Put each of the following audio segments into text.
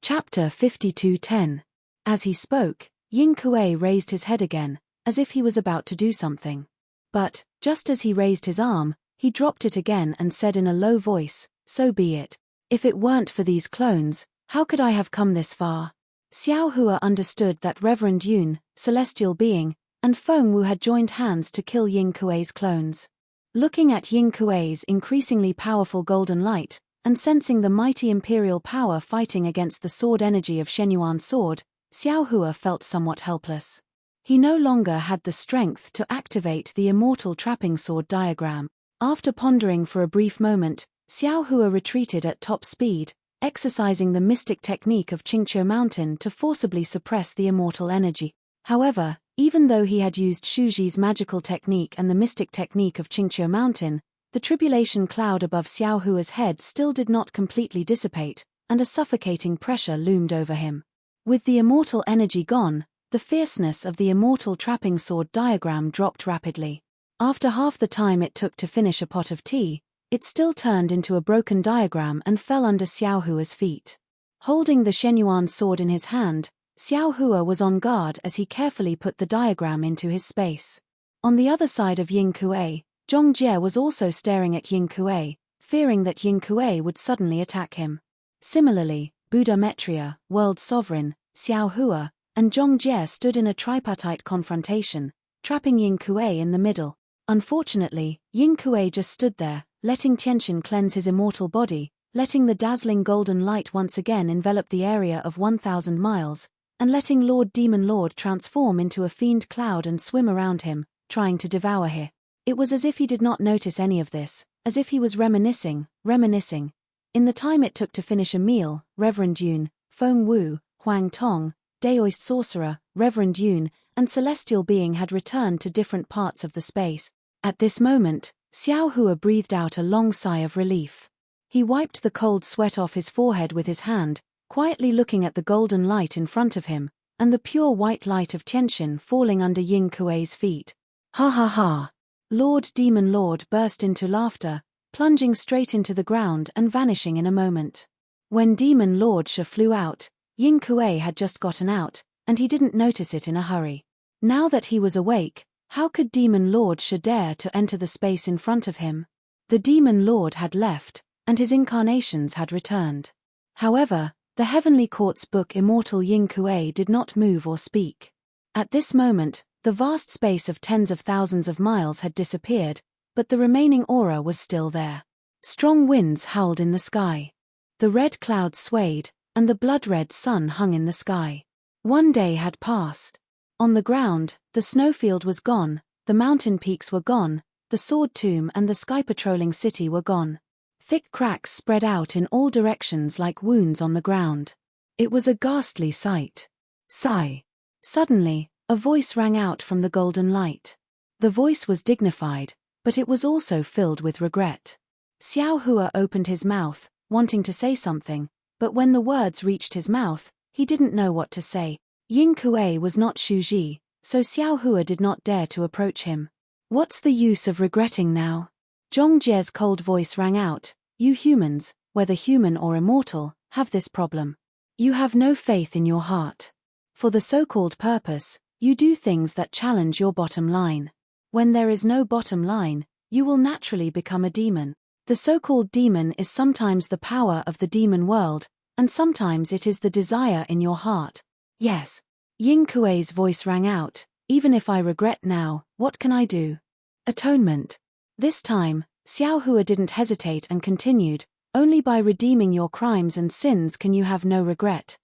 Chapter 52:10. As he spoke, Yin Kuei raised his head again, as if he was about to do something. But, just as he raised his arm, he dropped it again and said in a low voice, "So be it. If it weren't for these clones, how could I have come this far?" Xiao Hua understood that Reverend Yun, celestial being, and Feng Wu had joined hands to kill Yin Kuei's clones. Looking at Yin Kuei's increasingly powerful golden light, and sensing the mighty imperial power fighting against the sword energy of Shenyuan's sword, Xiao Hua felt somewhat helpless. He no longer had the strength to activate the immortal trapping sword diagram. After pondering for a brief moment, Xiao Hua retreated at top speed, exercising the mystic technique of Qingqiu Mountain to forcibly suppress the immortal energy. However, even though he had used Shuji's magical technique and the mystic technique of Qingqiu Mountain, the tribulation cloud above Xiao Hua's head still did not completely dissipate, and a suffocating pressure loomed over him. With the immortal energy gone, the fierceness of the immortal trapping sword diagram dropped rapidly. After half the time it took to finish a pot of tea, it still turned into a broken diagram and fell under Xiao Hua's feet. Holding the Shenyuan sword in his hand, Xiao Hua was on guard as he carefully put the diagram into his space. On the other side of Yin Kuei, Zhong Jie was also staring at Yin Kuei, fearing that Yin Kuei would suddenly attack him. Similarly, Buddha Metria, World Sovereign, Xiao Hua, and Zhong Jie stood in a tripartite confrontation, trapping Yin Kuei in the middle. Unfortunately, Yin Kuei just stood there, letting Tianxin cleanse his immortal body, letting the dazzling golden light once again envelop the area of 1,000 miles, and letting Lord Demon Lord transform into a fiend cloud and swim around him, trying to devour him. It was as if he did not notice any of this, as if he was reminiscing. In the time it took to finish a meal, Reverend Yun, Feng Wu, Huang Tong, Daoist Sorcerer, Reverend Yun, and Celestial Being had returned to different parts of the space. At this moment, Xiao Hua breathed out a long sigh of relief. He wiped the cold sweat off his forehead with his hand, quietly looking at the golden light in front of him, and the pure white light of Tianxin falling under Yin Kuei's feet. Ha ha ha! Lord Demon Lord burst into laughter, plunging straight into the ground and vanishing in a moment. When Demon Lord Shi flew out, Yin Kuei had just gotten out, and he didn't notice it in a hurry. Now that he was awake, how could Demon Lord Shi dare to enter the space in front of him? The Demon Lord had left, and his incarnations had returned. However, the Heavenly Court's book Immortal Yin Kuei did not move or speak. At this moment, the vast space of tens of thousands of miles had disappeared, but the remaining aura was still there. Strong winds howled in the sky. The red clouds swayed, and the blood-red sun hung in the sky. One day had passed. On the ground, the snowfield was gone, the mountain peaks were gone, the sword tomb and the sky-patrolling city were gone. Thick cracks spread out in all directions like wounds on the ground. It was a ghastly sight. Sigh. Suddenly, a voice rang out from the golden light. The voice was dignified, but it was also filled with regret. Xiao Hua opened his mouth, wanting to say something, but when the words reached his mouth, he didn't know what to say. Yin Kuei was not Shuji, so Xiao Hua did not dare to approach him. What's the use of regretting now? Zhong Jie's cold voice rang out. You humans, whether human or immortal, have this problem. You have no faith in your heart. For the so-called purpose, you do things that challenge your bottom line. When there is no bottom line, you will naturally become a demon. The so-called demon is sometimes the power of the demon world, and sometimes it is the desire in your heart. Yes. Yin Kuei's voice rang out. Even if I regret now, what can I do? Atonement. This time, Xiao Hua didn't hesitate and continued, only by redeeming your crimes and sins can you have no regret.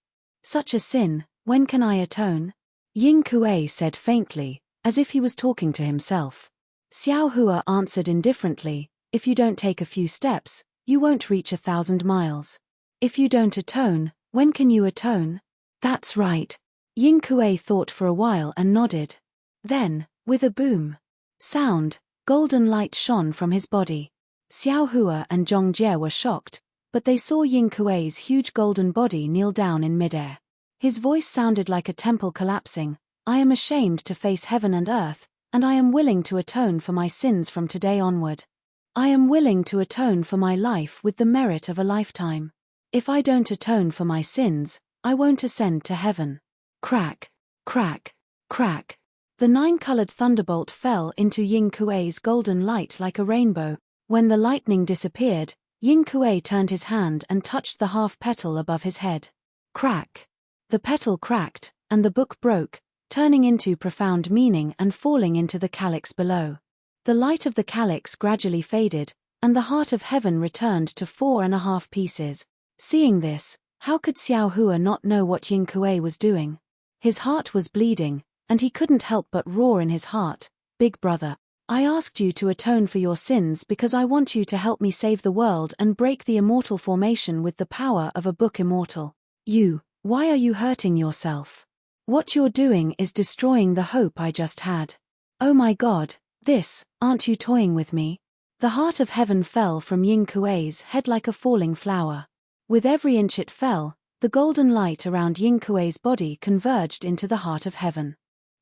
Such a sin, when can I atone? Yin Kuei said faintly, as if he was talking to himself. Xiao Hua answered indifferently, if you don't take a few steps, you won't reach 1,000 miles. If you don't atone, when can you atone? That's right. Yin Kuei thought for a while and nodded. Then, with a boom sound, golden light shone from his body. Xiao Hua and Zhong Jie were shocked, but they saw Yin Kuei's huge golden body kneel down in midair. His voice sounded like a temple collapsing. I am ashamed to face heaven and earth, and I am willing to atone for my sins from today onward. I am willing to atone for my life with the merit of a lifetime. If I don't atone for my sins, I won't ascend to heaven. Crack, crack, crack. The 9-colored thunderbolt fell into Ying Kuei's golden light like a rainbow. When the lightning disappeared, Ying Kuei turned his hand and touched the half-petal above his head. Crack. The petal cracked, and the book broke, turning into profound meaning and falling into the calyx below. The light of the calyx gradually faded, and the heart of heaven returned to 4.5 pieces. Seeing this, how could Xiao Hua not know what Ying Kuei was doing? His heart was bleeding, and he couldn't help but roar in his heart, "Big brother, I asked you to atone for your sins because I want you to help me save the world and break the immortal formation with the power of a book immortal. Why are you hurting yourself? What you're doing is destroying the hope I just had. Oh my God, aren't you toying with me?" The heart of heaven fell from Ying Kuei's head like a falling flower. With every inch it fell, the golden light around Ying Kuei's body converged into the heart of heaven.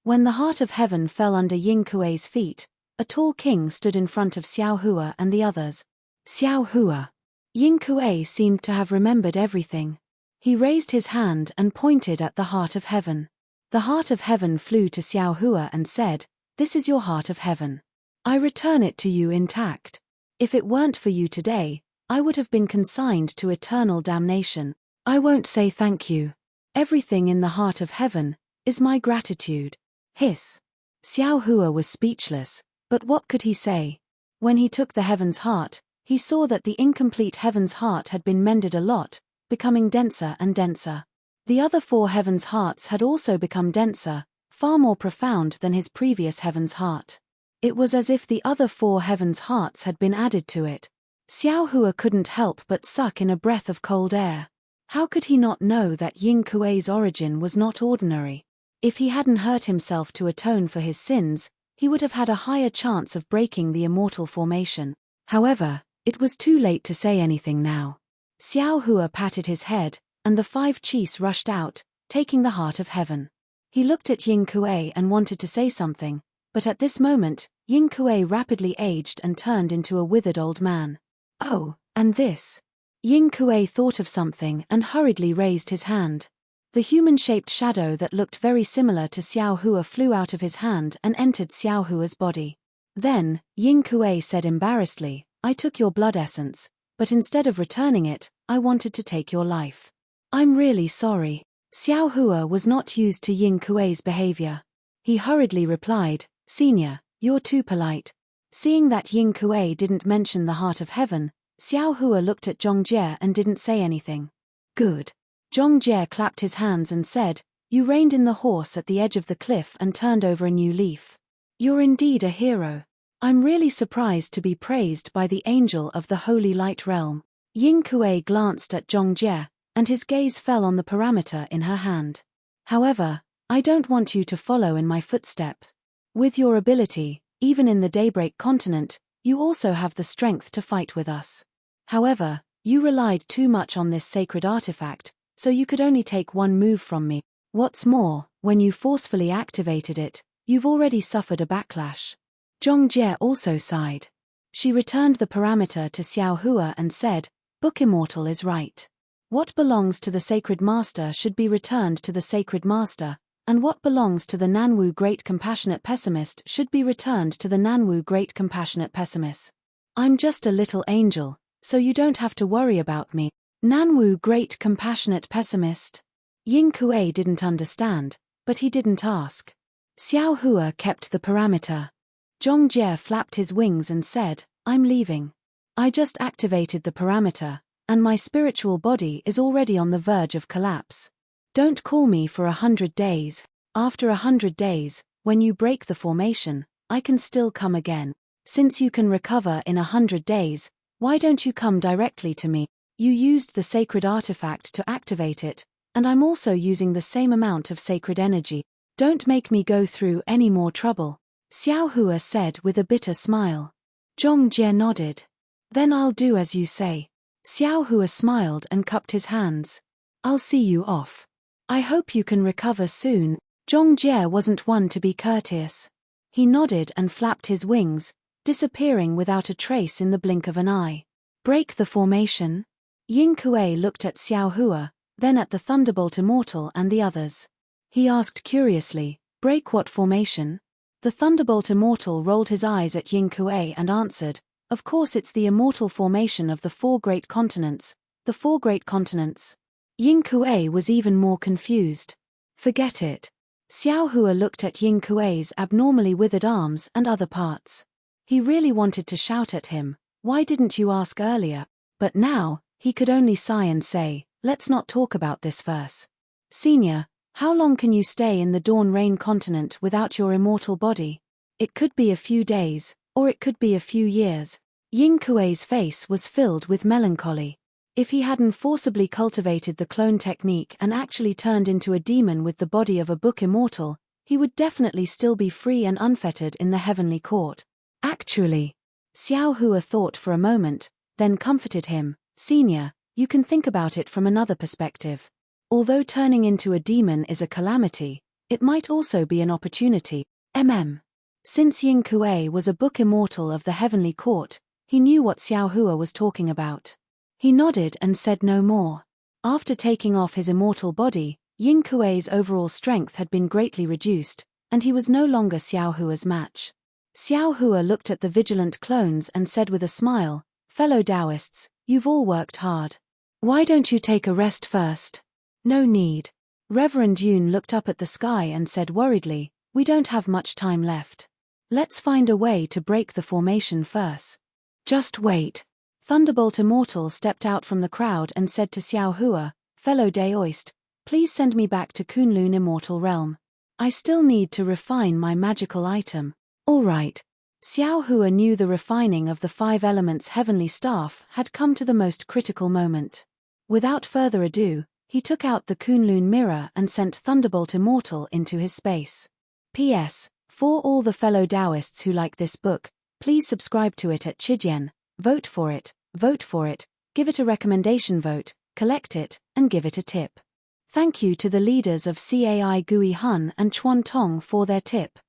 When the heart of heaven fell under Ying Kuei's feet, a tall king stood in front of Xiao Hua and the others. Xiao Hua. Ying Kuei seemed to have remembered everything. He raised his hand and pointed at the heart of heaven. The heart of heaven flew to Xiao Hua and said, "This is your heart of heaven. I return it to you intact. If it weren't for you today, I would have been consigned to eternal damnation. I won't say thank you. Everything in the heart of heaven is my gratitude." Hiss. Xiao Hua was speechless, but what could he say? When he took the heaven's heart, he saw that the incomplete heaven's heart had been mended a lot, becoming denser and denser. The other 4 heaven's hearts had also become denser, far more profound than his previous heaven's heart. It was as if the other 4 heaven's hearts had been added to it. Xiao Hua couldn't help but suck in a breath of cold air. How could he not know that Ying Kuei's origin was not ordinary? If he hadn't hurt himself to atone for his sins, he would have had a higher chance of breaking the immortal formation. However, it was too late to say anything now. Xiao Hua patted his head, and the 5 chiefs rushed out, taking the heart of heaven. He looked at Ying Kuei and wanted to say something, but at this moment, Ying Kuei rapidly aged and turned into a withered old man. Oh, and this? Ying Kuei thought of something and hurriedly raised his hand. The human-shaped shadow that looked very similar to Xiao Hua flew out of his hand and entered Xiao Hua's body. Then, Ying Kuei said embarrassedly, "I took your blood essence, but instead of returning it, I wanted to take your life. I'm really sorry." Xiao Hua was not used to Ying Kuei's behavior. He hurriedly replied, "Senior, you're too polite." Seeing that Ying Kuei didn't mention the heart of heaven, Xiao Hua looked at Zhongjie and didn't say anything. Good. Zhongjie clapped his hands and said, "You reined in the horse at the edge of the cliff and turned over a new leaf. You're indeed a hero. I'm really surprised to be praised by the angel of the Holy Light Realm." Ying Kuei glanced at Zhongjie, and his gaze fell on the parameter in her hand. "However, I don't want you to follow in my footsteps. With your ability, even in the Daybreak continent, you also have the strength to fight with us. However, you relied too much on this sacred artifact, so you could only take one move from me. What's more, when you forcefully activated it, you've already suffered a backlash." Zhongjie also sighed. She returned the parameter to Xiao Hua and said, "Book Immortal is right. What belongs to the Sacred Master should be returned to the Sacred Master, and what belongs to the Nanwu Great Compassionate Pessimist should be returned to the Nanwu Great Compassionate Pessimist. I'm just a little angel, so you don't have to worry about me." Nanwu Great Compassionate Pessimist? Ying Kuei didn't understand, but he didn't ask. Xiao Hua kept the parameter. Zhongjie flapped his wings and said, "I'm leaving. I just activated the parameter, and my spiritual body is already on the verge of collapse. Don't call me for 100 days. After 100 days, when you break the formation, I can still come again. Since you can recover in 100 days, why don't you come directly to me? You used the sacred artifact to activate it, and I'm also using the same amount of sacred energy. Don't make me go through any more trouble," Xiao Hua said with a bitter smile. Zhongjie nodded. "Then I'll do as you say." Xiao Hua smiled and cupped his hands. "I'll see you off. I hope you can recover soon." Zhongjie wasn't one to be courteous. He nodded and flapped his wings, disappearing without a trace in the blink of an eye. "Break the formation?" Ying Kuei looked at Xiao Hua, then at the Thunderbolt Immortal and the others. He asked curiously, break what formation? The Thunderbolt Immortal rolled his eyes at Yin Kuei and answered, of course it's the immortal formation of the 4 great continents. The 4 great continents. Yin Kuei was even more confused. Forget it. Xiao Hua looked at Yin Kuei's abnormally withered arms and other parts. He really wanted to shout at him, why didn't you ask earlier? But now, he could only sigh and say, let's not talk about this first. Senior, how long can you stay in the Dawn Rain continent without your immortal body? It could be a few days, or it could be a few years. Yin Kuei's face was filled with melancholy. If he hadn't forcibly cultivated the clone technique and actually turned into a demon with the body of a book immortal, he would definitely still be free and unfettered in the heavenly court. Actually, Xiao Hua thought for a moment, then comforted him, Senior, you can think about it from another perspective. Although turning into a demon is a calamity, it might also be an opportunity. Since Yin Kuei was a book immortal of the heavenly court, he knew what Xiao Hua was talking about. He nodded and said no more. After taking off his immortal body, Yin Kuei's overall strength had been greatly reduced, and he was no longer Xiao Hua's match. Xiao Hua looked at the vigilant clones and said with a smile, fellow Taoists, you've all worked hard. Why don't you take a rest first? No need. Reverend Yun looked up at the sky and said worriedly, we don't have much time left. Let's find a way to break the formation first. Just wait. Thunderbolt Immortal stepped out from the crowd and said to Xiao Hua, fellow Daoist, please send me back to Kunlun Immortal Realm. I still need to refine my magical item. All right. Xiao Hua knew the refining of the 5 elements heavenly staff had come to the most critical moment. Without further ado, he took out the Kunlun mirror and sent Thunderbolt Immortal into his space. P.S. For all the fellow Taoists who like this book, please subscribe to it at Chijian, vote for it, give it a recommendation vote, collect it, and give it a tip. Thank you to the leaders of CAI Gui Hun and Chuan Tong for their tip.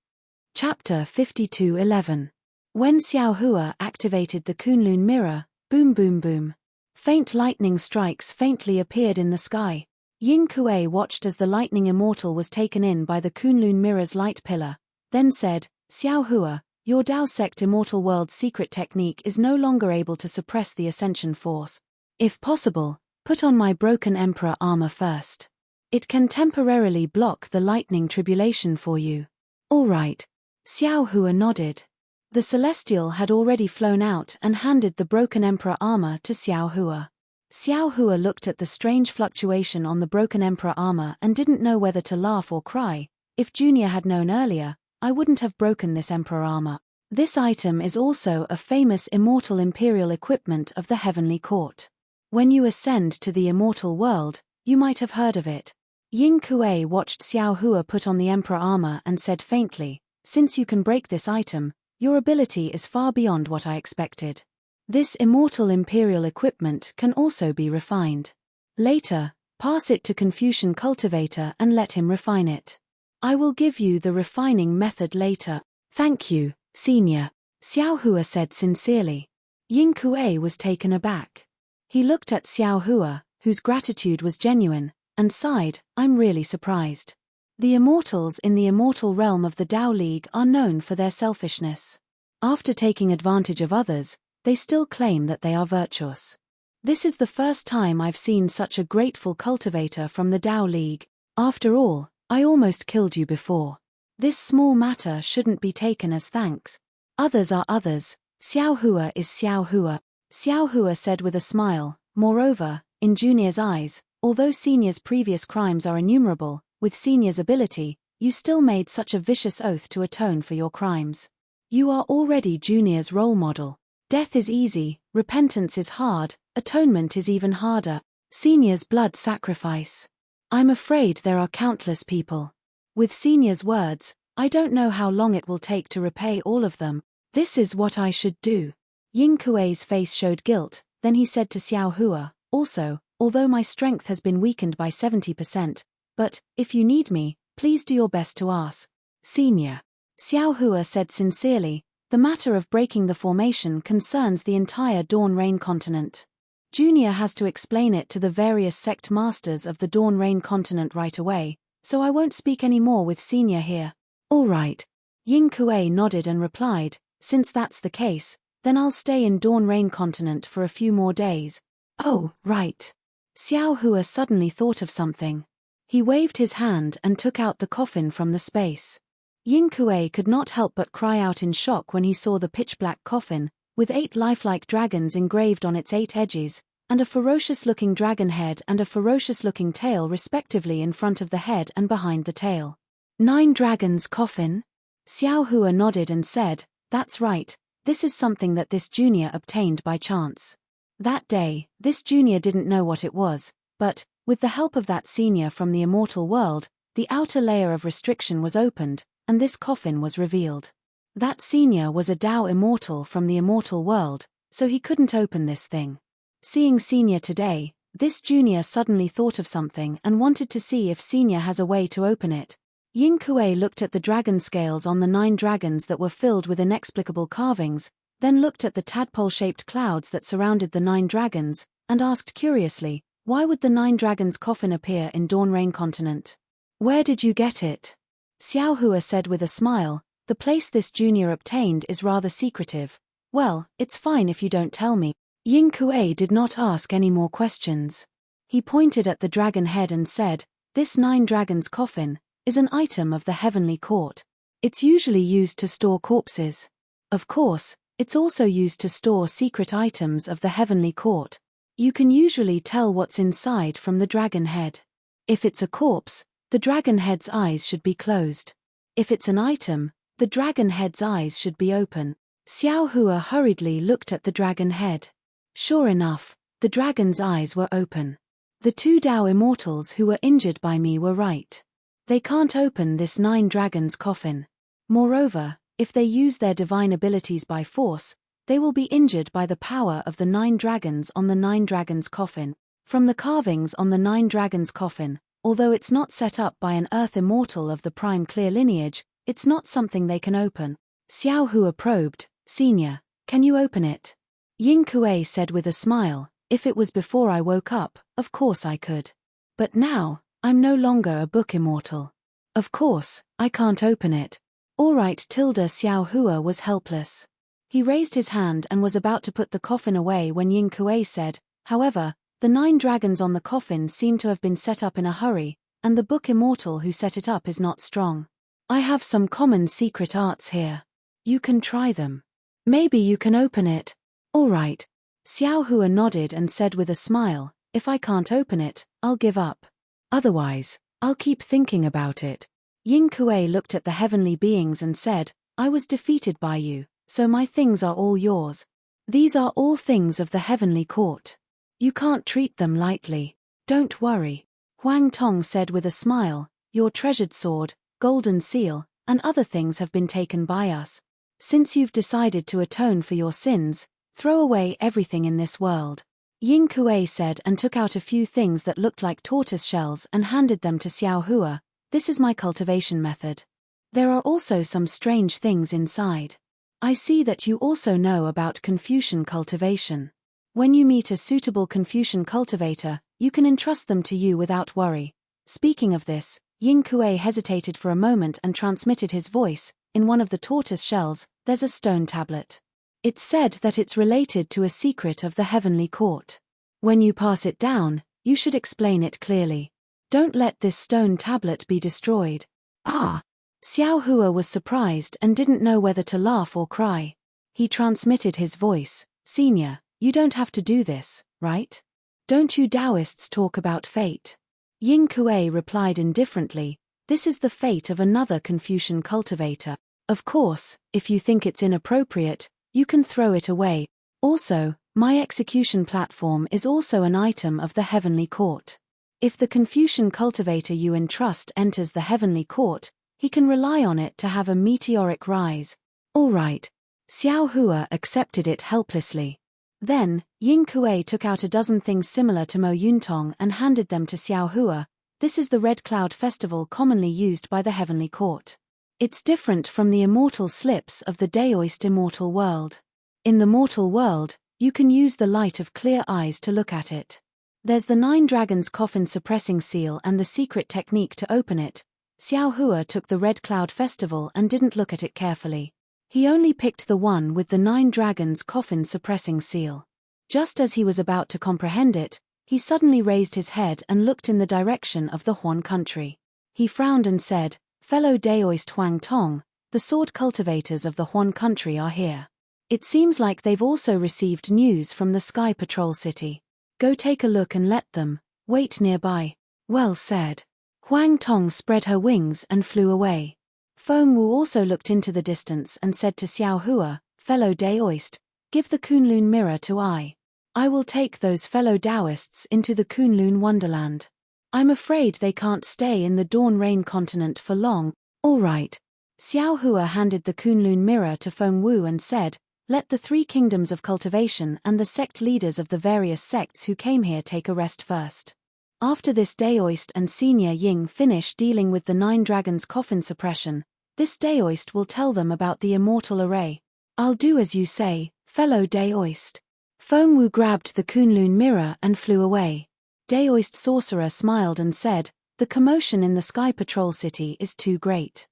Chapter 52:11. When Xiao Hua activated the Kunlun mirror, boom boom boom. Faint lightning strikes faintly appeared in the sky. Yin Kuei watched as the lightning immortal was taken in by the Kunlun mirror's light pillar, then said, Xiao Hua, your Dao sect immortal world's secret technique is no longer able to suppress the ascension force. If possible, put on my broken emperor armor first. It can temporarily block the lightning tribulation for you. All right. Xiao Hua nodded. The Celestial had already flown out and handed the broken Emperor armor to Xiao Hua. Xiao Hua looked at the strange fluctuation on the broken Emperor armor and didn't know whether to laugh or cry. If Junior had known earlier, I wouldn't have broken this Emperor armor. This item is also a famous immortal imperial equipment of the heavenly court. When you ascend to the immortal world, you might have heard of it. Yin Kuei watched Xiao Hua put on the Emperor armor and said faintly, since you can break this item, your ability is far beyond what I expected. This immortal imperial equipment can also be refined. Later, pass it to Confucian Cultivator and let him refine it. I will give you the refining method later. Thank you, Senior. Xiao Hua said sincerely. Yin Kuei was taken aback. He looked at Xiao Hua, whose gratitude was genuine, and sighed, I'm really surprised. The immortals in the immortal realm of the Tao League are known for their selfishness. After taking advantage of others, they still claim that they are virtuous. This is the first time I've seen such a grateful cultivator from the Tao League. After all, I almost killed you before. This small matter shouldn't be taken as thanks. Others are others. Xiao Hua is Xiao Hua. Xiao Hua said with a smile. Moreover, in Junior's eyes, although Senior's previous crimes are innumerable, with Senior's ability, you still made such a vicious oath to atone for your crimes. You are already Junior's role model. Death is easy, repentance is hard, atonement is even harder. Senior's blood sacrifice. I'm afraid there are countless people. With Senior's words, I don't know how long it will take to repay all of them. This is what I should do. Yin Kuei's face showed guilt, then he said to Xiao Hua, also, although my strength has been weakened by 70%, but, if you need me, please do your best to ask. Senior. Xiao Hua said sincerely, the matter of breaking the formation concerns the entire Dawn Rain continent. Junior has to explain it to the various sect masters of the Dawn Rain continent right away, so I won't speak any more with Senior here. All right. Ying Kuei nodded and replied, since that's the case, then I'll stay in Dawn Rain continent for a few more days. Oh, right. Xiao Hua suddenly thought of something. He waved his hand and took out the coffin from the space. Ying Kuei could not help but cry out in shock when he saw the pitch-black coffin, with 8 lifelike dragons engraved on its 8 edges, and a ferocious-looking dragon head and a ferocious-looking tail respectively in front of the head and behind the tail. 9 dragons coffin? Xiao Hua nodded and said, that's right, this is something that this junior obtained by chance. That day, this junior didn't know what it was, but, with the help of that senior from the immortal world, the outer layer of restriction was opened, and this coffin was revealed. That senior was a Dao immortal from the immortal world, so he couldn't open this thing. Seeing senior today, this junior suddenly thought of something and wanted to see if senior has a way to open it. Ying Kuei looked at the dragon scales on the 9 dragons that were filled with inexplicable carvings, then looked at the tadpole-shaped clouds that surrounded the 9 dragons, and asked curiously, why would the 9 dragons coffin appear in Dawn Rain continent? Where did you get it? Xiao Hua said with a smile, the place this junior obtained is rather secretive. Well, it's fine if you don't tell me. Ying Kuei did not ask any more questions. He pointed at the dragon head and said, this 9 dragons coffin is an item of the heavenly court. It's usually used to store corpses. Of course, it's also used to store secret items of the heavenly court. You can usually tell what's inside from the dragon head. If it's a corpse, the dragon head's eyes should be closed. If it's an item, the dragon head's eyes should be open. Xiao Hua hurriedly looked at the dragon head. Sure enough, the dragon's eyes were open. The 2 Dao immortals who were injured by me were right. They can't open this 9 dragons coffin. Moreover, if they use their divine abilities by force, they will be injured by the power of the 9 dragons on the 9 dragons coffin. From the carvings on the 9 dragons coffin, although it's not set up by an earth immortal of the prime clear lineage, it's not something they can open. Xiao Hua probed, Senior, can you open it? Ying Kuei said with a smile, if it was before I woke up, of course I could. But now, I'm no longer a book immortal. Of course, I can't open it. All right. Xiao Hua was helpless. He raised his hand and was about to put the coffin away when Ying Kuei said, however, the 9 dragons on the coffin seem to have been set up in a hurry, and the book immortal who set it up is not strong. I have some common secret arts here. You can try them. Maybe you can open it. All right. Xiao Hua nodded and said with a smile, if I can't open it, I'll give up. Otherwise, I'll keep thinking about it. Ying Kuei looked at the heavenly beings and said, I was defeated by you, so my things are all yours. These are all things of the heavenly court. You can't treat them lightly. Don't worry. Huang Tong said with a smile, your treasured sword, golden seal, and other things have been taken by us. Since you've decided to atone for your sins, throw away everything in this world. Ying Kuei said and took out a few things that looked like tortoise shells and handed them to Xiao Hua. This is my cultivation method. There are also some strange things inside. I see that you also know about Confucian cultivation. When you meet a suitable Confucian cultivator, you can entrust them to you without worry. Speaking of this, Ying Kuei hesitated for a moment and transmitted his voice. In one of the tortoise shells, there's a stone tablet. It's said that it's related to a secret of the heavenly court. When you pass it down, you should explain it clearly. Don't let this stone tablet be destroyed. Ah! Xiao Hua was surprised and didn't know whether to laugh or cry. He transmitted his voice, Senior, you don't have to do this, right? Don't you Taoists talk about fate? Ying Kuei replied indifferently, this is the fate of another Confucian cultivator. Of course, if you think it's inappropriate, you can throw it away. Also, my execution platform is also an item of the heavenly court. If the Confucian cultivator you entrust enters the heavenly court, he can rely on it to have a meteoric rise. All right. Xiao Hua accepted it helplessly. Then, Ying Kuei took out a dozen things similar to Mo Yuntong and handed them to Xiao Hua. This is the Red Cloud Festival commonly used by the heavenly court. It's different from the immortal slips of the Daoist immortal world. In the mortal world, You can use the light of clear eyes to look at it. There's the 9 dragons coffin suppressing seal and the secret technique to open it. Xiao Hua took the Red Cloud Festival and didn't look at it carefully. He only picked the one with the 9 dragons coffin suppressing seal. Just as he was about to comprehend it, he suddenly raised his head and looked in the direction of the Huan country. He frowned and said, "Fellow Daoist Huang Tong, the sword cultivators of the Huan country are here. It seems like they've also received news from the Sky Patrol City. Go take a look and let them wait nearby." "Well said." Huang Tong spread her wings and flew away. Feng Wu also looked into the distance and said to Xiao Hua, "Fellow Daoist, give the Kunlun mirror to I. I will take those fellow Taoists into the Kunlun wonderland. I'm afraid they can't stay in the Dawn Rain continent for long." "All right." Xiao Hua handed the Kunlun mirror to Feng Wu and said, "Let the 3 kingdoms of cultivation and the sect leaders of the various sects who came here take a rest first. After this Daoist and Senior Ying finish dealing with the 9 dragons coffin suppression, this Daoist will tell them about the immortal array." "I'll do as you say, fellow Daoist." Feng Wu grabbed the Kunlun mirror and flew away. Daoist sorcerer smiled and said, "The commotion in the Sky Patrol City is too great.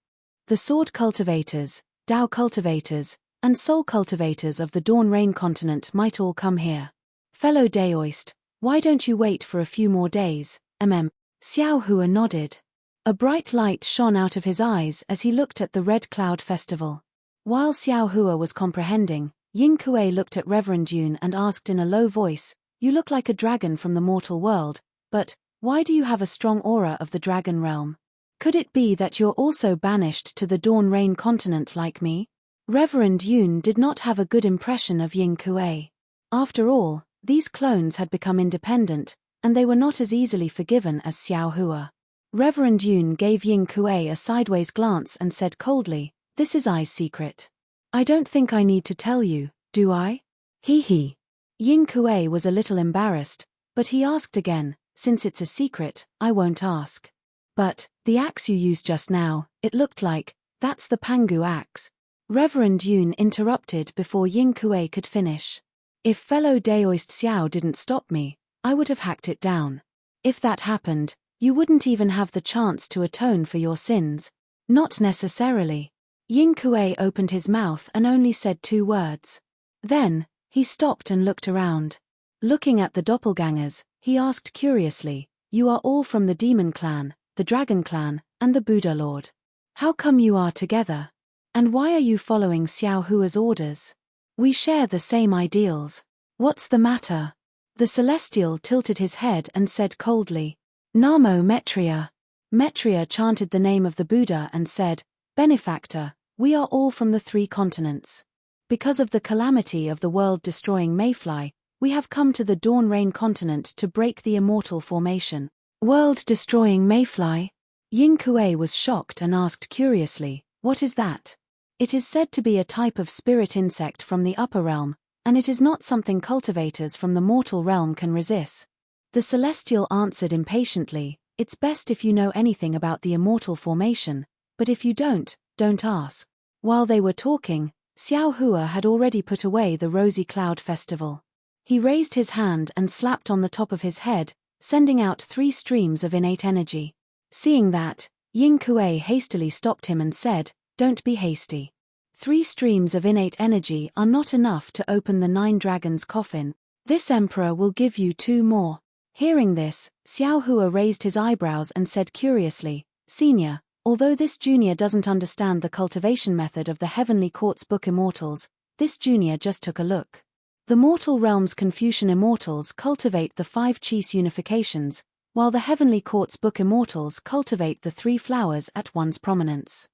The sword cultivators, Dao cultivators, and soul cultivators of the Dawn Rain continent might all come here. Fellow Daoist, why don't you wait for a few more days?" Xiao Hua nodded. A bright light shone out of his eyes as he looked at the Red Cloud Festival. While Xiao Hua was comprehending, Ying Kuei looked at Reverend Yun and asked in a low voice, "You look like a dragon from the mortal world, but why do you have a strong aura of the dragon realm? Could it be that you're also banished to the Dawn Rain continent like me?" Reverend Yun did not have a good impression of Ying Kuei. After all, these clones had become independent, and they were not as easily forgiven as Xiao Hua. Reverend Yun gave Ying Kuei a sideways glance and said coldly, "This is I's secret. I don't think I need to tell you, do I?" He. Ying Kuei was a little embarrassed, but he asked again, "Since it's a secret, I won't ask. But, the axe you used just now, it looked like, that's the Pangu axe." Reverend Yun interrupted before Ying Kuei could finish. "If fellow Daoist Xiao didn't stop me, I would have hacked it down. If that happened, you wouldn't even have the chance to atone for your sins." "Not necessarily." Ying Kuei opened his mouth and only said 2 words. Then, he stopped and looked around. Looking at the doppelgangers, he asked curiously, "You are all from the Demon Clan, the Dragon Clan, and the Buddha Lord. How come you are together? And why are you following Xiao Hua's orders? We share the same ideals. What's the matter?" The Celestial tilted his head and said coldly, "Namo Metria." Metria chanted the name of the Buddha and said, "Benefactor, we are all from the 3 continents. Because of the calamity of the world-destroying Mayfly, we have come to the Dawn Rain continent to break the immortal formation." "World-destroying Mayfly?" Ying Kuei was shocked and asked curiously, "What is that?" "It is said to be a type of spirit insect from the upper realm, and it is not something cultivators from the mortal realm can resist." The Celestial answered impatiently, "It's best if you know anything about the immortal formation, but if you don't ask." While they were talking, Xiao Hua had already put away the Rosy Cloud Festival. He raised his hand and slapped on the top of his head, sending out 3 streams of innate energy. Seeing that, Ying Kuei hastily stopped him and said, "Don't be hasty. 3 streams of innate energy are not enough to open the 9 dragons coffin. This emperor will give you 2 more. Hearing this, Xiao Hua raised his eyebrows and said curiously, "Senior, although this junior doesn't understand the cultivation method of the Heavenly Court's Book Immortals, this junior just took a look. The mortal realm's Confucian Immortals cultivate the 5 Qis unifications, while the Heavenly Court's Book Immortals cultivate the 3 flowers at one's prominence.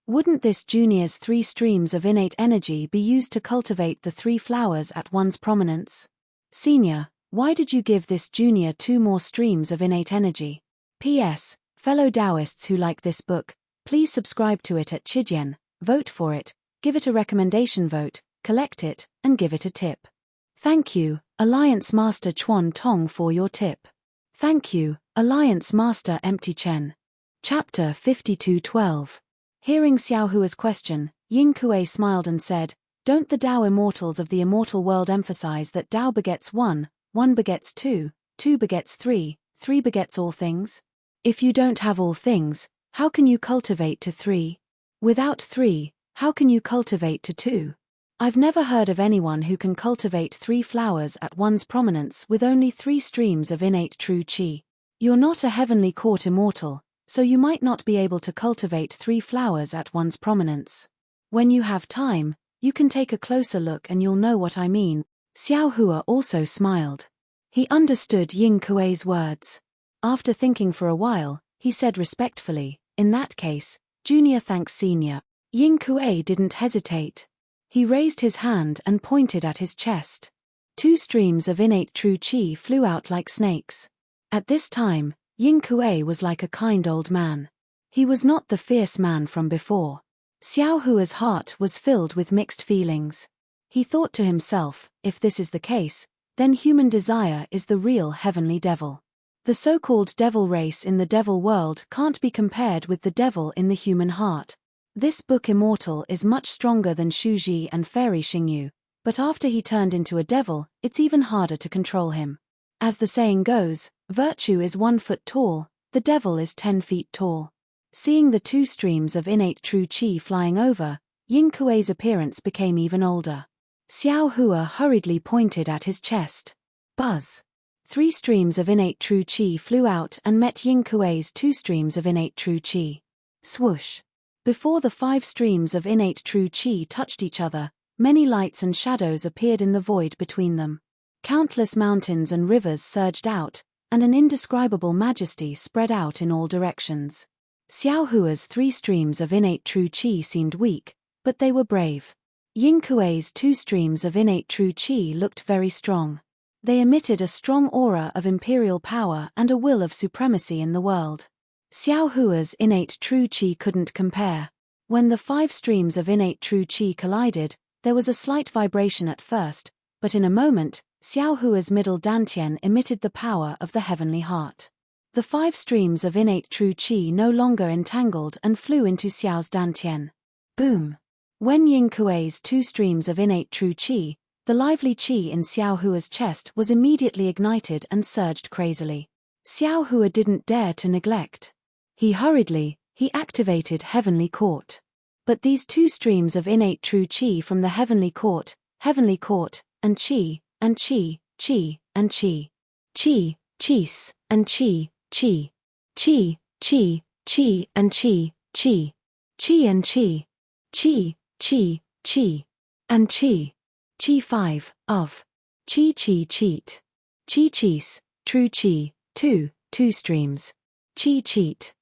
Wouldn't this junior's 3 streams of innate energy be used to cultivate the 3 flowers at one's prominence? Senior, why did you give this junior 2 more streams of innate energy? P.S. Fellow Taoists who like this book, please subscribe to it at Chijian, vote for it, give it a recommendation vote, collect it, and give it a tip. Thank you, Alliance Master Chuan Tong, for your tip. Thank you, Alliance Master Empty Chen." Chapter 52:12. Hearing Xiao Hua's question, Ying Kuei smiled and said, Don't the Tao immortals of the immortal world emphasize that Tao begets one, one begets two, two begets three, three begets all things? If you don't have all things, how can you cultivate to three? Without three, how can you cultivate to two? I've never heard of anyone who can cultivate 3 flowers at one's prominence with only 3 streams of innate true chi. You're not a heavenly court immortal, so you might not be able to cultivate 3 flowers at one's prominence. When you have time, you can take a closer look and you'll know what I mean. Xiao Hua also smiled. He understood Ying Kuei's words. After thinking for a while, he said respectfully, "In that case, junior thanks senior." Ying Kuei didn't hesitate. He raised his hand and pointed at his chest. 2 streams of innate true chi flew out like snakes. At this time, Ying Kuei was like a kind old man. He was not the fierce man from before. Xiao Hua's heart was filled with mixed feelings. He thought to himself, if this is the case, then human desire is the real heavenly devil. The so-called devil race in the devil world can't be compared with the devil in the human heart. This book immortal is much stronger than Shuji and Fairy Xingyu, but after he turned into a devil, it's even harder to control him. As the saying goes, virtue is 1 foot tall, the devil is 10 feet tall. Seeing the 2 streams of innate true chi flying over, Ying Kuei's appearance became even older. Xiao Hua hurriedly pointed at his chest. Buzz! 3 streams of innate true chi flew out and met Ying Kuei's 2 streams of innate true chi. Swoosh! Before the 5 streams of innate true chi touched each other, many lights and shadows appeared in the void between them. Countless mountains and rivers surged out, and an indescribable majesty spread out in all directions. Xiao Hua's 3 streams of innate true chi seemed weak, but they were brave. Ying Kuei's 2 streams of innate true chi looked very strong. They emitted a strong aura of imperial power and a will of supremacy in the world. Xiao Hua's innate true chi couldn't compare. When the 5 streams of innate true chi collided, there was a slight vibration at first, but in a moment, Xiao Hua's middle dantian emitted the power of the heavenly heart. The 5 streams of innate true chi no longer entangled and flew into Xiao's dantian. Boom! When Ying Kuei's 2 streams of innate true chi, the lively chi in Xiao Hua's chest was immediately ignited and surged crazily. Xiao Hua didn't dare to neglect. He activated Heavenly Court. But these 2 streams of innate true chi from the Heavenly Court, and chi, and chi, chi, and chi. Chi, chis, and chi, chi. Chi, chi, chi, and chi, chi. Chi and chi. Chi, chi, chi. And chi. Chi 5, of. Chi chi cheat. Chi chis, true chi, 2 streams. Chi cheat.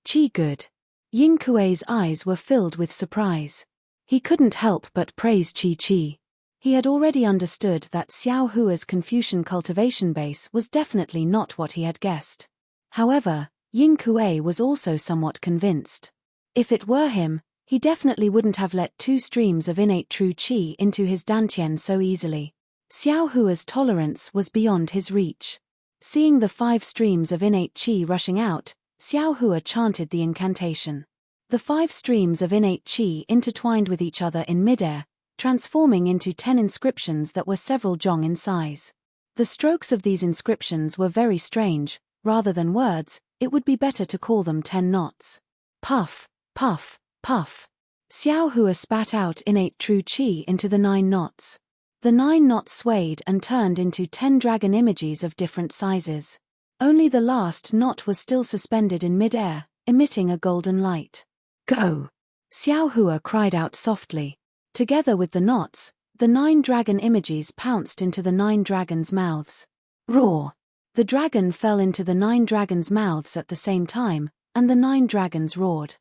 Chi good. Ying Kuei's eyes were filled with surprise. He couldn't help but praise Chi Chi. He had already understood that Xiao Hua's Confucian cultivation base was definitely not what he had guessed. However, Ying Kuei was also somewhat convinced. If it were him, he definitely wouldn't have let 2 streams of innate true chi into his dantian so easily. Xiao Hua's tolerance was beyond his reach. Seeing the 5 streams of innate chi rushing out, Xiao Hua chanted the incantation. The 5 streams of innate chi intertwined with each other in midair, transforming into 10 inscriptions that were several zhong in size. The strokes of these inscriptions were very strange. Rather than words, it would be better to call them 10 knots. Puff, puff, puff. Xiao Hua spat out innate true chi into the 9 knots. The 9 knots swayed and turned into 10 dragon images of different sizes. Only the last knot was still suspended in mid-air, emitting a golden light. Go! Xiao Hua cried out softly. Together with the knots, the 9 dragon images pounced into the 9 dragons' mouths. Roar! The dragon fell into the 9 dragons' mouths at the same time, and the 9 dragons roared.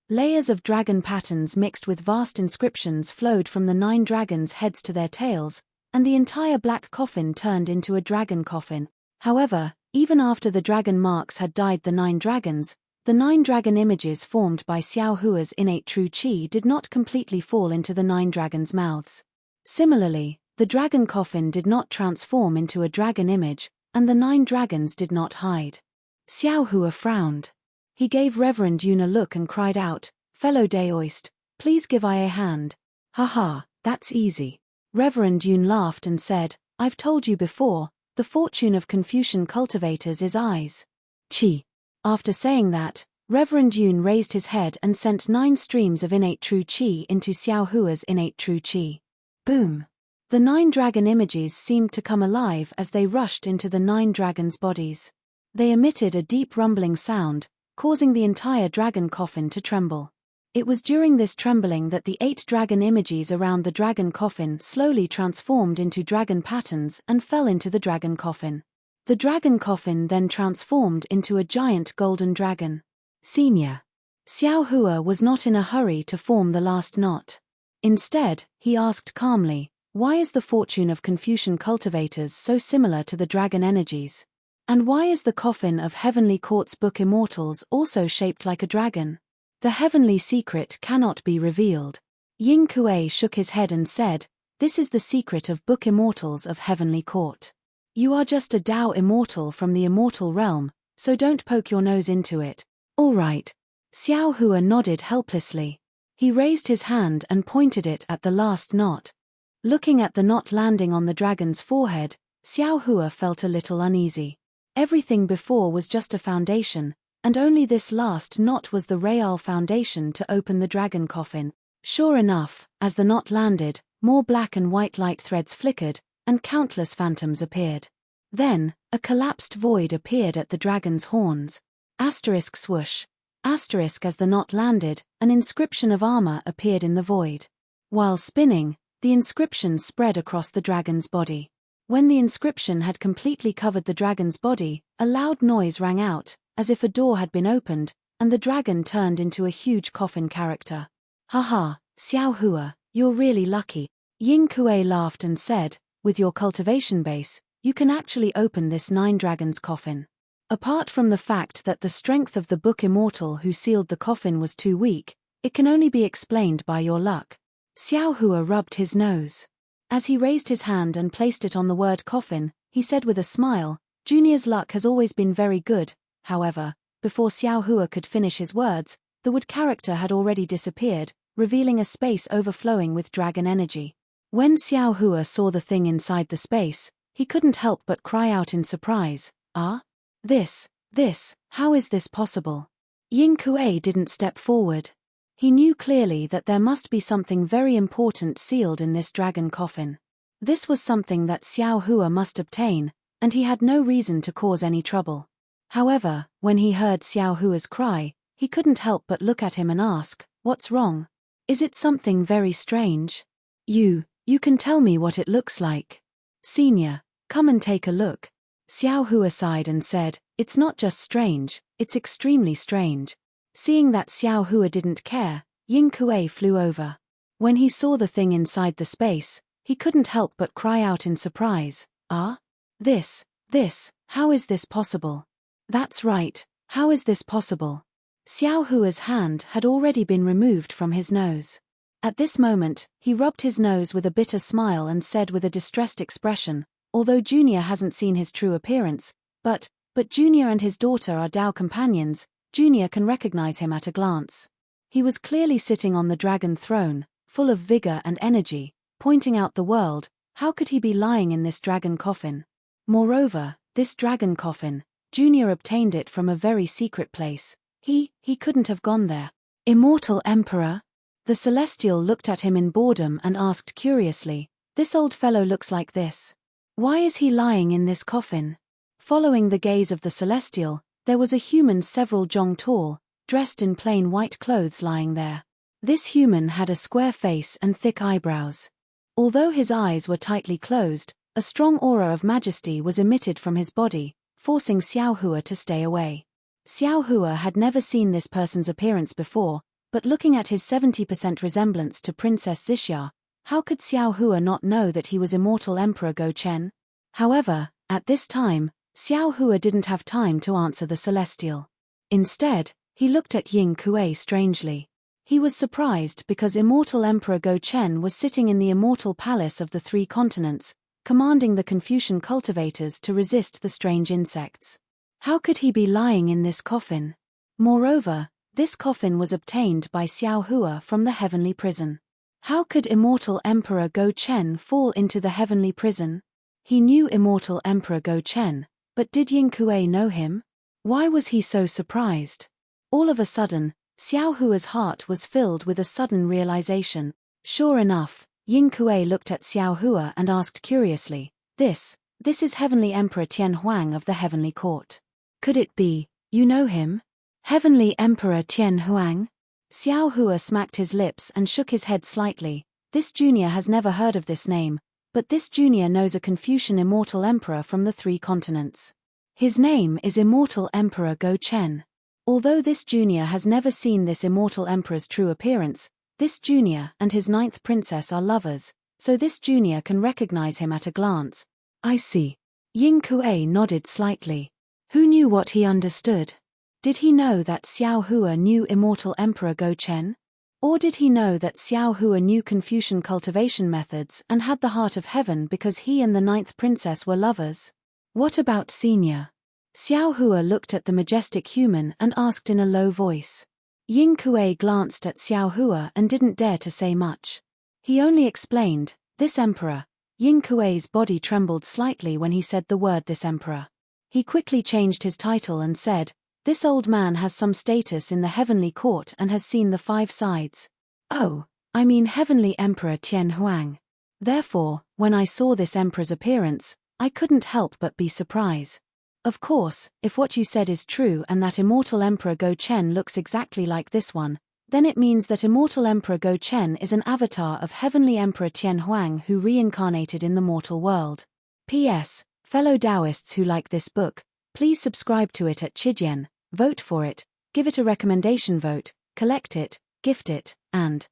Layers of dragon patterns mixed with vast inscriptions flowed from the 9 dragons' heads to their tails, and the entire black coffin turned into a dragon coffin. However, even after the dragon marks had dyed the 9 dragons, the 9 dragon images formed by Xiao Hua's innate true chi did not completely fall into the 9 dragons' mouths. Similarly, the dragon coffin did not transform into a dragon image, and the 9 dragons did not hide. Xiao Hua frowned. He gave Reverend Yun a look and cried out, "Fellow Daoist, please give I a hand." "Ha ha, That's easy. Reverend Yun laughed and said, I've told you before, the fortune of Confucian cultivators is eyes. Qi. After saying that, Reverend Yun raised his head and sent 9 streams of innate true qi into Xiao Hua's innate true qi. Boom! The 9 dragon images seemed to come alive as they rushed into the 9 dragons' bodies. They emitted a deep rumbling sound, causing the entire dragon coffin to tremble. It was during this trembling that the 8 dragon images around the dragon coffin slowly transformed into dragon patterns and fell into the dragon coffin. The dragon coffin then transformed into a giant golden dragon. Senior. Xiao Hua was not in a hurry to form the last knot. Instead, he asked calmly, why is the fortune of Confucian cultivators so similar to the dragon energies? And why is the coffin of Heavenly Court's book Immortals also shaped like a dragon? The heavenly secret cannot be revealed. Ying Kuei shook his head and said, this is the secret of book Immortals of Heavenly Court. You are just a Dao immortal from the immortal realm, so don't poke your nose into it. All right. Xiao Hua nodded helplessly. He raised his hand and pointed it at the last knot. Looking at the knot landing on the dragon's forehead, Xiao Hua felt a little uneasy. Everything before was just a foundation, and only this last knot was the real foundation to open the dragon coffin. Sure enough, as the knot landed, more black and white light threads flickered, and countless phantoms appeared. Then, a collapsed void appeared at the dragon's horns. Asterisk swoosh. Asterisk as the knot landed, an inscription of armor appeared in the void. While spinning, the inscription spread across the dragon's body. When the inscription had completely covered the dragon's body, a loud noise rang out, as if a door had been opened, and the dragon turned into a huge coffin character. Haha, Xiao Hua, you're really lucky. Ying Kuei laughed and said, with your cultivation base, you can actually open this 9 dragons coffin. Apart from the fact that the strength of the book Immortal who sealed the coffin was too weak, it can only be explained by your luck. Xiao Hua rubbed his nose. As he raised his hand and placed it on the word coffin, he said with a smile, Junior's luck has always been very good. However, before Xiao Hua could finish his words, the wood character had already disappeared, revealing a space overflowing with dragon energy. When Xiao Hua saw the thing inside the space, he couldn't help but cry out in surprise, This, how is this possible? Ying Kuei didn't step forward. He knew clearly that there must be something very important sealed in this dragon coffin. This was something that Xiao Hua must obtain, and he had no reason to cause any trouble. However, when he heard Xiao Hua's cry, he couldn't help but look at him and ask, what's wrong? Is it something very strange? You can tell me what it looks like. Senior, come and take a look. Xiao Hua sighed and said, it's not just strange, it's extremely strange. Seeing that Xiao Hua didn't care, Ying Kuei flew over. When he saw the thing inside the space, he couldn't help but cry out in surprise, This, how is this possible? That's right, how is this possible? Xiao Hua's hand had already been removed from his nose. At this moment, he rubbed his nose with a bitter smile and said with a distressed expression, although Junior hasn't seen his true appearance, but Junior and his daughter are Dao companions, Junior can recognize him at a glance. He was clearly sitting on the dragon throne, full of vigor and energy, pointing out the world. How could he be lying in this dragon coffin? Moreover, this dragon coffin, Junior obtained it from a very secret place. He couldn't have gone there. Immortal Emperor? The Celestial looked at him in boredom and asked curiously, this old fellow looks like this. Why is he lying in this coffin? Following the gaze of the Celestial, there was a human several jong tall, dressed in plain white clothes lying there. This human had a square face and thick eyebrows. Although his eyes were tightly closed, a strong aura of majesty was emitted from his body, forcing Xiao Hua to stay away. Xiao Hua had never seen this person's appearance before, but looking at his 70% resemblance to Princess Xixia, how could Xiao Hua not know that he was Immortal Emperor Go Chen? However, at this time, Xiao Hua didn't have time to answer the Celestial. Instead, he looked at Ying Kuei strangely. He was surprised because Immortal Emperor Go Chen was sitting in the Immortal Palace of the 3 continents, commanding the Confucian cultivators to resist the strange insects. How could he be lying in this coffin? Moreover, this coffin was obtained by Xiao Hua from the heavenly prison. How could immortal Emperor Go Chen fall into the heavenly prison? He knew immortal Emperor Go Chen, but did Ying Kuei know him? Why was he so surprised? All of a sudden, Xiao Hua's heart was filled with a sudden realization. Sure enough, Ying Kuei looked at Xiao Hua and asked curiously, This is Heavenly Emperor Tian Huang of the Heavenly Court. Could it be, you know him? Heavenly Emperor Tian Huang? Xiao Hua smacked his lips and shook his head slightly. This junior has never heard of this name, but this junior knows a Confucian immortal emperor from the 3 continents. His name is Immortal Emperor Go Chen. Although this junior has never seen this immortal emperor's true appearance, this junior and his 9th princess are lovers, so this junior can recognize him at a glance. I see. Ying Kuei nodded slightly. Who knew what he understood? Did he know that Xiao Hua knew immortal Emperor Go Chen? Or did he know that Xiao Hua knew Confucian cultivation methods and had the heart of heaven because he and the 9th princess were lovers? What about Senior? Xiao Hua looked at the majestic human and asked in a low voice. Ying Kuei glanced at Xiao Hua and didn't dare to say much. He only explained, this emperor. Ying Kuei's body trembled slightly when he said the word this emperor. He quickly changed his title and said, this old man has some status in the heavenly court and has seen the 5 sides. Oh, I mean Heavenly Emperor Tian Huang. Therefore, when I saw this emperor's appearance, I couldn't help but be surprised. Of course, if what you said is true and that immortal Emperor Go Chen looks exactly like this one, then it means that immortal Emperor Go Chen is an avatar of Heavenly Emperor Tian Huang who reincarnated in the mortal world. P.S. Fellow Taoists who like this book, please subscribe to it at Chijian, vote for it, give it a recommendation vote, collect it, gift it, and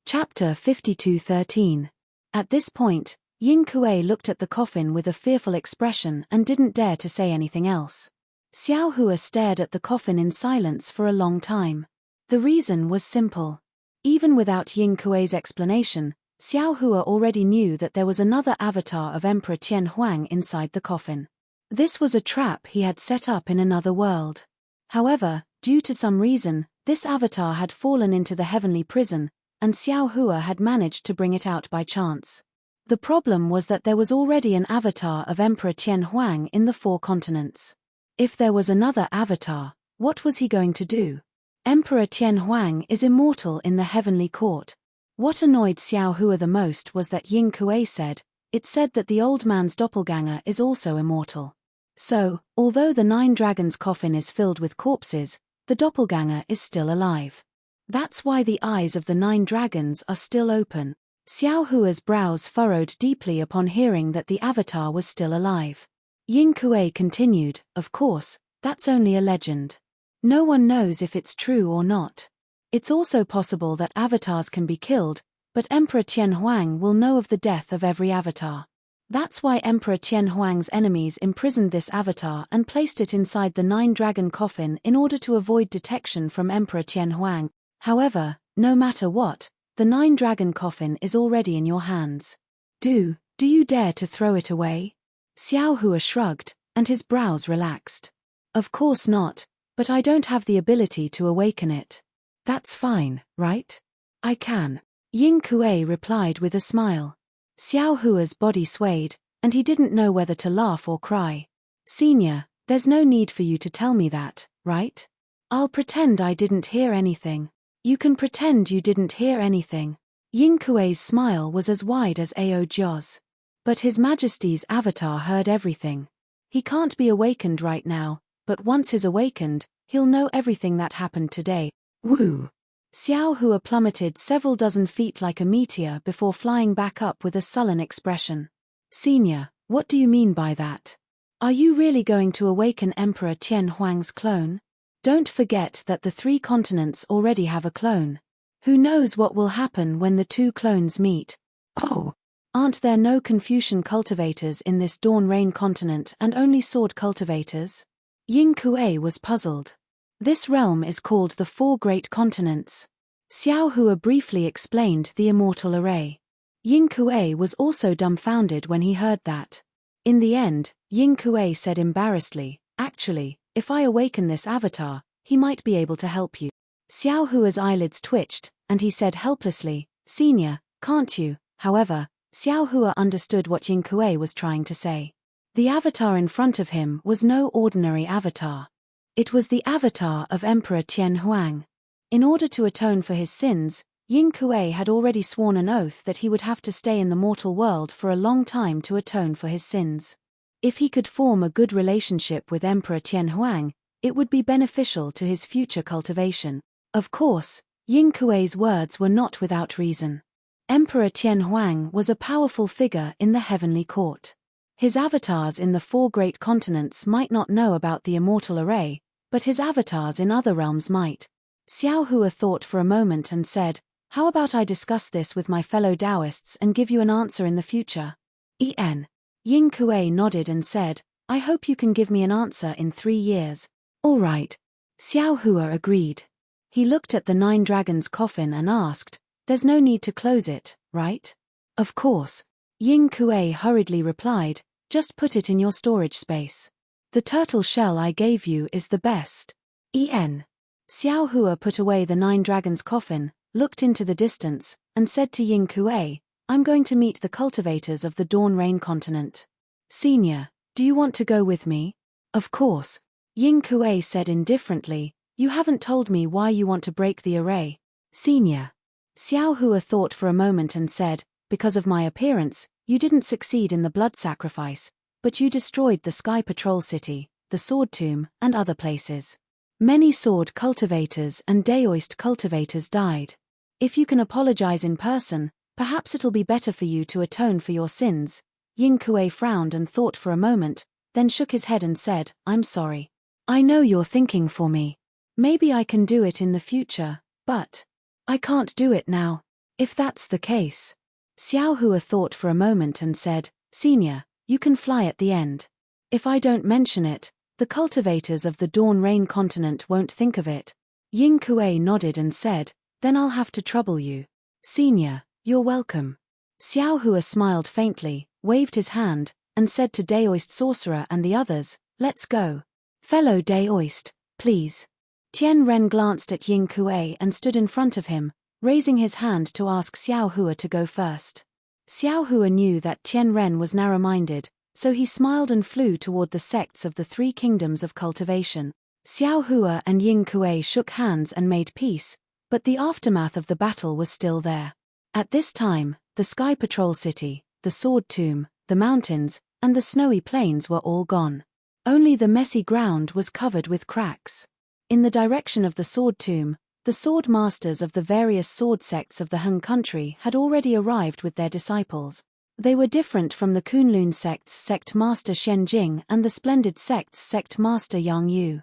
Chapter 52:13. At this point, Ying Kuei looked at the coffin with a fearful expression and didn't dare to say anything else. Xiao Hua stared at the coffin in silence for a long time. The reason was simple. Even without Ying Kuei's explanation, Xiao Hua already knew that there was another avatar of Emperor Tian Huang inside the coffin. This was a trap he had set up in another world. However, due to some reason, this avatar had fallen into the heavenly prison, and Xiao Hua had managed to bring it out by chance. The problem was that there was already an avatar of Emperor Tian Huang in the 4 continents. If there was another avatar, what was he going to do? Emperor Tian Huang is immortal in the heavenly court. What annoyed Xiao Hua the most was that Ying Kuei said, it said that the old man's doppelganger is also immortal. So, although the 9 dragons coffin is filled with corpses, the doppelganger is still alive. That's why the eyes of the 9 dragons are still open. Xiao Hua's brows furrowed deeply upon hearing that the avatar was still alive. Ying Kuei continued, of course, that's only a legend. No one knows if it's true or not. It's also possible that avatars can be killed, but Emperor Tian Huang will know of the death of every avatar. That's why Emperor Tian Huang's enemies imprisoned this avatar and placed it inside the 9-dragon coffin in order to avoid detection from Emperor Tian Huang. However, no matter what, the 9-dragon coffin is already in your hands. Do you dare to throw it away? Xiao Hua shrugged, and his brows relaxed. Of course not, but I don't have the ability to awaken it. That's fine, right? I can. Ying Kuei replied with a smile. Xiao Hua's body swayed, and he didn't know whether to laugh or cry. Senior, there's no need for you to tell me that, right? I'll pretend I didn't hear anything. You can pretend you didn't hear anything. Ying Kuei's smile was as wide as Ao Jia's. But His Majesty's avatar heard everything. He can't be awakened right now, but once he's awakened, he'll know everything that happened today. Woo! Xiao Hua plummeted several dozen feet like a meteor before flying back up with a sullen expression. Senior, what do you mean by that? Are you really going to awaken Emperor Tian Huang's clone? Don't forget that the 3 continents already have a clone. Who knows what will happen when the 2 clones meet? Oh! Aren't there no Confucian cultivators in this Dawn Rain continent and only sword cultivators? Ying Kuei was puzzled. This realm is called the 4 Great Continents. Xiao Hua briefly explained the immortal array. Ying Kuei was also dumbfounded when he heard that. In the end, Ying Kuei said embarrassedly, actually, if I awaken this avatar, he might be able to help you. Xiao Hua's eyelids twitched, and he said helplessly, Senior, can't you? However, Xiao Hua understood what Yin Kuei was trying to say. The avatar in front of him was no ordinary avatar. It was the avatar of Emperor Tian Huang. In order to atone for his sins, Yin Kuei had already sworn an oath that he would have to stay in the mortal world for a long time to atone for his sins. If he could form a good relationship with Emperor Tian Huang, it would be beneficial to his future cultivation. Of course, Yin Kuei's words were not without reason. Emperor Tian Huang was a powerful figure in the heavenly court. His avatars in the 4 great continents might not know about the immortal array, but his avatars in other realms might. Xiao Hua thought for a moment and said, "How about I discuss this with my fellow Taoists and give you an answer in the future?" Yin Kuei nodded and said, "I hope you can give me an answer in 3 years. All right." Xiao Hua agreed. He looked at the 9 dragons' coffin and asked, "There's no need to close it, right?" "Of course." Yin Kuei hurriedly replied, "Just put it in your storage space. The turtle shell I gave you is the best." Xiao Hua put away the 9 dragons' coffin, looked into the distance, and said to Yin Kuei, "I'm going to meet the cultivators of the Dawn Rain continent. Senior, do you want to go with me?" "Of course." Yin Kuei said indifferently, "You haven't told me why you want to break the array." "Senior." Xiao Hua thought for a moment and said, "Because of my appearance, you didn't succeed in the blood sacrifice, but you destroyed the Sky Patrol City, the Sword Tomb, and other places. Many sword cultivators and Daoist cultivators died. If you can apologize in person, perhaps it'll be better for you to atone for your sins." Yin Kuei frowned and thought for a moment, then shook his head and said, "I'm sorry. I know you're thinking for me. Maybe I can do it in the future, but I can't do it now." "If that's the case." Xiao Hua thought for a moment and said, "Senior, you can fly at the end. If I don't mention it, the cultivators of the Dawn Rain continent won't think of it." Yin Kuei nodded and said, "Then I'll have to trouble you." "Senior, you're welcome." Xiao Hua smiled faintly, waved his hand, and said to Daoist Sorcerer and the others, "Let's go. Fellow Daoist, please." Tian Ren glanced at Yin Kuei and stood in front of him, raising his hand to ask Xiao Hua to go first. Xiao Hua knew that Tian Ren was narrow-minded, so he smiled and flew toward the sects of the 3 kingdoms of cultivation. Xiao Hua and Yin Kuei shook hands and made peace, but the aftermath of the battle was still there. At this time, the Sky Patrol City, the Sword Tomb, the mountains, and the snowy plains were all gone. Only the messy ground was covered with cracks. In the direction of the Sword Tomb, the sword masters of the various sword sects of the Han country had already arrived with their disciples. They were different from the Kunlun sect's sect master Shen Jing and the Splendid sect's sect master Yang Yu.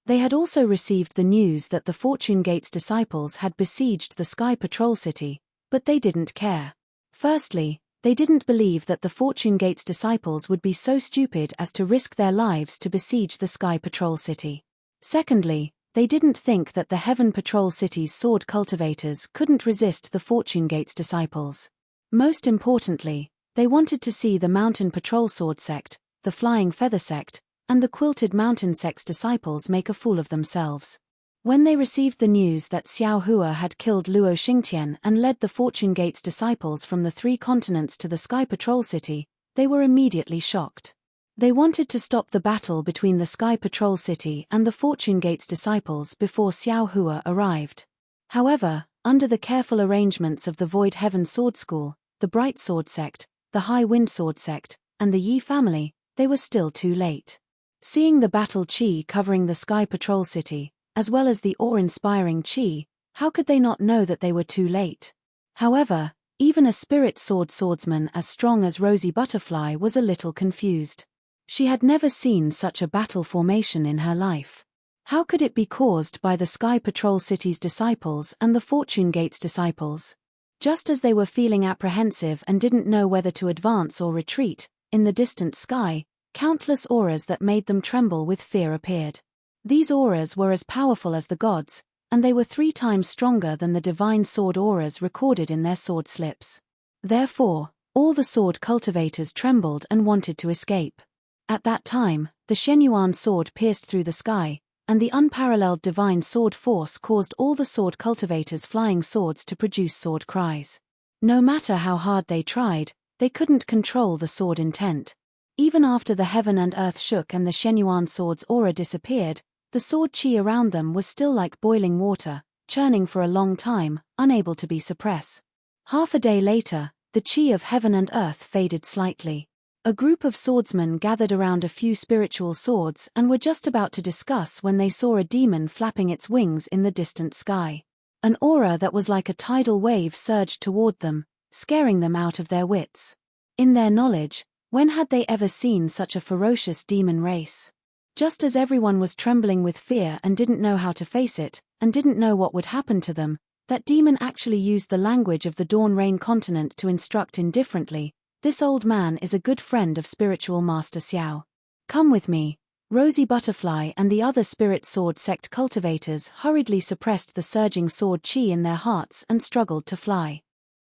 They had also received the news that the Fortune Gate's disciples had besieged the Sky Patrol City, but they didn't care. Firstly, they didn't believe that the Fortune Gate's disciples would be so stupid as to risk their lives to besiege the Sky Patrol City. Secondly, they didn't think that the Heaven Patrol City's sword cultivators couldn't resist the Fortune Gate's disciples. Most importantly, they wanted to see the Mountain Patrol Sword Sect, the Flying Feather Sect, and the Quilted Mountain Sect's disciples make a fool of themselves. When they received the news that Xiao Hua had killed Luo Xingtian and led the Fortune Gate's disciples from the 3 continents to the Sky Patrol City, they were immediately shocked. They wanted to stop the battle between the Sky Patrol City and the Fortune Gate's disciples before Xiao Hua arrived. However, under the careful arrangements of the Void Heaven Sword School, the Bright Sword Sect, the High Wind Sword Sect, and the Yi family, they were still too late. Seeing the battle chi covering the Sky Patrol City, as well as the awe-inspiring chi, how could they not know that they were too late? However, even a spirit sword swordsman as strong as Rosie Butterfly was a little confused. She had never seen such a battle formation in her life. How could it be caused by the Sky Patrol City's disciples and the Fortune Gate's disciples? Just as they were feeling apprehensive and didn't know whether to advance or retreat, in the distant sky, countless auras that made them tremble with fear appeared. These auras were as powerful as the gods, and they were 3 times stronger than the divine sword auras recorded in their sword slips. Therefore, all the sword cultivators trembled and wanted to escape. At that time, the Shenyuan sword pierced through the sky, and the unparalleled divine sword force caused all the sword cultivators' flying swords to produce sword cries. No matter how hard they tried, they couldn't control the sword intent. Even after the heaven and earth shook and the Shenyuan sword's aura disappeared, the sword chi around them was still like boiling water, churning for a long time, unable to be suppressed. Half a day later, the chi of heaven and earth faded slightly. A group of swordsmen gathered around a few spiritual swords and were just about to discuss when they saw a demon flapping its wings in the distant sky. An aura that was like a tidal wave surged toward them, scaring them out of their wits. In their knowledge, when had they ever seen such a ferocious demon race? Just as everyone was trembling with fear and didn't know how to face it, and didn't know what would happen to them, that demon actually used the language of the Dawn Rain continent to instruct indifferently. This old man is a good friend of spiritual master Xiao. Come with me. Rosy Butterfly and the other spirit sword sect cultivators hurriedly suppressed the surging sword chi in their hearts and struggled to fly.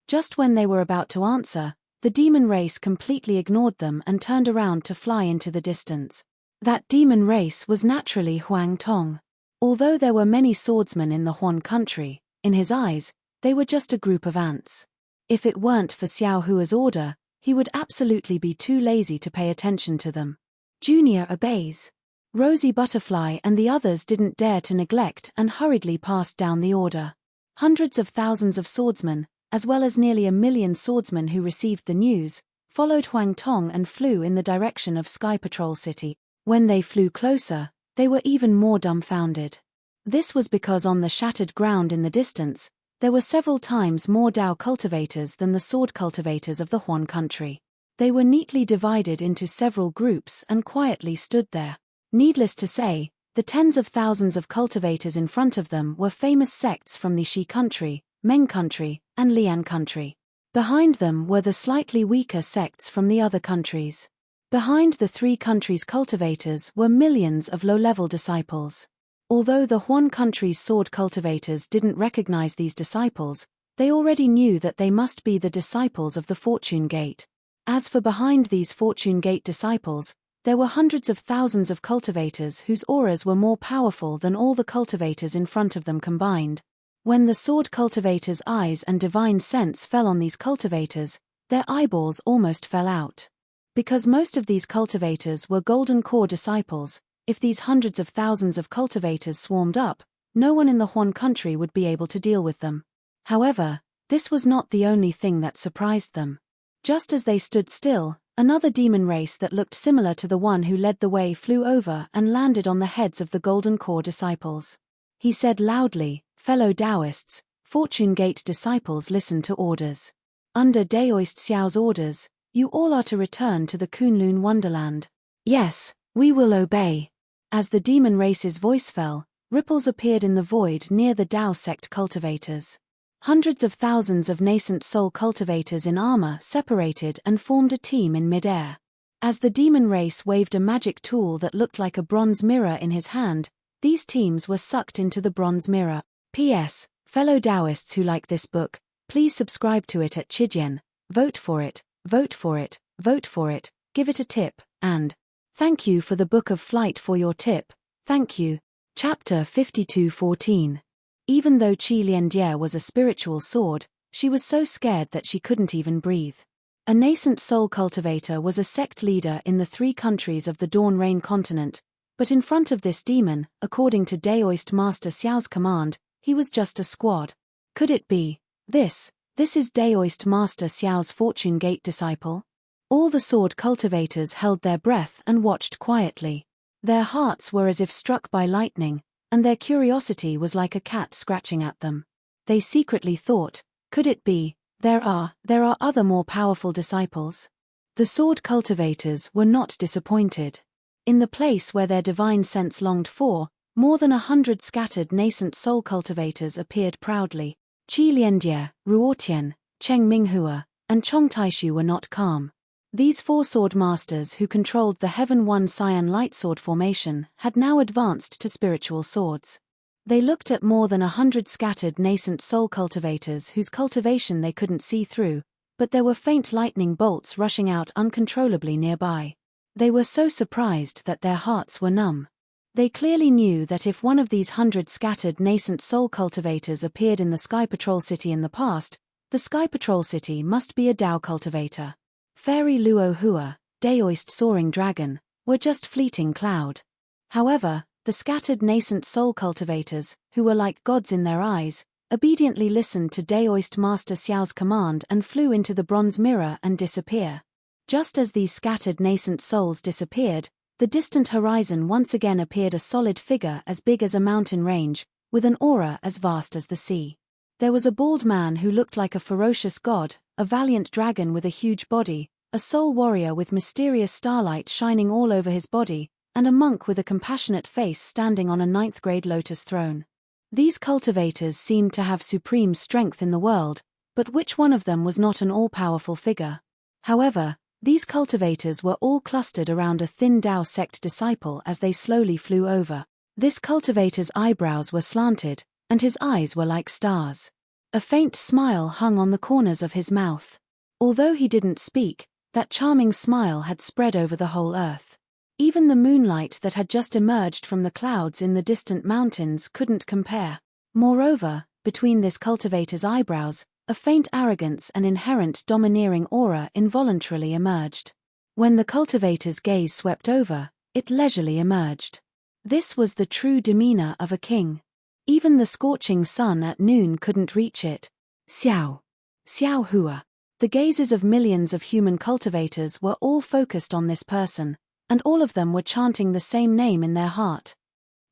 Just when they were about to answer, the demon race completely ignored them and turned around to fly into the distance. That demon race was naturally Huang Tong. Although there were many swordsmen in the Huan country, in his eyes, they were just a group of ants. If it weren't for Xiao Hua's order, he would absolutely be too lazy to pay attention to them. Junior obeys. Rosy Butterfly and the others didn't dare to neglect and hurriedly passed down the order. Hundreds of thousands of swordsmen, as well as nearly 1 million swordsmen who received the news, followed Huang Tong and flew in the direction of Sky Patrol City. When they flew closer, they were even more dumbfounded. This was because on the shattered ground in the distance, there were several times more Dao cultivators than the sword cultivators of the Huan country. They were neatly divided into several groups and quietly stood there. Needless to say, the tens of thousands of cultivators in front of them were famous sects from the Shi country, Meng country, and Lian country. Behind them were the slightly weaker sects from the other countries. Behind the three countries' cultivators were millions of low-level disciples. Although the Huan country's sword cultivators didn't recognize these disciples, they already knew that they must be the disciples of the Fortune Gate. As for behind these Fortune Gate disciples, there were hundreds of thousands of cultivators whose auras were more powerful than all the cultivators in front of them combined. When the sword cultivators' eyes and divine sense fell on these cultivators, their eyeballs almost fell out. Because most of these cultivators were Golden Core disciples, if these hundreds of thousands of cultivators swarmed up, no one in the Huan country would be able to deal with them. However, this was not the only thing that surprised them. Just as they stood still, another demon race that looked similar to the one who led the way flew over and landed on the heads of the Golden Core disciples. He said loudly, "Fellow Taoists, Fortune Gate disciples, listen to orders. Under Daoist Xiao's orders, you all are to return to the Kunlun Wonderland." "Yes, we will obey." As the demon race's voice fell, ripples appeared in the void near the Dao sect cultivators. Hundreds of thousands of nascent soul cultivators in armor separated and formed a team in midair. As the demon race waved a magic tool that looked like a bronze mirror in his hand, these teams were sucked into the bronze mirror. P.S. Fellow Taoists who like this book, please subscribe to it at Chijian, vote for it, vote for it, vote for it, give it a tip, and thank you for the Book of Flight for your tip, thank you. Chapter 52:14. Even though Qi Lianjie was a spiritual sword, she was so scared that she couldn't even breathe. A nascent soul cultivator was a sect leader in the three countries of the Dawn Rain continent, but in front of this demon, according to Daoist Master Xiao's command, he was just a squad. Could it be? This is Daoist Master Xiao's Fortune Gate disciple? All the sword cultivators held their breath and watched quietly. Their hearts were as if struck by lightning, and their curiosity was like a cat scratching at them. They secretly thought, could it be, there are other more powerful disciples? The sword cultivators were not disappointed. In the place where their divine sense longed for, more than 100 scattered nascent soul cultivators appeared proudly. Qi Lianjie, Ruotian, Cheng Minghua, and Chong Taishu were not calm. These four sword masters who controlled the Heaven One Cyan Lightsword formation had now advanced to spiritual swords. They looked at more than 100 scattered nascent soul cultivators whose cultivation they couldn't see through, but there were faint lightning bolts rushing out uncontrollably nearby. They were so surprised that their hearts were numb. They clearly knew that if one of these 100 scattered nascent soul cultivators appeared in the Sky Patrol City in the past, The Sky Patrol City must be a Dao cultivator. Fairy Luo Hua, Daoist soaring dragon, were just fleeting cloud. However, the scattered nascent soul cultivators, who were like gods in their eyes, obediently listened to Daoist Master Xiao's command and flew into the bronze mirror and disappear. Just as these scattered nascent souls disappeared, the distant horizon once again appeared a solid figure as big as a mountain range, with an aura as vast as the sea. There was a bald man who looked like a ferocious god, a valiant dragon with a huge body, a soul warrior with mysterious starlight shining all over his body, and a monk with a compassionate face standing on a ninth-grade lotus throne. These cultivators seemed to have supreme strength in the world, but which one of them was not an all-powerful figure? However, these cultivators were all clustered around a thin Dao sect disciple as they slowly flew over. This cultivator's eyebrows were slanted, and his eyes were like stars. A faint smile hung on the corners of his mouth. Although he didn't speak, that charming smile had spread over the whole earth. Even the moonlight that had just emerged from the clouds in the distant mountains couldn't compare. Moreover, between this cultivator's eyebrows, a faint arrogance and inherent domineering aura involuntarily emerged. When the cultivator's gaze swept over, it leisurely emerged. This was the true demeanor of a king. Even the scorching sun at noon couldn't reach it. Xiao. Xiao Hua. The gazes of millions of human cultivators were all focused on this person, and all of them were chanting the same name in their heart.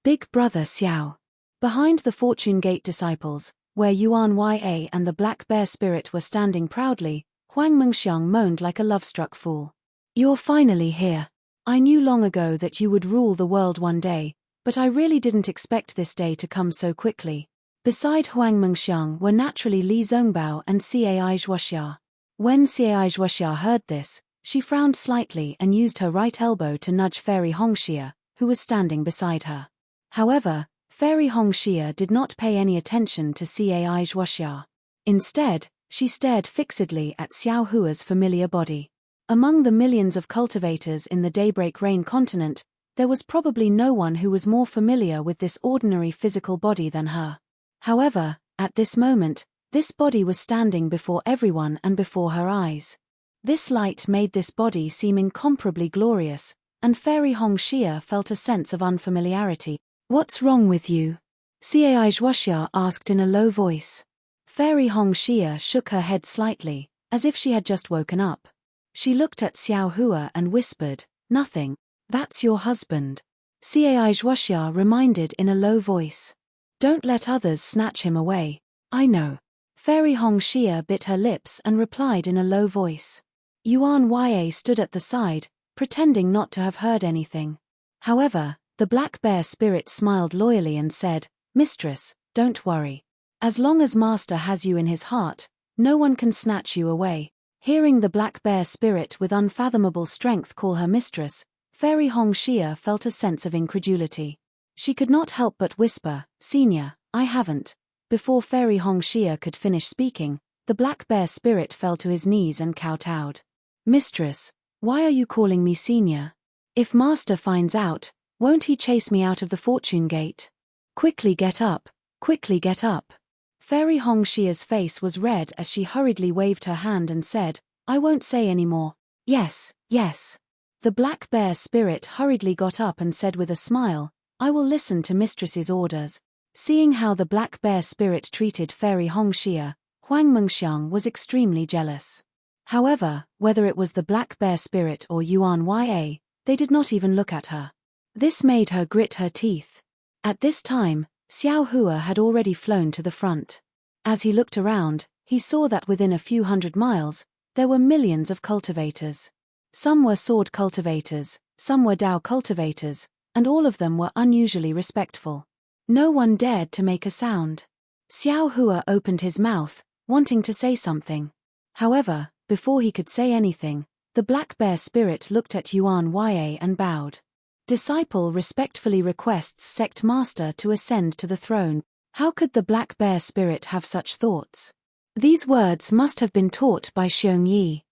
Big Brother Xiao. Behind the Fortune Gate disciples, where Yuan Ya and the Black Bear Spirit were standing proudly, Huang Mengxiang moaned like a love-struck fool. You're finally here. I knew long ago that you would rule the world one day, but I really didn't expect this day to come so quickly. Beside Huang Mengxiang were naturally Li Zongbao and Cai Zhuoxia. When Cai Zhuoxia heard this, she frowned slightly and used her right elbow to nudge Fairy Hongxia, who was standing beside her. However, Fairy Hongxia did not pay any attention to Cai Zhuoxia. Instead, she stared fixedly at Xiao Hua's familiar body. Among the millions of cultivators in the Daybreak Rain continent, there was probably no one who was more familiar with this ordinary physical body than her. However, at this moment, this body was standing before everyone and before her eyes. This light made this body seem incomparably glorious, and Fairy Hongxia felt a sense of unfamiliarity. What's wrong with you? Cai Zhuoxia asked in a low voice. Fairy Hongxia shook her head slightly, as if she had just woken up. She looked at Xiao Hua and whispered, "Nothing. That's your husband." Cai Zhuoxia reminded in a low voice. "Don't let others snatch him away." "I know." Fairy Hongxia bit her lips and replied in a low voice. Yuan Ya stood at the side, pretending not to have heard anything. However, the Black Bear Spirit smiled loyally and said, "Mistress, don't worry. As long as Master has you in his heart, no one can snatch you away." Hearing the Black Bear Spirit with unfathomable strength call her mistress, Fairy Hongxia felt a sense of incredulity. She could not help but whisper, "Senior, I haven't." Before Fairy Hongxia could finish speaking, the Black Bear Spirit fell to his knees and kowtowed. "Mistress, why are you calling me senior? If Master finds out, won't he chase me out of the Fortune Gate? Quickly get up, quickly get up." Fairy Hongxia's face was red as she hurriedly waved her hand and said, "I won't say any more." "Yes, yes." The Black Bear Spirit hurriedly got up and said with a smile, "I will listen to Mistress's orders." Seeing how the Black Bear Spirit treated Fairy Hongxia, Huang Mengxiang was extremely jealous. However, whether it was the Black Bear Spirit or Yuan Ya, they did not even look at her. This made her grit her teeth. At this time, Xiao Hua had already flown to the front. As he looked around, he saw that within a few hundred miles, there were millions of cultivators. Some were sword cultivators, some were Dao cultivators, and all of them were unusually respectful. No one dared to make a sound. Xiao Hua opened his mouth, wanting to say something. However, before he could say anything, the Black Bear Spirit looked at Yuan Ya and bowed. Disciple respectfully requests Sect Master to ascend to the throne. How could the Black Bear Spirit have such thoughts? These words must have been taught by Xiong Yi.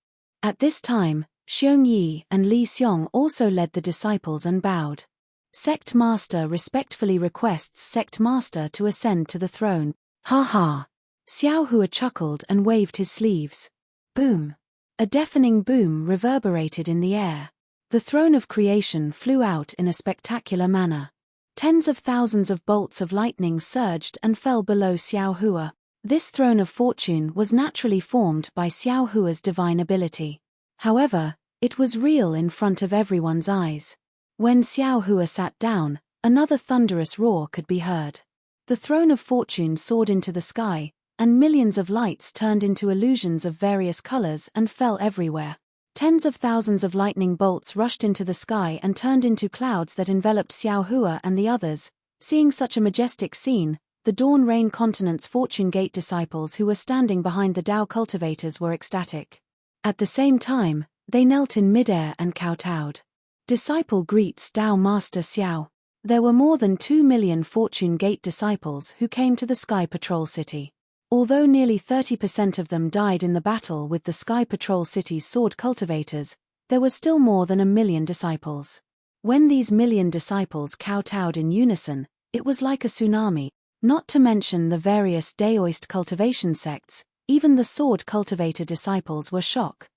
At this time, Xiong Yi and Li Xiong also led the disciples and bowed. Sect Master respectfully requests Sect Master to ascend to the throne. Ha ha! Xiao Hua chuckled and waved his sleeves. Boom! A deafening boom reverberated in the air. The throne of creation flew out in a spectacular manner. Tens of thousands of bolts of lightning surged and fell below Xiao Hua. This throne of fortune was naturally formed by Xiao Hua's divine ability. However, it was real in front of everyone's eyes. When Xiao Hua sat down, another thunderous roar could be heard. The throne of fortune soared into the sky, and millions of lights turned into illusions of various colors and fell everywhere. Tens of thousands of lightning bolts rushed into the sky and turned into clouds that enveloped Xiao Hua and the others. Seeing such a majestic scene, the Dawn Rain Continent's Fortune Gate disciples who were standing behind the Tao cultivators were ecstatic. At the same time, they knelt in midair and kowtowed. Disciple greets Tao Master Xiao. There were more than 2 million Fortune Gate disciples who came to the Sky Patrol City. Although nearly 30% of them died in the battle with the Sky Patrol City's sword cultivators, there were still more than 1 million disciples. When these million disciples kowtowed in unison, it was like a tsunami, not to mention the various Daoist cultivation sects. Even the sword cultivator disciples were shocked.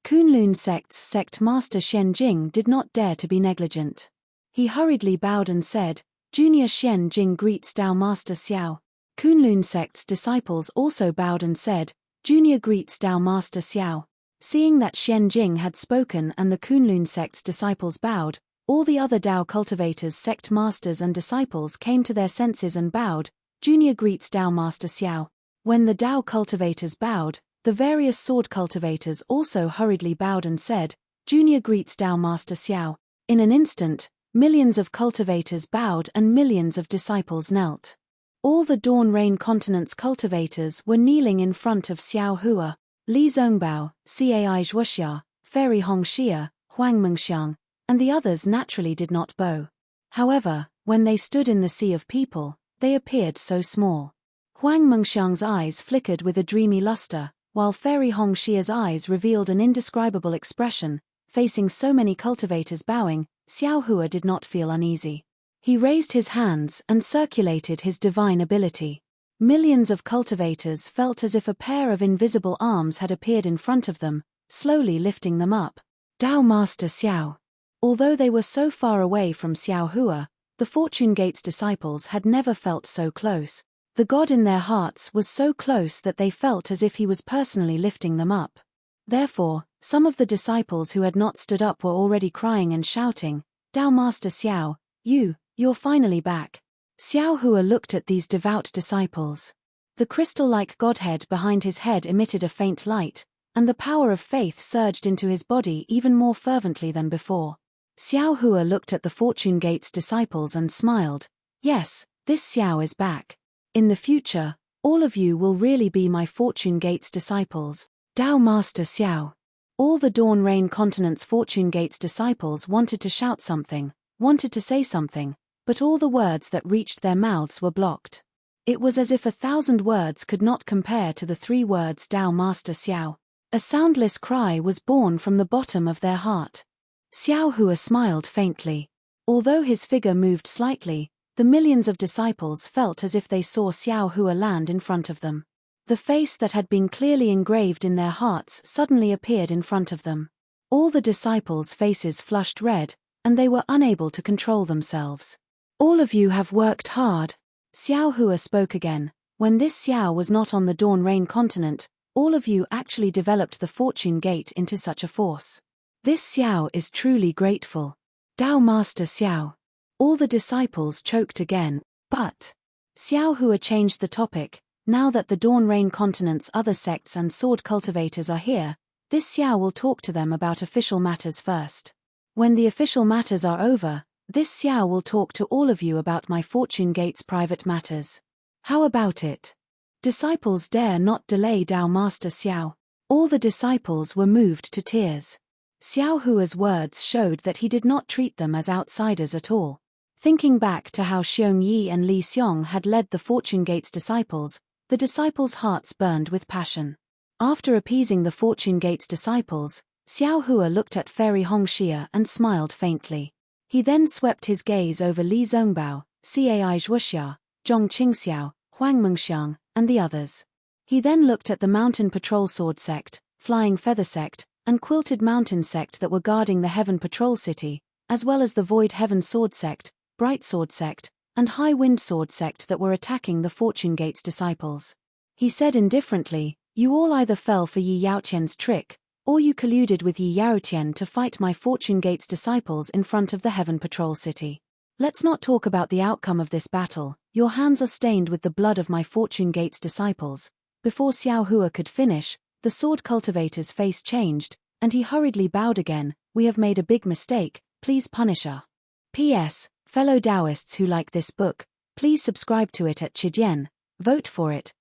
Kunlun sect's sect master Xian Jing did not dare to be negligent. He hurriedly bowed and said, Junior Xian Jing greets Tao Master Xiao. Kunlun sect's disciples also bowed and said, Junior greets Tao Master Xiao. Seeing that Xian Jing had spoken and the Kunlun sect's disciples bowed, all the other Tao cultivators' sect masters and disciples came to their senses and bowed, Junior greets Tao Master Xiao. When the Tao cultivators bowed, the various sword cultivators also hurriedly bowed and said, Junior greets Tao Master Xiao. In an instant, millions of cultivators bowed and millions of disciples knelt. All the Dawn Rain Continent's cultivators were kneeling in front of Xiao Hua. Li Zongbao, Cai Zhuoxia, Fairy Hongxia, Huang Mengxiang, and the others naturally did not bow. However, when they stood in the sea of people, they appeared so small. Huang Mengxiang's eyes flickered with a dreamy luster, while Fairy Hongxia's eyes revealed an indescribable expression. Facing so many cultivators bowing, Xiao Hua did not feel uneasy. He raised his hands and circulated his divine ability. Millions of cultivators felt as if a pair of invisible arms had appeared in front of them, slowly lifting them up. Tao Master Xiao. Although they were so far away from Xiao Hua, the Fortune Gate's disciples had never felt so close. The God in their hearts was so close that they felt as if he was personally lifting them up. Therefore, some of the disciples who had not stood up were already crying and shouting, Tao Master Xiao, you're finally back. Xiao Hua looked at these devout disciples. The crystal-like Godhead behind his head emitted a faint light, and the power of faith surged into his body even more fervently than before. Xiao Hua looked at the Fortune Gate's disciples and smiled. Yes, this Xiao is back. In the future, all of you will really be my Fortune Gate's disciples. Tao Master Xiao. All the Dawn Rain Continent's Fortune Gate's disciples wanted to shout something, wanted to say something, but all the words that reached their mouths were blocked. It was as if 1,000 words could not compare to the 3 words Tao Master Xiao. A soundless cry was born from the bottom of their heart. Xiao Hua smiled faintly. Although his figure moved slightly, the millions of disciples felt as if they saw Xiao Hua land in front of them. The face that had been clearly engraved in their hearts suddenly appeared in front of them. All the disciples' faces flushed red, and they were unable to control themselves. All of you have worked hard. Xiao Hua spoke again. When this Xiao was not on the Dawn Rain Continent, all of you actually developed the Fortune Gate into such a force. This Xiao is truly grateful. Tao Master Xiao. All the disciples choked again, but Xiao Hua changed the topic. Now that the Dawn Rain Continent's other sects and sword cultivators are here, this Xiao will talk to them about official matters first. When the official matters are over, this Xiao will talk to all of you about my Fortune Gate's private matters. How about it? Disciples dare not delay Tao Master Xiao. All the disciples were moved to tears. Xiao Hua's words showed that he did not treat them as outsiders at all. Thinking back to how Xiong Yi and Li Xiong had led the Fortune Gate's disciples, the disciples' hearts burned with passion. After appeasing the Fortune Gate's disciples, Xiao Hua looked at Fairy Hongxia and smiled faintly. He then swept his gaze over Li Zongbao, Cai Zhuoxia, Zhong Qingxiao, Huang Mengxiang, and the others. He then looked at the Mountain Patrol Sword Sect, Flying Feather Sect, and Quilted Mountain Sect that were guarding the Heaven Patrol City, as well as the Void Heaven Sword Sect, Bright Sword Sect, and High Wind Sword Sect that were attacking the Fortune Gate's disciples. He said indifferently, "You all either fell for Yi Yaotian's trick, or you colluded with Yi Yaotian to fight my Fortune Gate's disciples in front of the Heaven Patrol City. Let's not talk about the outcome of this battle. Your hands are stained with the blood of my Fortune Gate's disciples." Before Xiao Hua could finish, the sword cultivator's face changed, and he hurriedly bowed again. "We have made a big mistake, please punish us. P.S. Fellow Taoists who like this book, please subscribe to it at Chidian, vote for it,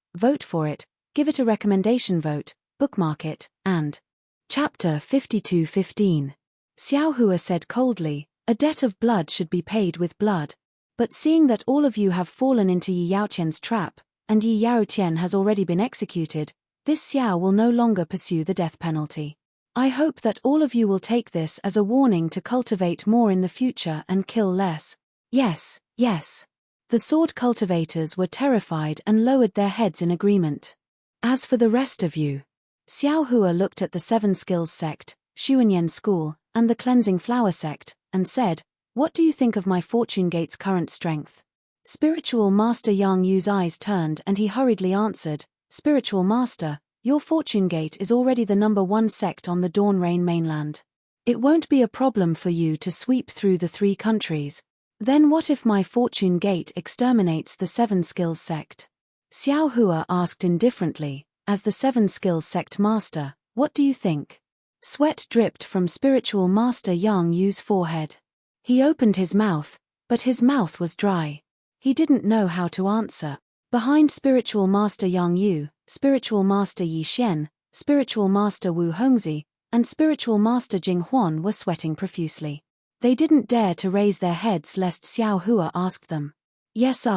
give it a recommendation vote, bookmark it, and Chapter 52:15. Xiao Hua said coldly, "A debt of blood should be paid with blood. But seeing that all of you have fallen into Yi Yaotian's trap, and Yi Yaotian has already been executed, this Xiao will no longer pursue the death penalty. I hope that all of you will take this as a warning to cultivate more in the future and kill less." "Yes, yes." The sword cultivators were terrified and lowered their heads in agreement. "As for the rest of you," Xiao Hua looked at the Seven Skills Sect, Xuanyan School, and the Cleansing Flower Sect, and said, "What do you think of my Fortune Gate's current strength?" Spiritual Master Yang Yu's eyes turned and he hurriedly answered, "Spiritual Master, your Fortune Gate is already the #1 sect on the Dawn Rain mainland. It won't be a problem for you to sweep through the 3 countries. Then what if my Fortune Gate exterminates the Seven Skills Sect?" Xiao Hua asked indifferently, "As the Seven Skills Sect Master, what do you think?" Sweat dripped from Spiritual Master Yang Yu's forehead. He opened his mouth, but his mouth was dry. He didn't know how to answer. Behind Spiritual Master Yang Yu, Spiritual Master Yi Xian, Spiritual Master Wu Hongzi, and Spiritual Master Jing Huan were sweating profusely. They didn't dare to raise their heads lest Xiao Hua ask them. "Yes,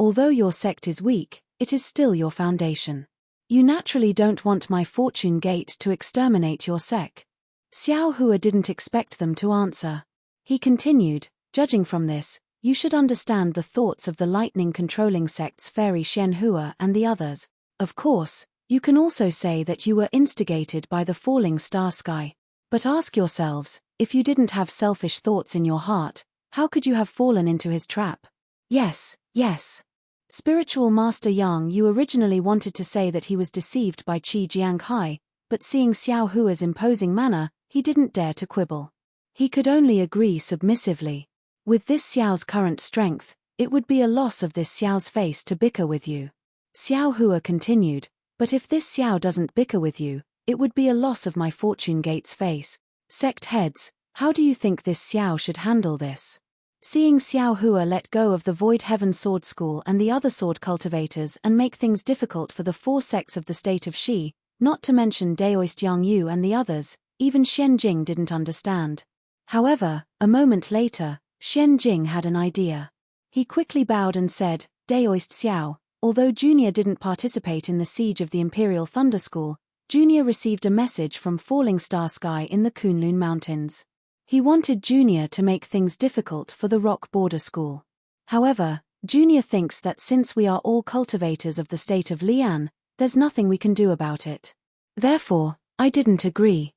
although your sect is weak, it is still your foundation. You naturally don't want my Fortune Gate to exterminate your sect." Xiao Hua didn't expect them to answer. He continued, "Judging from this, you should understand the thoughts of the lightning-controlling sects Fairy Shen Hua and the others. Of course, you can also say that you were instigated by the falling star sky. But ask yourselves, if you didn't have selfish thoughts in your heart, how could you have fallen into his trap?" "Yes, yes." Spiritual Master Yang Yu originally wanted to say that he was deceived by Qi Jianghai, but seeing Xiao Hua's imposing manner, he didn't dare to quibble. He could only agree submissively. "With this Xiao's current strength, it would be a loss of this Xiao's face to bicker with you." Xiao Hua continued, "But if this Xiao doesn't bicker with you, it would be a loss of my Fortune Gate's face. Sect heads, how do you think this Xiao should handle this?" Seeing Xiao Hua let go of the Void Heaven Sword School and the other sword cultivators and make things difficult for the 4 sects of the state of Shi, not to mention Daoist Yang Yu and the others, even Xian Jing didn't understand. However, a moment later, Xian Jing had an idea. He quickly bowed and said, "Daoist Xiao, although Junior didn't participate in the siege of the Imperial Thunder School, Junior received a message from Falling Star Sky in the Kunlun Mountains. He wanted Junior to make things difficult for the Rock Border School. However, Junior thinks that since we are all cultivators of the state of Lian, there's nothing we can do about it. Therefore, I didn't agree.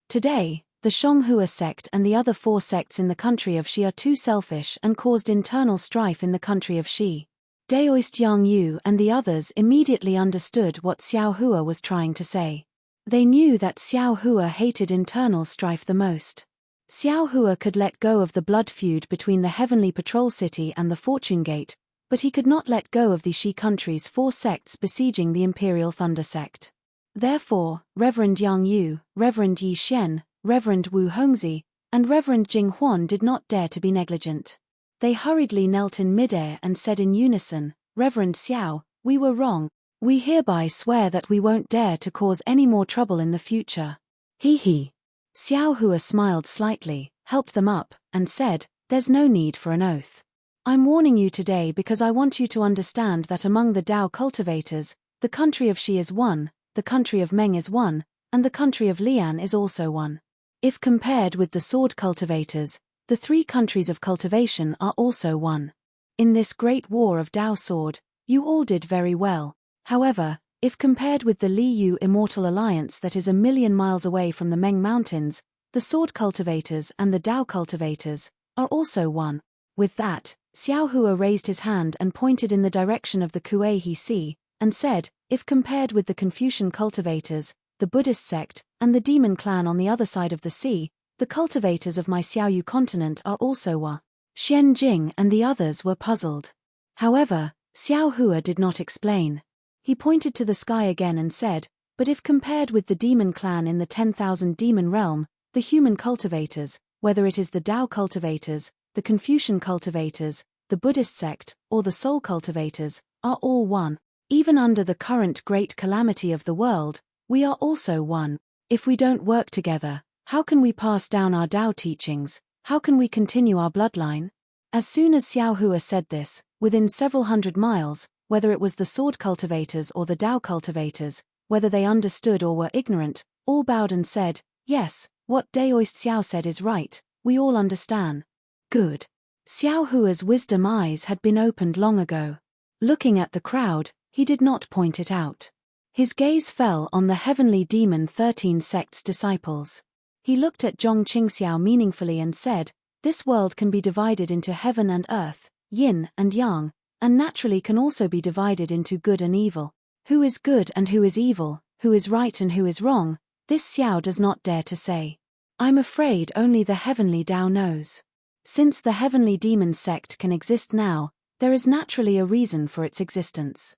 Today, the Shonghua sect and the other 4 sects in the country of Shi are too selfish and caused internal strife in the country of Shi." Daoist Yang Yu and the others immediately understood what Xiao Hua was trying to say. They knew that Xiao Hua hated internal strife the most. Xiao Hua could let go of the blood feud between the Heavenly Patrol City and the Fortune Gate, but he could not let go of the Shi country's 4 sects besieging the Imperial Thunder sect. Therefore, Reverend Yang Yu, Reverend Yi Xian, Reverend Wu Hongzi, and Reverend Jing Huan did not dare to be negligent. They hurriedly knelt in midair and said in unison, "Reverend Xiao, we were wrong. We hereby swear that we won't dare to cause any more trouble in the future." He. Xiao Hua smiled slightly, helped them up, and said, "There's no need for an oath. I'm warning you today because I want you to understand that among the Dao cultivators, the country of Shi is one, the country of Meng is one, and the country of Lian is also one. If compared with the sword cultivators, the 3 countries of cultivation are also one. In this great war of Dao sword, you all did very well. However, If compared with the Liu Immortal Alliance that is 1,000,000 miles away from the Meng Mountains, the sword cultivators and the Dao cultivators are also one. With that, Xiao Hua raised his hand and pointed in the direction of the Kuei-He Sea, and said, if compared with the Confucian cultivators, the Buddhist sect, and the demon clan on the other side of the sea, the cultivators of my Xiaoyu continent are also one. Xian Jing and the others were puzzled. However, Xiao Hua did not explain. He pointed to the sky again and said, but if compared with the demon clan in the 10,000 demon realm, the human cultivators, whether it is the Dao cultivators, the Confucian cultivators, the Buddhist sect, or the soul cultivators, are all one. Even under the current great calamity of the world, we are also one. If we don't work together, how can we pass down our Dao teachings? How can we continue our bloodline? As soon as Xiao Hua said this, within several hundred miles, whether it was the sword cultivators or the Dao cultivators, whether they understood or were ignorant, all bowed and said, yes, what Daoist Xiao said is right, we all understand. Good. Xiao Hua's wisdom eyes had been opened long ago. Looking at the crowd, he did not point it out. His gaze fell on the heavenly demon 13 sect's disciples. He looked at Zhong Qingxiao meaningfully and said, this world can be divided into heaven and earth, yin and yang, and naturally can also be divided into good and evil. Who is good and who is evil, who is right and who is wrong, this Xiao does not dare to say. I'm afraid only the heavenly Dao knows. Since the heavenly demon sect can exist now, there is naturally a reason for its existence.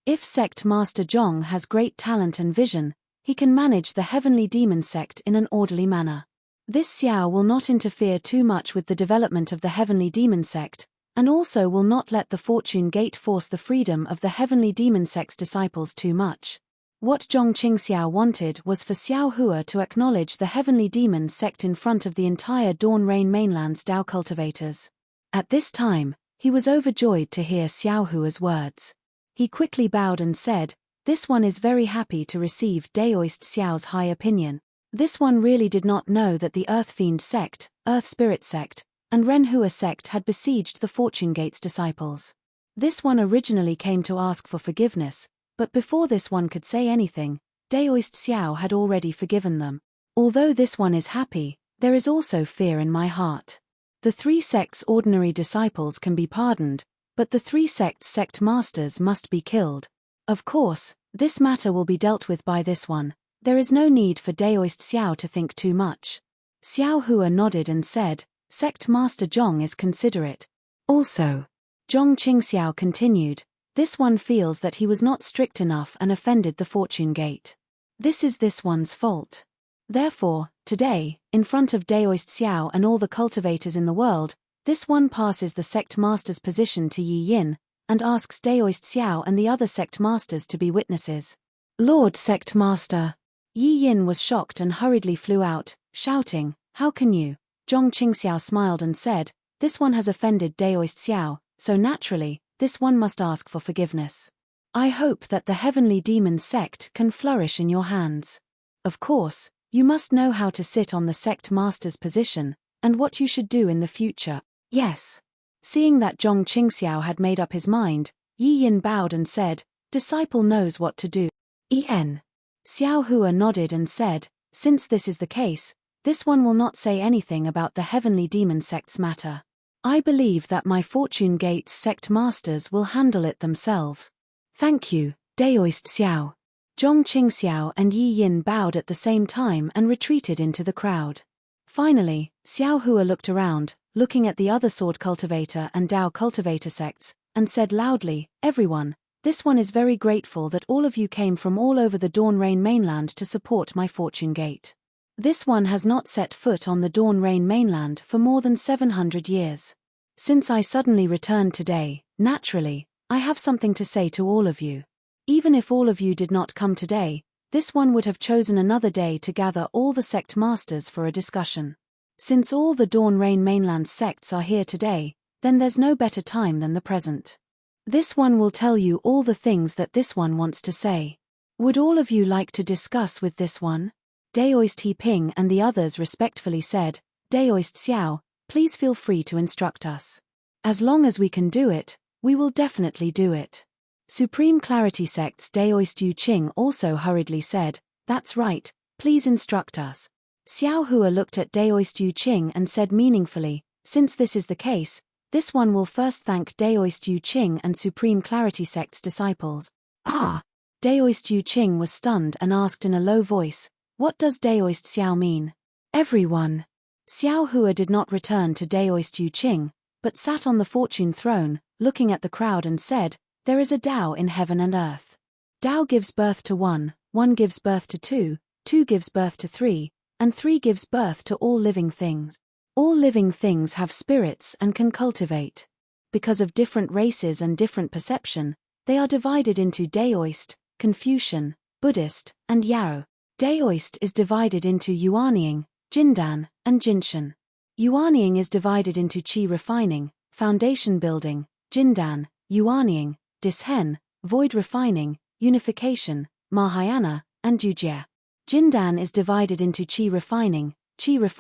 If Sect Master Zhong has great talent and vision, he can manage the heavenly demon sect in an orderly manner. This Xiao will not interfere too much with the development of the heavenly demon sect, and also will not let the fortune gate force the freedom of the heavenly demon sect's disciples too much. What Zhong Qingxiao wanted was for Xiao Hua to acknowledge the heavenly demon sect in front of the entire Dawn Rain Mainland's Dao cultivators. At this time, he was overjoyed to hear Xiao Hua's words. He quickly bowed and said, this one is very happy to receive Daoist Xiao's high opinion. This one really did not know that the Earth Fiend sect, Earth Spirit sect, and Ren Hua sect had besieged the Fortune Gate's disciples. This one originally came to ask for forgiveness, but before this one could say anything, Daoist Xiao had already forgiven them. Although this one is happy, there is also fear in my heart. The 3 sects' ordinary disciples can be pardoned, but the 3 sects' sect masters must be killed. Of course, this matter will be dealt with by this one. There is no need for Daoist Xiao to think too much. Xiao Hua nodded and said, Sect Master Zhong is considerate. Also, Zhong Qingxiao continued, this one feels that he was not strict enough and offended the Fortune Gate. This is this one's fault. Therefore, today, in front of Daoist Xiao and all the cultivators in the world, this one passes the sect master's position to Yi Yin, and asks Daoist Xiao and the other sect masters to be witnesses. Lord Sect Master. Yi Yin was shocked and hurriedly flew out, shouting, how can you? Zhong Qingxiao smiled and said, this one has offended Daoist Xiao, so naturally, this one must ask for forgiveness. I hope that the heavenly demon sect can flourish in your hands. Of course, you must know how to sit on the sect master's position, and what you should do in the future. Yes. Seeing that Zhong Qingxiao had made up his mind, Yi Yin bowed and said, disciple knows what to do. En. Xiao Hua nodded and said, since this is the case, this one will not say anything about the heavenly demon sect's matter. I believe that my Fortune Gate's sect masters will handle it themselves. Thank you, Daoist Xiao. Zhong Qingxiao and Yi Yin bowed at the same time and retreated into the crowd. Finally, Xiao Hua looked around, looking at the other sword cultivator and Dao cultivator sects, and said loudly, everyone, this one is very grateful that all of you came from all over the Dawn Rain mainland to support my Fortune Gate. This one has not set foot on the Dawn Rain mainland for more than 700 years. Since I suddenly returned today, naturally, I have something to say to all of you. Even if all of you did not come today, this one would have chosen another day to gather all the sect masters for a discussion. Since all the Dawn Rain mainland sects are here today, then there's no better time than the present. This one will tell you all the things that this one wants to say. Would all of you like to discuss with this one? Daoist He Ping and the others respectfully said, Daoist Xiao, please feel free to instruct us. As long as we can do it, we will definitely do it. Supreme Clarity Sect's Daoist Yu Qing also hurriedly said, "That's right, please instruct us." Xiao Hua looked at Daoist Yu Qing and said meaningfully, "Since this is the case, this one will first thank Daoist Yu Qing and Supreme Clarity Sect's disciples." Ah! Daoist Yu Qing was stunned and asked in a low voice, "What does Daoist Xiao mean?" "Everyone." Xiao Hua did not return to Daoist Yu Qing, but sat on the fortune throne, looking at the crowd and said, "There is a Tao in heaven and earth. Tao gives birth to one, one gives birth to two, two gives birth to three, and three gives birth to all living things. All living things have spirits and can cultivate. Because of different races and different perception, they are divided into Daoist, Confucian, Buddhist, and Yao. Daoist is divided into Yuanying, Jindan, and Jinshan. Yuanying is divided into Qi refining, foundation building, Jindan, Yuanying, Dishen, void refining, unification, Mahayana, and Jujia. Jindan is divided into Qi refining, spirit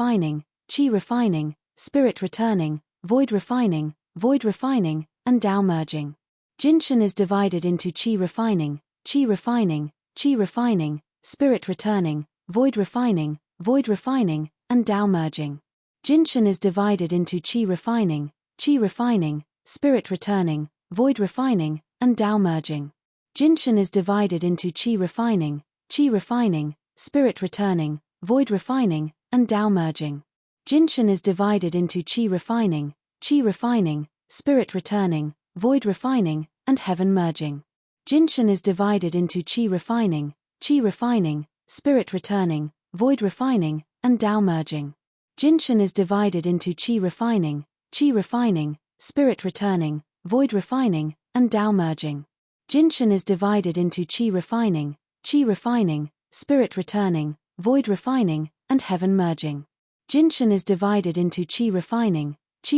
returning, void refining, and Tao merging. Jinshan is divided into Qi refining, spirit returning, void refining, and Tao merging. Jinshan is divided into Qi refining, spirit returning, void refining, and Tao merging. Jinshan is divided into Qi refining, spirit returning, void refining, and Tao merging. Jinshan is divided into Qi refining, spirit returning, void refining, and heaven merging. Jinshan is divided into Qi refining, spirit returning, void refining, and Tao merging. Jinshan is divided into Qi refining, spirit returning, void refining, and Tao merging. Jinshan is divided into Qi refining, spirit returning, void refining, and heaven merging. Jinshan is divided into Qi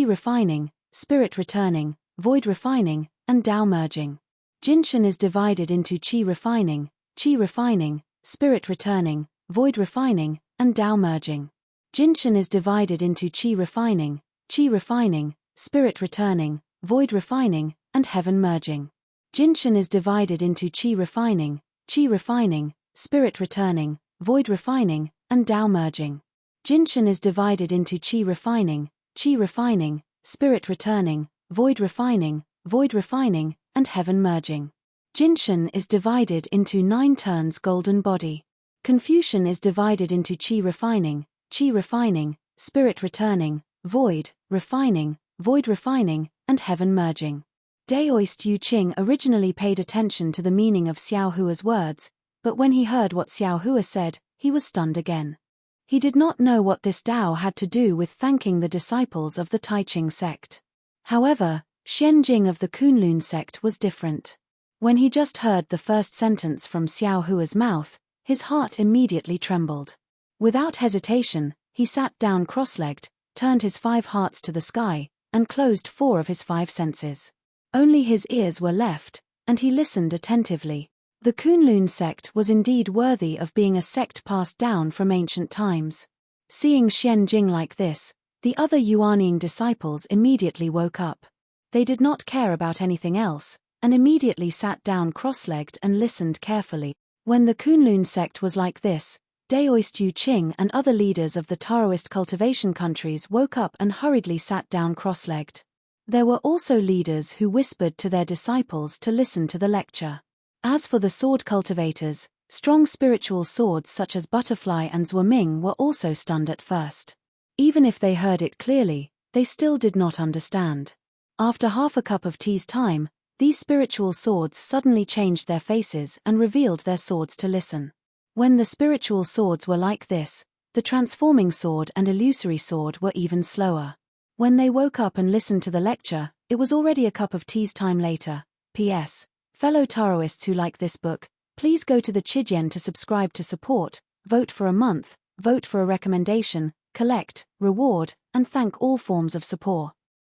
refining, spirit returning, void refining, and Tao merging. Jinshan is divided into Qi refining, spirit returning, void refining, and Tao merging. Jinshan is divided into Qi refining, spirit returning, void refining, and heaven merging. Jinshan is divided into Qi refining, spirit returning, void refining, and Tao merging. Jinshan is divided into Qi refining, spirit returning, void refining, and heaven merging. Jinshan is divided into 9 turns golden body. Confucian is divided into Qi refining, spirit returning, void refining, and heaven merging. Daoist Yu Qing originally paid attention to the meaning of Xiao Hua's words, but when he heard what Xiao Hua said, he was stunned again. He did not know what this Tao had to do with thanking the disciples of the Taiqing sect. However, Xianjing of the Kunlun sect was different. When he just heard the first sentence from Xiao Hua's mouth, his heart immediately trembled. Without hesitation, he sat down cross-legged, turned his 5 hearts to the sky, and closed 4 of his 5 senses. Only his ears were left, and he listened attentively. The Kunlun sect was indeed worthy of being a sect passed down from ancient times. Seeing Xianjing like this, the other Yuanying disciples immediately woke up. They did not care about anything else, and immediately sat down cross-legged and listened carefully. When the Kunlun sect was like this, Daoist Yu Qing and other leaders of the Taoist cultivation countries woke up and hurriedly sat down cross-legged. There were also leaders who whispered to their disciples to listen to the lecture. As for the sword cultivators, strong spiritual swords such as Butterfly and Zhuaming were also stunned at first. Even if they heard it clearly, they still did not understand. After half a cup of tea's time, these spiritual swords suddenly changed their faces and revealed their swords to listen. When the spiritual swords were like this, the transforming sword and illusory sword were even slower. When they woke up and listened to the lecture, it was already a cup of tea's time later. P.S. Fellow Taoists who like this book, please go to the Chijian to subscribe to support, vote for a month, vote for a recommendation, collect, reward, and thank all forms of support.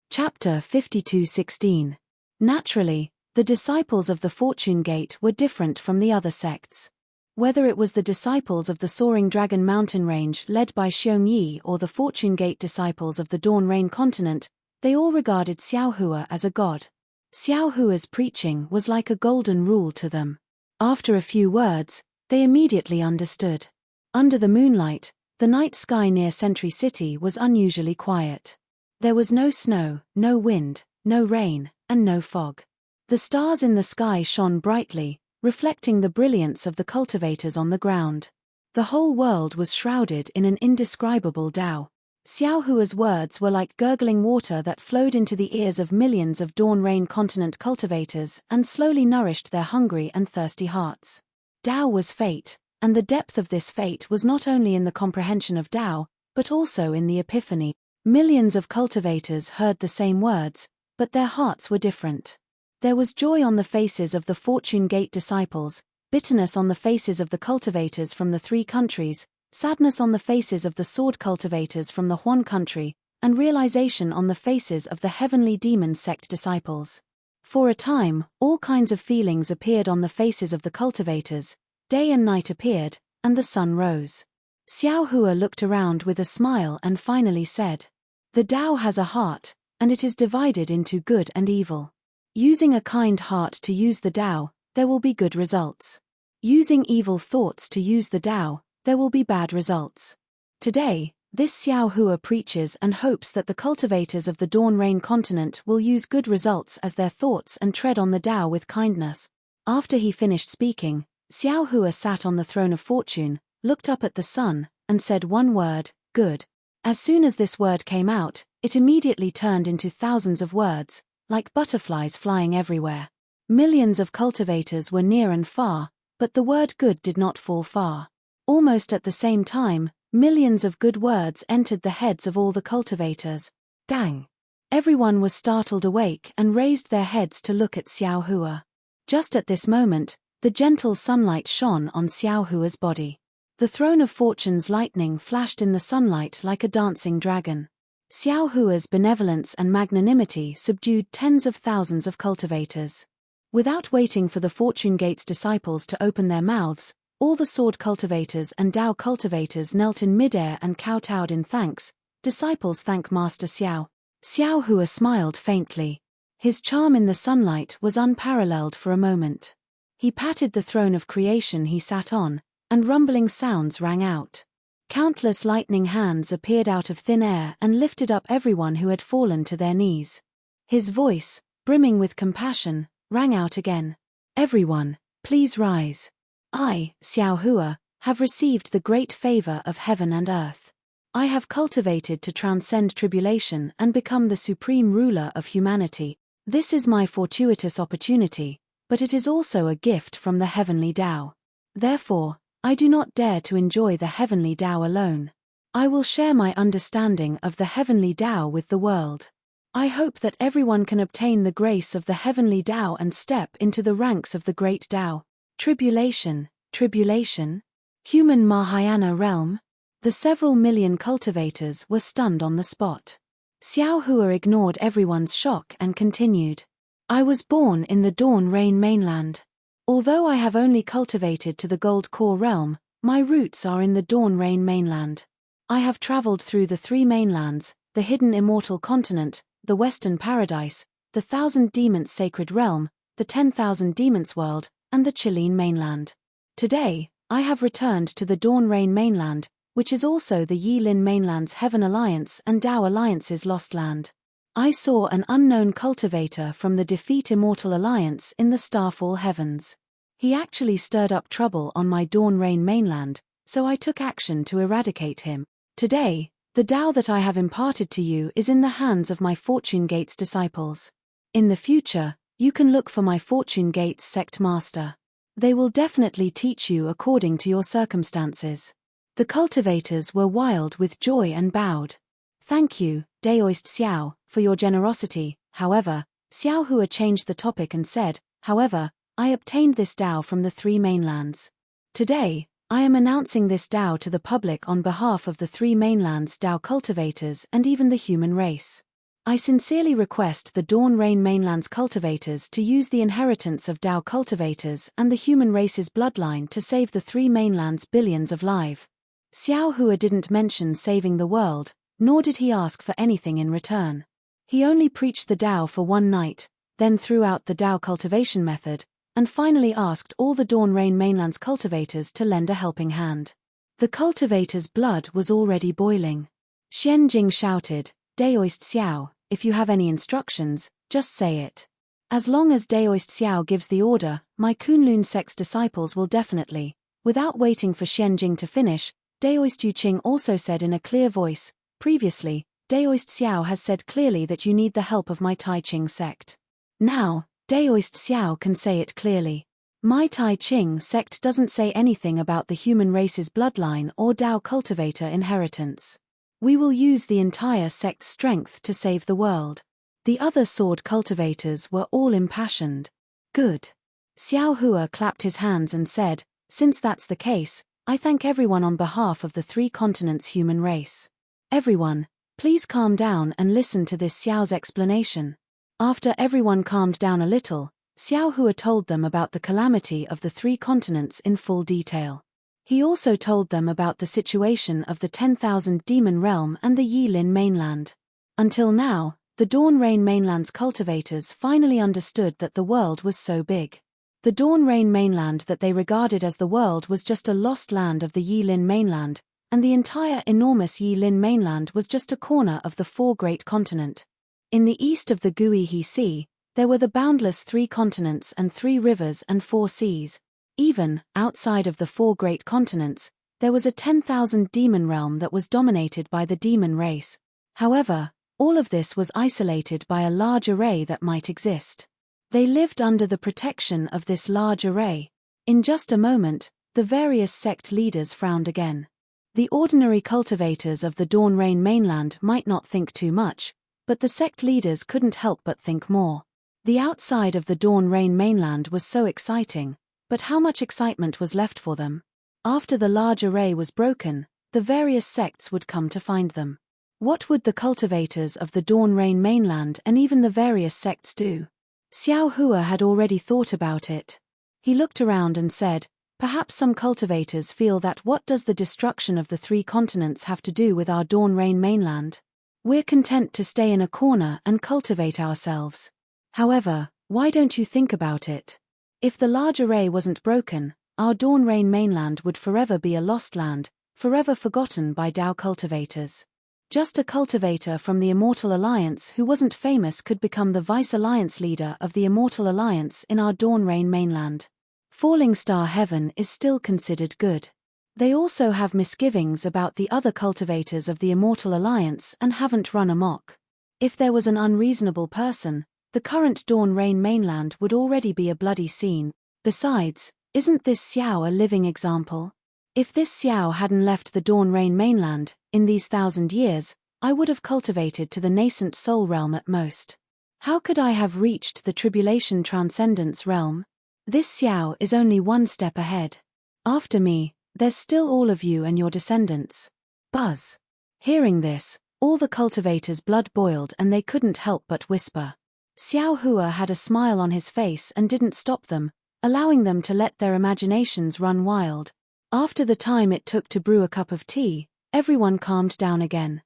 Chapter 52:16. Naturally, the disciples of the Fortune Gate were different from the other sects. Whether it was the disciples of the Soaring Dragon Mountain Range led by Xiong Yi or the Fortune Gate disciples of the Dawn Rain Continent, they all regarded Xiao Hua as a god. Xiao Hua's preaching was like a golden rule to them. After a few words, they immediately understood. Under the moonlight, the night sky near Sentry City was unusually quiet. There was no snow, no wind, no rain, and no fog. The stars in the sky shone brightly, reflecting the brilliance of the cultivators on the ground. The whole world was shrouded in an indescribable Tao. Xiao Hua's words were like gurgling water that flowed into the ears of millions of Dawn Rain continent cultivators and slowly nourished their hungry and thirsty hearts. Tao was fate, and the depth of this fate was not only in the comprehension of Tao, but also in the epiphany. Millions of cultivators heard the same words, but their hearts were different. There was joy on the faces of the Fortune Gate disciples, bitterness on the faces of the cultivators from the 3 countries, sadness on the faces of the sword cultivators from the Huan country, and realization on the faces of the heavenly demon sect disciples. For a time, all kinds of feelings appeared on the faces of the cultivators. Day and night appeared, and the sun rose. Xiao Hua looked around with a smile and finally said, "The Tao has a heart, and it is divided into good and evil. Using a kind heart to use the Tao, there will be good results. Using evil thoughts to use the Tao, there will be bad results." Today, this Xiao Hua preaches and hopes that the cultivators of the Dawn Rain continent will use good results as their thoughts and tread on the Tao with kindness. After he finished speaking, Xiao Hua sat on the throne of fortune, looked up at the sun, and said one word, "Good." As soon as this word came out, it immediately turned into thousands of words, like butterflies flying everywhere. Millions of cultivators were near and far, but the word good did not fall far. Almost at the same time, millions of good words entered the heads of all the cultivators. Dang! Everyone was startled awake and raised their heads to look at Xiao Hua. Just at this moment, the gentle sunlight shone on Xiao Hua's body. The throne of fortune's lightning flashed in the sunlight like a dancing dragon. Xiao Hua's benevolence and magnanimity subdued tens of thousands of cultivators. Without waiting for the Fortune Gate's disciples to open their mouths, all the sword cultivators and Tao cultivators knelt in midair and kowtowed in thanks. Disciples thank Master Xiao. Xiao Hua smiled faintly. His charm in the sunlight was unparalleled for a moment. He patted the throne of creation he sat on, and rumbling sounds rang out. Countless lightning hands appeared out of thin air and lifted up everyone who had fallen to their knees. His voice, brimming with compassion, rang out again. "Everyone, please rise. I, Xiao Hua, have received the great favor of heaven and earth. I have cultivated to transcend tribulation and become the supreme ruler of humanity. This is my fortuitous opportunity, but it is also a gift from the heavenly Tao. Therefore, I do not dare to enjoy the heavenly Tao alone. I will share my understanding of the heavenly Tao with the world. I hope that everyone can obtain the grace of the heavenly Tao and step into the ranks of the great Tao." Tribulation, tribulation? Human Mahayana realm? The several million cultivators were stunned on the spot. Xiao Hua ignored everyone's shock and continued. "I was born in the Dawn Rain mainland. Although I have only cultivated to the Gold Core realm, my roots are in the Dawn Rain mainland. I have traveled through the 3 mainlands, the hidden immortal continent, the Western Paradise, the 1,000 Demons Sacred Realm, the 10,000 Demons World, and the Chilean mainland. Today, I have returned to the Dawn Rain mainland, which is also the Yilin mainland's Heaven Alliance and Tao Alliance's Lost Land. I saw an unknown cultivator from the Defeat Immortal Alliance in the Starfall Heavens. He actually stirred up trouble on my Dawn Rain mainland, so I took action to eradicate him. Today, the Tao that I have imparted to you is in the hands of my Fortune Gate's disciples. In the future, you can look for my Fortune Gate's sect master. They will definitely teach you according to your circumstances." The cultivators were wild with joy and bowed. "Thank you, Daoist Xiao, for your generosity." However, Xiao Hua changed the topic and said, "However, I obtained this Tao from the 3 mainlands. Today, I am announcing this Tao to the public on behalf of the 3 mainlands' Tao cultivators and even the human race. I sincerely request the Dawn Rain mainland's cultivators to use the inheritance of Tao cultivators and the human race's bloodline to save the 3 mainlands' billions of lives." Xiao Hua didn't mention saving the world, nor did he ask for anything in return. He only preached the Tao for one night, then threw out the Dao cultivation method, and finally asked all the Dawn Rain Mainland's cultivators to lend a helping hand. The cultivators' blood was already boiling. Xianjing shouted, "Daoist Xiao, if you have any instructions, just say it. As long as Daoist Xiao gives the order, my Kunlun sect's disciples will definitely." Without waiting for Xianjing to finish, Daoist Yuqing also said in a clear voice, "Previously, Daoist Xiao has said clearly that you need the help of my Tai Ching sect. Now, Daoist Xiao can say it clearly. My Tai Ching sect doesn't say anything about the human race's bloodline or Dao cultivator inheritance. We will use the entire sect's strength to save the world." The other sword cultivators were all impassioned. "Good." Xiao Hua clapped his hands and said, "Since that's the case, I thank everyone on behalf of the 3 continents human race. Everyone, please calm down and listen to this Xiao's explanation." After everyone calmed down a little, Xiao Hua told them about the calamity of the 3 continents in full detail. He also told them about the situation of the 10,000 Demon Realm and the Yilin mainland. Until now, the Dawn Rain Mainland's cultivators finally understood that the world was so big. The Dawn Rain Mainland that they regarded as the world was just a lost land of the Yilin mainland, and the entire enormous Yilin mainland was just a corner of the 4 great continent. In the east of the Guihe Sea, there were the boundless 3 continents and 3 rivers and 4 seas. Even, outside of the 4 great continents, there was a 10,000 demon realm that was dominated by the demon race. However, all of this was isolated by a large array that might exist. They lived under the protection of this large array. In just a moment, the various sect leaders frowned again. The ordinary cultivators of the Dawn Rain mainland might not think too much, but the sect leaders couldn't help but think more. The outside of the Dawn Rain mainland was so exciting, but how much excitement was left for them? After the large array was broken, the various sects would come to find them. What would the cultivators of the Dawn Rain mainland and even the various sects do? Xiao Hua had already thought about it. He looked around and said, "Perhaps some cultivators feel that what does the destruction of the 3 continents have to do with our Dawn Rain mainland? We're content to stay in a corner and cultivate ourselves. However, why don't you think about it? If the large array wasn't broken, our Dawn Rain mainland would forever be a lost land, forever forgotten by Dao cultivators. Just a cultivator from the Immortal Alliance who wasn't famous could become the Vice-Alliance leader of the Immortal Alliance in our Dawn Rain mainland. Falling Star Heaven is still considered good. They also have misgivings about the other cultivators of the Immortal Alliance and haven't run amok. If there was an unreasonable person, the current Dawn Rain mainland would already be a bloody scene. Besides, isn't this Xiao a living example? If this Xiao hadn't left the Dawn Rain mainland, in these 1,000 years, I would have cultivated to the nascent soul realm at most. How could I have reached the tribulation transcendence realm? This Xiao is only 1 step ahead. After me, there's still all of you and your descendants." Buzz. Hearing this, all the cultivators' blood boiled and they couldn't help but whisper. Xiao Hua had a smile on his face and didn't stop them, allowing them to let their imaginations run wild. After the time it took to brew a cup of tea, everyone calmed down again.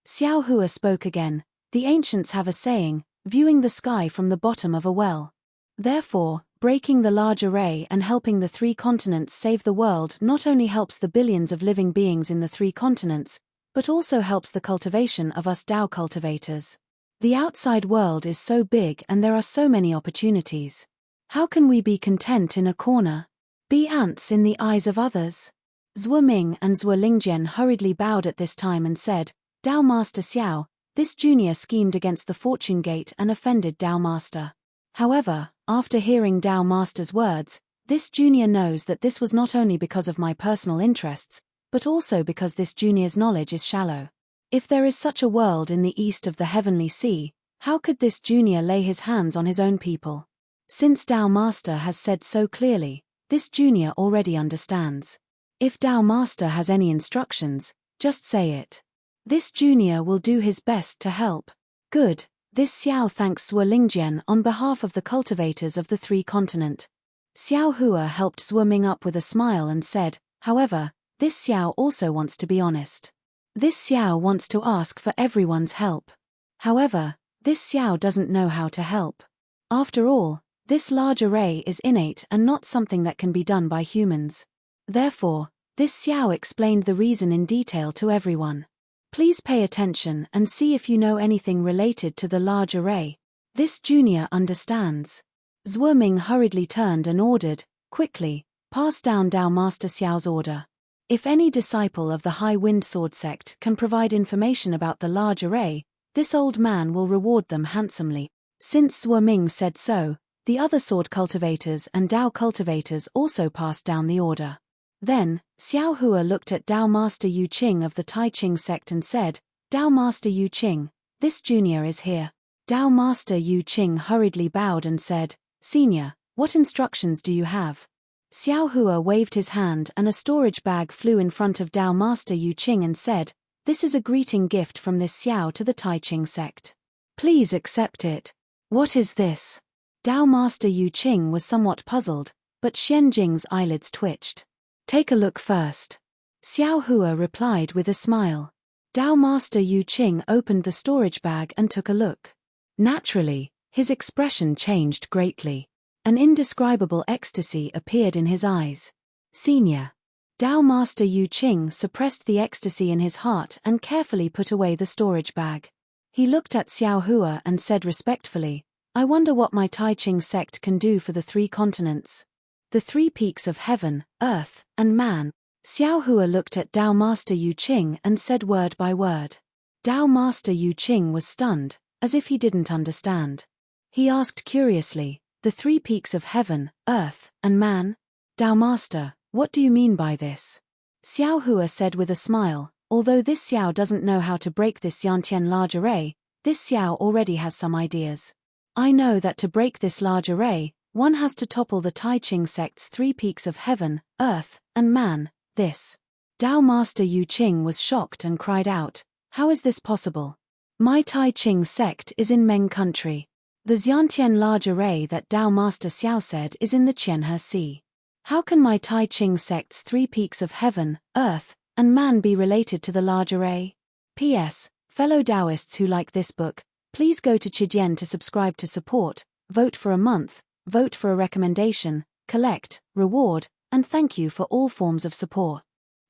Xiao Hua spoke again. "The ancients have a saying, viewing the sky from the bottom of a well. Therefore, breaking the large array and helping the 3 continents save the world not only helps the billions of living beings in the 3 continents, but also helps the cultivation of us Dao cultivators. The outside world is so big and there are so many opportunities. How can we be content in a corner? Be ants in the eyes of others?" Zhuo Ming and Zhuo Lingjian hurriedly bowed at this time and said, "Dao Master Xiao, this junior schemed against the Fortune Gate and offended Dao Master. However, after hearing Dao Master's words, this junior knows that this was not only because of my personal interests, but also because this junior's knowledge is shallow. If there is such a world in the east of the Heavenly Sea, how could this junior lay his hands on his own people? Since Dao Master has said so clearly, this junior already understands. If Dao Master has any instructions, just say it. This junior will do his best to help." "Good." This Xiao thanks Zhuo Lingjian on behalf of the cultivators of the 3 continent. Xiao Hua helped Zhuo Ming up with a smile and said, "However, this Xiao also wants to be honest. This Xiao wants to ask for everyone's help. However, this Xiao doesn't know how to help. After all, this large array is innate and not something that can be done by humans. Therefore, this Xiao explained the reason in detail to everyone. Please pay attention and see if you know anything related to the large array. This junior understands. Zhuo Ming hurriedly turned and ordered, quickly, pass down Dao Master Xiao's order. If any disciple of the High Wind Sword sect can provide information about the large array, this old man will reward them handsomely. Since Zhuo Ming said so, the other sword cultivators and Dao cultivators also passed down the order. Then, Xiao Hua looked at Dao Master Yu Qing of the Tai Ching sect and said, Dao Master Yu Qing, this junior is here. Dao Master Yu Qing hurriedly bowed and said, Senior, what instructions do you have? Xiao Hua waved his hand and a storage bag flew in front of Dao Master Yu Qing and said, This is a greeting gift from this Xiao to the Tai Ching sect. Please accept it. What is this? Dao Master Yu Qing was somewhat puzzled, but Xian Jing's eyelids twitched. Take a look first. Xiao Hua replied with a smile. Dao Master Yu Qing opened the storage bag and took a look. Naturally, his expression changed greatly. An indescribable ecstasy appeared in his eyes. Senior. Dao Master Yu Qing suppressed the ecstasy in his heart and carefully put away the storage bag. He looked at Xiao Hua and said respectfully, I wonder what my Tai Ching sect can do for the 3 continents. The 3 peaks of heaven, earth, and man. Xiao Hua looked at Dao Master Yu Qing and said word by word. Dao Master Yu Qing was stunned, as if he didn't understand. He asked curiously, the 3 peaks of heaven, earth, and man? Dao Master, what do you mean by this? Xiao Hua said with a smile, although this Xiao doesn't know how to break this Yantian large array, this Xiao already has some ideas. I know that to break this large array, one has to topple the Tai Ching sect's 3 peaks of heaven, earth, and man, this. Dao Master Yu Qing was shocked and cried out, how is this possible? My Tai Ching sect is in Meng country. The Xiantian large array that Dao Master Xiao said is in the Qianhe Sea. How can my Tai Ching sect's 3 peaks of heaven, earth, and man be related to the large array? P.S. Fellow Taoists who like this book, please go to Chidian to subscribe to support, vote for a month, vote for a recommendation, collect, reward, and thank you for all forms of support.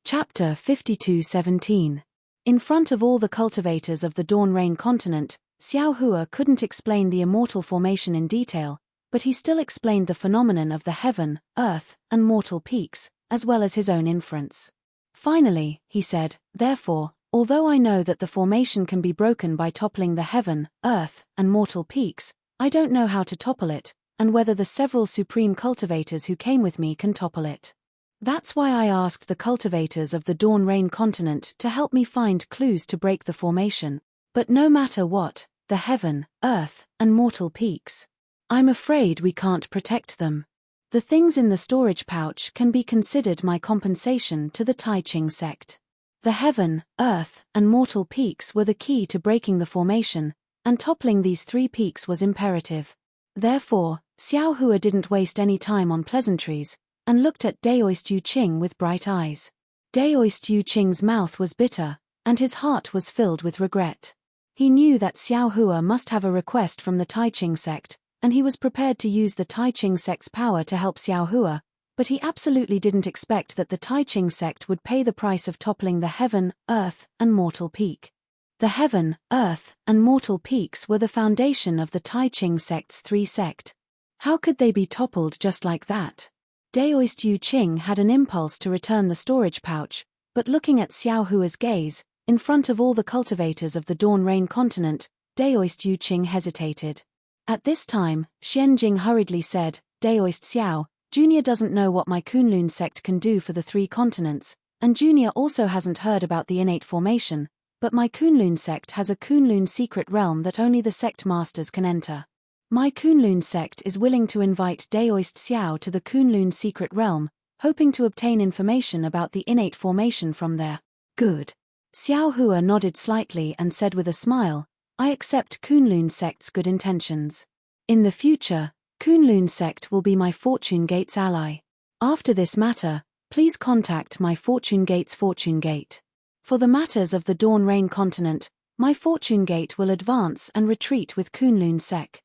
Chapter 52:17. In front of all the cultivators of the Dawn Rain continent, Xiao Hua couldn't explain the immortal formation in detail, but he still explained the phenomenon of the heaven, earth, and mortal peaks, as well as his own inference. Finally, he said, therefore, although I know that the formation can be broken by toppling the heaven, earth, and mortal peaks, I don't know how to topple it, and whether the several supreme cultivators who came with me can topple it. That's why I asked the cultivators of the Dawn Rain continent to help me find clues to break the formation. But no matter what, the heaven, earth, and mortal peaks, I'm afraid we can't protect them. The things in the storage pouch can be considered my compensation to the Tai Ching sect. The heaven, earth, and mortal peaks were the key to breaking the formation, and toppling these 3 peaks was imperative. Therefore, Xiao Hua didn't waste any time on pleasantries, and looked at Daoist Yu Qing with bright eyes. Daoist Yu Qing's mouth was bitter, and his heart was filled with regret. He knew that Xiao Hua must have a request from the Tai Ching sect, and he was prepared to use the Tai Ching sect's power to help Xiao Hua, but he absolutely didn't expect that the Tai Ching sect would pay the price of toppling the heaven, earth, and mortal peak. The heaven, earth, and mortal peaks were the foundation of the Tai Ching sect's 3 sect. How could they be toppled just like that? Daoist Yu Qing had an impulse to return the storage pouch, but looking at Xiao Hua's gaze, in front of all the cultivators of the Dawn Rain continent, Daoist Yu Qing hesitated. At this time, Xian Jing hurriedly said, Daoist Xiao, Junior doesn't know what my Kunlun sect can do for the 3 continents, and Junior also hasn't heard about the innate formation, but my Kunlun sect has a Kunlun secret realm that only the sect masters can enter. My Kunlun sect is willing to invite Daoist Xiao to the Kunlun secret realm, hoping to obtain information about the innate formation from there. Good. Xiao Hua nodded slightly and said with a smile, I accept Kunlun sect's good intentions. In the future, Kunlun sect will be my Fortune Gate's ally. After this matter, please contact my Fortune Gate's Fortune Gate. For the matters of the Dawn Rain continent, my Fortune Gate will advance and retreat with Kunlun sect.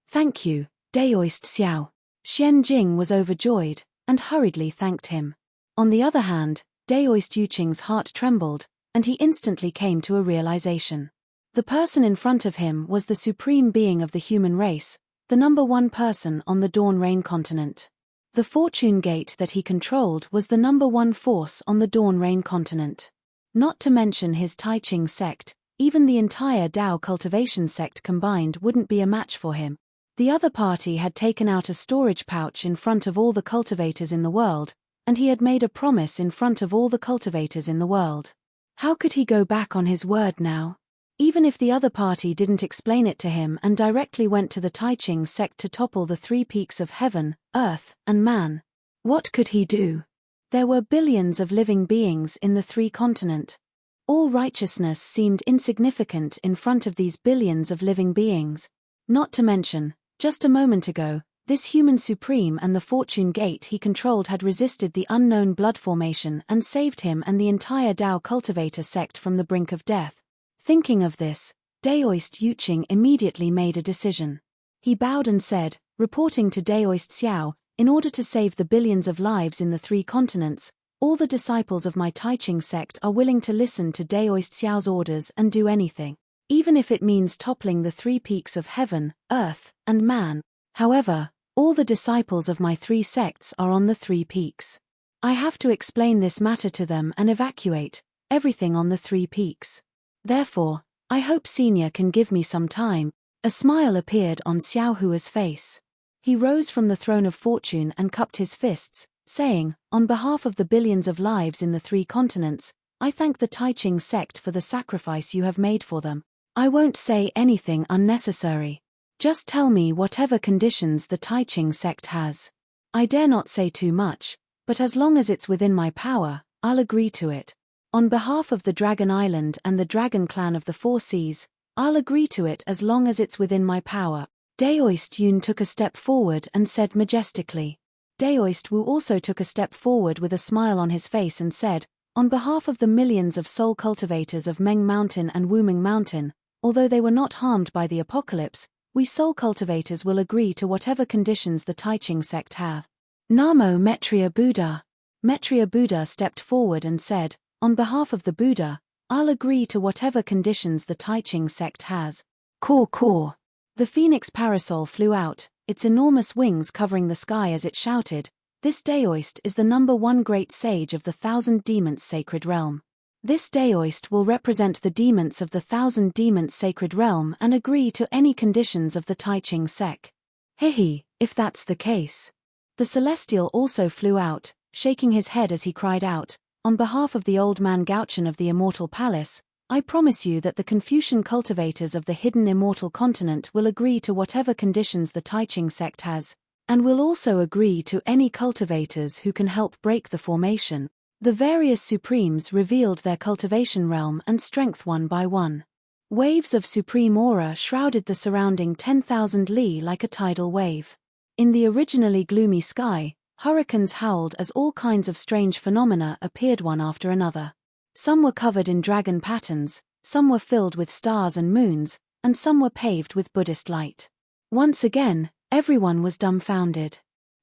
Thank you, Daoist Xiao. Xian Jing was overjoyed, and hurriedly thanked him. On the other hand, Daoist Yuqing's heart trembled, and he instantly came to a realization. The person in front of him was the supreme being of the human race, the number one person on the Dawn Rain continent. The fortune gate that he controlled was the number one force on the Dawn Rain continent. Not to mention his Tai Ching sect, even the entire Dao cultivation sect combined wouldn't be a match for him. The other party had taken out a storage pouch in front of all the cultivators in the world, and he had made a promise in front of all the cultivators in the world. How could he go back on his word now? Even if the other party didn't explain it to him and directly went to the Tai Ching sect to topple the three peaks of heaven, earth, and man, what could he do? There were billions of living beings in the three continents. All righteousness seemed insignificant in front of these billions of living beings. Not to mention, just a moment ago, this human supreme and the fortune gate he controlled had resisted the unknown blood formation and saved him and the entire Dao cultivator sect from the brink of death. Thinking of this, Daoist Yuqing immediately made a decision. He bowed and said, reporting to Daoist Xiao, in order to save the billions of lives in the three continents, all the disciples of my Tai Ching sect are willing to listen to Daoist Xiao's orders and do anything, even if it means toppling the three peaks of heaven, earth, and man. However, all the disciples of my three sects are on the three peaks. I have to explain this matter to them and evacuate everything on the three peaks. Therefore, I hope Senior can give me some time. A smile appeared on Xiao Hua's face. He rose from the throne of fortune and cupped his fists, saying, on behalf of the billions of lives in the three continents, I thank the Tai Ching sect for the sacrifice you have made for them. I won't say anything unnecessary. Just tell me whatever conditions the Tai Ching sect has. I dare not say too much, but as long as it's within my power, I'll agree to it. On behalf of the Dragon Island and the Dragon Clan of the Four Seas, I'll agree to it as long as it's within my power. Daoist Yun took a step forward and said majestically. Daoist Wu also took a step forward with a smile on his face and said, on behalf of the millions of soul cultivators of Meng Mountain and Wuming Mountain, although they were not harmed by the apocalypse, we soul cultivators will agree to whatever conditions the Tai Ching sect has. Namo Maitreya Buddha. Maitreya Buddha stepped forward and said, on behalf of the Buddha, I'll agree to whatever conditions the Tai Ching sect has. Caw caw. The phoenix parasol flew out, its enormous wings covering the sky as it shouted, this Daoist is the number one great sage of the Thousand Demons Sacred Realm. This Daoist will represent the demons of the Thousand Demons Sacred Realm and agree to any conditions of the Tai Ching sect. Hehe, if that's the case. The Celestial also flew out, shaking his head as he cried out, on behalf of the old man Gauchen of the Immortal Palace, I promise you that the Confucian cultivators of the hidden immortal continent will agree to whatever conditions the Tai Ching sect has, and will also agree to any cultivators who can help break the formation. The various supremes revealed their cultivation realm and strength one by one. Waves of supreme aura shrouded the surrounding 10,000 li like a tidal wave. In the originally gloomy sky, hurricanes howled as all kinds of strange phenomena appeared one after another. Some were covered in dragon patterns, some were filled with stars and moons, and some were paved with Buddhist light. Once again, everyone was dumbfounded.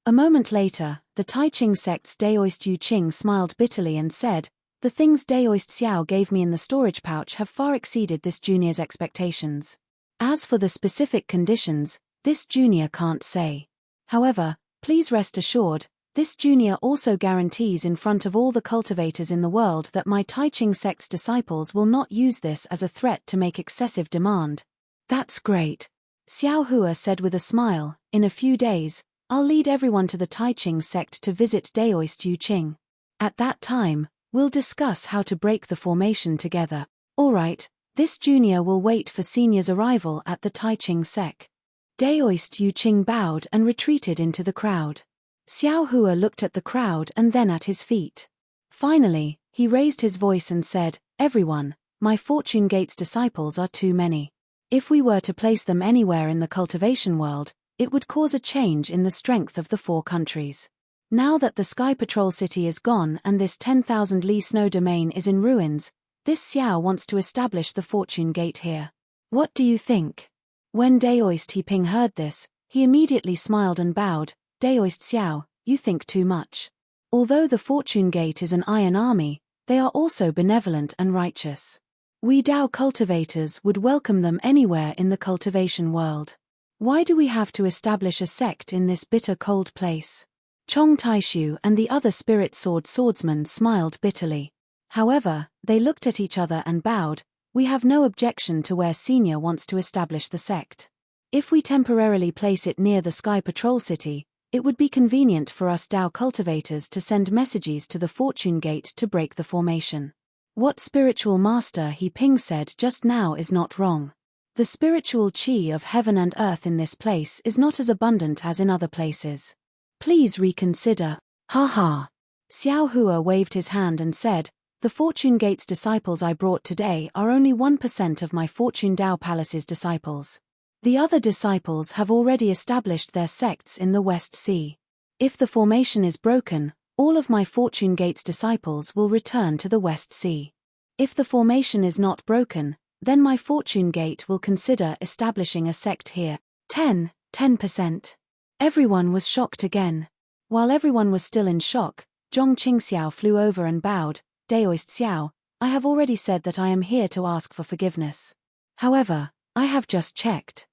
A moment later, the Tai Ching sect's Daoist Yuqing smiled bitterly and said, the things Daoist Xiao gave me in the storage pouch have far exceeded this junior's expectations. As for the specific conditions, this junior can't say. However, please rest assured, this junior also guarantees in front of all the cultivators in the world that my Tai Ching sect's disciples will not use this as a threat to make excessive demand. That's great. Xiao Hua said with a smile, in a few days, I'll lead everyone to the Tai Ching sect to visit Daoist Yuqing. At that time, we'll discuss how to break the formation together. Alright, this junior will wait for senior's arrival at the Tai Ching sect. Daoist Yuqing bowed and retreated into the crowd. Xiao Hua looked at the crowd and then at his feet. Finally, he raised his voice and said, everyone, my Fortune Gate's disciples are too many. If we were to place them anywhere in the cultivation world, it would cause a change in the strength of the four countries. Now that the Sky Patrol City is gone and this 10,000 li snow domain is in ruins, this Xiao wants to establish the Fortune Gate here. What do you think? When Daoist He Ping heard this, He immediately smiled and bowed. Daoist Xiao, you think too much. Although the Fortune Gate is an iron army, they are also benevolent and righteous. We Dao cultivators would welcome them anywhere in the cultivation world. Why do we have to establish a sect in this bitter cold place? Chong Taishu and the other spirit sword swordsmen smiled bitterly. However, they looked at each other and bowed. We have no objection to where Senior wants to establish the sect. If we temporarily place it near the Sky Patrol City, it would be convenient for us Dao cultivators to send messages to the Fortune Gate to break the formation. What spiritual master He Ping said just now is not wrong. The spiritual chi of heaven and earth in this place is not as abundant as in other places. Please reconsider. Ha ha. Xiao Hua waved his hand and said, the Fortune Gate's disciples I brought today are only 1% of my Fortune Dao Palace's disciples. The other disciples have already established their sects in the West Sea. If the formation is broken, all of my Fortune Gate's disciples will return to the West Sea. If the formation is not broken, then my Fortune Gate will consider establishing a sect here. 10%. Everyone was shocked again. While everyone was still in shock, Zhong Qingxiao flew over and bowed. Daoist Xiao, I have already said that I am here to ask for forgiveness. However, I have just checked.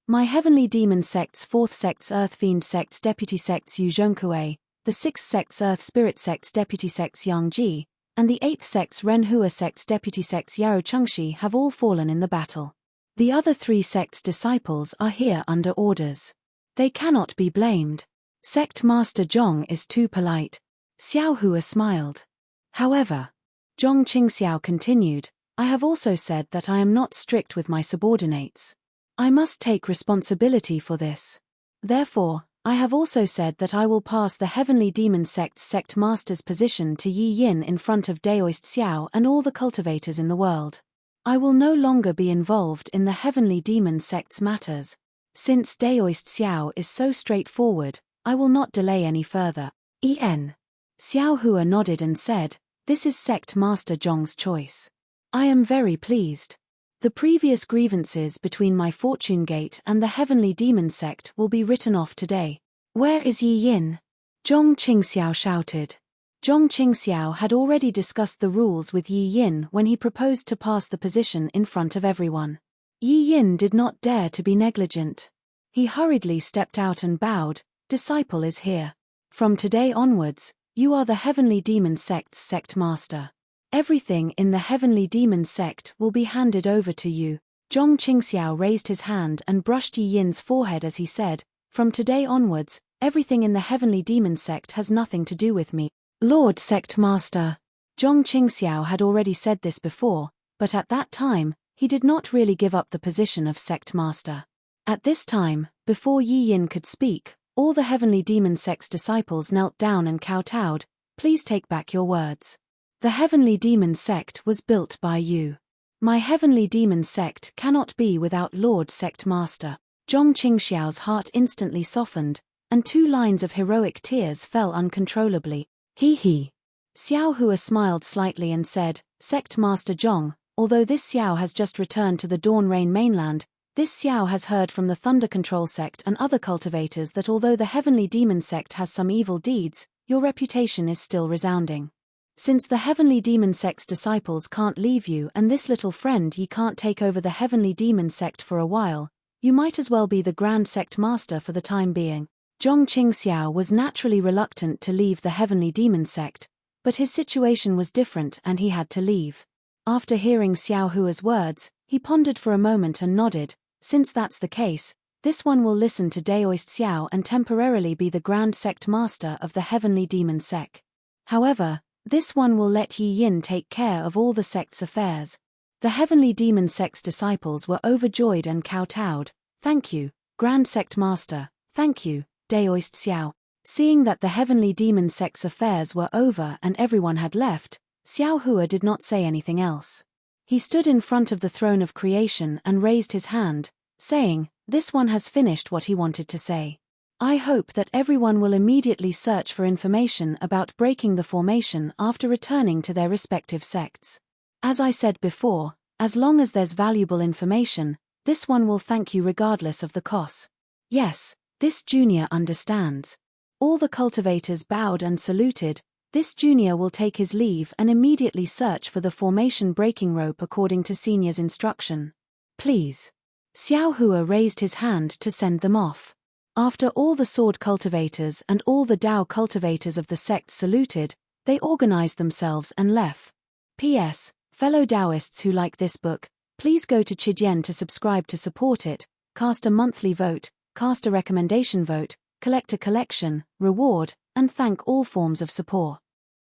My Heavenly Demon Sect's 4th Sect's Earth Fiend Sect's Deputy Sects Yu Zhongkue, the 6th Sect's Earth Spirit Sect's Deputy Sects Yang Ji, and the 8th Sect's Ren Hua Sect's Deputy Sects Yaro Chengxi have all fallen in the battle. The other 3 sects' disciples are here under orders. They cannot be blamed. Sect Master Zhong is too polite. Xiao Hua smiled. However, Zhong Qingxiao continued, I have also said that I am not strict with my subordinates. I must take responsibility for this. Therefore, I have also said that I will pass the Heavenly Demon Sect's sect master's position to Yi Yin in front of Daoist Xiao and all the cultivators in the world. I will no longer be involved in the Heavenly Demon Sect's matters. Since Daoist Xiao is so straightforward, I will not delay any further. Xiao Hua nodded and said, this is Sect Master Zhong's choice. I am very pleased. The previous grievances between my Fortune Gate and the Heavenly Demon Sect will be written off today. Where is Yi Yin? Zhong Qingxiao shouted. Zhong Qingxiao had already discussed the rules with Yi Yin when he proposed to pass the position in front of everyone. Yi Yin did not dare to be negligent. He hurriedly stepped out and bowed, disciple is here. From today onwards, you are the Heavenly Demon Sect's sect master. Everything in the Heavenly Demon Sect will be handed over to you. Zhong Qingxiao raised his hand and brushed Yi Yin's forehead as he said, from today onwards, everything in the Heavenly Demon Sect has nothing to do with me. Lord Sect Master. Zhong Qingxiao had already said this before, but at that time, he did not really give up the position of Sect Master. At this time, before Yi Yin could speak, all the Heavenly Demon Sect's disciples knelt down and kowtowed, please take back your words. The Heavenly Demon Sect was built by you. My Heavenly Demon Sect cannot be without Lord Sect Master. Zhong Qingxiao's heart instantly softened, and 2 lines of heroic tears fell uncontrollably. He. Xiao Hua smiled slightly and said, Sect Master Zhong, although this Xiao has just returned to the Dawn Rain mainland, this Xiao has heard from the Thunder Control Sect and other cultivators that although the Heavenly Demon Sect has some evil deeds, your reputation is still resounding. Since the Heavenly Demon Sect's disciples can't leave you and this little friend Yi can't take over the Heavenly Demon Sect for a while, you might as well be the Grand Sect Master for the time being. Zhong Qingxiao was naturally reluctant to leave the Heavenly Demon Sect, but his situation was different and he had to leave. After hearing Xiao Hua's words, he pondered for a moment and nodded, since that's the case, this one will listen to Daoist Xiao and temporarily be the Grand Sect Master of the Heavenly Demon Sect. However, this one will let Yi Yin take care of all the sect's affairs. The Heavenly Demon Sect's disciples were overjoyed and kowtowed. Thank you, Grand Sect Master, thank you, Daoist Xiao. Seeing that the Heavenly Demon Sect's affairs were over and everyone had left, Xiao Hua did not say anything else. He stood in front of the throne of creation and raised his hand, saying, this one has finished what he wanted to say. I hope that everyone will immediately search for information about breaking the formation after returning to their respective sects. As I said before, as long as there's valuable information, this one will thank you regardless of the cost. Yes, This junior understands. All the cultivators bowed and saluted. This junior will take his leave and immediately search for the formation breaking rope according to senior's instruction. Please. Xiao Hua raised his hand to send them off. After all the sword cultivators and all the Dao cultivators of the sect saluted, they organized themselves and left. P.S. Fellow Taoists who like this book, please go to Chidian to subscribe to support it, cast a monthly vote, cast a recommendation vote, collect a collection, reward, and thank all forms of support.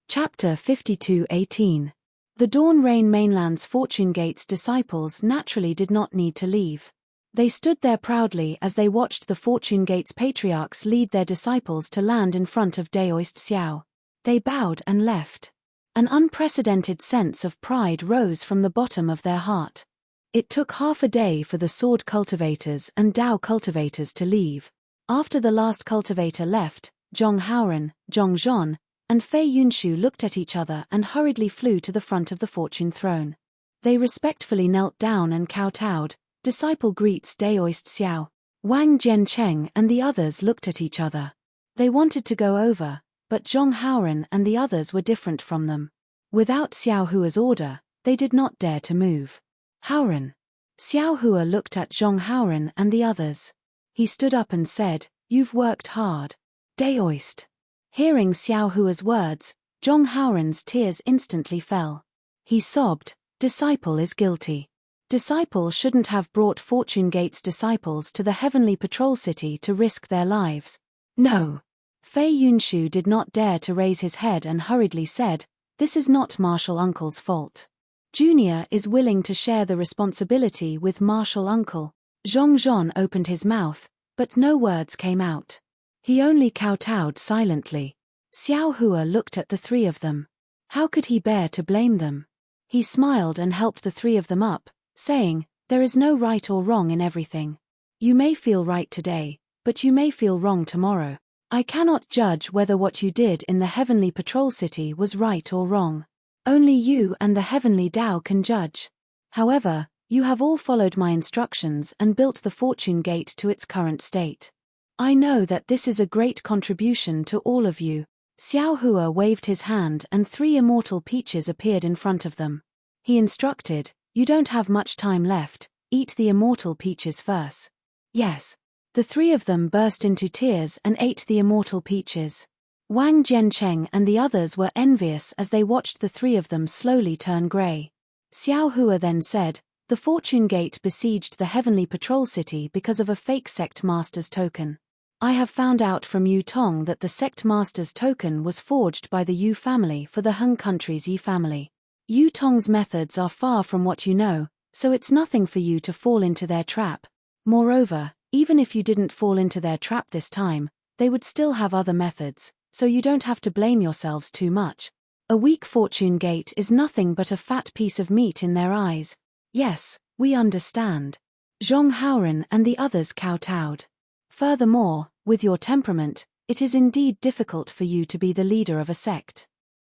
Chapter 52:18. The Dawn Rain Mainland's Fortune Gate's disciples naturally did not need to leave. They stood there proudly as they watched the Fortune Gate's patriarchs lead their disciples to land in front of Daoist Xiao. They bowed and left. An unprecedented sense of pride rose from the bottom of their heart. It took half a day for the sword cultivators and Dao cultivators to leave. After the last cultivator left, Zhong Haoran, Zhong Zhon, and Fei Yunshu looked at each other and hurriedly flew to the front of the fortune throne. They respectfully knelt down and kowtowed. Disciple greets Daoist Xiao. Wang Jiancheng and the others looked at each other. They wanted to go over, but Zhong Haoran and the others were different from them. Without Xiao Hua's order, they did not dare to move. Haoran. Xiao Hua looked at Zhong Haoran and the others. He stood up and said, "You've worked hard." Daoist. Hearing Xiao Hua's words, Zhong Haoran's tears instantly fell. He sobbed, "Disciple is guilty. Disciple shouldn't have brought Fortune Gate's disciples to the Heavenly Patrol City to risk their lives." No. Fei Yunshu did not dare to raise his head and hurriedly said, "This is not Martial Uncle's fault. Junior is willing to share the responsibility with Martial Uncle." Zhong Zhon opened his mouth, but no words came out. He only kowtowed silently. Xiao Hua looked at the three of them. How could he bear to blame them? He smiled and helped the three of them up, saying, "There is no right or wrong in everything. You may feel right today, but you may feel wrong tomorrow. I cannot judge whether what you did in the Heavenly Patrol City was right or wrong. Only you and the Heavenly Tao can judge. However, you have all followed my instructions and built the Fortune Gate to its current state. I know that this is a great contribution to all of you." Xiao Hua waved his hand and 3 immortal peaches appeared in front of them. He instructed, "You don't have much time left, eat the immortal peaches first." Yes. The 3 of them burst into tears and ate the immortal peaches. Wang Jiancheng and the others were envious as they watched the 3 of them slowly turn grey. Xiao Hua then said, "The Fortune Gate besieged the Heavenly Patrol City because of a fake sect master's token. I have found out from Yu Tong that the sect master's token was forged by the Yu family for the Hung country's Yi family. Yu Tong's methods are far from what you know, so it's nothing for you to fall into their trap. Moreover, even if you didn't fall into their trap this time, they would still have other methods, so you don't have to blame yourselves too much. A weak Fortune Gate is nothing but a fat piece of meat in their eyes." "Yes, we understand." Zhong Haoran and the others kowtowed. "Furthermore, with your temperament, it is indeed difficult for you to be the leader of a sect.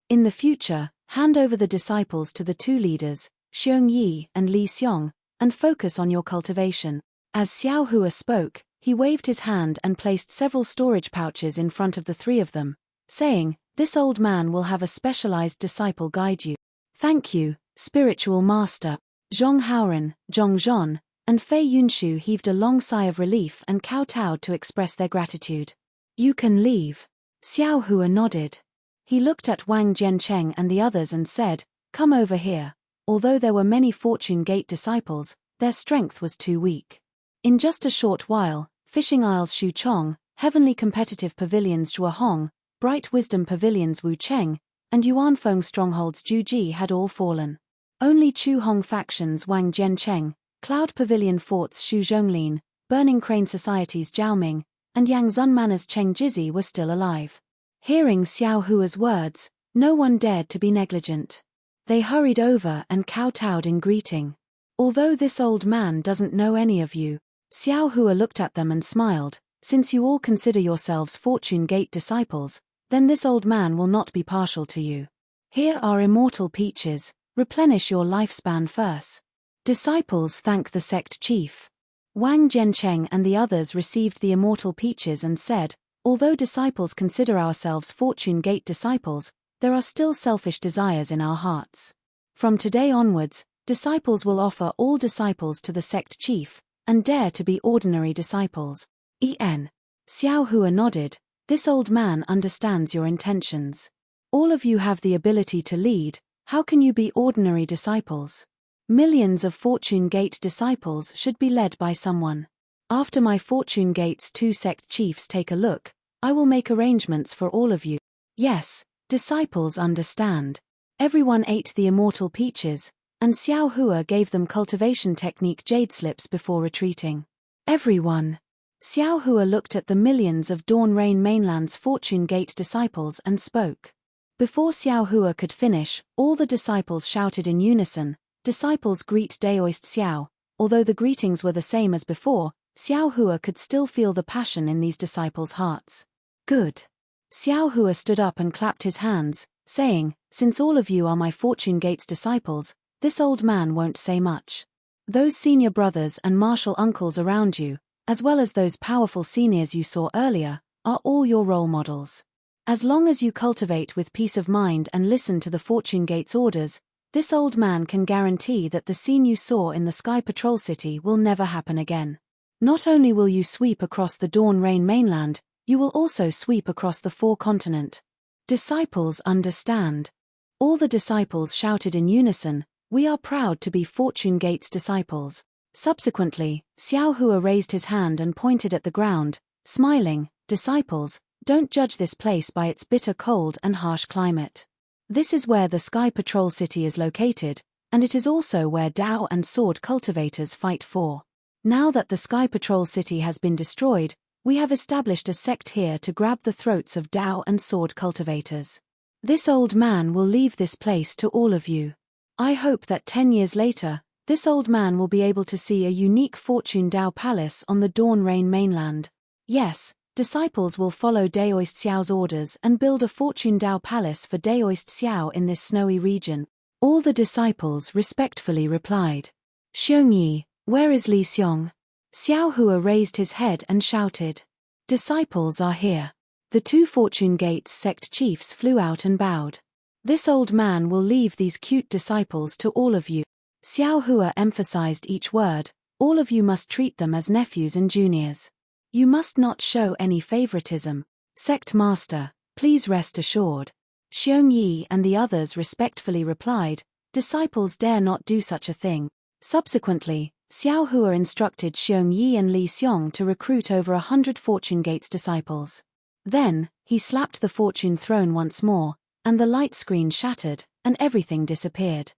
In the future, hand over the disciples to the 2 leaders, Xiong Yi and Li Xiong, and focus on your cultivation." As Xiao Hua spoke, he waved his hand and placed several storage pouches in front of the 3 of them, saying, "This old man will have a specialized disciple guide you." "Thank you, spiritual master." Zhong Haoran, Zhong Zhon, and Fei Yunshu heaved a long sigh of relief and kowtowed to express their gratitude. "You can leave." Xiao Hua nodded. He looked at Wang Jiancheng and the others and said, "Come over here." Although there were many Fortune Gate disciples, their strength was too weak. In just a short while, Fishing Isles Shu Chong, Heavenly Competitive Pavilions Zhua Hong, Bright Wisdom Pavilions Wu Cheng, and Yuanfeng Strongholds Ju Ji had all fallen. Only Chu Hong factions Wang Jiancheng, Cloud Pavilion Forts Shu Zhonglin, Burning Crane Societies Zhao Ming, and Yangzun Manor's Cheng Jizi were still alive. Hearing Xiao Hua's words, no one dared to be negligent. They hurried over and kowtowed in greeting. "Although this old man doesn't know any of you," Xiao Hua looked at them and smiled, "since you all consider yourselves Fortune Gate disciples, then this old man will not be partial to you. Here are immortal peaches, replenish your lifespan first." Disciples thank the sect chief. Wang Jiancheng and the others received the immortal peaches and said, although disciples consider ourselves Fortune Gate disciples, there are still selfish desires in our hearts. From today onwards, disciples will offer all disciples to the sect chief, and dare to be ordinary disciples. Xiao Hua nodded. This old man understands your intentions. All of you have the ability to lead, how can you be ordinary disciples? Millions of Fortune Gate disciples should be led by someone. After my Fortune Gate's 2 sect chiefs take a look, I will make arrangements for all of you. Yes, disciples understand. Everyone ate the immortal peaches, and Xiao Hua gave them cultivation technique jade slips before retreating. Everyone. Xiao Hua looked at the millions of Dawn Rain Mainland's Fortune Gate disciples and spoke. Before Xiao Hua could finish, all the disciples shouted in unison, disciples greet Daoist Xiao. Although the greetings were the same as before, Xiao Hua could still feel the passion in these disciples' hearts. Good. Xiao Hua stood up and clapped his hands, saying, since all of you are my Fortune Gate's disciples, this old man won't say much. Those senior brothers and martial uncles around you, as well as those powerful seniors you saw earlier, are all your role models. As long as you cultivate with peace of mind and listen to the Fortune Gate's orders, this old man can guarantee that the scene you saw in the Sky Patrol City will never happen again. Not only will you sweep across the Dawn Rain Mainland, you will also sweep across the 4 continents. Disciples understand. All the disciples shouted in unison, we are proud to be Fortune Gate's disciples. Subsequently, Xiao Hua raised his hand and pointed at the ground, smiling, disciples, don't judge this place by its bitter cold and harsh climate. This is where the Sky Patrol City is located, and it is also where Dao and sword cultivators fight for. Now that the Sky Patrol City has been destroyed, we have established a sect here to grab the throats of Dao and sword cultivators. This old man will leave this place to all of you. I hope that 10 years later, this old man will be able to see a unique Fortune Dao Palace on the Dawn Rain Mainland. Yes, disciples will follow Daoist Xiao's orders and build a Fortune Dao Palace for Daoist Xiao in this snowy region. All the disciples respectfully replied. Xiongyi, where is Li Xiong? Xiao Hua raised his head and shouted. Disciples are here. The 2 Fortune Gates sect chiefs flew out and bowed. This old man will leave these cute disciples to all of you. Xiao Hua emphasized each word, all of you must treat them as nephews and juniors. You must not show any favoritism. Sect Master, please rest assured. Xiongyi and the others respectfully replied, disciples dare not do such a thing. Subsequently, Xiao Hua instructed Xiongyi and Li Xiong to recruit over 100 Fortune Gates disciples. Then, he slapped the fortune throne once more, and the light screen shattered, and everything disappeared.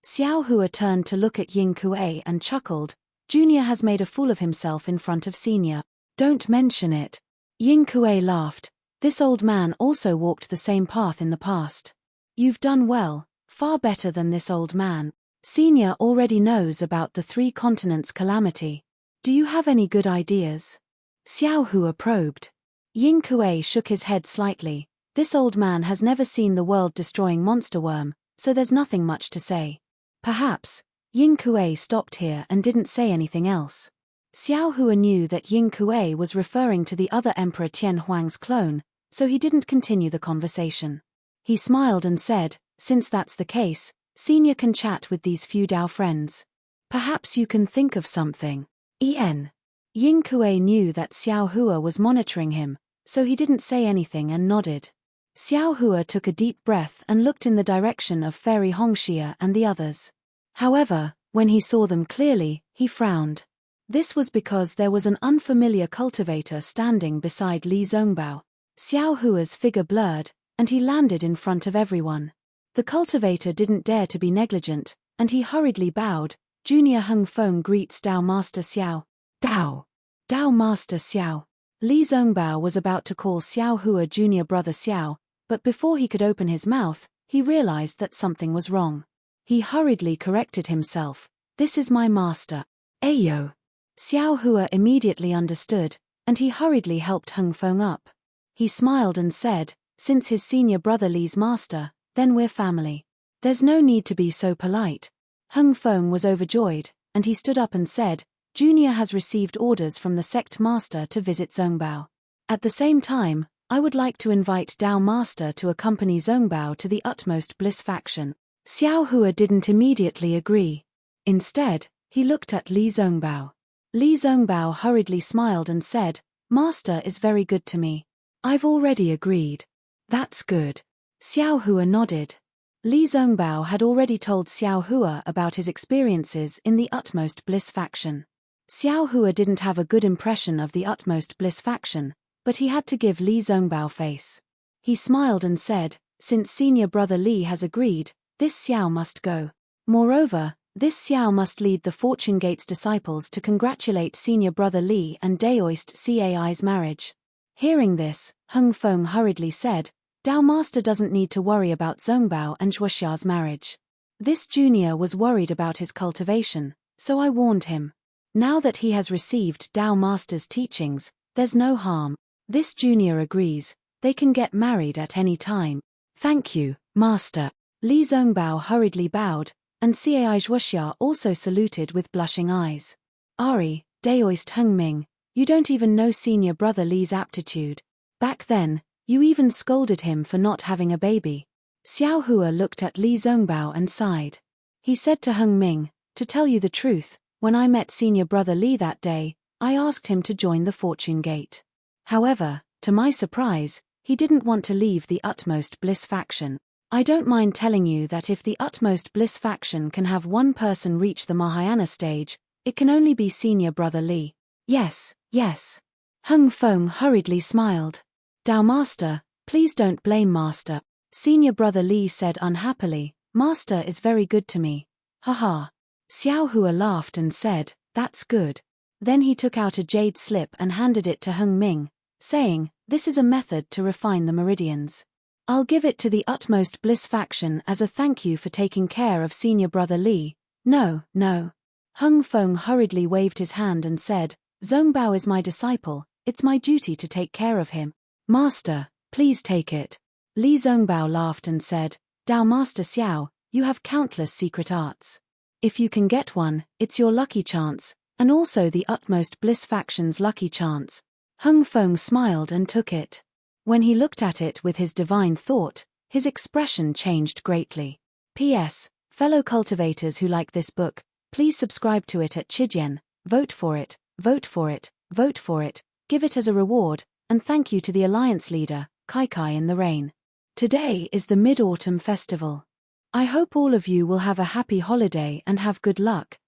Xiao Hua turned to look at Ying Kuei and chuckled, Junior has made a fool of himself in front of Senior. Don't mention it. Ying Kuei laughed. This old man also walked the same path in the past. You've done well, far better than this old man. Senior already knows about the 3 continents calamity. Do you have any good ideas? Xiao Hua probed. Ying Kuei shook his head slightly. This old man has never seen the world-destroying monster worm, so there's nothing much to say. Perhaps. Ying Kuei stopped here and didn't say anything else. Xiao Hua knew that Ying Kuei was referring to the other Emperor Tian Huang's clone, so he didn't continue the conversation. He smiled and said, since that's the case, Senior can chat with these few Dao friends. Perhaps you can think of something. Ying Kuei knew that Xiao Hua was monitoring him, so he didn't say anything and nodded. Xiao Hua took a deep breath and looked in the direction of Fairy Hongxia and the others. However, when he saw them clearly, he frowned. This was because there was an unfamiliar cultivator standing beside Li Zongbao. Xiao Hua's figure blurred, and he landed in front of everyone. The cultivator didn't dare to be negligent, and he hurriedly bowed. Junior Hung Feng greets Dao Master Xiao. Dao Master Xiao. Li Zongbao was about to call Xiao Hua Junior Brother Xiao, but before he could open his mouth, he realized that something was wrong. He hurriedly corrected himself. This is my master. Ayo. Xiao Hua immediately understood, and he hurriedly helped Hung Feng up. He smiled and said, since his senior brother Li's master, then we're family. There's no need to be so polite. Hung Feng was overjoyed, and he stood up and said, Junior has received orders from the sect master to visit Zongbao. At the same time, I would like to invite Dao Master to accompany Zongbao to the utmost bliss faction. Xiao Hua didn't immediately agree. Instead, he looked at Li Zongbao. Li Zongbao hurriedly smiled and said, "Master is very good to me. I've already agreed." "That's good." Xiao Hua nodded. Li Zongbao had already told Xiao Hua about his experiences in the utmost bliss faction. Xiao Hua didn't have a good impression of the utmost bliss faction, but he had to give Li Zongbao face. He smiled and said, "Since senior brother Li has agreed, this Xiao must go. Moreover, this Xiao must lead the Fortune Gate's disciples to congratulate senior brother Li and Daoist Cai's marriage." Hearing this, Heng Feng hurriedly said, "Dao Master doesn't need to worry about Zongbao and Zhuoxia's marriage. This junior was worried about his cultivation, so I warned him. Now that he has received Dao Master's teachings, there's no harm. This junior agrees, they can get married at any time." "Thank you, Master." Li Zongbao hurriedly bowed, and Cai Zhuoxia also saluted with blushing eyes. "Ari, Daoist Heng Ming, you don't even know senior brother Li's aptitude. Back then, you even scolded him for not having a baby." Xiao Hua looked at Li Zongbao and sighed. He said to Heng Ming, "To tell you the truth, when I met senior brother Li that day, I asked him to join the Fortune Gate. However, to my surprise, he didn't want to leave the utmost bliss faction. I don't mind telling you that if the utmost bliss faction can have one person reach the Mahayana stage, it can only be senior brother Li." "Yes, yes." Heng Feng hurriedly smiled. "Dao Master, please don't blame Master." Senior brother Li said unhappily, "Master is very good to me. Haha." Xiao Hua laughed and said, "That's good." Then he took out a jade slip and handed it to Heng Ming, saying, "This is a method to refine the meridians. I'll give it to the utmost bliss faction as a thank you for taking care of senior brother Li." "No, no." Heng Feng hurriedly waved his hand and said, "Zongbao is my disciple, it's my duty to take care of him." "Master, please take it." Li Zongbao laughed and said, "Dao Master Xiao, you have countless secret arts. If you can get one, it's your lucky chance, and also the utmost bliss faction's lucky chance." Heng Feng smiled and took it. When he looked at it with his divine thought, his expression changed greatly. P.S. Fellow cultivators who like this book, please subscribe to it at Chijian, vote for it, vote for it, vote for it, give it as a reward, and thank you to the Alliance leader, Kai Kai in the rain. Today is the Mid-Autumn Festival. I hope all of you will have a happy holiday and have good luck.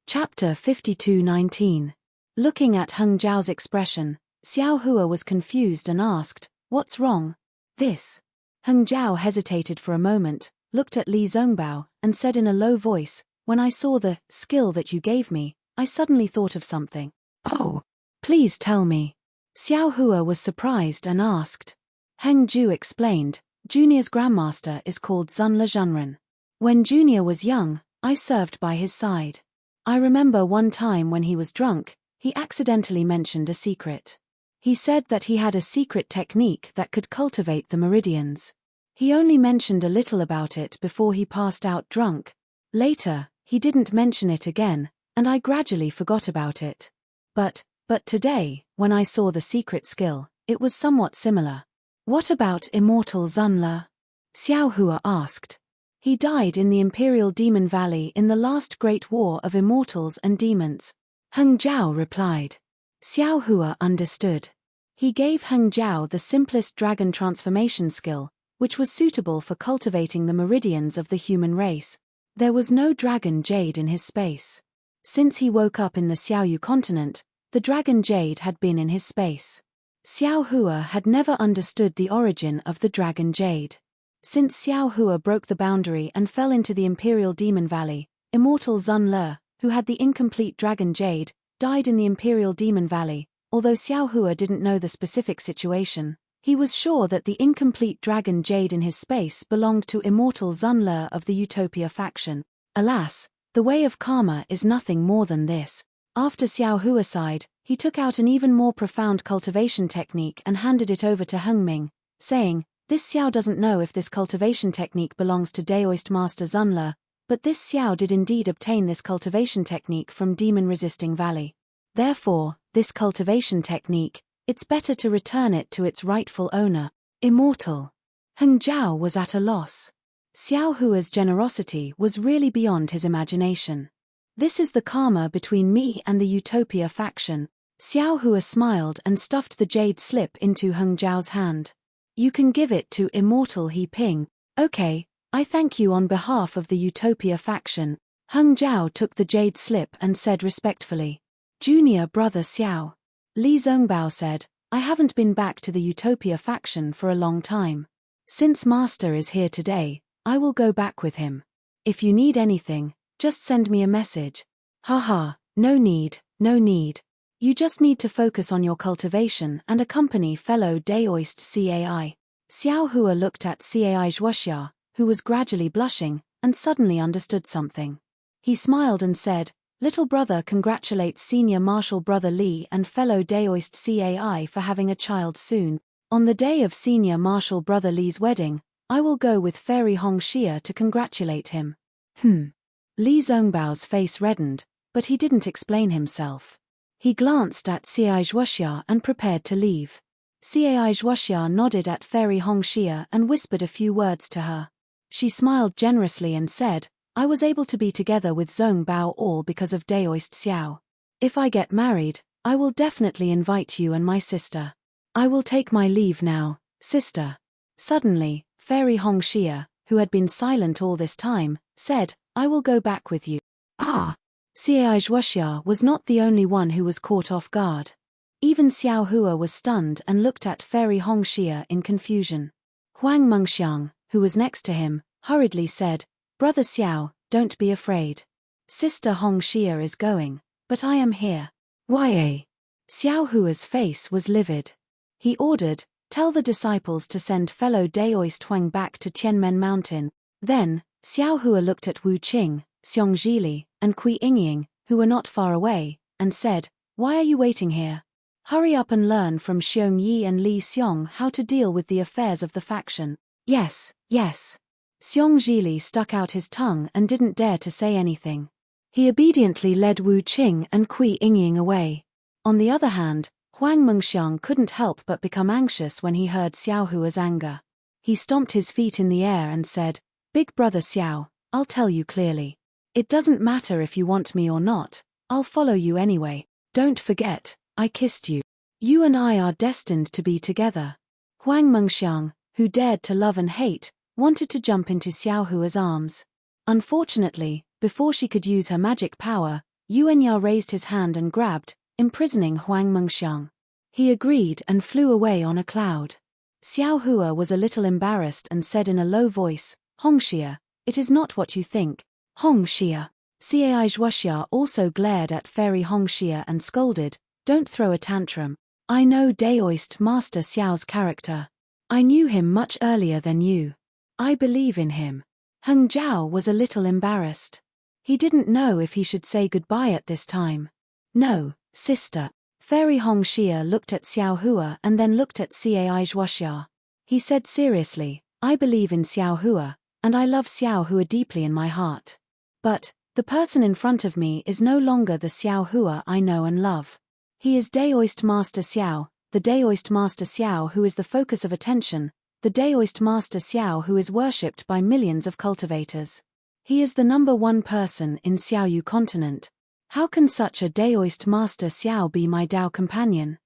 Chapter 52:19. Looking at Heng Zhao's expression, Xiao Hua was confused and asked, "What's wrong?" "This." Heng Zhao hesitated for a moment, looked at Li Zongbao, and said in a low voice, "When I saw the skill that you gave me, I suddenly thought of something." "Oh, please tell me." Xiao Hua was surprised and asked. Heng Zhu explained, "Junior's grandmaster is called Zunla Zhunren. When Junior was young, I served by his side. I remember one time when he was drunk, he accidentally mentioned a secret. He said that he had a secret technique that could cultivate the meridians. He only mentioned a little about it before he passed out drunk. Later, he didn't mention it again, and I gradually forgot about it. But today, when I saw the secret skill, it was somewhat similar." "What about Immortal Zunla?" Xiao Hua asked. "He died in the Imperial Demon Valley in the last Great War of Immortals and Demons." Heng Zhao replied. Xiao Hua understood. He gave Heng Zhao the simplest dragon transformation skill, which was suitable for cultivating the meridians of the human race. There was no dragon jade in his space. Since he woke up in the Xiaoyu continent, the dragon jade had been in his space. Xiao Hua had never understood the origin of the dragon jade. Since Xiao Hua broke the boundary and fell into the Imperial Demon Valley, Immortal Zun Le, who had the incomplete dragon jade, died in the Imperial Demon Valley. Although Xiao Hua didn't know the specific situation, he was sure that the incomplete dragon jade in his space belonged to Immortal Zun Le of the Utopia faction. Alas, the way of karma is nothing more than this. After Xiao Hua sighed, he took out an even more profound cultivation technique and handed it over to Heng Ming, saying, "This Xiao doesn't know if this cultivation technique belongs to Daoist Master Zunla, but this Xiao did indeed obtain this cultivation technique from Demon Resisting Valley. Therefore, this cultivation technique, it's better to return it to its rightful owner, immortal. Heng Zhao was at a loss. Xiao Hua's generosity was really beyond his imagination. This is the karma between me and the Utopia faction. Xiao Hua smiled and stuffed the jade slip into Heng Zhao's hand. You can give it to Immortal He Ping. Okay, I thank you on behalf of the Utopia faction. Heng Zhao took the jade slip and said respectfully. Junior brother Xiao. Li Zongbao said, I haven't been back to the Utopia faction for a long time. Since Master is here today, I will go back with him. If you need anything, just send me a message. Haha, no need, no need. You just need to focus on your cultivation and accompany fellow Daoist Cai. Xiao Hua looked at Cai Zhuoxia, who was gradually blushing, and suddenly understood something. He smiled and said, Little brother congratulates senior martial brother Li and fellow Daoist Cai for having a child soon. On the day of senior martial brother Li's wedding, I will go with Fairy Hong Xia to congratulate him. Li Zongbao's face reddened, but he didn't explain himself. He glanced at Cai Zhuoxia and prepared to leave. Cai Zhuoxia nodded at Fairy Hong Xia and whispered a few words to her. She smiled generously and said, I was able to be together with Zongbao all because of Daoist Xiao. If I get married, I will definitely invite you and my sister. I will take my leave now, sister. Suddenly, Fairy Hong Xia, who had been silent all this time, said, I will go back with you. Ah! Cai Zhuoxia was not the only one who was caught off guard. Even Xiao Hua was stunned and looked at Fairy Hong Xia in confusion. Huang Mengxiang, who was next to him, hurriedly said, Brother Xiao, don't be afraid. Sister Hong Xia is going, but I am here. Ya? Xiao Hua's face was livid. He ordered, tell the disciples to send fellow Daoist Huang back to Tianmen Mountain. Then, Xiao Hua looked at Wu Qing, Xiong Zhili, and Kui Ingying, who were not far away, and said, Why are you waiting here? Hurry up and learn from Xiong Yi and Li Xiong how to deal with the affairs of the faction. Yes, yes. Xiong Zhili stuck out his tongue and didn't dare to say anything. He obediently led Wu Qing and Kui Ingying away. On the other hand, Huang Mengxiang couldn't help but become anxious when he heard Xiao Hua's anger. He stomped his feet in the air and said, Big brother Xiao, I'll tell you clearly. It doesn't matter if you want me or not, I'll follow you anyway. Don't forget, I kissed you. You and I are destined to be together. Huang Mengxiang, who dared to love and hate, wanted to jump into Xiao Hua's arms. Unfortunately, before she could use her magic power, Yuan Ya raised his hand and grabbed, imprisoning Huang Mengxiang. He agreed and flew away on a cloud. Xiao Hua was a little embarrassed and said in a low voice, Hong Xia, it is not what you think. Hong Xia. Cai Zhuoxia also glared at Fairy Hong Xia and scolded, Don't throw a tantrum. I know Daoist Master Xiao's character. I knew him much earlier than you. I believe in him. Heng Zhao was a little embarrassed. He didn't know if he should say goodbye at this time. No, sister. Fairy Hong Xia looked at Xiao Hua and then looked at Cai Zhuoxia. He said seriously, I believe in Xiao Hua, and I love Xiao Hua deeply in my heart. But, the person in front of me is no longer the Xiao Hua I know and love. He is Daoist Master Xiao, the Daoist Master Xiao who is the focus of attention, the Daoist Master Xiao who is worshipped by millions of cultivators. He is the #1 person in Xiaoyu continent. How can such a Daoist Master Xiao be my Dao companion?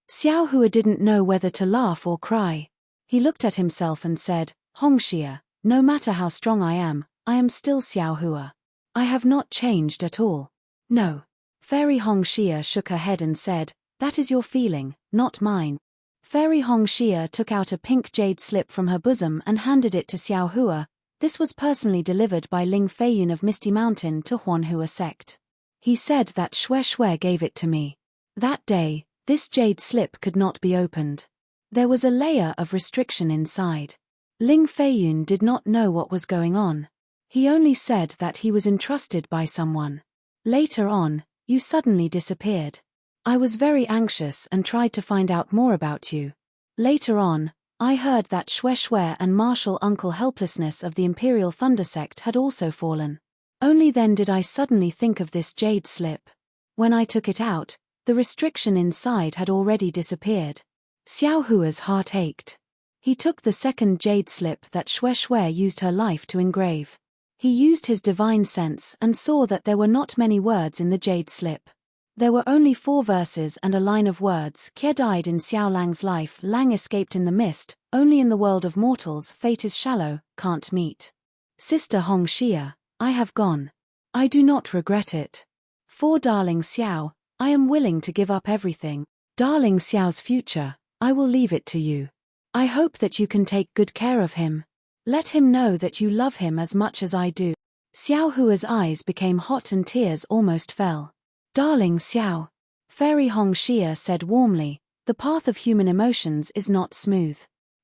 Xiao Hua didn't know whether to laugh or cry. He looked at himself and said, Hong Xia, no matter how strong I am still Xiao Hua. I have not changed at all. No. Fairy Hong Xia shook her head and said, That is your feeling, not mine. Fairy Hong Xia took out a pink jade slip from her bosom and handed it to Xiao Hua. This was personally delivered by Ling Feiyun of Misty Mountain to Huan Hua sect. He said that Xue Xue gave it to me. That day, this jade slip could not be opened. There was a layer of restriction inside. Ling Feiyun did not know what was going on. He only said that he was entrusted by someone. Later on, you suddenly disappeared. I was very anxious and tried to find out more about you. Later on, I heard that Xue Xue and Martial Uncle Helplessness of the Imperial Thunder Sect had also fallen. Only then did I suddenly think of this jade slip. When I took it out, the restriction inside had already disappeared. Xiao Hua's heart ached. He took the second jade slip that Xue Xue used her life to engrave. He used his divine sense and saw that there were not many words in the jade slip. There were only 4 verses and a line of words. Kie died in Xiao Lang's life, Lang escaped in the mist, only in the world of mortals fate is shallow, can't meet. Sister Hong Xia, I have gone. I do not regret it. For darling Xiao, I am willing to give up everything. Darling Xiao's future, I will leave it to you. I hope that you can take good care of him. Let him know that you love him as much as I do. Xiao Hua's eyes became hot and tears almost fell. Darling Xiao. Fairy Hong Xia said warmly, the path of human emotions is not smooth.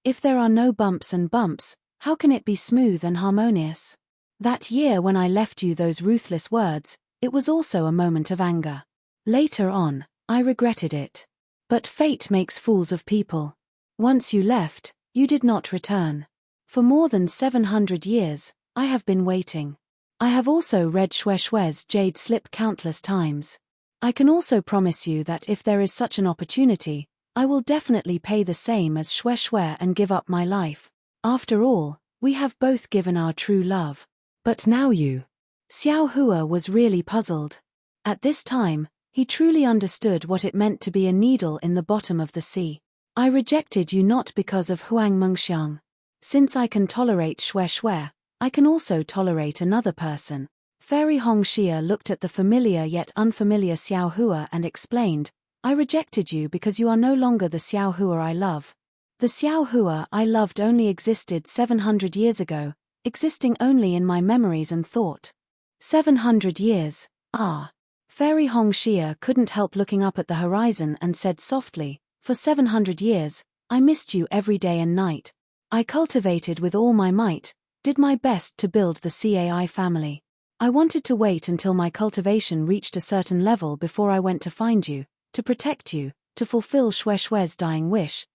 If there are no bumps and bumps, how can it be smooth and harmonious? That year when I left you those ruthless words, it was also a moment of anger. Later on, I regretted it. But fate makes fools of people. Once you left, you did not return. For more than 700 years, I have been waiting. I have also read Xue Xue's jade slip countless times. I can also promise you that if there is such an opportunity, I will definitely pay the same as Xue Xue and give up my life. After all, we have both given our true love. But now you. Xiao Hua was really puzzled. At this time, he truly understood what it meant to be a needle in the bottom of the sea. I rejected you not because of Huang Mengxiang. Since I can tolerate Xue Xue, I can also tolerate another person. Fairy Hong Xia looked at the familiar yet unfamiliar Xiao Hua and explained, I rejected you because you are no longer the Xiao Hua I love. The Xiao Hua I loved only existed 700 years ago, existing only in my memories and thought. 700 years, ah. Fairy Hong Xia couldn't help looking up at the horizon and said softly, for 700 years, I missed you every day and night. I cultivated with all my might, did my best to build the CAI family. I wanted to wait until my cultivation reached a certain level before I went to find you, to protect you, to fulfill Xue Xue's dying wish,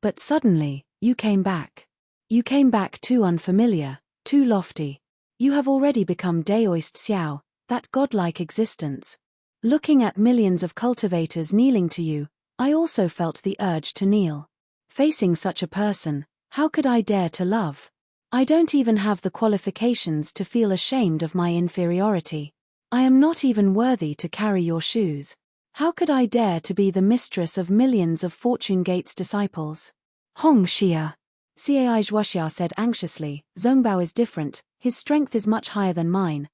But suddenly, you came back. You came back too unfamiliar, too lofty. You have already become Daoist Xiao, that godlike existence. Looking at millions of cultivators kneeling to you, I also felt the urge to kneel. Facing such a person, how could I dare to love? I don't even have the qualifications to feel ashamed of my inferiority. I am not even worthy to carry your shoes. How could I dare to be the mistress of millions of Fortune Gate's disciples? Hong Xia. Cai Zhuoxia said anxiously, Zongbao is different, his strength is much higher than mine.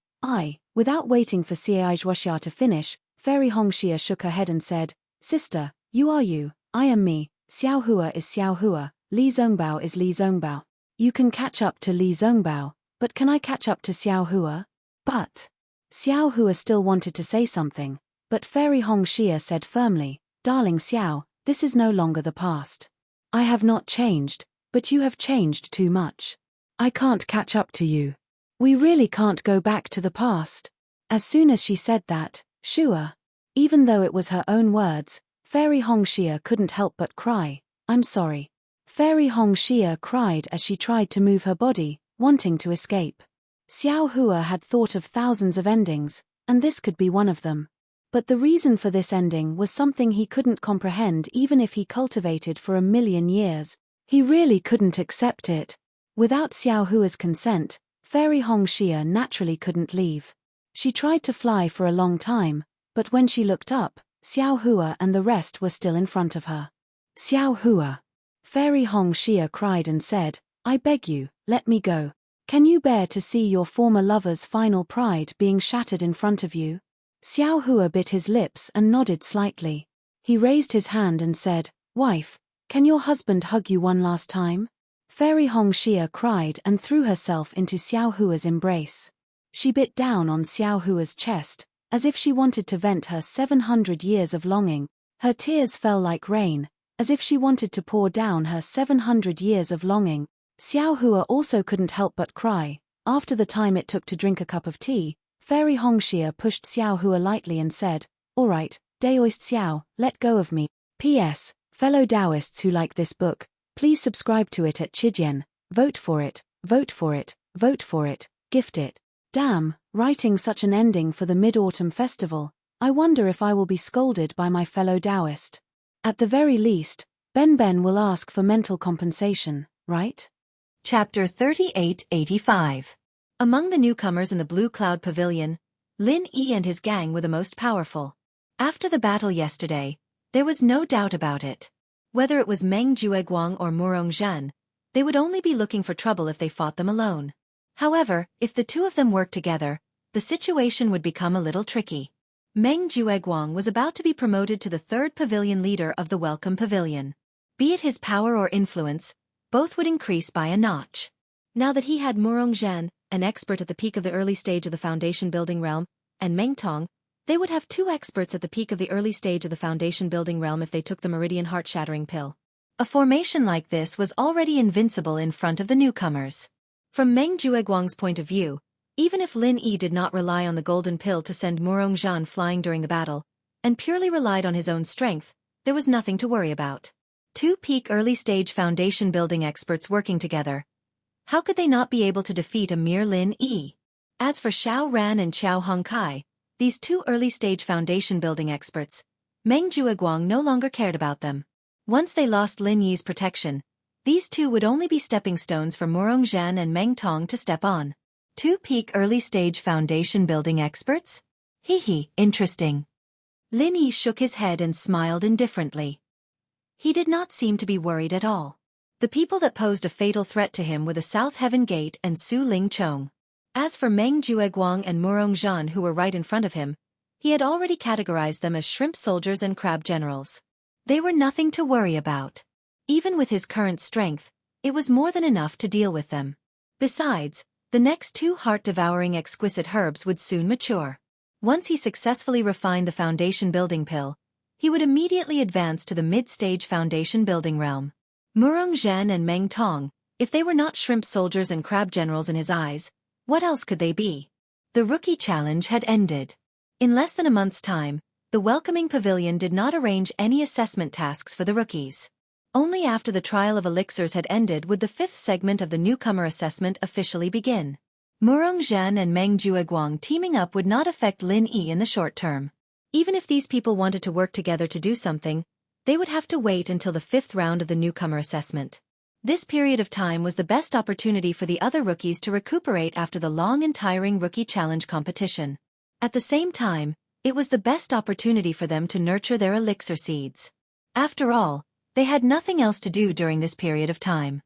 Without waiting for Cai Zhuoxia to finish, Fairy Hong Xia shook her head and said, Sister, you are you, I am me, Xiao Hua is Xiao Hua, Li Zongbao is Li Zongbao. You can catch up to Li Zongbao, but can I catch up to Xiao Hua? But. Xiao Hua still wanted to say something, but Fairy Hong Xia said firmly, Darling Xiao, this is no longer the past. I have not changed, but you have changed too much. I can't catch up to you. We really can't go back to the past. As soon as she said that, Shua. Even though it was her own words, Fairy Hong Xia couldn't help but cry, I'm sorry. Fairy Hong Xia cried as she tried to move her body, wanting to escape. Xiao Hua had thought of thousands of endings, and this could be one of them. But the reason for this ending was something he couldn't comprehend even if he cultivated for 1,000,000 years. He really couldn't accept it. Without Xiao Hua's consent, Fairy Hong Xia naturally couldn't leave. She tried to fly for a long time, but when she looked up, Xiao Hua and the rest were still in front of her. Xiao Hua. Fairy Hong Xia cried and said, I beg you, let me go. Can you bear to see your former lover's final pride being shattered in front of you? Xiao Hua bit his lips and nodded slightly. He raised his hand and said, Wife, can your husband hug you one last time? Fairy Hong Xia cried and threw herself into Xiao Hua's embrace. She bit down on Xiao Hua's chest, as if she wanted to vent her 700 years of longing. Her tears fell like rain, as if she wanted to pour down her 700 years of longing. Xiao Hua also couldn't help but cry. After the time it took to drink a cup of tea, Fairy Hong Xia pushed Xiao Hua lightly and said, All right, Daoist Xiao, let go of me. P.S. Fellow Taoists who like this book, please subscribe to it at Chijian, vote for it, vote for it, vote for it, gift it. Damn, writing such an ending for the Mid-Autumn Festival, I wonder if I will be scolded by my fellow Taoist. At the very least, Ben will ask for mental compensation, right? Chapter 3885. Among the newcomers in the Blue Cloud Pavilion, Lin Yi and his gang were the most powerful. After the battle yesterday, there was no doubt about it. Whether it was Meng Jueguang or Murong Zhan, they would only be looking for trouble if they fought them alone. However, if the two of them worked together, the situation would become a little tricky. Meng Jueguang was about to be promoted to the third pavilion leader of the Welcome Pavilion. Be it his power or influence, both would increase by a notch. Now that he had Murong Zhan, an expert at the peak of the early stage of the foundation building realm, and Meng Tong, they would have two experts at the peak of the early stage of the foundation building realm if they took the Meridian Heart-Shattering Pill. A formation like this was already invincible in front of the newcomers. From Meng Jueguang's point of view, even if Lin Yi did not rely on the golden pill to send Murong Zhan flying during the battle, and purely relied on his own strength, there was nothing to worry about. Two peak early-stage foundation building experts working together. How could they not be able to defeat a mere Lin Yi? As for Xiao Ran and Xiao Hongkai, these two early-stage foundation building experts, Meng Jueguang no longer cared about them. Once they lost Lin Yi's protection, these two would only be stepping stones for Murong Zhan and Meng Tong to step on. Two peak early-stage foundation building experts? Interesting. Lin Yi shook his head and smiled indifferently. He did not seem to be worried at all. The people that posed a fatal threat to him were the South Heaven Gate and Su Ling Chong. As for Meng Jueguang and Murong Zhan who were right in front of him, he had already categorized them as shrimp soldiers and crab generals. They were nothing to worry about. Even with his current strength, it was more than enough to deal with them. Besides, the next two heart-devouring exquisite herbs would soon mature. Once he successfully refined the foundation building pill, he would immediately advance to the mid-stage foundation building realm. Murong Zhan and Meng Tong, if they were not shrimp soldiers and crab generals in his eyes, what else could they be? The rookie challenge had ended. In less than a month's time, the welcoming pavilion did not arrange any assessment tasks for the rookies. Only after the trial of elixirs had ended would the fifth segment of the newcomer assessment officially begin. Murong Zhan and Meng Jueguang teaming up would not affect Lin Yi in the short term. Even if these people wanted to work together to do something, they would have to wait until the fifth round of the newcomer assessment. This period of time was the best opportunity for the other rookies to recuperate after the long and tiring rookie challenge competition. At the same time, it was the best opportunity for them to nurture their elixir seeds. After all, they had nothing else to do during this period of time.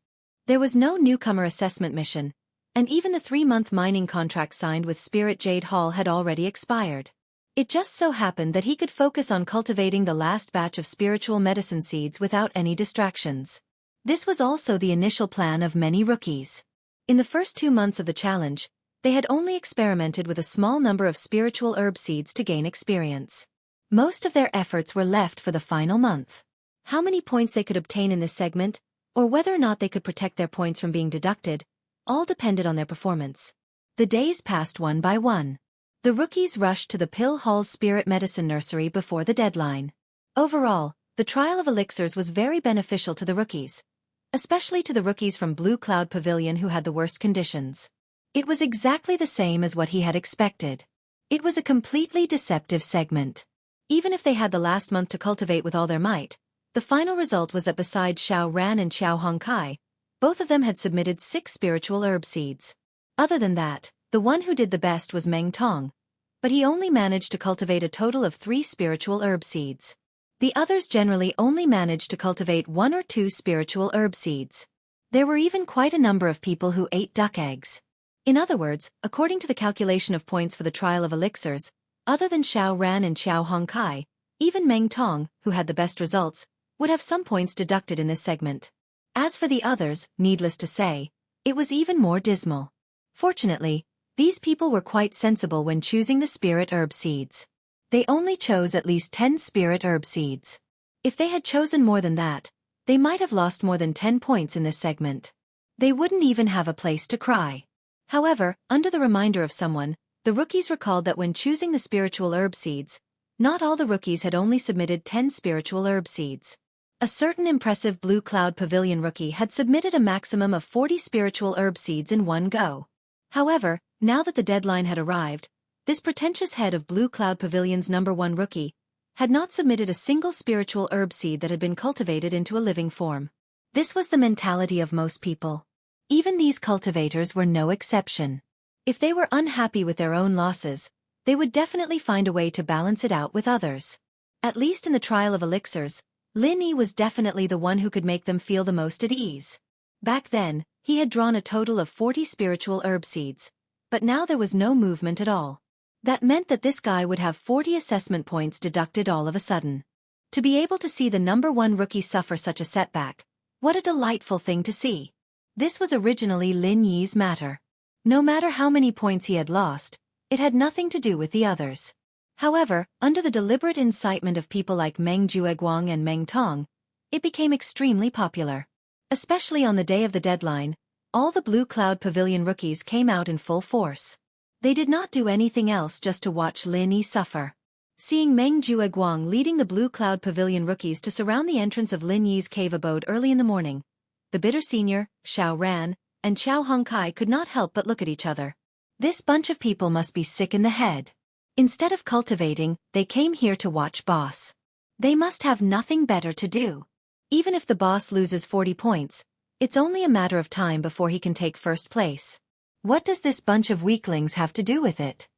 There was no newcomer assessment mission, and even the 3-month mining contract signed with Spirit Jade Hall had already expired. It just so happened that he could focus on cultivating the last batch of spiritual medicine seeds without any distractions. This was also the initial plan of many rookies. In the first 2 months of the challenge, they had only experimented with a small number of spiritual herb seeds to gain experience. Most of their efforts were left for the final month. How many points they could obtain in this segment, or whether or not they could protect their points from being deducted, all depended on their performance. The days passed one by one. The rookies rushed to the Pill Hall's Spirit Medicine Nursery before the deadline. Overall, the trial of elixirs was very beneficial to the rookies, especially to the rookies from Blue Cloud Pavilion who had the worst conditions. It was exactly the same as what he had expected. It was a completely deceptive segment. Even if they had the last month to cultivate with all their might, the final result was that besides Xiao Ran and Xiao Hongkai, both of them had submitted 6 spiritual herb seeds. Other than that, the one who did the best was Meng Tong, but he only managed to cultivate a total of 3 spiritual herb seeds. The others generally only managed to cultivate 1 or 2 spiritual herb seeds. There were even quite a number of people who ate duck eggs. In other words, according to the calculation of points for the trial of elixirs, other than Xiao Ran and Xiao Hongkai, even Meng Tong, who had the best results, would have some points deducted in this segment. As for the others, needless to say, it was even more dismal. Fortunately, these people were quite sensible when choosing the spirit herb seeds. They only chose at least 10 spirit herb seeds. If they had chosen more than that, they might have lost more than 10 points in this segment. They wouldn't even have a place to cry. However, under the reminder of someone, the rookies recalled that when choosing the spiritual herb seeds, not all the rookies had only submitted 10 spiritual herb seeds. A certain impressive Blue Cloud Pavilion rookie had submitted a maximum of 40 spiritual herb seeds in one go. However, now that the deadline had arrived, this pretentious head of Blue Cloud Pavilion's #1 rookie had not submitted a single spiritual herb seed that had been cultivated into a living form. This was the mentality of most people. Even these cultivators were no exception. If they were unhappy with their own losses, they would definitely find a way to balance it out with others. At least in the trial of elixirs, Lin Yi was definitely the one who could make them feel the most at ease. Back then, he had drawn a total of 40 spiritual herb seeds, but now there was no movement at all. That meant that this guy would have 40 assessment points deducted all of a sudden. To be able to see the #1 rookie suffer such a setback, what a delightful thing to see. This was originally Lin Yi's matter. No matter how many points he had lost, it had nothing to do with the others. However, under the deliberate incitement of people like Meng Jueguang and Meng Tong, it became extremely popular. Especially on the day of the deadline, all the Blue Cloud Pavilion rookies came out in full force. They did not do anything else just to watch Lin Yi suffer. Seeing Meng Jueguang leading the Blue Cloud Pavilion rookies to surround the entrance of Lin Yi's cave abode early in the morning, the bitter senior, Xiao Ran, and Qiao Hongkai could not help but look at each other. This bunch of people must be sick in the head. Instead of cultivating, they came here to watch boss. They must have nothing better to do. Even if the boss loses 40 points, it's only a matter of time before he can take first place. What does this bunch of weaklings have to do with it?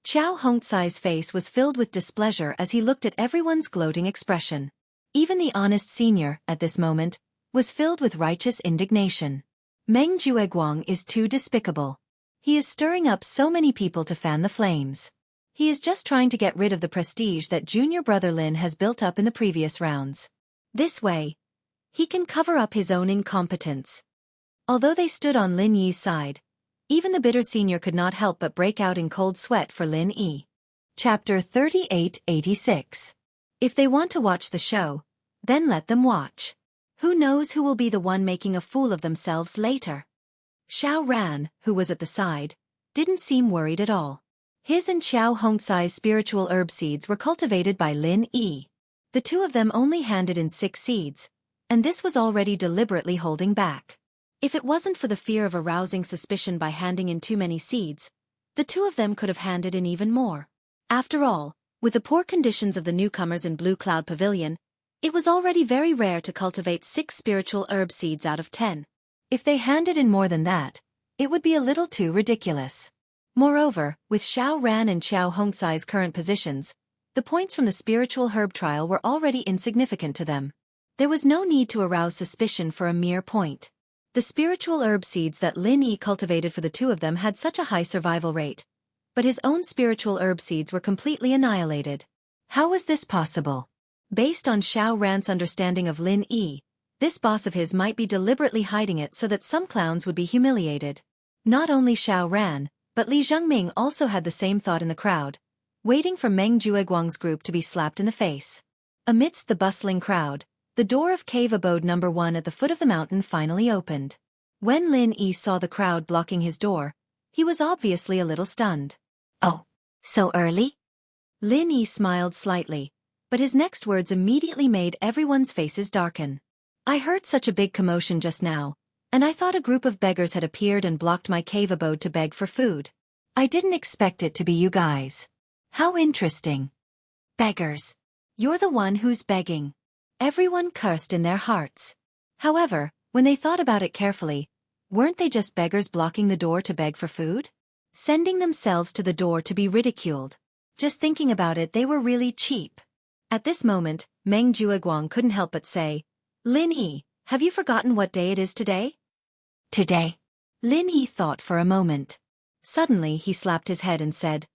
Qiao Hongcai's face was filled with displeasure as he looked at everyone's gloating expression. Even the honest senior, at this moment, was filled with righteous indignation. Meng Jueguang is too despicable. He is stirring up so many people to fan the flames. He is just trying to get rid of the prestige that junior brother Lin has built up in the previous rounds. This way, he can cover up his own incompetence. Although they stood on Lin Yi's side, even the bitter senior could not help but break out in cold sweat for Lin Yi. Chapter 3886. If they want to watch the show, then let them watch. Who knows who will be the one making a fool of themselves later? Xiao Ran, who was at the side, didn't seem worried at all. His and Qiao Hongcai's spiritual herb seeds were cultivated by Lin Yi. The two of them only handed in 6 seeds, and this was already deliberately holding back. If it wasn't for the fear of arousing suspicion by handing in too many seeds, the two of them could have handed in even more. After all, with the poor conditions of the newcomers in Blue Cloud Pavilion, it was already very rare to cultivate 6 spiritual herb seeds out of 10. If they handed in more than that, it would be a little too ridiculous. Moreover, with Xiao Ran and Qiao Hongcai's current positions, the points from the spiritual herb trial were already insignificant to them. There was no need to arouse suspicion for a mere point. The spiritual herb seeds that Lin Yi cultivated for the two of them had such a high survival rate, but his own spiritual herb seeds were completely annihilated. How was this possible? Based on Xiao Ran's understanding of Lin Yi, this boss of his might be deliberately hiding it so that some clowns would be humiliated. Not only Xiao Ran, but Li Zhengming also had the same thought in the crowd, waiting for Meng Jueguang's group to be slapped in the face. Amidst the bustling crowd, the door of cave abode #1 at the foot of the mountain finally opened. When Lin Yi saw the crowd blocking his door, he was obviously a little stunned. Oh, so early? Lin Yi smiled slightly, but his next words immediately made everyone's faces darken. I heard such a big commotion just now, and I thought a group of beggars had appeared and blocked my cave abode to beg for food. I didn't expect it to be you guys. How interesting. Beggars. You're the one who's begging. Everyone cursed in their hearts. However, when they thought about it carefully, weren't they just beggars blocking the door to beg for food? Sending themselves to the door to be ridiculed. Just thinking about it, they were really cheap. At this moment, Meng Jueguang couldn't help but say, Lin Yi, have you forgotten what day it is today? Today? Lin Yi thought for a moment. Suddenly he slapped his head and said,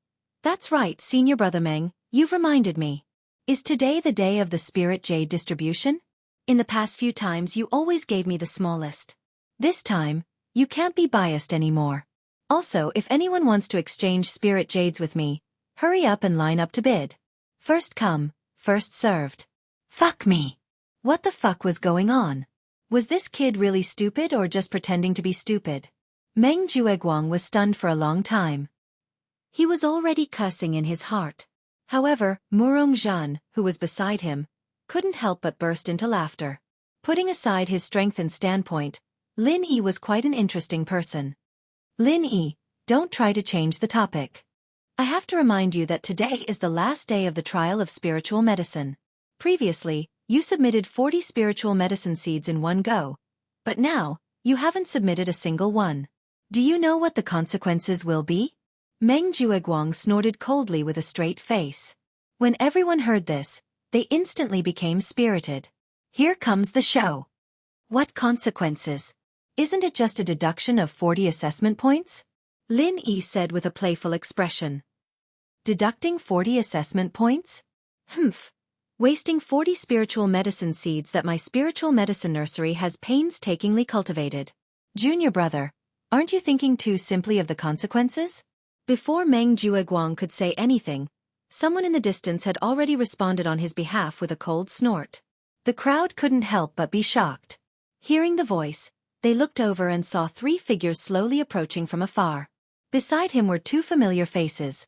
That's right, senior brother Meng, you've reminded me. Is today the day of the spirit jade distribution? In the past few times you always gave me the smallest. This time, you can't be biased anymore. Also, if anyone wants to exchange spirit jades with me, hurry up and line up to bid. First come, first served. Fuck me. What the fuck was going on? Was this kid really stupid or just pretending to be stupid? Meng Jueguang was stunned for a long time. He was already cussing in his heart. However, Murong Zhan, who was beside him, couldn't help but burst into laughter. Putting aside his strength and standpoint, Lin Yi was quite an interesting person. Lin Yi, don't try to change the topic. I have to remind you that today is the last day of the trial of spiritual medicine. Previously, you submitted 40 spiritual medicine seeds in one go, but now, you haven't submitted a single one. Do you know what the consequences will be? Meng Jueguang snorted coldly with a straight face. When everyone heard this, they instantly became spirited. Here comes the show. What consequences? Isn't it just a deduction of 40 assessment points? Lin Yi said with a playful expression. Deducting 40 assessment points? Humph. Wasting 40 spiritual medicine seeds that my spiritual medicine nursery has painstakingly cultivated. Junior brother, aren't you thinking too simply of the consequences? Before Meng Jueguang could say anything, someone in the distance had already responded on his behalf with a cold snort. The crowd couldn't help but be shocked. Hearing the voice, they looked over and saw 3 figures slowly approaching from afar. Beside him were 2 familiar faces,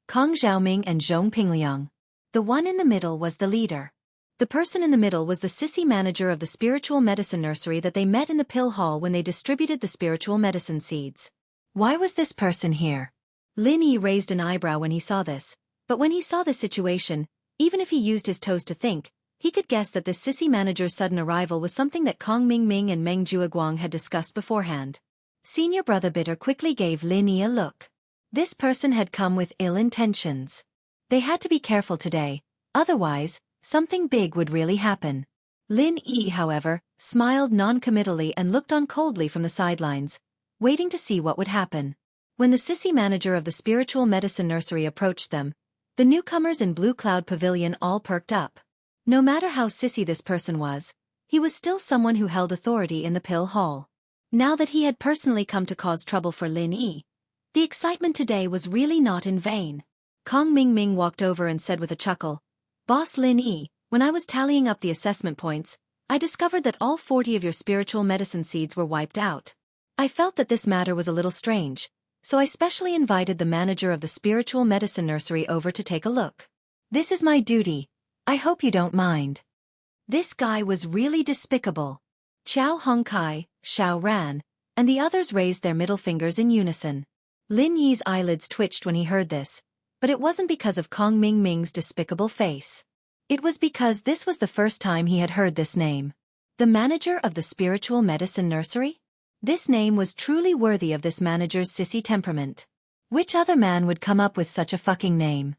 Kong Xiaoming and Zhong Pingliang. The one in the middle was the leader. The person in the middle was the sissy manager of the spiritual medicine nursery that they met in the pill hall when they distributed the spiritual medicine seeds. Why was this person here? Lin Yi raised an eyebrow when he saw this, but when he saw the situation, even if he used his toes to think, he could guess that this sissy manager's sudden arrival was something that Kong Mingming and Meng Jueguang had discussed beforehand. Senior brother Bitter quickly gave Lin Yi a look. This person had come with ill intentions. They had to be careful today, otherwise, something big would really happen. Lin Yi, however, smiled non-committally and looked on coldly from the sidelines, waiting to see what would happen. When the sissy manager of the spiritual medicine nursery approached them, the newcomers in Blue Cloud Pavilion all perked up. No matter how sissy this person was, he was still someone who held authority in the pill hall. Now that he had personally come to cause trouble for Lin Yi, the excitement today was really not in vain. Kong Mingming walked over and said with a chuckle, "Boss Lin Yi, when I was tallying up the assessment points, I discovered that all 40 of your spiritual medicine seeds were wiped out. I felt that this matter was a little strange, so I specially invited the manager of the spiritual medicine nursery over to take a look. This is my duty. I hope you don't mind." This guy was really despicable. Qiao Hongkai, Xiao Ran, and the others raised their middle fingers in unison. Lin Yi's eyelids twitched when he heard this, but it wasn't because of Kong Mingming's despicable face. It was because this was the first time he had heard this name. The manager of the spiritual medicine nursery? This name was truly worthy of this manager's sissy temperament. Which other man would come up with such a fucking name?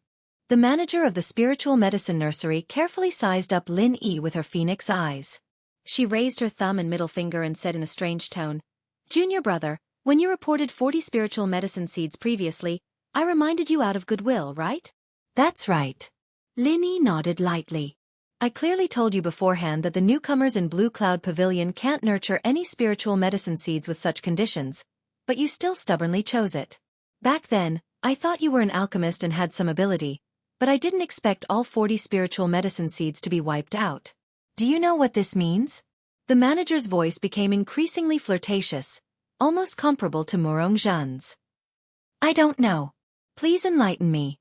The manager of the spiritual medicine nursery carefully sized up Lin Yi with her phoenix eyes. She raised her thumb and middle finger and said in a strange tone, "Junior brother, when you reported 40 spiritual medicine seeds previously, I reminded you out of goodwill, right?" "That's right." Lin Yi nodded lightly. "I clearly told you beforehand that the newcomers in Blue Cloud Pavilion can't nurture any spiritual medicine seeds with such conditions, but you still stubbornly chose it. Back then, I thought you were an alchemist and had some ability, but I didn't expect all 40 spiritual medicine seeds to be wiped out. Do you know what this means?" The manager's voice became increasingly flirtatious, almost comparable to Murong Zhan's. "I don't know. Please enlighten me."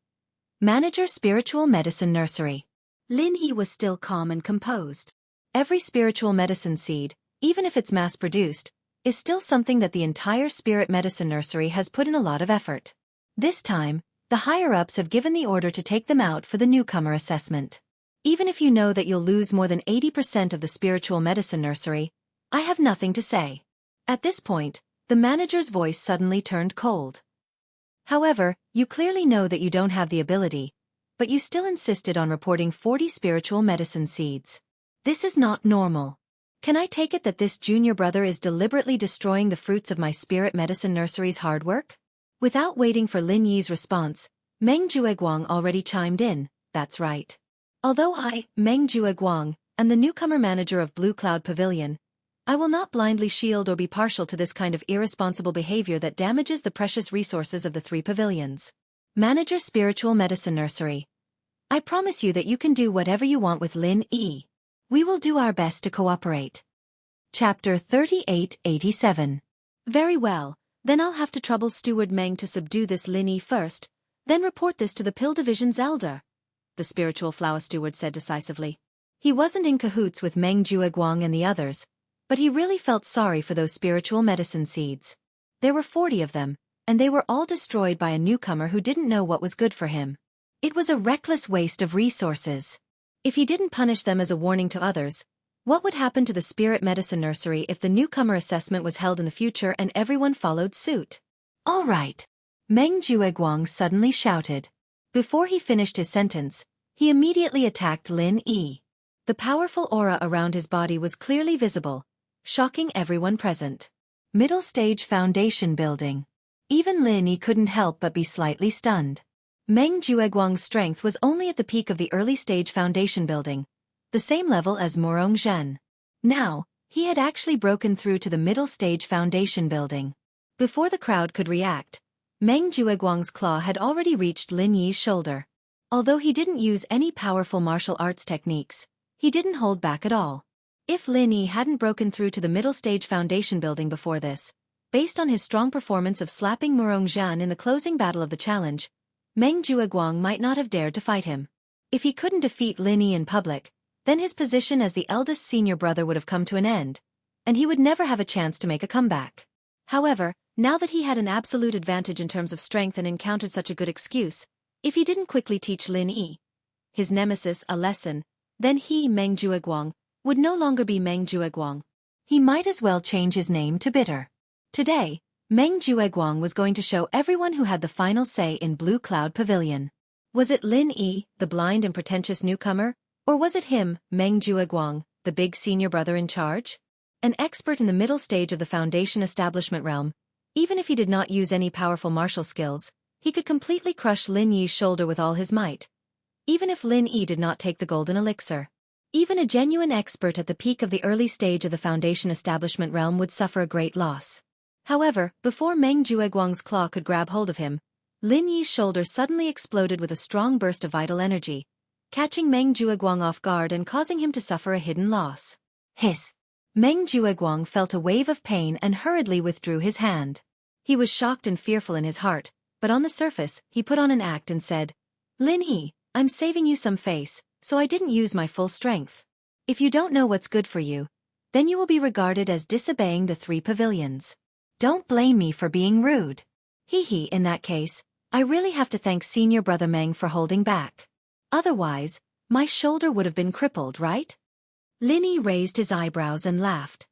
Manager Spiritual Medicine Nursery. Lin Yi was still calm and composed. Every spiritual medicine seed, even if it's mass-produced, is still something that the entire spirit medicine nursery has put in a lot of effort. This time, the higher-ups have given the order to take them out for the newcomer assessment. Even if you know that you'll lose more than 80% of the spiritual medicine nursery, I have nothing to say. At this point, the manager's voice suddenly turned cold. However, you clearly know that you don't have the ability, but you still insisted on reporting 40 spiritual medicine seeds. This is not normal. Can I take it that this junior brother is deliberately destroying the fruits of my spirit medicine nursery's hard work? Without waiting for Lin Yi's response, Meng Jueguang already chimed in, "That's right. Although I, Meng Jueguang, am the newcomer manager of Blue Cloud Pavilion, I will not blindly shield or be partial to this kind of irresponsible behavior that damages the precious resources of the 3 pavilions. Manager Spiritual Medicine Nursery. I promise you that you can do whatever you want with Lin Yi. We will do our best to cooperate." Chapter 3887. Very well, then I'll have to trouble Steward Meng to subdue this Lin Yi first, then report this to the Pill Division's elder, the spiritual flower steward said decisively. He wasn't in cahoots with Meng Jueguang and the others, but he really felt sorry for those spiritual medicine seeds. There were 40 of them, and they were all destroyed by a newcomer who didn't know what was good for him. It was a reckless waste of resources. If he didn't punish them as a warning to others, what would happen to the spirit medicine nursery if the newcomer assessment was held in the future and everyone followed suit? All right. Meng Jueguang suddenly shouted. Before he finished his sentence, he immediately attacked Lin Yi. The powerful aura around his body was clearly visible, shocking everyone present. Middle stage foundation building. Even Lin Yi couldn't help but be slightly stunned. Meng Jueguang's strength was only at the peak of the early stage foundation building, the same level as Murong Zhen. Now, he had actually broken through to the middle stage foundation building. Before the crowd could react, Meng Jueguang's claw had already reached Lin Yi's shoulder. Although he didn't use any powerful martial arts techniques, he didn't hold back at all. If Lin Yi hadn't broken through to the middle stage foundation building before this, based on his strong performance of slapping Murong Zhen in the closing battle of the challenge, Meng Jueguang might not have dared to fight him. If he couldn't defeat Lin Yi in public, then his position as the eldest senior brother would have come to an end, and he would never have a chance to make a comeback. However, now that he had an absolute advantage in terms of strength and encountered such a good excuse, if he didn't quickly teach Lin Yi, his nemesis, a lesson, then he, Meng Jueguang, would no longer be Meng Jueguang. He might as well change his name to Bitter. Today, Meng Jueguang was going to show everyone who had the final say in Blue Cloud Pavilion. Was it Lin Yi, the blind and pretentious newcomer, or was it him, Meng Jueguang, the big senior brother in charge? An expert in the middle stage of the foundation establishment realm, even if he did not use any powerful martial skills, he could completely crush Lin Yi's shoulder with all his might. Even if Lin Yi did not take the golden elixir. Even a genuine expert at the peak of the early stage of the foundation establishment realm would suffer a great loss. However, before Meng Jueguang's claw could grab hold of him, Lin Yi's shoulder suddenly exploded with a strong burst of vital energy, catching Meng Jueguang off guard and causing him to suffer a hidden loss. Hiss. Meng Jueguang felt a wave of pain and hurriedly withdrew his hand. He was shocked and fearful in his heart, but on the surface, he put on an act and said, "Lin Yi, I'm saving you some face, so I didn't use my full strength. If you don't know what's good for you, then you will be regarded as disobeying the 3 pavilions. Don't blame me for being rude. Hee, in that case, I really have to thank senior brother Meng for holding back. Otherwise, my shoulder would have been crippled, right?" Lin Yi raised his eyebrows and laughed.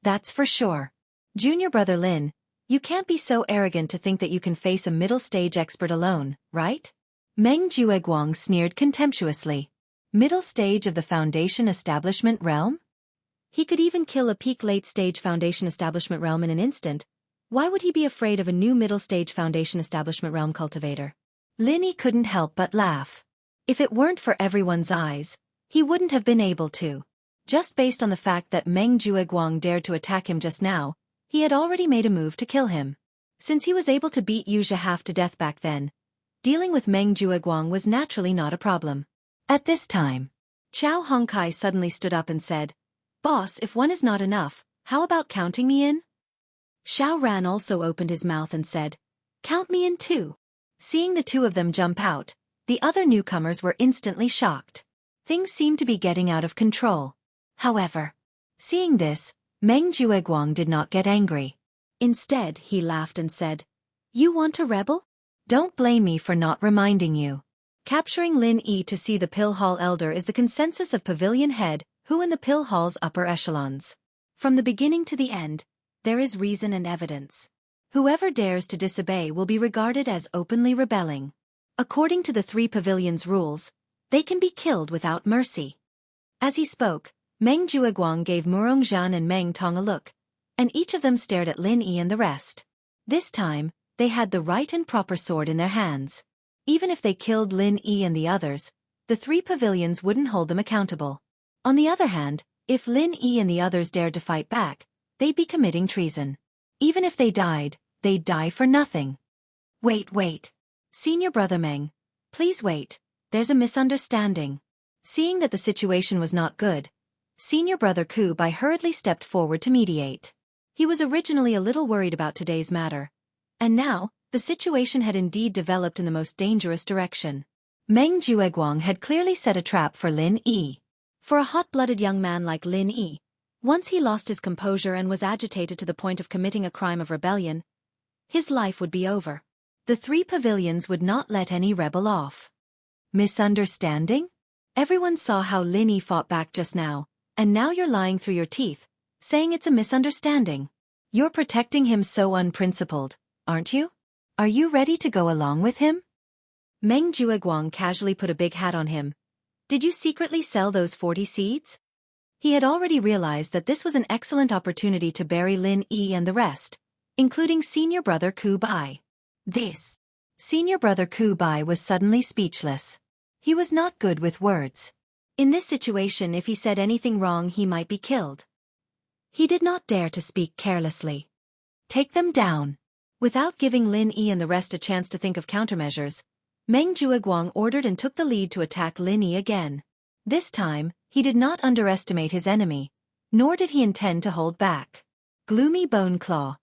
"That's for sure. Junior brother Lin, you can't be so arrogant to think that you can face a middle stage expert alone, right?" Meng Jueguang sneered contemptuously. Middle stage of the foundation establishment realm? He could even kill a peak late stage foundation establishment realm in an instant. Why would he be afraid of a new middle stage foundation establishment realm cultivator? Lin Yi couldn't help but laugh. If it weren't for everyone's eyes, he wouldn't have been able to. Just based on the fact that Meng Jueguang dared to attack him just now, he had already made a move to kill him. Since he was able to beat Yu Zhe half to death back then, dealing with Meng Jueguang was naturally not a problem. At this time, Chao Hongkai suddenly stood up and said, "Boss, if one is not enough, how about counting me in?" Xiao Ran also opened his mouth and said, "Count me in too." Seeing the two of them jump out, the other newcomers were instantly shocked. Things seemed to be getting out of control. However, seeing this, Meng Jueguang did not get angry. Instead, he laughed and said, "You want to rebel? Don't blame me for not reminding you. Capturing Lin Yi to see the Pill Hall Elder is the consensus of Pavilion Head, who in the Pill Hall's upper echelons. From the beginning to the end, there is reason and evidence. Whoever dares to disobey will be regarded as openly rebelling. According to the 3 pavilions' rules, they can be killed without mercy." As he spoke, Meng Jueguang gave Murong Zhan and Meng Tong a look, and each of them stared at Lin Yi and the rest. This time, they had the right and proper sword in their hands. Even if they killed Lin Yi and the others, the 3 pavilions wouldn't hold them accountable. On the other hand, if Lin Yi and the others dared to fight back, they'd be committing treason. Even if they died, they'd die for nothing. Wait. Senior brother Meng, please wait, there's a misunderstanding." Seeing that the situation was not good, senior brother Ku Bai hurriedly stepped forward to mediate. He was originally a little worried about today's matter. And now, the situation had indeed developed in the most dangerous direction. Meng Jueguang had clearly set a trap for Lin Yi. For a hot-blooded young man like Lin Yi, once he lost his composure and was agitated to the point of committing a crime of rebellion, his life would be over. The 3 pavilions would not let any rebel off. Misunderstanding? Everyone saw how Lin Yi fought back just now, and now you're lying through your teeth, saying it's a misunderstanding. You're protecting him so unprincipled, aren't you? Are you ready to go along with him? Meng Jueguang casually put a big hat on him. Did you secretly sell those 40 seeds? He had already realized that this was an excellent opportunity to bury Lin Yi and the rest, including senior brother Ku Bai. This. Senior brother Ku Bai was suddenly speechless. He was not good with words. In this situation, if he said anything wrong, he might be killed. He did not dare to speak carelessly. Take them down. Without giving Lin Yi and the rest a chance to think of countermeasures, Meng Jueguang ordered and took the lead to attack Lin Yi again. This time, he did not underestimate his enemy, nor did he intend to hold back. Gloomy Bone Claw.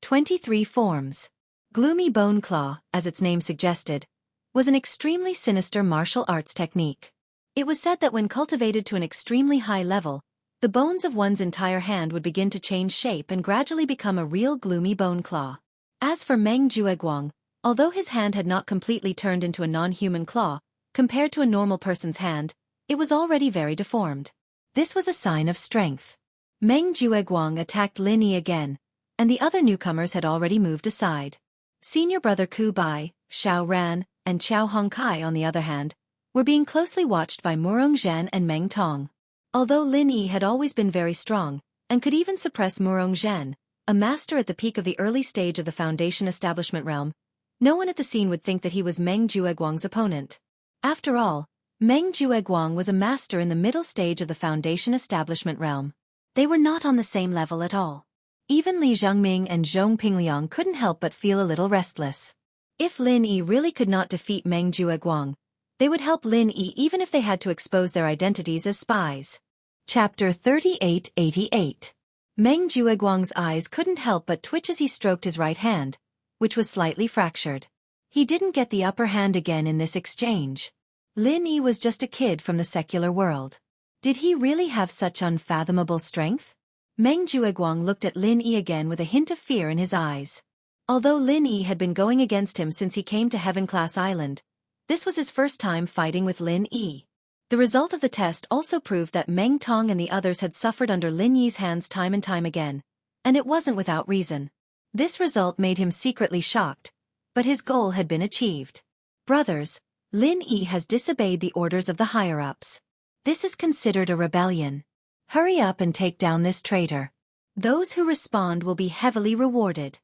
23 forms. Gloomy Bone Claw, as its name suggested, was an extremely sinister martial arts technique. It was said that when cultivated to an extremely high level, the bones of one's entire hand would begin to change shape and gradually become a real gloomy bone claw. As for Meng Jueguang, although his hand had not completely turned into a non-human claw, compared to a normal person's hand, it was already very deformed. This was a sign of strength. Meng Jueguang attacked Lin Yi again, and the other newcomers had already moved aside. Senior brother Ku Bai, Xiao Ran, and Qiao Hongkai, on the other hand, were being closely watched by Murong Zhan and Meng Tong. Although Lin Yi had always been very strong, and could even suppress Murong Zhan, a master at the peak of the early stage of the Foundation establishment realm, no one at the scene would think that he was Meng Jueguang's opponent. After all, Meng Jueguang was a master in the middle stage of the Foundation establishment realm. They were not on the same level at all. Even Li Zhongming and Zhong Pingliang couldn't help but feel a little restless. If Lin Yi really could not defeat Meng Jueguang, they would help Lin Yi even if they had to expose their identities as spies. Chapter 3888. Meng Jueguang's eyes couldn't help but twitch as he stroked his right hand, which was slightly fractured. He didn't get the upper hand again in this exchange. Lin Yi was just a kid from the secular world. Did he really have such unfathomable strength? Meng Jueguang looked at Lin Yi again with a hint of fear in his eyes. Although Lin Yi had been going against him since he came to Heaven Class Island, this was his first time fighting with Lin Yi. The result of the test also proved that Meng Tong and the others had suffered under Lin Yi's hands time and time again, and it wasn't without reason. This result made him secretly shocked, but his goal had been achieved. Brothers, Lin Yi has disobeyed the orders of the higher-ups. This is considered a rebellion. Hurry up and take down this traitor. Those who respond will be heavily rewarded.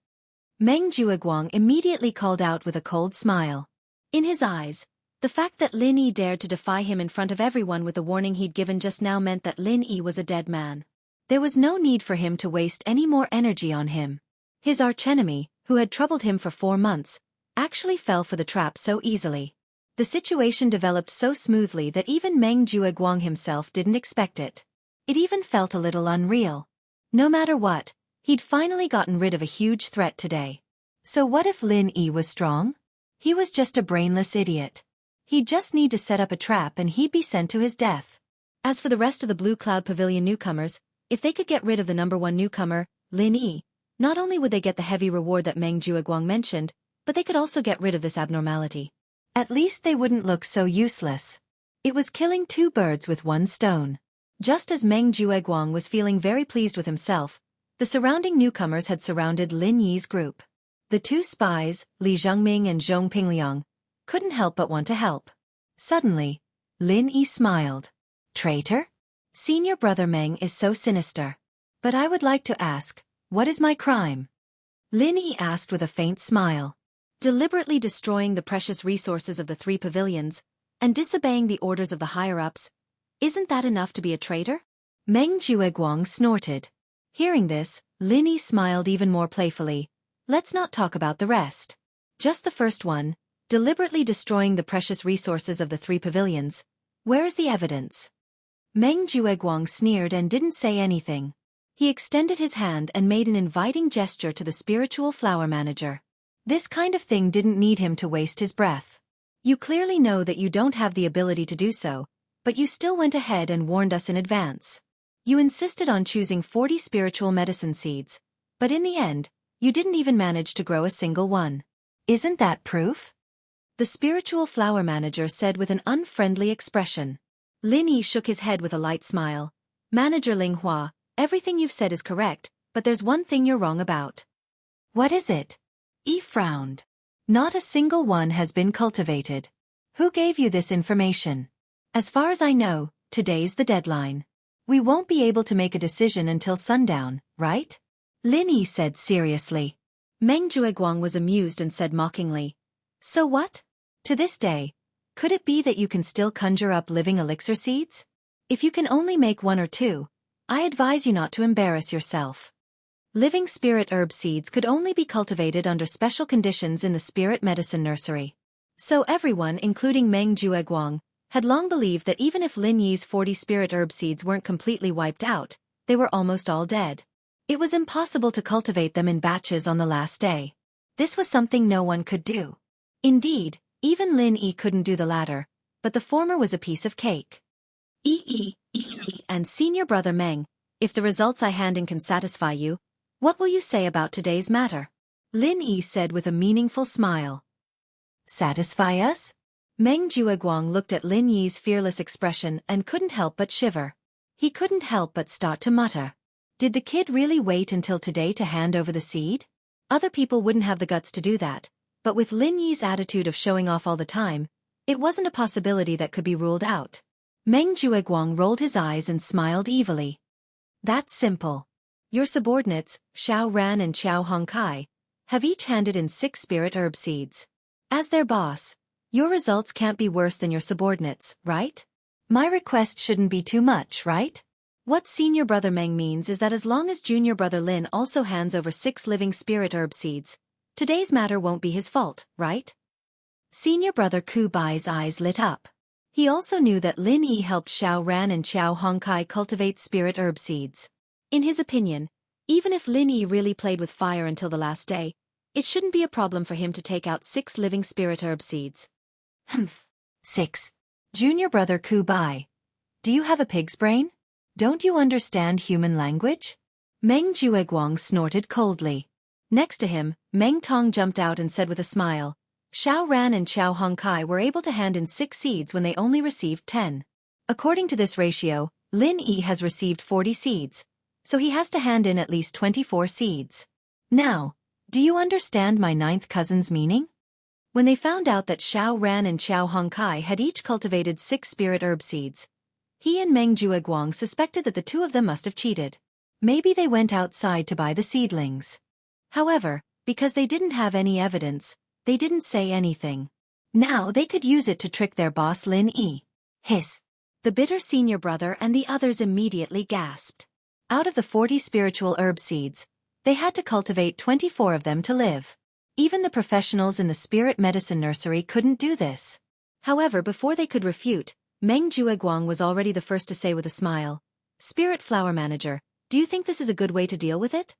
Meng Jueguang immediately called out with a cold smile. In his eyes, the fact that Lin Yi dared to defy him in front of everyone with the warning he'd given just now meant that Lin Yi was a dead man. There was no need for him to waste any more energy on him. His archenemy, who had troubled him for 4 months, actually fell for the trap so easily. The situation developed so smoothly that even Meng Jueguang himself didn't expect it. It even felt a little unreal. No matter what, he'd finally gotten rid of a huge threat today. So what if Lin Yi was strong? He was just a brainless idiot. He'd just need to set up a trap and he'd be sent to his death. As for the rest of the Blue Cloud Pavilion newcomers, if they could get rid of the #1 newcomer, Lin Yi, not only would they get the heavy reward that Meng Jueguang mentioned, but they could also get rid of this abnormality. At least they wouldn't look so useless. It was killing 2 birds with 1 stone. Just as Meng Jueguang was feeling very pleased with himself, the surrounding newcomers had surrounded Lin Yi's group. The 2 spies, Li Zhongming and Zhong Pingliang, couldn't help but want to help. Suddenly, Lin Yi smiled. Traitor? Senior brother Meng is so sinister. But I would like to ask, what is my crime? Lin Yi asked with a faint smile. Deliberately destroying the precious resources of the 3 pavilions, and disobeying the orders of the higher-ups, isn't that enough to be a traitor? Meng Jueguang snorted. Hearing this, Lin Yi smiled even more playfully. Let's not talk about the rest. Just the first one, deliberately destroying the precious resources of the 3 pavilions. Where is the evidence? Meng Jueguang sneered and didn't say anything. He extended his hand and made an inviting gesture to the spiritual flower manager. This kind of thing didn't need him to waste his breath. You clearly know that you don't have the ability to do so, but you still went ahead and warned us in advance. You insisted on choosing 40 spiritual medicine seeds, but in the end, You didn't even manage to grow a single one. Isn't that proof? The spiritual flower manager said with an unfriendly expression. Lin Yi shook his head with a light smile. Manager Ling Hua, everything you've said is correct, but there's one thing you're wrong about. What is it? Yi frowned. Not a single one has been cultivated. Who gave you this information? As far as I know, today's the deadline. We won't be able to make a decision until sundown, right? Lin Yi said seriously. Meng Jueguang was amused and said mockingly. So what? To this day, could it be that you can still conjure up living elixir seeds? If you can only make one or two, I advise you not to embarrass yourself. Living spirit herb seeds could only be cultivated under special conditions in the spirit medicine nursery. So everyone, including Meng Jueguang, had long believed that even if Lin Yi's 40 spirit herb seeds weren't completely wiped out, they were almost all dead. It was impossible to cultivate them in batches on the last day. This was something no one could do. Indeed, even Lin Yi couldn't do the latter, but the former was a piece of cake. And senior brother Meng, if the results I hand in can satisfy you, what will you say about today's matter? Lin Yi said with a meaningful smile. Satisfy us? Meng Jueguang looked at Lin Yi's fearless expression and couldn't help but shiver. He couldn't help but start to mutter. Did the kid really wait until today to hand over the seed? Other people wouldn't have the guts to do that, but with Lin Yi's attitude of showing off all the time, it wasn't a possibility that could be ruled out. Meng Jueguang rolled his eyes and smiled evilly. That's simple. Your subordinates, Xiao Ran and Xiao Hongkai, have each handed in 6 spirit herb seeds. As their boss, your results can't be worse than your subordinates, right? My request shouldn't be too much, right? What senior brother Meng means is that as long as junior brother Lin also hands over 6 living spirit herb seeds, today's matter won't be his fault, right? Senior brother Ku Bai's eyes lit up. He also knew that Lin Yi helped Xiao Ran and Xiao Hongkai cultivate spirit herb seeds. In his opinion, even if Lin Yi really played with fire until the last day, it shouldn't be a problem for him to take out 6 living spirit herb seeds. 6. Junior brother Ku Bai. Do you have a pig's brain? Don't you understand human language? Meng Jueguang snorted coldly. Next to him, Meng Tong jumped out and said with a smile, Xiao Ran and Xiao Hongkai were able to hand in 6 seeds when they only received 10. According to this ratio, Lin Yi has received 40 seeds, so he has to hand in at least 24 seeds. Now, do you understand my 9th cousin's meaning? When they found out that Xiao Ran and Xiao Hongkai had each cultivated 6 spirit herb seeds, he and Meng Jueguang suspected that the two of them must have cheated. Maybe they went outside to buy the seedlings. However, because they didn't have any evidence, they didn't say anything. Now they could use it to trick their boss Lin Yi. Hiss. The bitter senior brother and the others immediately gasped. Out of the 40 spiritual herb seeds, they had to cultivate 24 of them to live. Even the professionals in the spirit medicine nursery couldn't do this. However, before they could refute, Meng Jueguang was already the first to say with a smile, Spirit Flower Manager, do you think this is a good way to deal with it?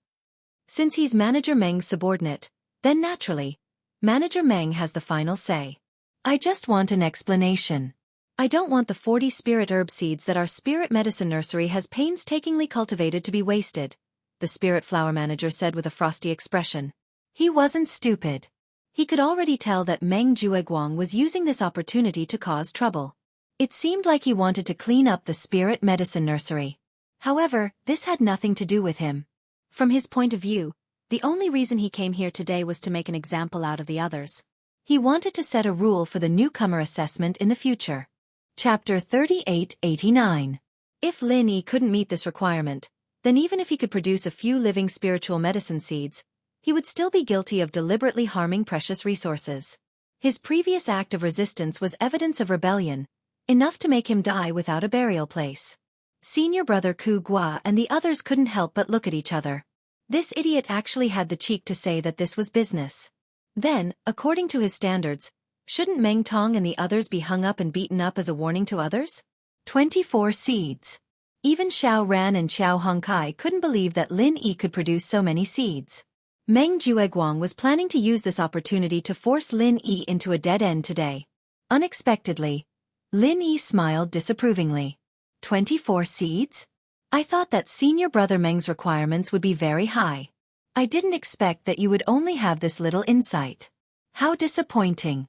Since he's Manager Meng's subordinate, then naturally, Manager Meng has the final say. I just want an explanation. I don't want the 40 spirit herb seeds that our spirit medicine nursery has painstakingly cultivated to be wasted, the Spirit Flower Manager said with a frosty expression. He wasn't stupid. He could already tell that Meng Jueguang was using this opportunity to cause trouble. It seemed like he wanted to clean up the spirit medicine nursery. However, this had nothing to do with him. From his point of view, the only reason he came here today was to make an example out of the others. He wanted to set a rule for the newcomer assessment in the future. Chapter 3889. If Lin Yi couldn't meet this requirement, then even if he could produce a few living spiritual medicine seeds, he would still be guilty of deliberately harming precious resources. His previous act of resistance was evidence of rebellion, enough to make him die without a burial place. Senior brother Ku Gua and the others couldn't help but look at each other. This idiot actually had the cheek to say that this was business. Then, according to his standards, shouldn't Meng Tong and the others be hung up and beaten up as a warning to others? 24 seeds. Even Xiao Ran and Xiao Hongkai couldn't believe that Lin Yi could produce so many seeds. Meng Jueguang was planning to use this opportunity to force Lin Yi into a dead end today. Unexpectedly, Lin Yi smiled disapprovingly. 24 seeds? I thought that senior brother Meng's requirements would be very high. I didn't expect that you would only have this little insight. How disappointing.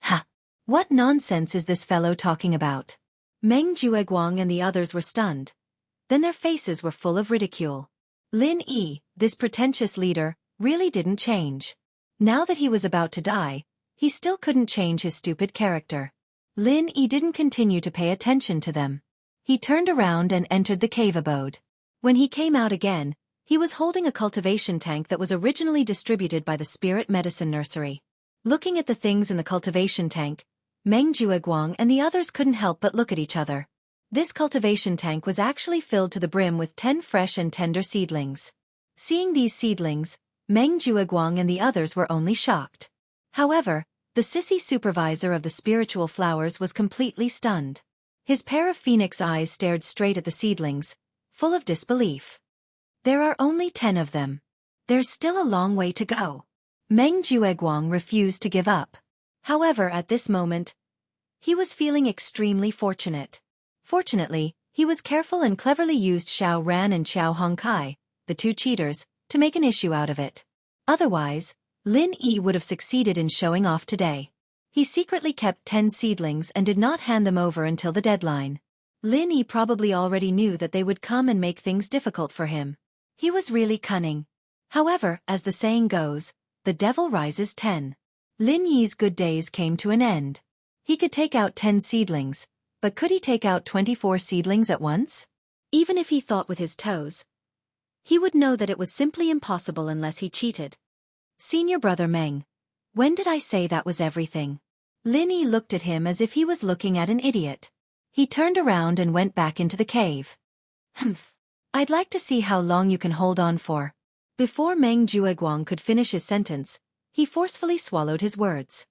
Ha! What nonsense is this fellow talking about? Meng Jueguang and the others were stunned. Then their faces were full of ridicule. Lin Yi, this pretentious leader, really didn't change. Now that he was about to die, he still couldn't change his stupid character. Lin Yi didn't continue to pay attention to them. He turned around and entered the cave abode. When he came out again, he was holding a cultivation tank that was originally distributed by the Spirit Medicine Nursery. Looking at the things in the cultivation tank, Meng Jueguang and the others couldn't help but look at each other. This cultivation tank was actually filled to the brim with 10 fresh and tender seedlings. Seeing these seedlings, Meng Jueguang and the others were only shocked. However, the sissy supervisor of the spiritual flowers was completely stunned. His pair of phoenix eyes stared straight at the seedlings, full of disbelief. There are only 10 of them. There's still a long way to go. Meng Jueguang refused to give up. However, at this moment, he was feeling extremely fortunate. Fortunately, he was careful and cleverly used Xiao Ran and Xiao Hongkai, the two cheaters, to make an issue out of it. Otherwise, Lin Yi would have succeeded in showing off today. He secretly kept 10 seedlings and did not hand them over until the deadline. Lin Yi probably already knew that they would come and make things difficult for him. He was really cunning. However, as the saying goes, the devil rises 10. Lin Yi's good days came to an end. He could take out 10 seedlings, but could he take out 24 seedlings at once? Even if he thought with his toes, he would know that it was simply impossible unless he cheated. Senior brother Meng, when did I say that was everything? Lin Yi looked at him as if he was looking at an idiot. He turned around and went back into the cave. Humph. I'd like to see how long you can hold on for. Before Meng Jueguang could finish his sentence, he forcefully swallowed his words.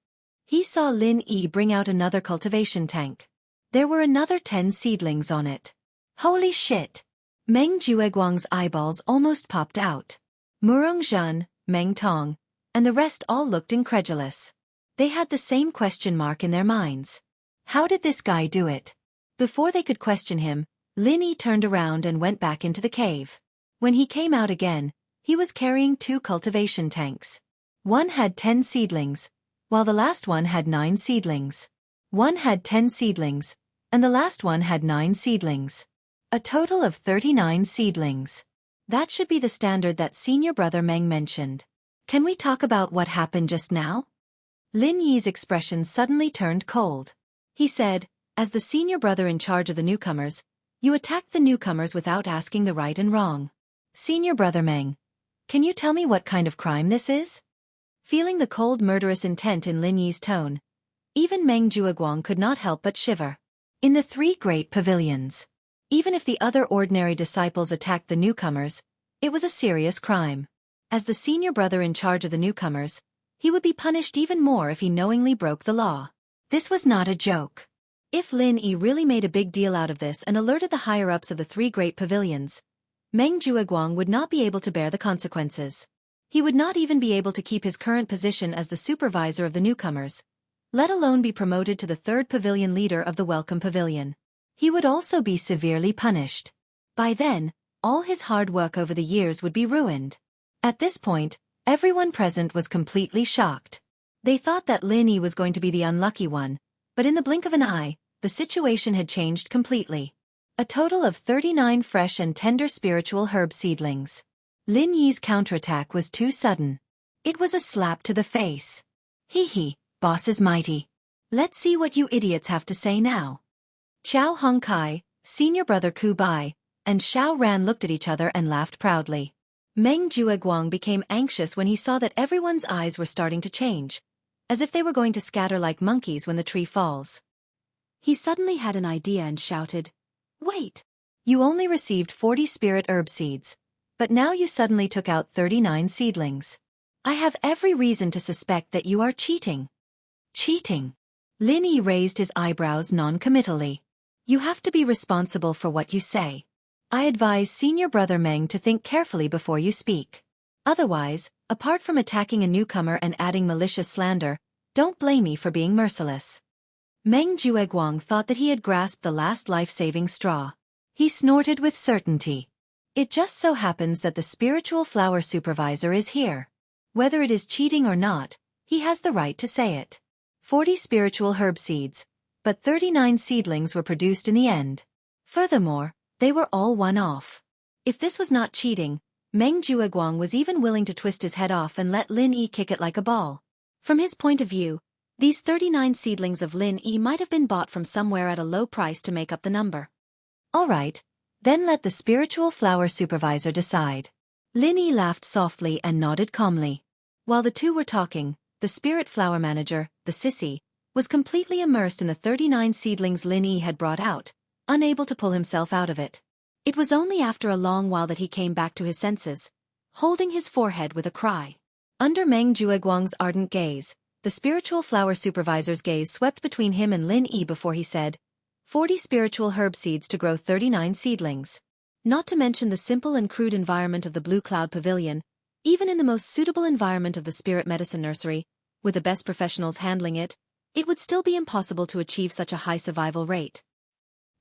He saw Lin Yi bring out another cultivation tank. There were another 10 seedlings on it. Holy shit! Meng Jueguang's eyeballs almost popped out. Murong Zhan, Meng Tong, and the rest all looked incredulous. They had the same question mark in their minds. How did this guy do it? Before they could question him, Lin Yi turned around and went back into the cave. When he came out again, he was carrying 2 cultivation tanks. One had 10 seedlings, while the last one had 9 seedlings. One had 10 seedlings, and the last one had 9 seedlings. A total of 39 seedlings. That should be the standard that senior brother Meng mentioned. Can we talk about what happened just now? Lin Yi's expression suddenly turned cold. He said, as the senior brother in charge of the newcomers, you attacked the newcomers without asking the right and wrong. Senior brother Meng, can you tell me what kind of crime this is? Feeling the cold murderous intent in Lin Yi's tone, even Meng Jueguang could not help but shiver. In the 3 great pavilions, even if the other ordinary disciples attacked the newcomers, it was a serious crime. As the senior brother in charge of the newcomers, he would be punished even more if he knowingly broke the law. This was not a joke. If Lin Yi really made a big deal out of this and alerted the higher-ups of the 3 great pavilions, Meng Jueguang would not be able to bear the consequences. He would not even be able to keep his current position as the supervisor of the newcomers, let alone be promoted to the 3rd pavilion leader of the Welcome Pavilion. He would also be severely punished. By then, all his hard work over the years would be ruined. At this point, everyone present was completely shocked. They thought that Lin Yi was going to be the unlucky one, but in the blink of an eye, the situation had changed completely. A total of 39 fresh and tender spiritual herb seedlings. Lin Yi's counterattack was too sudden. It was a slap to the face. Hee hee, boss is mighty. Let's see what you idiots have to say now. Xiao Hongkai, senior brother Ku Bai, and Xiao Ran looked at each other and laughed proudly. Meng Jueguang became anxious when he saw that everyone's eyes were starting to change, as if they were going to scatter like monkeys when the tree falls. He suddenly had an idea and shouted, "Wait! You only received 40 spirit herb seeds, but now you suddenly took out 39 seedlings. I have every reason to suspect that you are cheating." Cheating? Lin Yi raised his eyebrows non-committally. You have to be responsible for what you say. I advise senior brother Meng to think carefully before you speak. Otherwise, apart from attacking a newcomer and adding malicious slander, don't blame me for being merciless. Meng Jueguang thought that he had grasped the last life-saving straw. He snorted with certainty. It just so happens that the spiritual flower supervisor is here. Whether it is cheating or not, he has the right to say it. 40 spiritual herb seeds, but 39 seedlings were produced in the end. Furthermore, they were all one-off. If this was not cheating, Meng Jueguang was even willing to twist his head off and let Lin Yi kick it like a ball. From his point of view, these 39 seedlings of Lin Yi might have been bought from somewhere at a low price to make up the number. All right, then let the spiritual flower supervisor decide. Lin Yi laughed softly and nodded calmly. While the two were talking, the spirit flower manager, the sissy, was completely immersed in the 39 seedlings Lin Yi had brought out, unable to pull himself out of it. It was only after a long while that he came back to his senses, holding his forehead with a cry. Under Meng Jueguang's ardent gaze, the spiritual flower supervisor's gaze swept between him and Lin Yi before he said, 40 spiritual herb seeds to grow 39 seedlings. Not to mention the simple and crude environment of the Blue Cloud Pavilion, even in the most suitable environment of the Spirit Medicine Nursery, with the best professionals handling it, it would still be impossible to achieve such a high survival rate.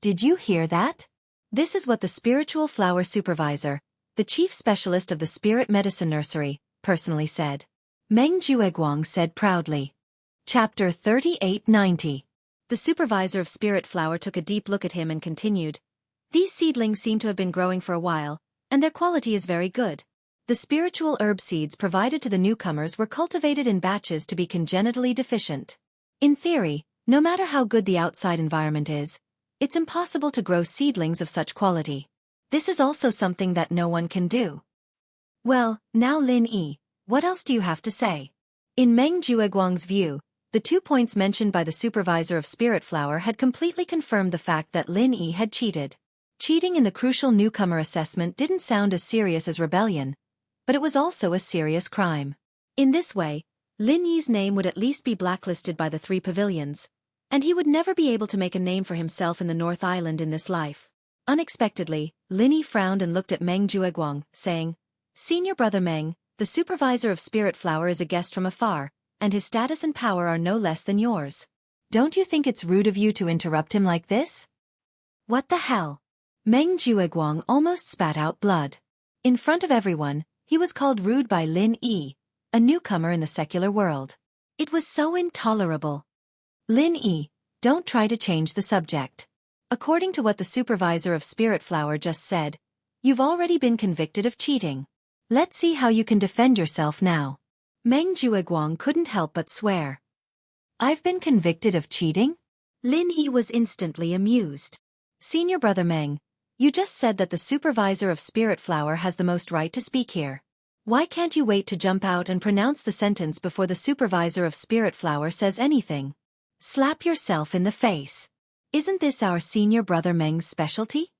Did you hear that? This is what the spiritual flower supervisor, the chief specialist of the Spirit Medicine Nursery, personally said. Meng Jueguang said proudly. Chapter 3890. The supervisor of Spirit Flower took a deep look at him and continued. These seedlings seem to have been growing for a while, and their quality is very good. The spiritual herb seeds provided to the newcomers were cultivated in batches to be congenitally deficient. In theory, no matter how good the outside environment is, it's impossible to grow seedlings of such quality. This is also something that no one can do. Well, now Lin Yi, what else do you have to say? In Meng Jueguang's view, the 2 points mentioned by the supervisor of Spirit Flower had completely confirmed the fact that Lin Yi had cheated. Cheating in the crucial newcomer assessment didn't sound as serious as rebellion, but it was also a serious crime. In this way, Lin Yi's name would at least be blacklisted by the 3 pavilions, and he would never be able to make a name for himself in the North Island in this life. Unexpectedly, Lin Yi frowned and looked at Meng Jueguang, saying, Senior Brother Meng, the supervisor of Spirit Flower is a guest from afar, and his status and power are no less than yours. Don't you think it's rude of you to interrupt him like this? What the hell? Meng Jueguang almost spat out blood. In front of everyone, he was called rude by Lin Yi, a newcomer in the secular world. It was so intolerable. Lin Yi, don't try to change the subject. According to what the supervisor of Spirit Flower just said, you've already been convicted of cheating. Let's see how you can defend yourself now. Meng Jueguang couldn't help but swear. I've been convicted of cheating? Lin Yi was instantly amused. Senior Brother Meng, you just said that the supervisor of Spirit Flower has the most right to speak here. Why can't you wait to jump out and pronounce the sentence before the supervisor of Spirit Flower says anything? Slap yourself in the face. Isn't this our senior brother Meng's specialty?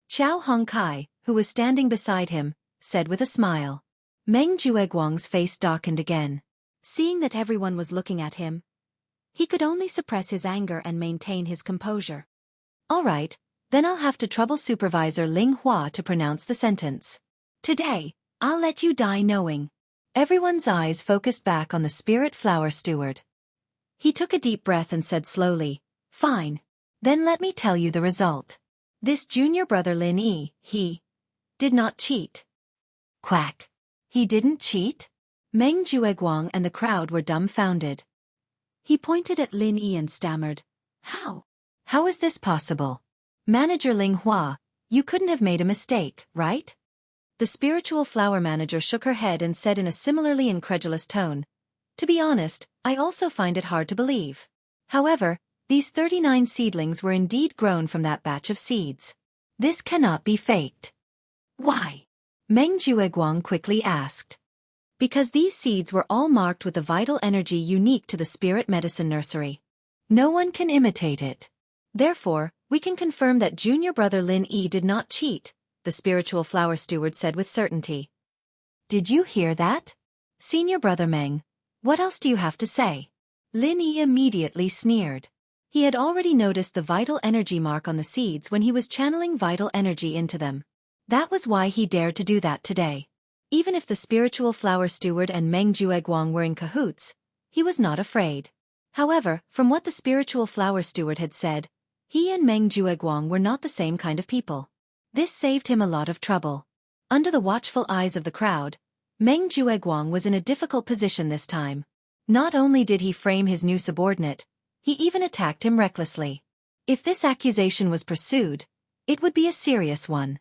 Chow Hong Kai, who was standing beside him, said with a smile. Meng Jueguang's face darkened again. Seeing that everyone was looking at him, he could only suppress his anger and maintain his composure. All right, then I'll have to trouble Supervisor Ling Hua to pronounce the sentence. Today, I'll let you die knowing. Everyone's eyes focused back on the Spirit Flower steward. He took a deep breath and said slowly, Fine. Then let me tell you the result. This junior brother Lin Yi, he did not cheat. Quack. He didn't cheat? Meng Jueguang and the crowd were dumbfounded. He pointed at Lin Yi and stammered, How? How is this possible? Manager Ling Hua, you couldn't have made a mistake, right? The spiritual flower manager shook her head and said in a similarly incredulous tone, To be honest, I also find it hard to believe. However, these 39 seedlings were indeed grown from that batch of seeds. This cannot be faked. Why? Meng Jueguang quickly asked. Because these seeds were all marked with the vital energy unique to the Spirit Medicine Nursery. No one can imitate it. Therefore, we can confirm that junior brother Lin Yi did not cheat, the spiritual flower steward said with certainty. Did you hear that? Senior brother Meng, what else do you have to say? Lin Yi immediately sneered. He had already noticed the vital energy mark on the seeds when he was channeling vital energy into them. That was why he dared to do that today. Even if the spiritual flower steward and Meng Jueguang were in cahoots, he was not afraid. However, from what the spiritual flower steward had said, he and Meng Jueguang were not the same kind of people. This saved him a lot of trouble. Under the watchful eyes of the crowd, Meng Jueguang was in a difficult position this time. Not only did he frame his new subordinate, he even attacked him recklessly. If this accusation was pursued, it would be a serious one.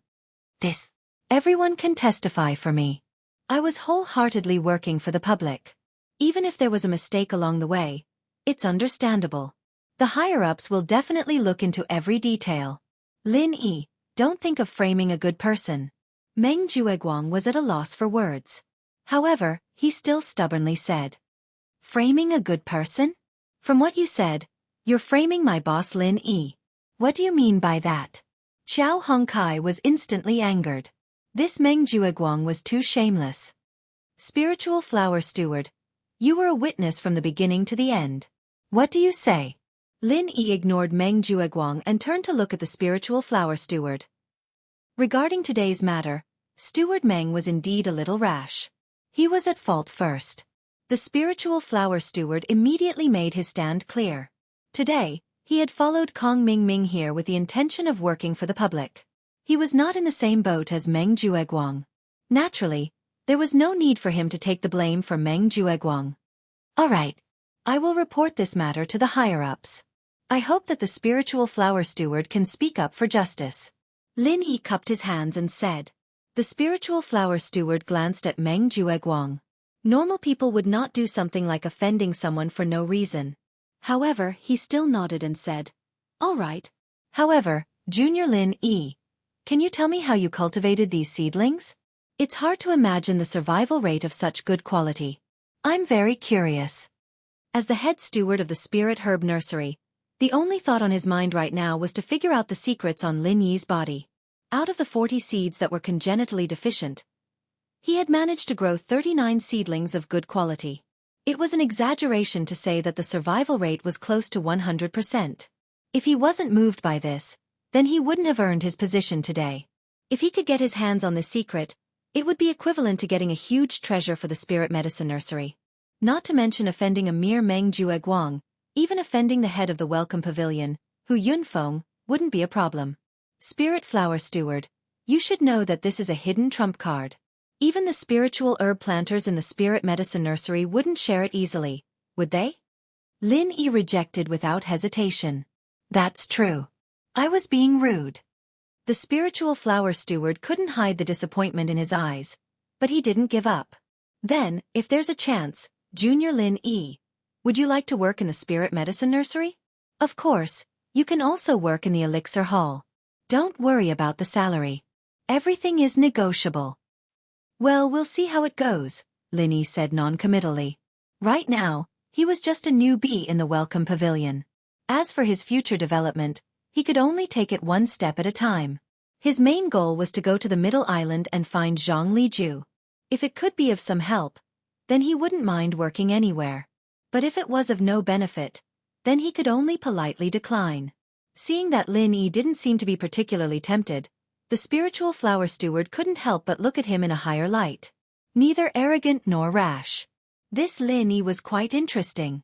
Everyone can testify for me. I was wholeheartedly working for the public. Even if there was a mistake along the way, it's understandable. The higher-ups will definitely look into every detail. Lin Yi, don't think of framing a good person. Meng Jueguang was at a loss for words. However, he still stubbornly said, "Framing a good person? From what you said, you're framing my boss Lin Yi. What do you mean by that?" Xiao Hongkai was instantly angered. This Meng Jueguang was too shameless. Spiritual Flower Steward, you were a witness from the beginning to the end. What do you say? Lin Yi ignored Meng Jueguang and turned to look at the Spiritual Flower Steward. Regarding today's matter, Steward Meng was indeed a little rash. He was at fault first. The Spiritual Flower Steward immediately made his stand clear. Today, he had followed Kong Ming here with the intention of working for the public. He was not in the same boat as Meng Jueguang. Naturally, there was no need for him to take the blame for Meng Jueguang. All right. I will report this matter to the higher-ups. I hope that the Spiritual Flower Steward can speak up for justice. Lin Yi cupped his hands and said. The Spiritual Flower Steward glanced at Meng Jueguang. Normal people would not do something like offending someone for no reason. However, he still nodded and said, "All right." However, Junior Lin Yi, can you tell me how you cultivated these seedlings? It's hard to imagine the survival rate of such good quality. I'm very curious. As the head steward of the Spirit Herb Nursery, the only thought on his mind right now was to figure out the secrets on Lin Yi's body. Out of the 40 seeds that were congenitally deficient, he had managed to grow 39 seedlings of good quality. It was an exaggeration to say that the survival rate was close to 100%. If he wasn't moved by this, then he wouldn't have earned his position today. If he could get his hands on this secret, it would be equivalent to getting a huge treasure for the Spirit Medicine Nursery. Not to mention offending a mere Meng Jueguang, even offending the head of the Welcome Pavilion, Hu Yunfeng, wouldn't be a problem. Spirit Flower Steward, you should know that this is a hidden trump card. Even the spiritual herb planters in the Spirit Medicine Nursery wouldn't share it easily, would they? Lin Yi rejected without hesitation. That's true. I was being rude. The Spiritual Flower Steward couldn't hide the disappointment in his eyes, but he didn't give up. Then, if there's a chance, Junior Lin Yi, would you like to work in the Spirit Medicine Nursery? Of course, you can also work in the Elixir Hall. Don't worry about the salary. Everything is negotiable. Well, we'll see how it goes, Lin Yi said non-committally. Right now, he was just a newbie in the Welcome Pavilion. As for his future development, he could only take it one step at a time. His main goal was to go to the Middle Island and find Zhang Liju. If it could be of some help, then he wouldn't mind working anywhere. But if it was of no benefit, then he could only politely decline. Seeing that Lin Yi didn't seem to be particularly tempted, the Spiritual Flower Steward couldn't help but look at him in a higher light. Neither arrogant nor rash. This Lin Yi was quite interesting.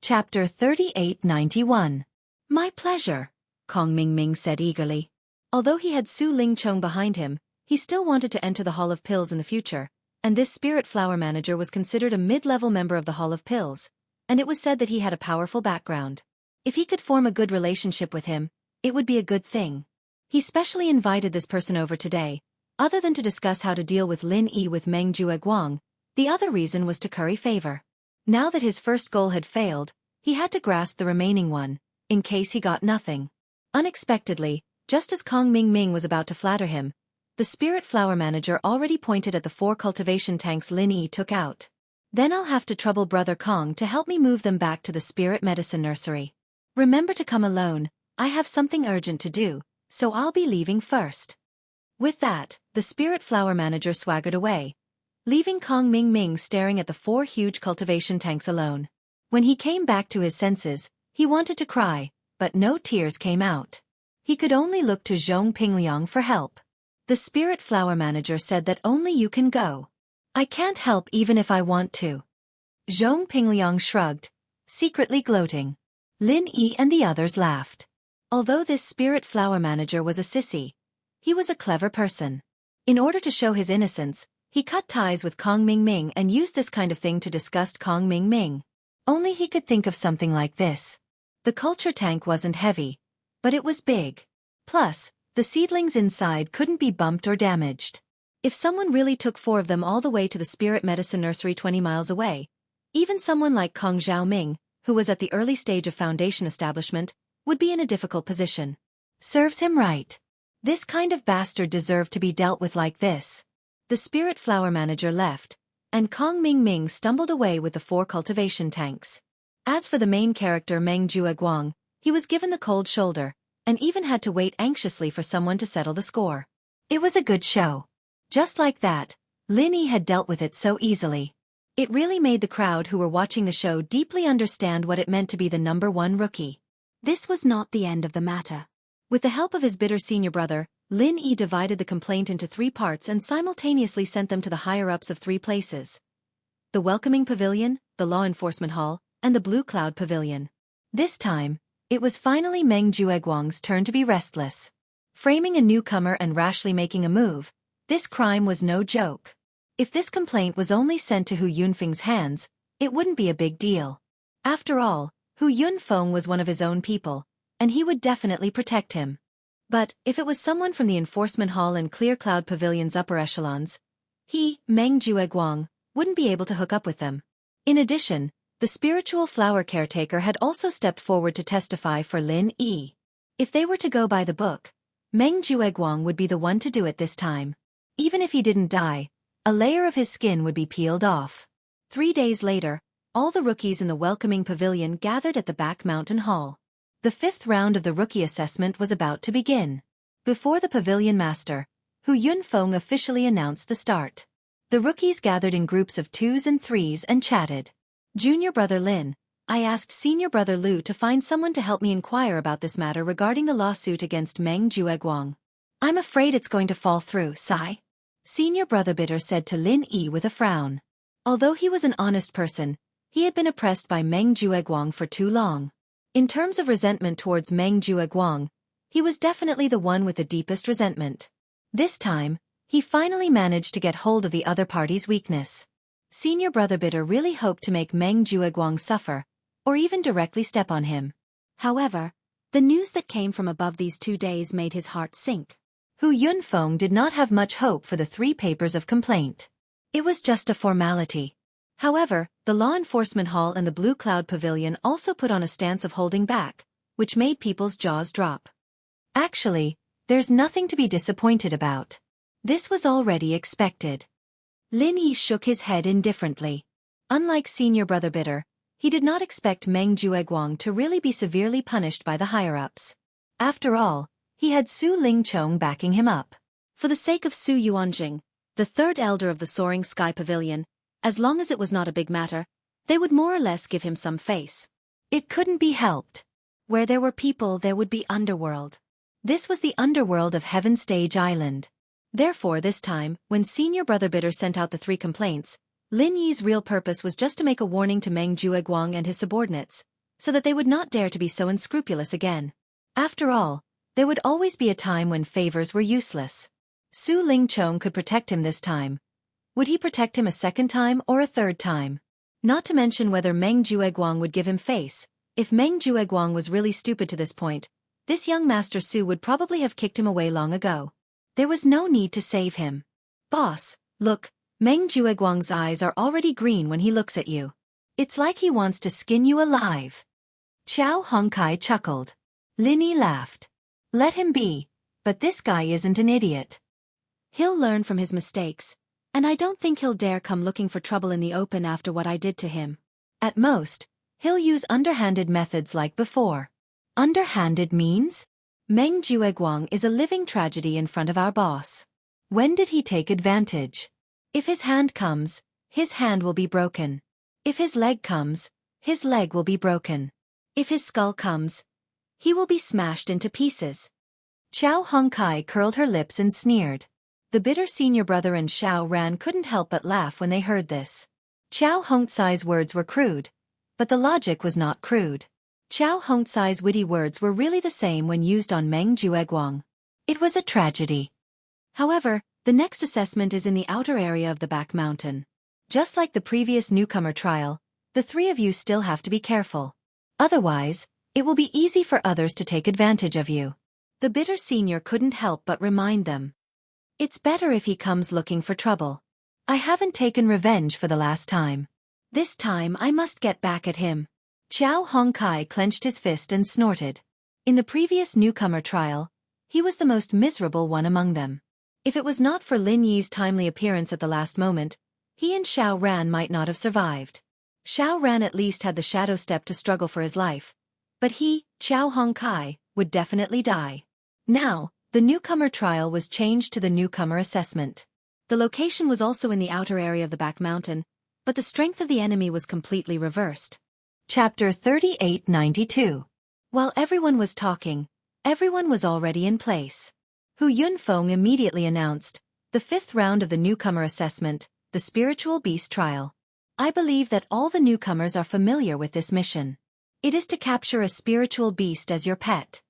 Chapter 3891. My pleasure, Kong Ming said eagerly. Although he had Su Lingchong behind him, he still wanted to enter the Hall of Pills in the future, and this Spirit Flower Manager was considered a mid-level member of the Hall of Pills, and it was said that he had a powerful background. If he could form a good relationship with him, it would be a good thing. He specially invited this person over today, other than to discuss how to deal with Lin Yi with Meng Jueguang. The other reason was to curry favor. Now that his first goal had failed, he had to grasp the remaining one, in case he got nothing. Unexpectedly, just as Kong Ming was about to flatter him, the Spirit Flower Manager already pointed at the 4 cultivation tanks Lin Yi took out. Then I'll have to trouble Brother Kong to help me move them back to the Spirit Medicine Nursery. Remember to come alone, I have something urgent to do, so I'll be leaving first. With that, the Spirit Flower Manager swaggered away, leaving Kong Ming staring at the 4 huge cultivation tanks alone. When he came back to his senses, he wanted to cry, but no tears came out. He could only look to Zhong Pingliang for help. The Spirit Flower Manager said that only you can go. I can't help even if I want to. Zhong Pingliang shrugged, secretly gloating. Lin Yi and the others laughed. Although this Spirit Flower Manager was a sissy, he was a clever person. In order to show his innocence, he cut ties with Kong Ming Ming and used this kind of thing to disgust Kong Ming Ming. Only he could think of something like this. The culture tank wasn't heavy, but it was big. Plus, the seedlings inside couldn't be bumped or damaged. If someone really took 4 of them all the way to the spirit medicine nursery 20 miles away, even someone like Kong Xiaoming, who was at the early stage of foundation establishment, would be in a difficult position. Serves him right. This kind of bastard deserved to be dealt with like this. The spirit flower manager left, and Kong Ming Ming stumbled away with the 4 cultivation tanks. As for the main character Meng Jueguang, he was given the cold shoulder, and even had to wait anxiously for someone to settle the score. It was a good show. Just like that, Lin Yi had dealt with it so easily. It really made the crowd who were watching the show deeply understand what it meant to be the #1 rookie. This was not the end of the matter. With the help of his bitter senior brother, Lin Yi divided the complaint into 3 parts and simultaneously sent them to the higher-ups of 3 places: the Welcoming Pavilion, the Law Enforcement Hall, and the Blue Cloud Pavilion. This time, it was finally Meng Jueguang's turn to be restless. Framing a newcomer and rashly making a move, this crime was no joke. If this complaint was only sent to Hu Yunfeng's hands, it wouldn't be a big deal. After all, Hu Yunfeng was one of his own people, and he would definitely protect him. But if it was someone from the Enforcement Hall and Clear Cloud Pavilion's upper echelons, he, Meng Jueguang, wouldn't be able to hook up with them. In addition, the spiritual flower caretaker had also stepped forward to testify for Lin Yi. If they were to go by the book, Meng Jueguang would be the one to do it this time. Even if he didn't die, a layer of his skin would be peeled off. 3 days later, all the rookies in the Welcoming Pavilion gathered at the back mountain hall. The 5th round of the rookie assessment was about to begin. Before the pavilion master, Hu Yunfeng officially announced the start. The rookies gathered in groups of 2s and 3s and chatted. Junior brother Lin, I asked senior brother Lu to find someone to help me inquire about this matter regarding the lawsuit against Meng Jueguang. I'm afraid it's going to fall through, Sai. Senior brother Bitter said to Lin Yi with a frown. Although he was an honest person, he had been oppressed by Meng Jueguang for too long. In terms of resentment towards Meng Jueguang, he was definitely the one with the deepest resentment. This time, he finally managed to get hold of the other party's weakness. Senior brother Bitter really hoped to make Meng Jueguang suffer, or even directly step on him. However, the news that came from above these 2 days made his heart sink. Hu Yunfeng did not have much hope for the 3 papers of complaint. It was just a formality. However, the Law Enforcement Hall and the Blue Cloud Pavilion also put on a stance of holding back, which made people's jaws drop. Actually, there's nothing to be disappointed about. This was already expected. Lin Yi shook his head indifferently. Unlike senior brother Bitter, he did not expect Meng Jueguang to really be severely punished by the higher-ups. After all, he had Su Lingchong backing him up. For the sake of Su Yuanjing, the 3rd elder of the Soaring Sky Pavilion, as long as it was not a big matter, they would more or less give him some face. It couldn't be helped. Where there were people, there would be underworld. This was the underworld of Heaven Stage Island. Therefore this time, when senior brother Bitter sent out the 3 complaints, Lin Yi's real purpose was just to make a warning to Meng Jueguang and his subordinates, so that they would not dare to be so unscrupulous again. After all, there would always be a time when favors were useless. Su Lingchong could protect him this time. Would he protect him a 2nd time or a 3rd time? Not to mention whether Meng Jueguang would give him face. If Meng Jueguang was really stupid to this point, this young Master Su would probably have kicked him away long ago. There was no need to save him. Boss, look, Meng Jueguang's eyes are already green when he looks at you. It's like he wants to skin you alive. Qiao Hongkai chuckled. Lin Yi laughed. Let him be, but this guy isn't an idiot. He'll learn from his mistakes, and I don't think he'll dare come looking for trouble in the open after what I did to him. At most, he'll use underhanded methods like before. Underhanded means? Meng Jueguang is a living tragedy in front of our boss. When did he take advantage? If his hand comes, his hand will be broken. If his leg comes, his leg will be broken. If his skull comes, he will be smashed into pieces. Qiao Hongkai curled her lips and sneered. The bitter senior brother and Xiao Ran couldn't help but laugh when they heard this. Qiao Hongcai's words were crude, but the logic was not crude. Qiao Hongcai's witty words were really the same when used on Meng Jueguang. It was a tragedy. However, the next assessment is in the outer area of the back mountain. Just like the previous newcomer trial, the three of you still have to be careful. Otherwise, it will be easy for others to take advantage of you. The bitter senior couldn't help but remind them. It's better if he comes looking for trouble. I haven't taken revenge for the last time. This time I must get back at him. Qiao Hongkai clenched his fist and snorted. In the previous newcomer trial, he was the most miserable one among them. If it was not for Lin Yi's timely appearance at the last moment, he and Xiao Ran might not have survived. Xiao Ran at least had the shadow step to struggle for his life, but he, Qiao Hongkai, would definitely die. Now, the newcomer trial was changed to the newcomer assessment. The location was also in the outer area of the back mountain, but the strength of the enemy was completely reversed. Chapter 3892. While everyone was talking, everyone was already in place. Hu Yunfeng immediately announced, the 5th round of the newcomer assessment, the spiritual beast trial. I believe that all the newcomers are familiar with this mission. It is to capture a spiritual beast as your pet.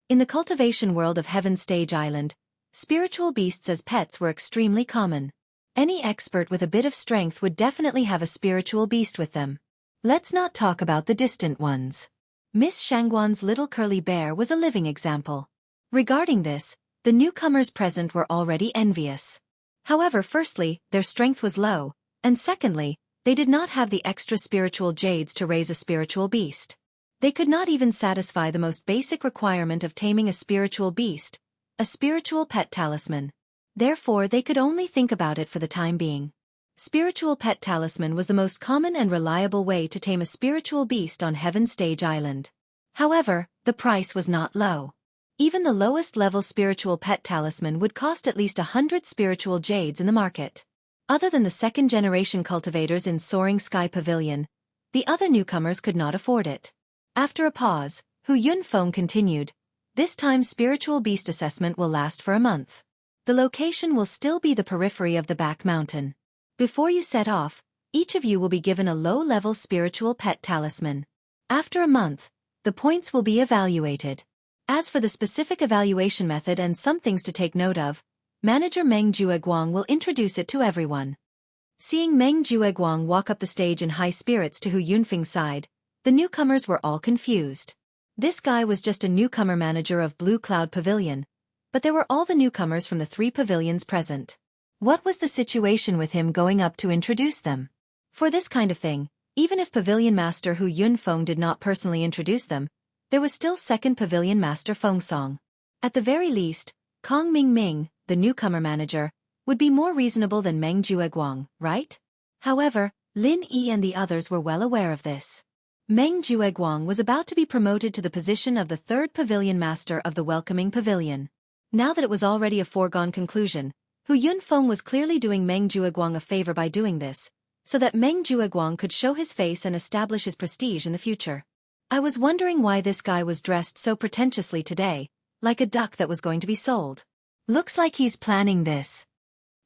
In the cultivation world of Heaven Stage Island, spiritual beasts as pets were extremely common. Any expert with a bit of strength would definitely have a spiritual beast with them. Let's not talk about the distant ones. Miss Shangguan's little curly bear was a living example. Regarding this, the newcomers present were already envious. However, firstly, their strength was low, and secondly, they did not have the extra spiritual jades to raise a spiritual beast. They could not even satisfy the most basic requirement of taming a spiritual beast, a spiritual pet talisman. Therefore, they could only think about it for the time being. Spiritual pet talisman was the most common and reliable way to tame a spiritual beast on Heaven Stage Island. However, the price was not low. Even the lowest level spiritual pet talisman would cost at least 100 spiritual jades in the market. Other than the second-generation cultivators in Soaring Sky Pavilion, the other newcomers could not afford it. After a pause, Hu Yunfeng continued, this time spiritual beast assessment will last for a month. The location will still be the periphery of the back mountain. Before you set off, each of you will be given a low-level spiritual pet talisman. After a month, the points will be evaluated. As for the specific evaluation method and some things to take note of, Manager Meng Jueguang will introduce it to everyone. Seeing Meng Jueguang walk up the stage in high spirits to Hu Yunfeng's side, the newcomers were all confused. This guy was just a newcomer manager of Blue Cloud Pavilion, but there were all the newcomers from the 3 pavilions present. What was the situation with him going up to introduce them? For this kind of thing, even if Pavilion Master Hu Yunfeng did not personally introduce them, there was still second Pavilion Master Feng Song. At the very least, Kong Ming, the newcomer manager, would be more reasonable than Meng Jueguang, right? However, Lin Yi and the others were well aware of this. Meng Jueguang was about to be promoted to the position of the 3rd Pavilion Master of the Welcoming Pavilion. Now that it was already a foregone conclusion, Hu Yunfeng was clearly doing Meng Jueguang a favor by doing this, so that Meng Jueguang could show his face and establish his prestige in the future. I was wondering why this guy was dressed so pretentiously today, like a duck that was going to be sold. Looks like he's planning this.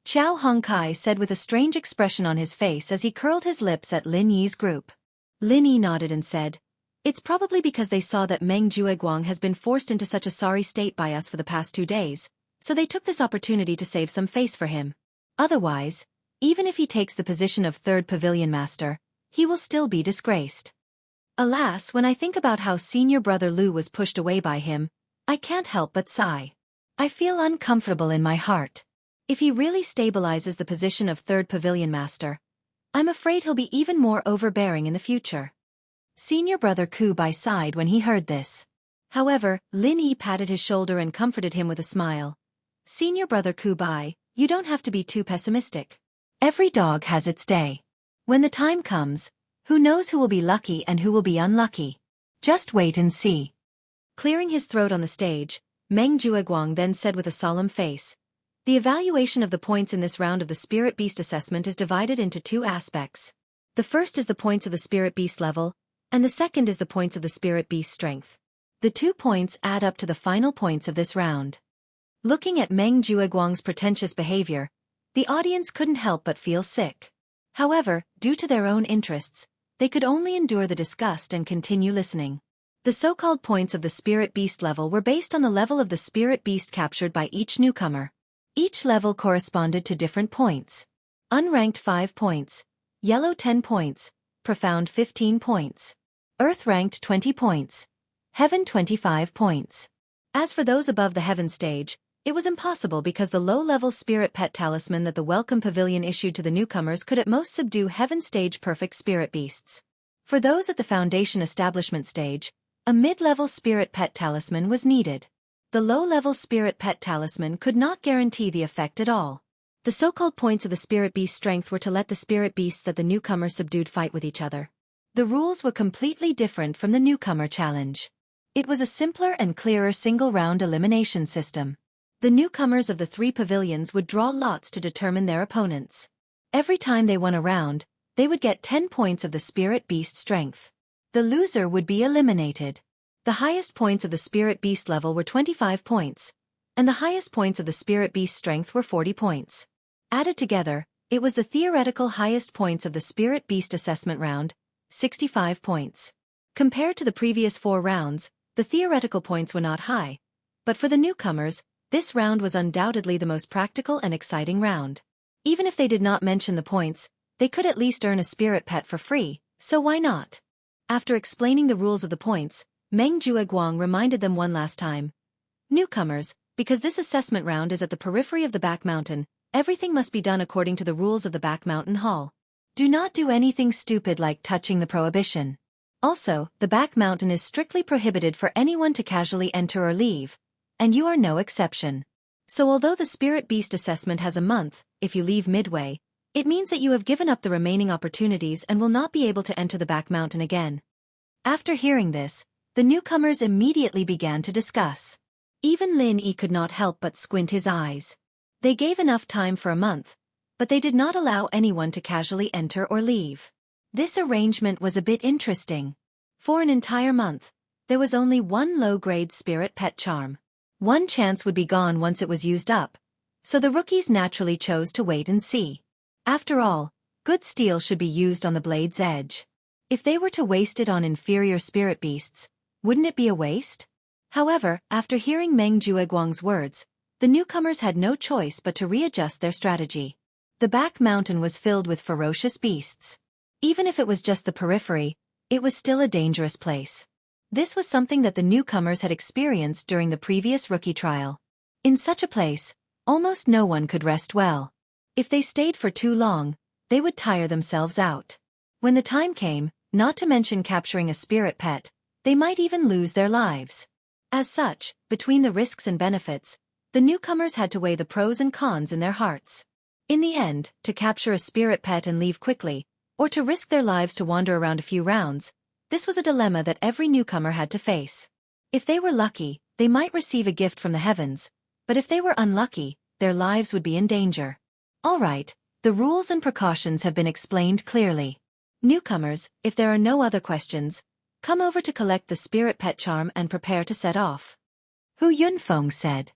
Qiao Hongkai said with a strange expression on his face as he curled his lips at Lin Yi's group. Lin Yi nodded and said, it's probably because they saw that Meng Jueguang has been forced into such a sorry state by us for the past 2 days, so they took this opportunity to save some face for him. Otherwise, even if he takes the position of 3rd Pavilion Master, he will still be disgraced. Alas, when I think about how senior brother Lu was pushed away by him, I can't help but sigh. I feel uncomfortable in my heart. If he really stabilizes the position of 3rd Pavilion Master, I'm afraid he'll be even more overbearing in the future. Senior brother Ku Bai sighed when he heard this. However, Lin Yi patted his shoulder and comforted him with a smile. Senior brother Ku Bai, you don't have to be too pessimistic. Every dog has its day. When the time comes, who knows who will be lucky and who will be unlucky? Just wait and see. Clearing his throat on the stage, Meng Jueguang then said with a solemn face, the evaluation of the points in this round of the Spirit Beast assessment is divided into 2 aspects. The first is the points of the Spirit Beast level, and the second is the points of the Spirit Beast strength. The 2 points add up to the final points of this round. Looking at Meng Jueguang's pretentious behavior, the audience couldn't help but feel sick. However, due to their own interests, they could only endure the disgust and continue listening. The so-called points of the Spirit Beast level were based on the level of the Spirit Beast captured by each newcomer. Each level corresponded to different points. Unranked 5 points, Yellow 10 points, Profound 15 points. Earth ranked 20 points. Heaven 25 points. As for those above the Heaven stage, it was impossible because the low-level spirit pet talisman that the Welcome Pavilion issued to the newcomers could at most subdue Heaven stage perfect spirit beasts. For those at the Foundation Establishment stage, a mid-level spirit pet talisman was needed. The low-level spirit pet talisman could not guarantee the effect at all. The so-called points of the spirit beast strength were to let the spirit beasts that the newcomers subdued fight with each other. The rules were completely different from the newcomer challenge. It was a simpler and clearer single-round elimination system. The newcomers of the 3 pavilions would draw lots to determine their opponents. Every time they won a round, they would get 10 points of the spirit beast strength. The loser would be eliminated. The highest points of the spirit beast level were 25 points, and the highest points of the spirit beast strength were 40 points. Added together, it was the theoretical highest points of the spirit beast assessment round, 65 points. Compared to the previous 4 rounds, the theoretical points were not high, but for the newcomers, this round was undoubtedly the most practical and exciting round. Even if they did not mention the points, they could at least earn a spirit pet for free, so why not? After explaining the rules of the points, Meng Jueguang reminded them one last time. Newcomers, because this assessment round is at the periphery of the back mountain, everything must be done according to the rules of the back mountain hall. Do not do anything stupid like touching the prohibition. Also, the back mountain is strictly prohibited for anyone to casually enter or leave, and you are no exception. So although the spirit beast assessment has a month, if you leave midway, it means that you have given up the remaining opportunities and will not be able to enter the back mountain again. After hearing this, the newcomers immediately began to discuss. Even Lin Yi could not help but squint his eyes. They gave enough time for a month, but they did not allow anyone to casually enter or leave. This arrangement was a bit interesting. For an entire month, there was only one low-grade spirit pet charm. One chance would be gone once it was used up, so the rookies naturally chose to wait and see. After all, good steel should be used on the blade's edge. If they were to waste it on inferior spirit beasts, wouldn't it be a waste? However, after hearing Meng Jueguang's words, the newcomers had no choice but to readjust their strategy. The back mountain was filled with ferocious beasts. Even if it was just the periphery, it was still a dangerous place. This was something that the newcomers had experienced during the previous rookie trial. In such a place, almost no one could rest well. If they stayed for too long, they would tire themselves out. When the time came, not to mention capturing a spirit pet, they might even lose their lives. As such, between the risks and benefits, the newcomers had to weigh the pros and cons in their hearts. In the end, to capture a spirit pet and leave quickly, or to risk their lives to wander around a few rounds, this was a dilemma that every newcomer had to face. If they were lucky, they might receive a gift from the heavens, but if they were unlucky, their lives would be in danger. All right, the rules and precautions have been explained clearly. Newcomers, if there are no other questions, come over to collect the spirit pet charm and prepare to set off. Hu Yunfeng said.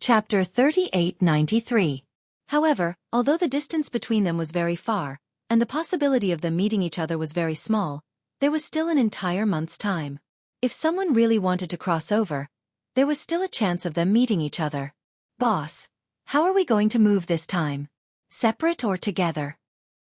Chapter 3893. However, although the distance between them was very far, and the possibility of them meeting each other was very small, there was still an entire month's time. If someone really wanted to cross over, there was still a chance of them meeting each other. Boss, how are we going to move this time? Separate or together?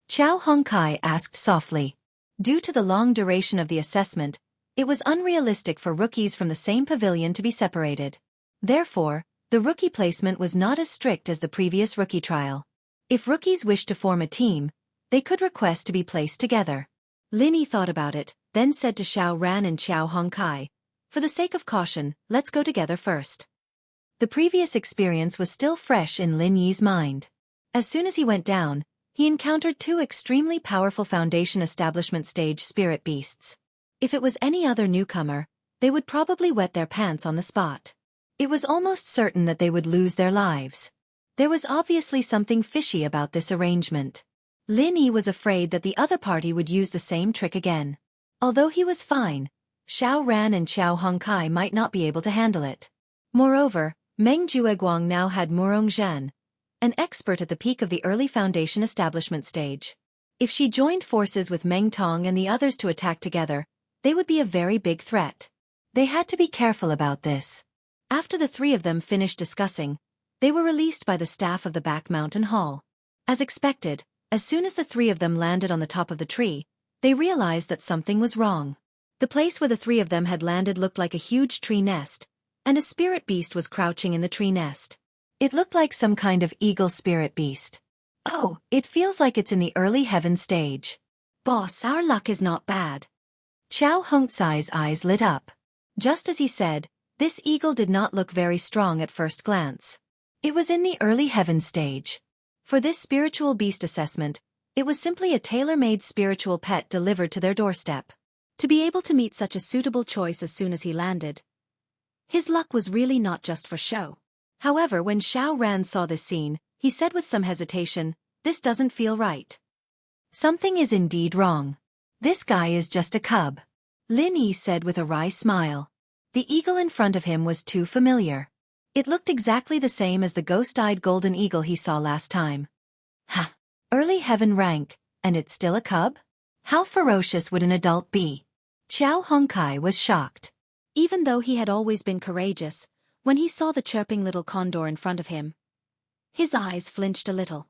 Qiao Hongkai asked softly. Due to the long duration of the assessment, it was unrealistic for rookies from the same pavilion to be separated. Therefore, the rookie placement was not as strict as the previous rookie trial. If rookies wished to form a team, they could request to be placed together. Lin Yi thought about it, then said to Xiao Ran and Qiao Hongkai, "For the sake of caution, let's go together first." The previous experience was still fresh in Lin Yi's mind. As soon as he went down, he encountered 2 extremely powerful Foundation Establishment stage spirit beasts. If it was any other newcomer, they would probably wet their pants on the spot. It was almost certain that they would lose their lives. There was obviously something fishy about this arrangement. Lin Yi was afraid that the other party would use the same trick again. Although he was fine, Xiao Ran and Qiao Hongkai might not be able to handle it. Moreover, Meng Jueguang now had Murong Zhan, an expert at the peak of the early Foundation Establishment stage. If she joined forces with Meng Tong and the others to attack together, they would be a very big threat. They had to be careful about this. After the 3 of them finished discussing, They were released by the staff of the back mountain hall. As expected, as soon as the three of them landed on the top of the tree, they realized that something was wrong. The place where the three of them had landed looked like a huge tree nest, and a spirit beast was crouching in the tree nest. It looked like some kind of eagle spirit beast. Oh, it feels like it's in the early heaven stage. Boss, our luck is not bad. Chow Hongcai's eyes lit up. Just as he said, this eagle did not look very strong at first glance. It was in the early heaven stage. For this spiritual beast assessment, it was simply a tailor-made spiritual pet delivered to their doorstep. To be able to meet such a suitable choice as soon as he landed, his luck was really not just for show. However, when Xiao Ran saw this scene, he said with some hesitation, "This doesn't feel right. Something is indeed wrong. This guy is just a cub." Lin Yi said with a wry smile. The eagle in front of him was too familiar. It looked exactly the same as the ghost-eyed golden eagle he saw last time. Ha! Early heaven rank, and it's still a cub? How ferocious would an adult be? Chow Hongcai was shocked. Even though he had always been courageous, when he saw the chirping little condor in front of him, his eyes flinched a little.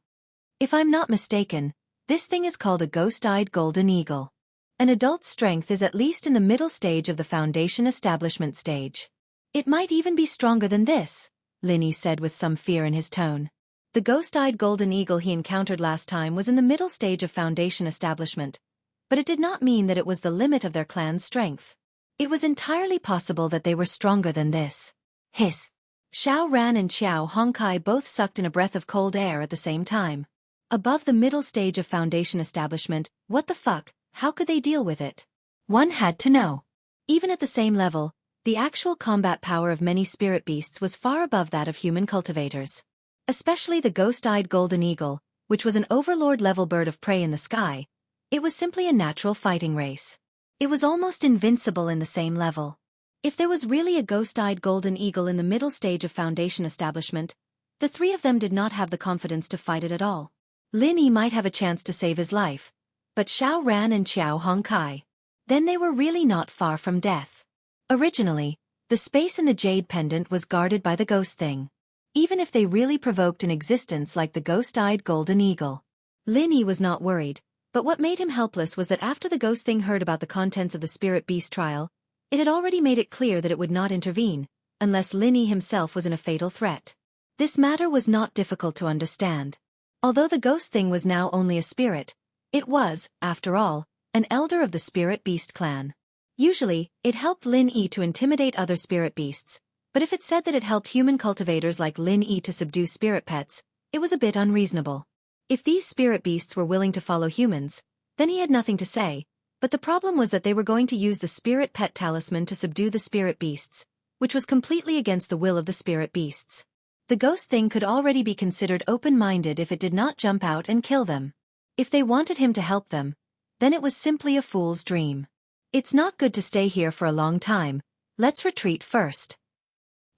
If I'm not mistaken, this thing is called a ghost-eyed golden eagle. An adult's strength is at least in the middle stage of the foundation establishment stage. It might even be stronger than this, Lin Yi said with some fear in his tone. The ghost-eyed golden eagle he encountered last time was in the middle stage of foundation establishment, but it did not mean that it was the limit of their clan's strength. It was entirely possible that they were stronger than this. Hiss! Xiao Ran and Chow Hongcai both sucked in a breath of cold air at the same time. Above the middle stage of foundation establishment, what the fuck, how could they deal with it? One had to know. Even at the same level, the actual combat power of many spirit beasts was far above that of human cultivators. Especially the ghost-eyed golden eagle, which was an overlord-level bird of prey in the sky. It was simply a natural fighting race. It was almost invincible in the same level. If there was really a ghost-eyed golden eagle in the middle stage of foundation establishment, the three of them did not have the confidence to fight it at all. Lin Yi might have a chance to save his life, but Xiao Ran and Chow Hongcai, then they were really not far from death. Originally, the space in the jade pendant was guarded by the ghost thing. Even if they really provoked an existence like the ghost-eyed golden eagle. Lin Yi was not worried, but what made him helpless was that after the ghost thing heard about the contents of the spirit beast trial, it had already made it clear that it would not intervene, unless Lin Yi himself was in a fatal threat. This matter was not difficult to understand. Although the ghost thing was now only a spirit, it was, after all, an elder of the spirit beast clan. Usually, it helped Lin Yi to intimidate other spirit beasts, but if it said that it helped human cultivators like Lin Yi to subdue spirit pets, it was a bit unreasonable. If these spirit beasts were willing to follow humans, then he had nothing to say, but the problem was that they were going to use the spirit pet talisman to subdue the spirit beasts, which was completely against the will of the spirit beasts. The ghost thing could already be considered open-minded if it did not jump out and kill them. If they wanted him to help them, then it was simply a fool's dream. It's not good to stay here for a long time, let's retreat first.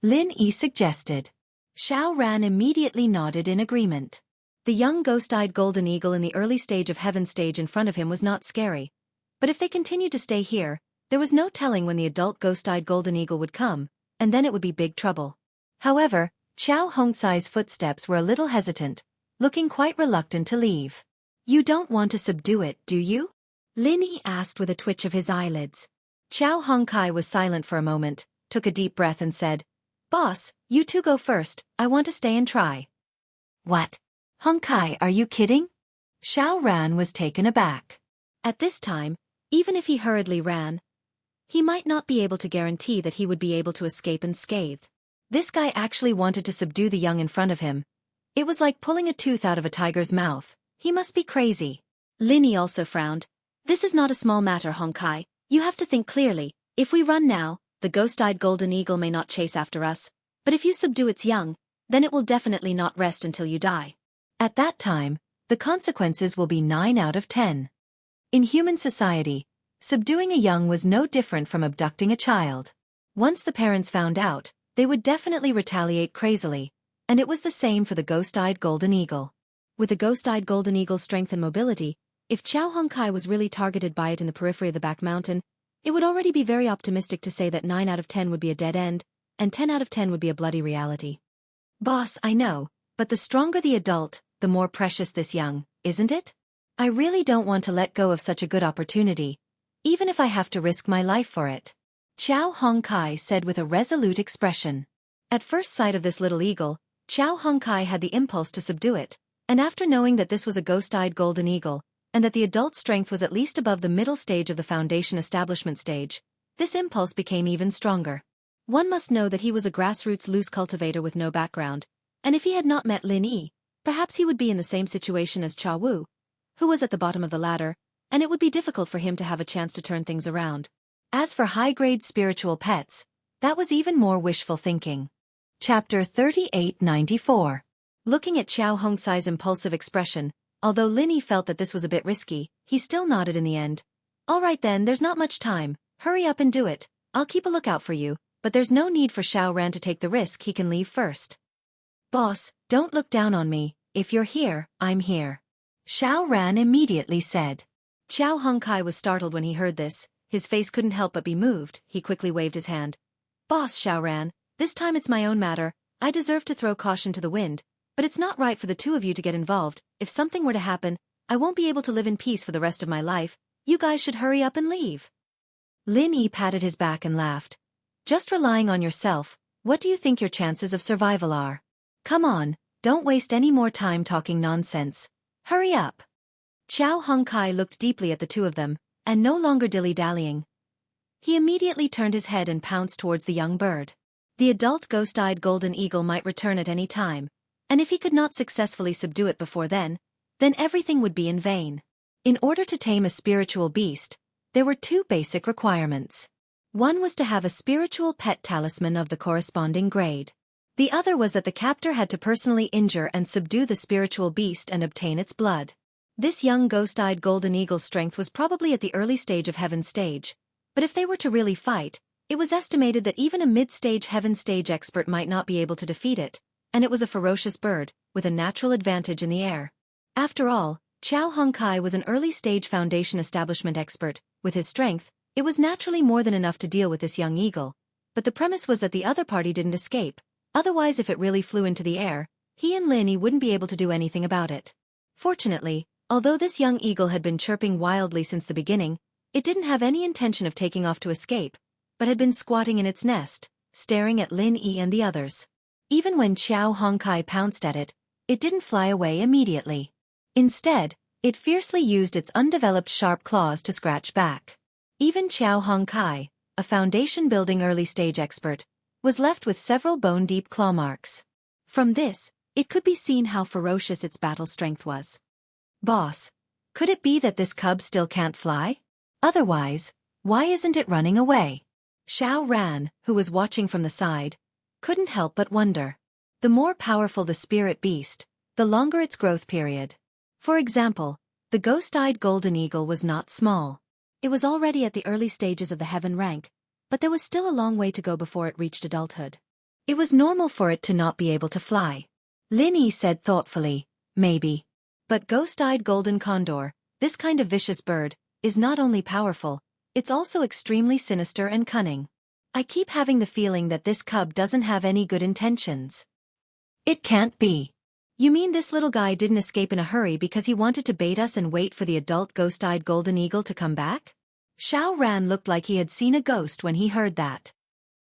Lin Yi suggested. Xiao Ran immediately nodded in agreement. The young ghost-eyed golden eagle in the early stage of heaven stage in front of him was not scary. But if they continued to stay here, there was no telling when the adult ghost-eyed golden eagle would come, and then it would be big trouble. However, Chow Hongcai's footsteps were a little hesitant, looking quite reluctant to leave. You don't want to subdue it, do you? Lin Yi asked with a twitch of his eyelids. Chow Hongcai was silent for a moment, took a deep breath and said, "Boss, you two go first, I want to stay and try." What? Hongcai, are you kidding? Xiao Ran was taken aback. At this time, even if he hurriedly ran, he might not be able to guarantee that he would be able to escape unscathed. This guy actually wanted to subdue the young in front of him. It was like pulling a tooth out of a tiger's mouth. He must be crazy. Lin Yi also frowned. This is not a small matter, Hongcai. You have to think clearly. If we run now, the ghost-eyed golden eagle may not chase after us, but if you subdue its young, then it will definitely not rest until you die. At that time, the consequences will be 9 out of 10. In human society, subduing a young was no different from abducting a child. Once the parents found out, they would definitely retaliate crazily, and it was the same for the ghost-eyed golden eagle. With the ghost-eyed golden eagle's strength and mobility, if Chow Hongcai was really targeted by it in the periphery of the back mountain, it would already be very optimistic to say that 9 out of 10 would be a dead end, and 10 out of 10 would be a bloody reality. Boss, I know, but the stronger the adult, the more precious this young, isn't it? I really don't want to let go of such a good opportunity, even if I have to risk my life for it. Chow Hong Kai said with a resolute expression. At first sight of this little eagle, Chow Hong Kai had the impulse to subdue it, and after knowing that this was a ghost-eyed golden eagle, and that the adult strength was at least above the middle stage of the foundation establishment stage, this impulse became even stronger. One must know that he was a grassroots loose cultivator with no background, and if he had not met Lin Yi, perhaps he would be in the same situation as Cha Wu, who was at the bottom of the ladder, and it would be difficult for him to have a chance to turn things around. As for high-grade spiritual pets, that was even more wishful thinking. Chapter 3894. Looking at Chow Hong Kai's impulsive expression, although Lin Yi felt that this was a bit risky, he still nodded in the end. All right then, there's not much time. Hurry up and do it. I'll keep a lookout for you, but there's no need for Xiao Ran to take the risk. He can leave first. Boss, don't look down on me. If you're here, I'm here. Xiao Ran immediately said. Chow Hong Kai was startled when he heard this. His face couldn't help but be moved. He quickly waved his hand. Boss Xiao Ran, this time it's my own matter. I deserve to throw caution to the wind, but it's not right for the two of you to get involved. If something were to happen, I won't be able to live in peace for the rest of my life. You guys should hurry up and leave. Lin Yi patted his back and laughed. Just relying on yourself, what do you think your chances of survival are? Come on, don't waste any more time talking nonsense. Hurry up. Chow Hong Kai looked deeply at the two of them, and no longer dilly-dallying. He immediately turned his head and pounced towards the young bird. The adult ghost-eyed golden eagle might return at any time, and if he could not successfully subdue it before then everything would be in vain. In order to tame a spiritual beast, there were two basic requirements. One was to have a spiritual pet talisman of the corresponding grade. The other was that the captor had to personally injure and subdue the spiritual beast and obtain its blood. This young ghost-eyed golden eagle's strength was probably at the early stage of Heaven stage, but if they were to really fight, it was estimated that even a mid-stage Heaven stage expert might not be able to defeat it, and it was a ferocious bird, with a natural advantage in the air. After all, Chow Hong Kai was an early-stage foundation establishment expert. With his strength, it was naturally more than enough to deal with this young eagle, but the premise was that the other party didn't escape. Otherwise, if it really flew into the air, he and Lin Yi wouldn't be able to do anything about it. Fortunately, although this young eagle had been chirping wildly since the beginning, it didn't have any intention of taking off to escape, but had been squatting in its nest, staring at Lin Yi and the others. Even when Chow Hong Kai pounced at it, it didn't fly away immediately. Instead, it fiercely used its undeveloped sharp claws to scratch back. Even Chow Hong Kai, a foundation-building early-stage expert, was left with several bone-deep claw marks. From this, it could be seen how ferocious its battle strength was. Boss, could it be that this cub still can't fly? Otherwise, why isn't it running away? Xiao Ran, who was watching from the side, couldn't help but wonder. The more powerful the spirit beast, the longer its growth period. For example, the ghost-eyed golden eagle was not small. It was already at the early stages of the Heaven rank, but there was still a long way to go before it reached adulthood. It was normal for it to not be able to fly. Lin Yi said thoughtfully, maybe. But ghost-eyed golden condor, this kind of vicious bird, is not only powerful, it's also extremely sinister and cunning. I keep having the feeling that this cub doesn't have any good intentions. It can't be. You mean this little guy didn't escape in a hurry because he wanted to bait us and wait for the adult ghost-eyed golden eagle to come back? Xiao Ran looked like he had seen a ghost when he heard that.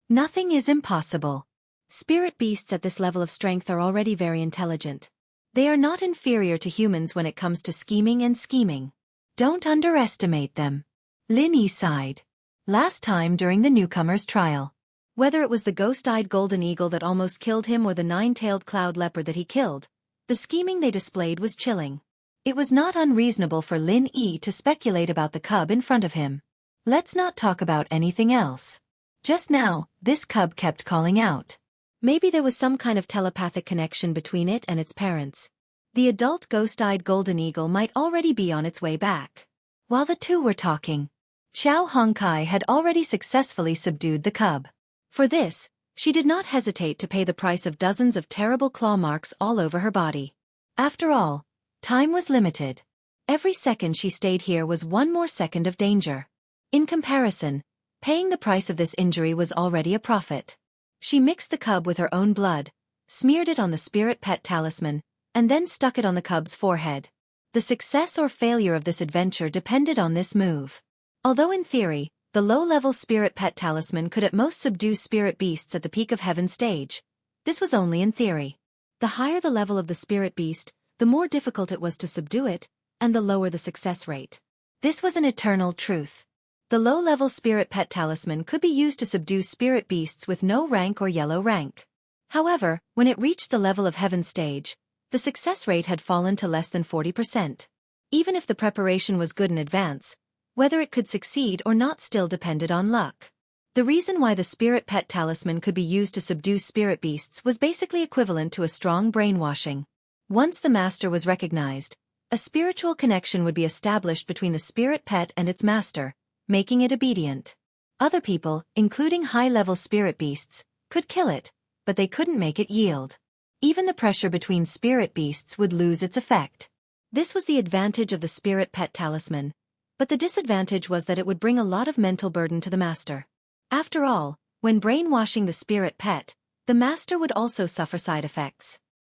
Nothing is impossible. Spirit beasts at this level of strength are already very intelligent. They are not inferior to humans when it comes to scheming. Don't underestimate them. Lin Yi sighed. Last time during the newcomer's trial. Whether it was the ghost-eyed golden eagle that almost killed him or the nine-tailed cloud leopard that he killed, the scheming they displayed was chilling. It was not unreasonable for Lin Yi to speculate about the cub in front of him. Let's not talk about anything else. Just now, this cub kept calling out. Maybe there was some kind of telepathic connection between it and its parents. The adult ghost-eyed golden eagle might already be on its way back. While the two were talking, Chow Hong Kai had already successfully subdued the cub. For this, she did not hesitate to pay the price of dozens of terrible claw marks all over her body. After all, time was limited. Every second she stayed here was one more second of danger. In comparison, paying the price of this injury was already a profit. She mixed the cub with her own blood, smeared it on the spirit pet talisman, and then stuck it on the cub's forehead. The success or failure of this adventure depended on this move. Although in theory, the low-level spirit pet talisman could at most subdue spirit beasts at the peak of heaven stage, this was only in theory. The higher the level of the spirit beast, the more difficult it was to subdue it, and the lower the success rate. This was an eternal truth. The low-level spirit pet talisman could be used to subdue spirit beasts with no rank or yellow rank. However, when it reached the level of heaven stage, the success rate had fallen to less than 40%. Even if the preparation was good in advance, whether it could succeed or not still depended on luck. The reason why the spirit pet talisman could be used to subdue spirit beasts was basically equivalent to a strong brainwashing. Once the master was recognized, a spiritual connection would be established between the spirit pet and its master, making it obedient. Other people, including high-level spirit beasts, could kill it, but they couldn't make it yield. Even the pressure between spirit beasts would lose its effect. This was the advantage of the spirit pet talisman, but the disadvantage was that it would bring a lot of mental burden to the master. After all, when brainwashing the spirit pet, the master would also suffer side effects.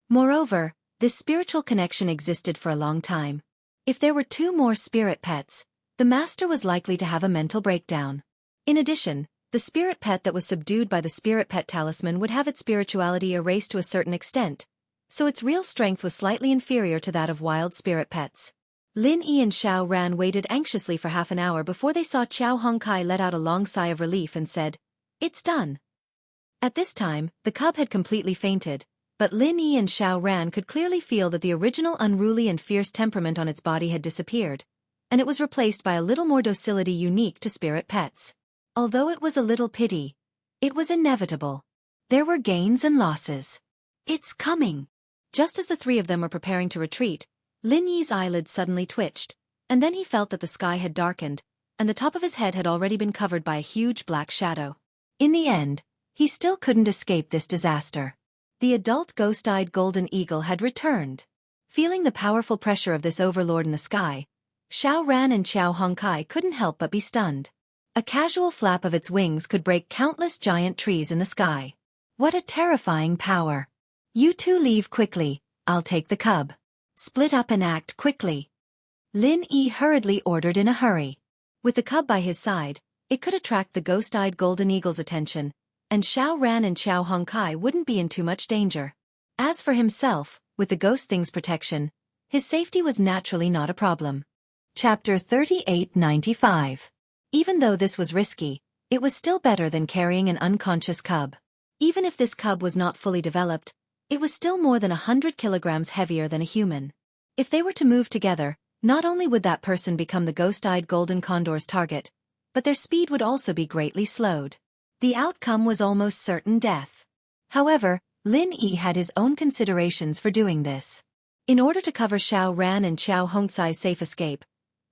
Moreover, this spiritual connection existed for a long time. If there were 2 more spirit pets, the master was likely to have a mental breakdown. In addition, the spirit pet that was subdued by the spirit pet talisman would have its spirituality erased to a certain extent, so its real strength was slightly inferior to that of wild spirit pets. Lin Yi and Xiao Ran waited anxiously for half an hour before they saw Qiao Hongkai let out a long sigh of relief and said, "It's done." At this time, the cub had completely fainted, but Lin Yi and Xiao Ran could clearly feel that the original unruly and fierce temperament on its body had disappeared, and it was replaced by a little more docility unique to spirit pets. Although it was a little pity, it was inevitable. There were gains and losses. "It's coming." Just as the 3 of them were preparing to retreat, Lin Yi's eyelids suddenly twitched, and then he felt that the sky had darkened, and the top of his head had already been covered by a huge black shadow. In the end, he still couldn't escape this disaster. The adult ghost-eyed golden eagle had returned. Feeling the powerful pressure of this overlord in the sky, Xiao Ran and Qiao Hongkai couldn't help but be stunned. A casual flap of its wings could break countless giant trees in the sky. What a terrifying power. "You 2 leave quickly, I'll take the cub. Split up and act quickly." Lin Yi hurriedly ordered in a hurry. With the cub by his side, it could attract the ghost-eyed golden eagle's attention, and Xiao Ran and Qiao Hongkai wouldn't be in too much danger. As for himself, with the ghost thing's protection, his safety was naturally not a problem. Chapter 3895. Even though this was risky, it was still better than carrying an unconscious cub. Even if this cub was not fully developed, it was still more than 100 kilograms heavier than a human. If they were to move together, not only would that person become the ghost-eyed golden condor's target, but their speed would also be greatly slowed. The outcome was almost certain death. However, Lin Yi had his own considerations for doing this. In order to cover Xiao Ran and Qiao Hongcai's safe escape,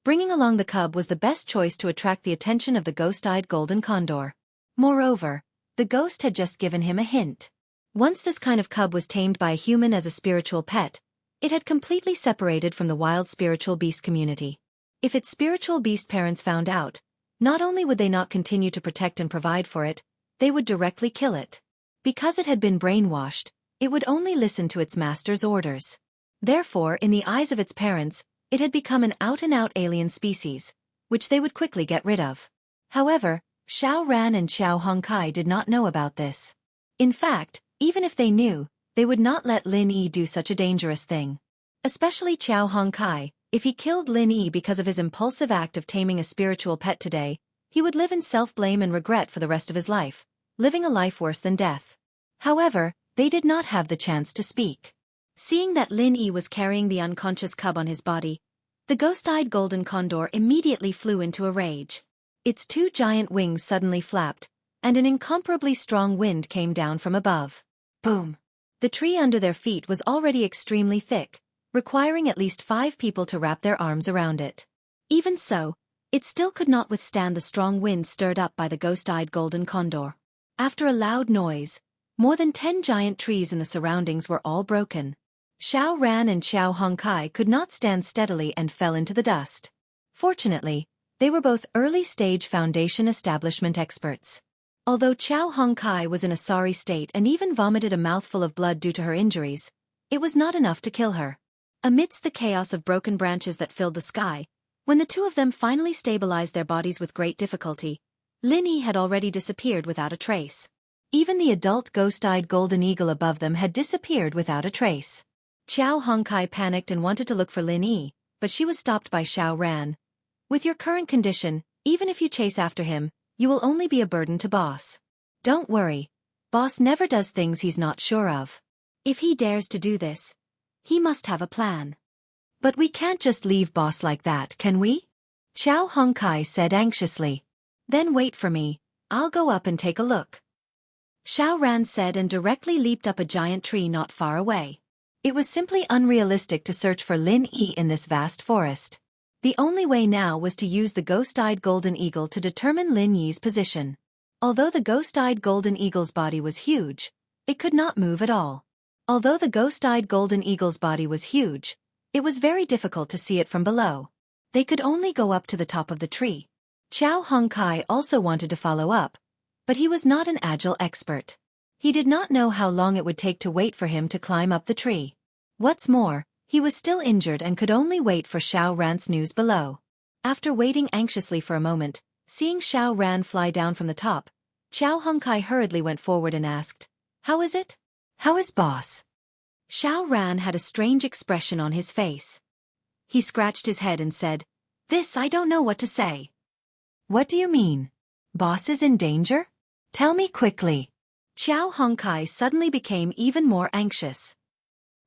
bringing along the cub was the best choice to attract the attention of the ghost-eyed golden condor. Moreover, the ghost had just given him a hint. Once this kind of cub was tamed by a human as a spiritual pet, it had completely separated from the wild spiritual beast community. If its spiritual beast parents found out, not only would they not continue to protect and provide for it, they would directly kill it. Because it had been brainwashed, it would only listen to its master's orders. Therefore, in the eyes of its parents, it had become an out-and-out alien species, which they would quickly get rid of. However, Xiao Ran and Qiao Hongkai did not know about this. In fact, even if they knew, they would not let Lin Yi do such a dangerous thing. Especially Qiao Hongkai. If he killed Lin Yi because of his impulsive act of taming a spiritual pet today, he would live in self-blame and regret for the rest of his life, living a life worse than death. However, they did not have the chance to speak. Seeing that Lin Yi was carrying the unconscious cub on his body, the ghost-eyed golden condor immediately flew into a rage. Its 2 giant wings suddenly flapped, and an incomparably strong wind came down from above. Boom! The tree under their feet was already extremely thick, requiring at least 5 people to wrap their arms around it. Even so, it still could not withstand the strong wind stirred up by the ghost-eyed golden condor. After a loud noise, more than 10 giant trees in the surroundings were all broken. Xiao Ran and Qiao Hongkai could not stand steadily and fell into the dust. Fortunately, they were both early-stage foundation establishment experts. Although Chow Hong Kai was in a sorry state and even vomited a mouthful of blood due to her injuries, it was not enough to kill her. Amidst the chaos of broken branches that filled the sky, when the two of them finally stabilized their bodies with great difficulty, Lin Yi had already disappeared without a trace. Even the adult ghost-eyed golden eagle above them had disappeared without a trace. Chow Hong Kai panicked and wanted to look for Lin Yi, but she was stopped by Xiao Ran. With your current condition, even if you chase after him, you will only be a burden to Boss. Don't worry. Boss never does things he's not sure of. If he dares to do this, he must have a plan. But we can't just leave Boss like that, can we? Chow Hong Kai said anxiously. Then wait for me, I'll go up and take a look. Xiao Ran said and directly leaped up a giant tree not far away. It was simply unrealistic to search for Lin Yi in this vast forest. The only way now was to use the ghost-eyed golden eagle to determine Lin Yi's position. Although the ghost-eyed golden eagle's body was huge, it could not move at all. Although the ghost-eyed golden eagle's body was huge, it was very difficult to see it from below. They could only go up to the top of the tree. Chow Hong Kai also wanted to follow up, but he was not an agile expert. He did not know how long it would take to wait for him to climb up the tree. What's more, he was still injured and could only wait for Xiao Ran's news below. After waiting anxiously for a moment, seeing Xiao Ran fly down from the top, Chow Hong Kai hurriedly went forward and asked, "How is it? How is Boss?" Xiao Ran had a strange expression on his face. He scratched his head and said, "This I don't know what to say." "What do you mean? Boss is in danger? Tell me quickly." Chow Hong Kai suddenly became even more anxious.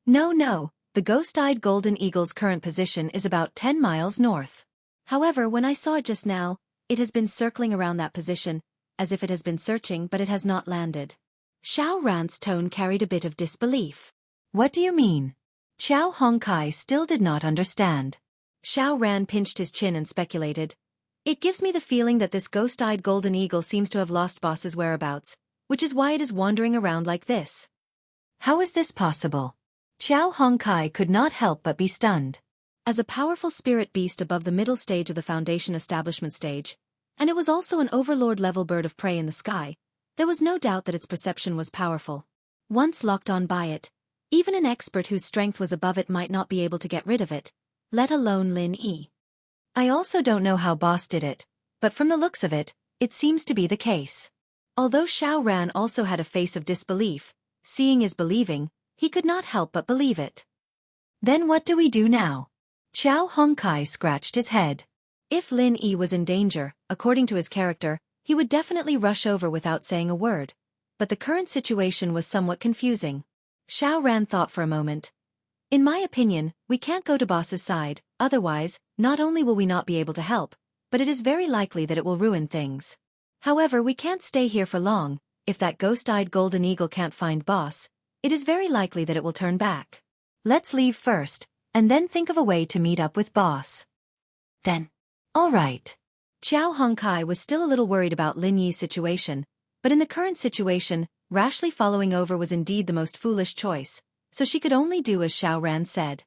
No, the ghost-eyed golden eagle's current position is about 10 miles north. However, when I saw it just now, it has been circling around that position, as if it has been searching but it has not landed. Xiao Ran's tone carried a bit of disbelief. "What do you mean?" Chow Hong Kai still did not understand. Xiao Ran pinched his chin and speculated. "It gives me the feeling that this ghost-eyed golden eagle seems to have lost Boss's whereabouts, which is why it is wandering around like this." How is this possible? Chow Hong Kai could not help but be stunned. As a powerful spirit beast above the middle stage of the Foundation establishment stage, and it was also an overlord-level bird of prey in the sky, there was no doubt that its perception was powerful. Once locked on by it, even an expert whose strength was above it might not be able to get rid of it, let alone Lin Yi. I also don't know how Boss did it, but from the looks of it, it seems to be the case. Although Xiao Ran also had a face of disbelief, seeing is believing, he could not help but believe it. Then what do we do now? Chow Hong Kai scratched his head. If Lin Yi was in danger, according to his character, he would definitely rush over without saying a word, but the current situation was somewhat confusing. Xiao Ran thought for a moment. In my opinion, we can't go to Boss's side, otherwise, not only will we not be able to help, but it is very likely that it will ruin things. However, we can't stay here for long. If that ghost-eyed golden eagle can't find Boss, it is very likely that it will turn back. Let's leave first, and then think of a way to meet up with Boss. Then. All right. Chow Hong Kai was still a little worried about Lin Yi's situation, but in the current situation, rashly following over was indeed the most foolish choice, so she could only do as Xiao Ran said.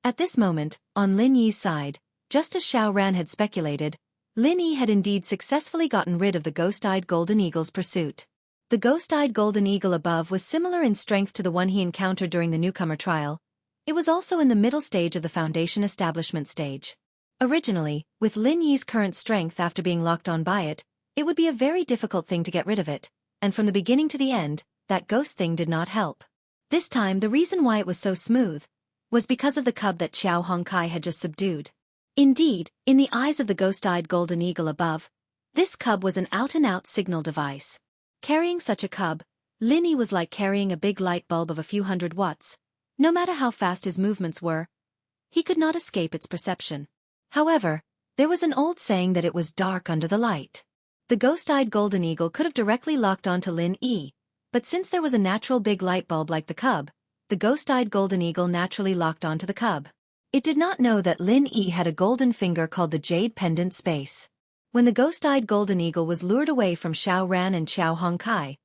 At this moment, on Lin Yi's side, just as Xiao Ran had speculated, Lin Yi had indeed successfully gotten rid of the ghost-eyed golden eagle's pursuit. The ghost-eyed golden eagle above was similar in strength to the one he encountered during the newcomer trial. It was also in the middle stage of the Foundation establishment stage. Originally, with Lin Yi's current strength after being locked on by it, it would be a very difficult thing to get rid of it, and from the beginning to the end, that ghost thing did not help. This time the reason why it was so smooth was because of the cub that Chow Hong Kai had just subdued. Indeed, in the eyes of the ghost-eyed golden eagle above, this cub was an out-and-out signal device. Carrying such a cub, Lin Yi was like carrying a big light bulb of a few hundred watts. No matter how fast his movements were, he could not escape its perception. However, there was an old saying that it was dark under the light. The ghost-eyed golden eagle could have directly locked onto Lin Yi, but since there was a natural big light bulb like the cub, the ghost-eyed golden eagle naturally locked onto the cub. It did not know that Lin Yi had a golden finger called the Jade Pendant Space. When the ghost-eyed golden eagle was lured away from Xiao Ran and Chow Hong Kai,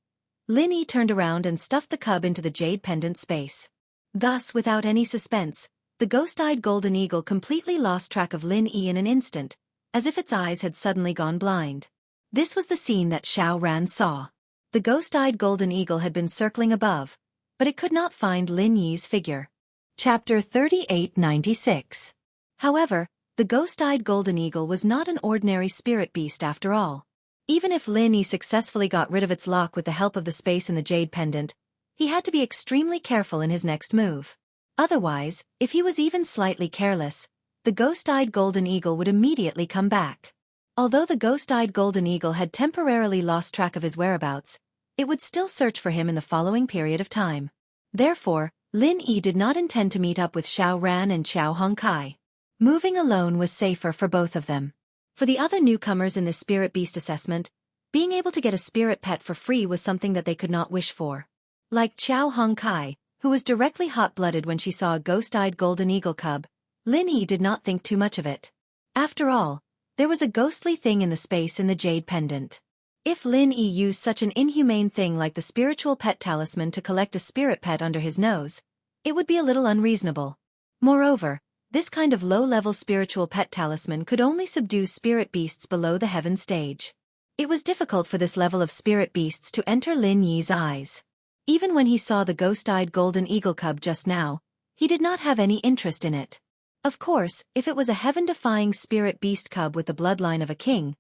Lin Yi turned around and stuffed the cub into the Jade Pendant Space. Thus, without any suspense, the ghost-eyed golden eagle completely lost track of Lin Yi in an instant, as if its eyes had suddenly gone blind. This was the scene that Xiao Ran saw. The ghost-eyed golden eagle had been circling above, but it could not find Lin Yi's figure. Chapter 3896. However, the ghost-eyed golden eagle was not an ordinary spirit beast after all. Even if Lin Yi successfully got rid of its lock with the help of the space in the jade pendant, he had to be extremely careful in his next move. Otherwise, if he was even slightly careless, the ghost-eyed golden eagle would immediately come back. Although the ghost-eyed golden eagle had temporarily lost track of his whereabouts, it would still search for him in the following period of time. Therefore, Lin Yi did not intend to meet up with Xiao Ran and Xiao Hongkai. Moving alone was safer for both of them. For the other newcomers in this spirit beast assessment, being able to get a spirit pet for free was something that they could not wish for. Like Xiao Hongkai, who was directly hot-blooded when she saw a ghost-eyed golden eagle cub, Lin Yi did not think too much of it. After all, there was a ghostly thing in the space in the jade pendant. If Lin Yi used such an inhumane thing like the spiritual pet talisman to collect a spirit pet under his nose, it would be a little unreasonable. Moreover, this kind of low-level spiritual pet talisman could only subdue spirit beasts below the heaven stage. It was difficult for this level of spirit beasts to enter Lin Yi's eyes. Even when he saw the ghost-eyed golden eagle cub just now, he did not have any interest in it. Of course, if it was a heaven-defying spirit beast cub with the bloodline of a king,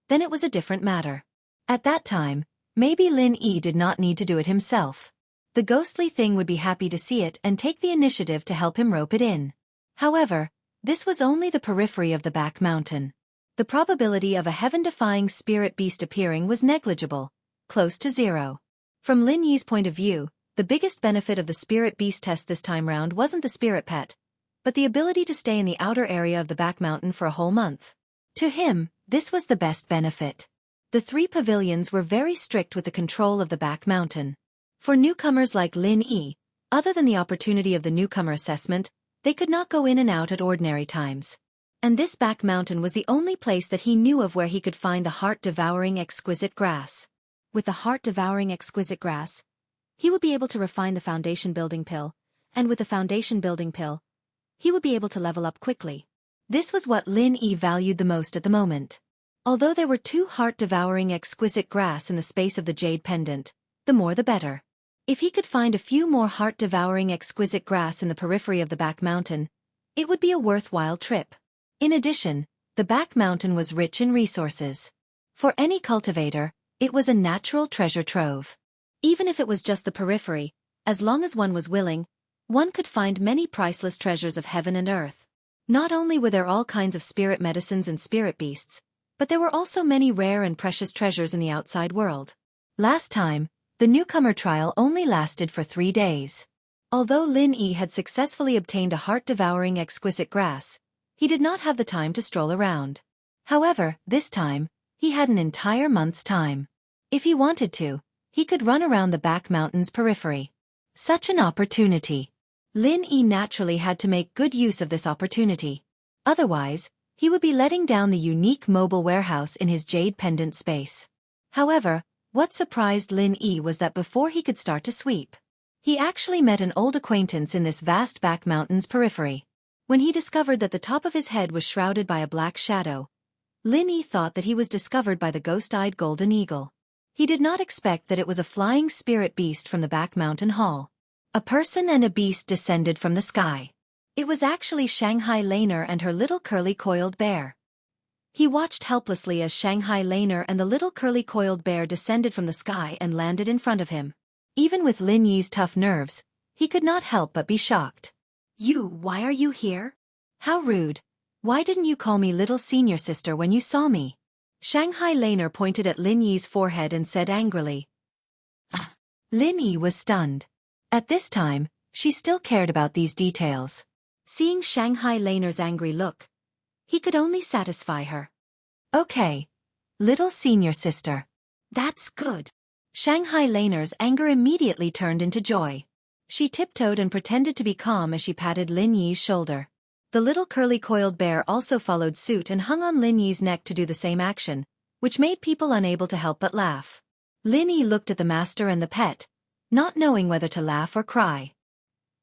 then it was a different matter. At that time, maybe Lin Yi did not need to do it himself. The ghostly thing would be happy to see it and take the initiative to help him rope it in. However, this was only the periphery of the back mountain. The probability of a heaven-defying spirit beast appearing was negligible, close to zero. From Lin Yi's point of view, the biggest benefit of the spirit beast test this time round wasn't the spirit pet, but the ability to stay in the outer area of the back mountain for a whole month. To him, this was the best benefit. The 3 pavilions were very strict with the control of the back mountain. For newcomers like Lin Yi, other than the opportunity of the newcomer assessment, they could not go in and out at ordinary times. And this back mountain was the only place that he knew of where he could find the heart-devouring exquisite grass. With the heart-devouring exquisite grass, he would be able to refine the foundation building pill, and with the foundation building pill, he would be able to level up quickly. This was what Lin Yi valued the most at the moment. Although there were 2 heart-devouring exquisite grass in the space of the jade pendant, the more the better. If he could find a few more heart-devouring exquisite grass in the periphery of the back mountain, it would be a worthwhile trip. In addition, the back mountain was rich in resources. For any cultivator, it was a natural treasure trove. Even if it was just the periphery, as long as one was willing, one could find many priceless treasures of heaven and earth. Not only were there all kinds of spirit medicines and spirit beasts, but there were also many rare and precious treasures in the outside world. Last time, the newcomer trial only lasted for 3 days. Although Lin Yi had successfully obtained a heart-devouring exquisite grass, he did not have the time to stroll around. However, this time, he had an entire month's time. If he wanted to, he could run around the back mountain's periphery. Such an opportunity. Lin Yi naturally had to make good use of this opportunity. Otherwise, he would be letting down the unique mobile warehouse in his jade pendant space. However, what surprised Lin Yi was that before he could start to sweep, he actually met an old acquaintance in this vast back mountain's periphery. When he discovered that the top of his head was shrouded by a black shadow, Lin Yi thought that he was discovered by the ghost-eyed golden eagle. He did not expect that it was a flying spirit beast from the back mountain hall. A person and a beast descended from the sky. It was actually Shanghai Laner and her little curly-coiled bear. He watched helplessly as Shanghai Laner and the little curly-coiled bear descended from the sky and landed in front of him. Even with Lin Yi's tough nerves, he could not help but be shocked. Why are you here? How rude. Why didn't you call me little senior sister when you saw me? Shanghai Laner pointed at Lin Yi's forehead and said angrily. Lin Yi was stunned. At this time, she still cared about these details. Seeing Shanghai Laner's angry look, he could only satisfy her. Okay. Little senior sister. That's good. Shanghai Laner's anger immediately turned into joy. She tiptoed and pretended to be calm as she patted Lin Yi's shoulder. The little curly-coiled bear also followed suit and hung on Lin Yi's neck to do the same action, which made people unable to help but laugh. Lin Yi looked at the master and the pet, not knowing whether to laugh or cry.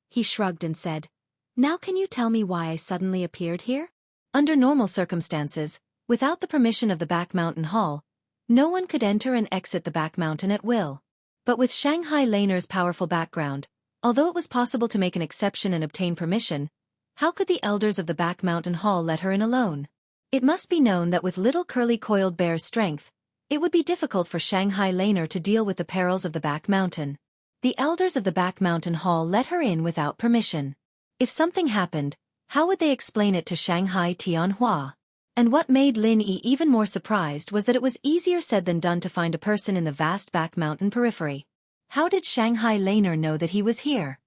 He shrugged and said, "Now can you tell me why I suddenly appeared here?" Under normal circumstances, without the permission of the back mountain hall, No one could enter and exit the back mountain at will. But with Shanghai Laner's powerful background, although it was possible to make an exception and obtain permission, how could the elders of the back mountain hall let her in alone? It must be known that with little curly-coiled bear's strength, it would be difficult for Shanghai Laner to deal with the perils of the back mountain. The elders of the back mountain hall let her in without permission. If something happened, how would they explain it to Shanghai Tianhua? And what made Lin Yi even more surprised was that it was easier said than done to find a person in the vast back mountain periphery. How did Shanghai Laner know that he was here?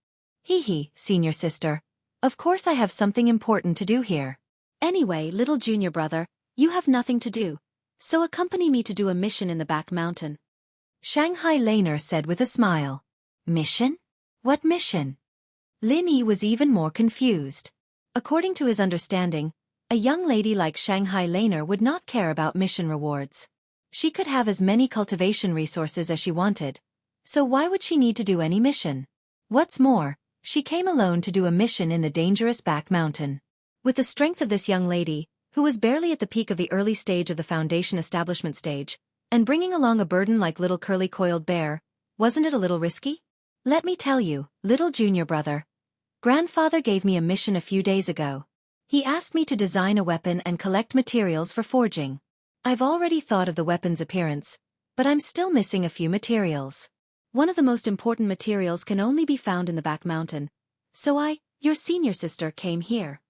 Hee, senior sister. Of course I have something important to do here. Anyway, little junior brother, you have nothing to do, so accompany me to do a mission in the back mountain. Shanghai Laner said with a smile. Mission? What mission? Lin Yi was even more confused. According to his understanding, a young lady like Shanghai Laner would not care about mission rewards. She could have as many cultivation resources as she wanted, so why would she need to do any mission? What's more, she came alone to do a mission in the dangerous back mountain. With the strength of this young lady, who was barely at the peak of the early stage of the foundation establishment stage, and bringing along a burden like little curly-coiled bear, wasn't it a little risky? Let me tell you, little junior brother. Grandfather gave me a mission a few days ago. He asked me to design a weapon and collect materials for forging. I've already thought of the weapon's appearance, but I'm still missing a few materials. One of the most important materials can only be found in the back mountain, so I, your senior sister, came here.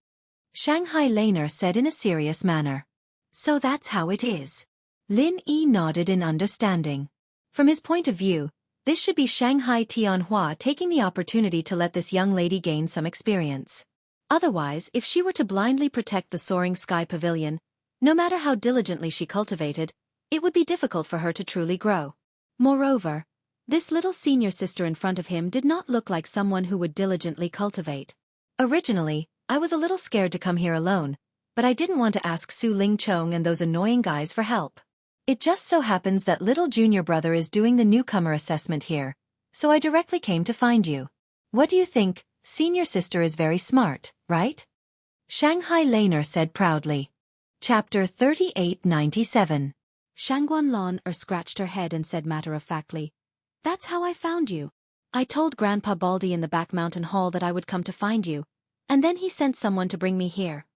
Shanghai Laner said in a serious manner. So that's how it is. Lin Yi nodded in understanding. From his point of view, this should be Shanghai Tianhua taking the opportunity to let this young lady gain some experience. Otherwise, if she were to blindly protect the soaring sky pavilion, no matter how diligently she cultivated, it would be difficult for her to truly grow. Moreover, this little senior sister in front of him did not look like someone who would diligently cultivate. Originally, I was a little scared to come here alone, but I didn't want to ask Su Ling Chong and those annoying guys for help. It just so happens that little junior brother is doing the newcomer assessment here, so I directly came to find you. What do you think? Senior sister is very smart, right? Shanghai Laner said proudly. Chapter 3897. Shangguan Lan scratched her head and said matter-of-factly, "That's how I found you. I told Grandpa Baldy in the back mountain hall that I would come to find you, and then he sent someone to bring me here."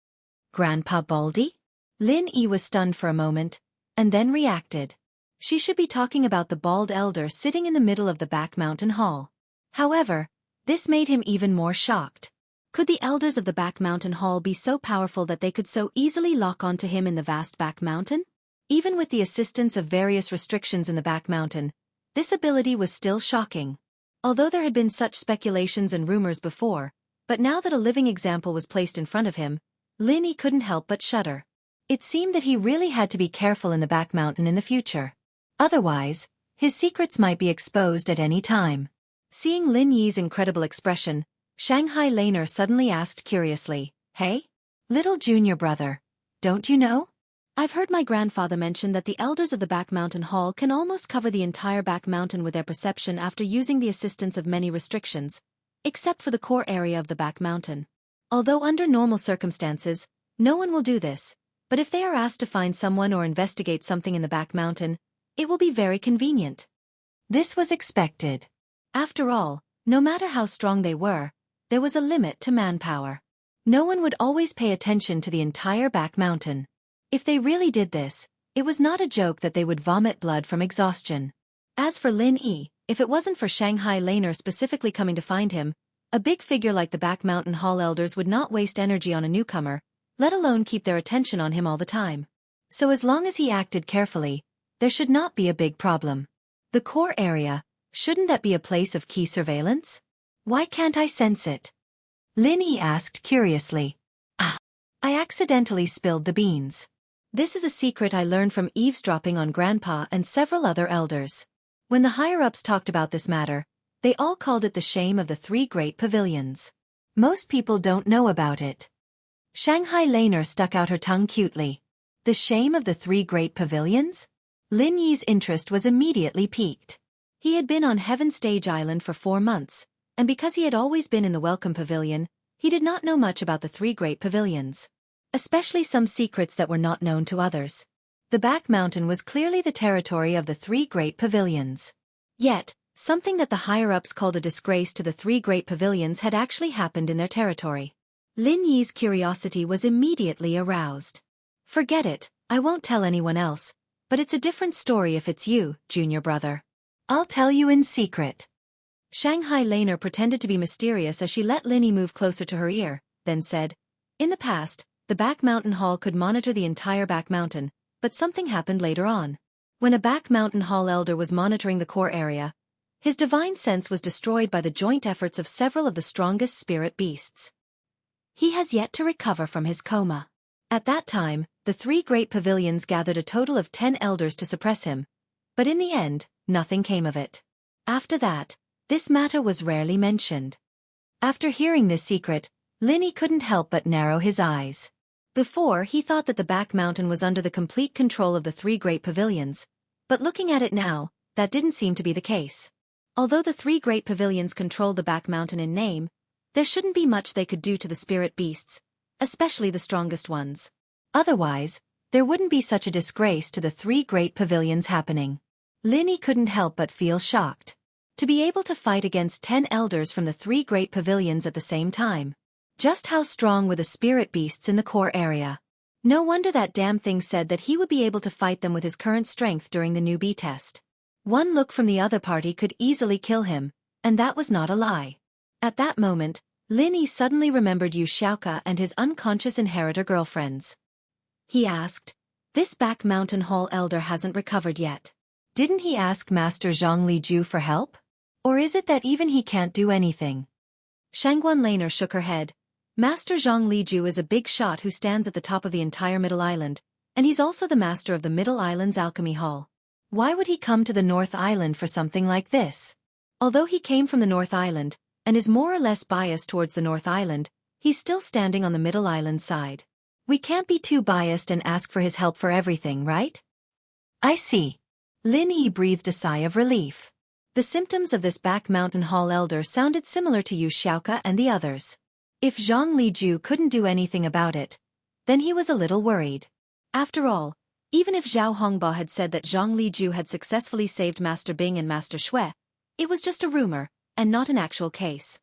Grandpa Baldy? Lin Yi was stunned for a moment, and then reacted. She should be talking about the bald elder sitting in the middle of the back mountain hall. However, this made him even more shocked. Could the elders of the back mountain hall be so powerful that they could so easily lock onto him in the vast back mountain? Even with the assistance of various restrictions in the back mountain, this ability was still shocking. Although there had been such speculations and rumors before, but now that a living example was placed in front of him, Lin Yi couldn't help but shudder. It seemed that he really had to be careful in the back mountain in the future. Otherwise, his secrets might be exposed at any time. Seeing Lin Yi's incredible expression, Shanghai Laner suddenly asked curiously, "Hey? Little junior brother, don't you know? I've heard my grandfather mention that the elders of the back mountain hall can almost cover the entire back mountain with their perception after using the assistance of many restrictions, except for the core area of the back mountain. Although under normal circumstances, no one will do this, but if they are asked to find someone or investigate something in the back mountain, it will be very convenient." This was expected. After all, no matter how strong they were, there was a limit to manpower. No one would always pay attention to the entire back mountain. If they really did this, it was not a joke that they would vomit blood from exhaustion. As for Lin Yi, if it wasn't for Shanghai Laner specifically coming to find him, a big figure like the back mountain hall elders would not waste energy on a newcomer, let alone keep their attention on him all the time. So as long as he acted carefully, there should not be a big problem. The core area, shouldn't that be a place of key surveillance? Why can't I sense it? Lin Yi asked curiously. I accidentally spilled the beans. This is a secret I learned from eavesdropping on Grandpa and several other elders. When the higher-ups talked about this matter, they all called it the shame of the 3 great pavilions. Most people don't know about it. Shanghai Laner stuck out her tongue cutely. The shame of the 3 great pavilions? Lin Yi's interest was immediately piqued. He had been on Heaven Stage Island for 4 months, and because he had always been in the Welcome Pavilion, he did not know much about the 3 great pavilions. Especially some secrets that were not known to others. The back mountain was clearly the territory of the three great pavilions. Yet, something that the higher-ups called a disgrace to the three great pavilions had actually happened in their territory. Lin Yi's curiosity was immediately aroused. Forget it, I won't tell anyone else, but it's a different story if it's you, junior brother. I'll tell you in secret. Shanghai Laner pretended to be mysterious as she let Linny move closer to her ear, then said, in the past, the Back Mountain Hall could monitor the entire Back Mountain, but something happened later on. When a Back Mountain Hall elder was monitoring the core area, his divine sense was destroyed by the joint efforts of several of the strongest spirit beasts. He has yet to recover from his coma. At that time, the three great pavilions gathered a total of 10 elders to suppress him, but in the end, nothing came of it. After that, this matter was rarely mentioned. After hearing this secret, Linny couldn't help but narrow his eyes. Before, he thought that the Back Mountain was under the complete control of the three great pavilions, but looking at it now, that didn't seem to be the case. Although the three great pavilions controlled the Back Mountain in name, there shouldn't be much they could do to the spirit beasts, especially the strongest ones. Otherwise, there wouldn't be such a disgrace to the three great pavilions happening. Linny couldn't help but feel shocked. To be able to fight against 10 elders from the three great pavilions at the same time. Just how strong were the spirit beasts in the core area? No wonder that damn thing said that he would be able to fight them with his current strength during the newbie test. One look from the other party could easily kill him, and that was not a lie. At that moment, Linny suddenly remembered Yu Xiaoka and his unconscious inheritor girlfriends. He asked, this Back Mountain Hall elder hasn't recovered yet. Didn't he ask Master Zhang Liju for help? Or is it that even he can't do anything? Shangguan Laner shook her head. Master Zhang Liju is a big shot who stands at the top of the entire Middle Island, and he's also the master of the Middle Island's Alchemy Hall. Why would he come to the North Island for something like this? Although he came from the North Island, and is more or less biased towards the North Island, he's still standing on the Middle Island side. We can't be too biased and ask for his help for everything, right? I see. Lin Yi breathed a sigh of relief. The symptoms of this Back Mountain Hall elder sounded similar to Yu Xiaoka and the others. If Zhang Liju couldn't do anything about it, then he was a little worried. After all, even if Zhao Hongba had said that Zhang Liju had successfully saved Master Bing and Master Shui, it was just a rumor, and not an actual case.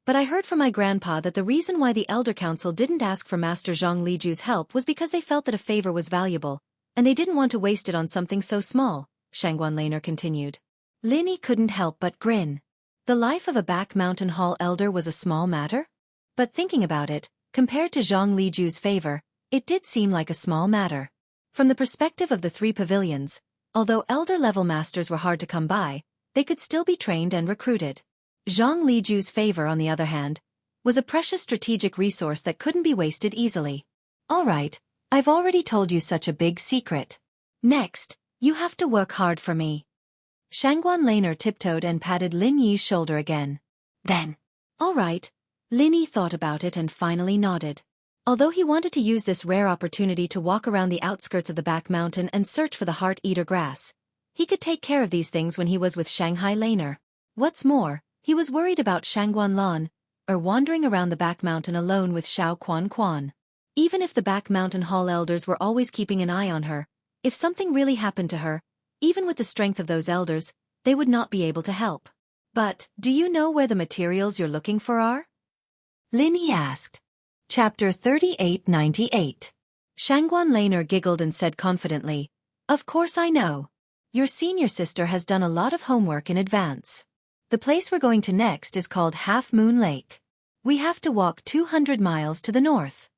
But I heard from my grandpa that the reason why the Elder Council didn't ask for Master Zhang Liju's help was because they felt that a favor was valuable, and they didn't want to waste it on something so small, Shangguan Laner continued. Linny couldn't help but grin. The life of a Back Mountain Hall elder was a small matter? But thinking about it, compared to Zhang Liju's favor, it did seem like a small matter. From the perspective of the three pavilions, although elder-level masters were hard to come by, they could still be trained and recruited. Zhang Liju's favor, on the other hand, was a precious strategic resource that couldn't be wasted easily. All right, I've already told you such a big secret. Next, you have to work hard for me. Shangguan Laner tiptoed and patted Lin Yi's shoulder again. Then, all right. Lin Yi thought about it and finally nodded. Although he wanted to use this rare opportunity to walk around the outskirts of the Back Mountain and search for the Heart-Eater grass, he could take care of these things when he was with Shanghai Laner. What's more, he was worried about Shangguan Lan, or wandering around the Back Mountain alone with Xiao Quan Quan. Even if the Back Mountain Hall elders were always keeping an eye on her, if something really happened to her, even with the strength of those elders, they would not be able to help. But, do you know where the materials you're looking for are? Lin Yi asked. Chapter 3898. Shangguan Laner giggled and said confidently, of course I know. Your senior sister has done a lot of homework in advance. The place we're going to next is called Half Moon Lake. We have to walk 200 miles to the north.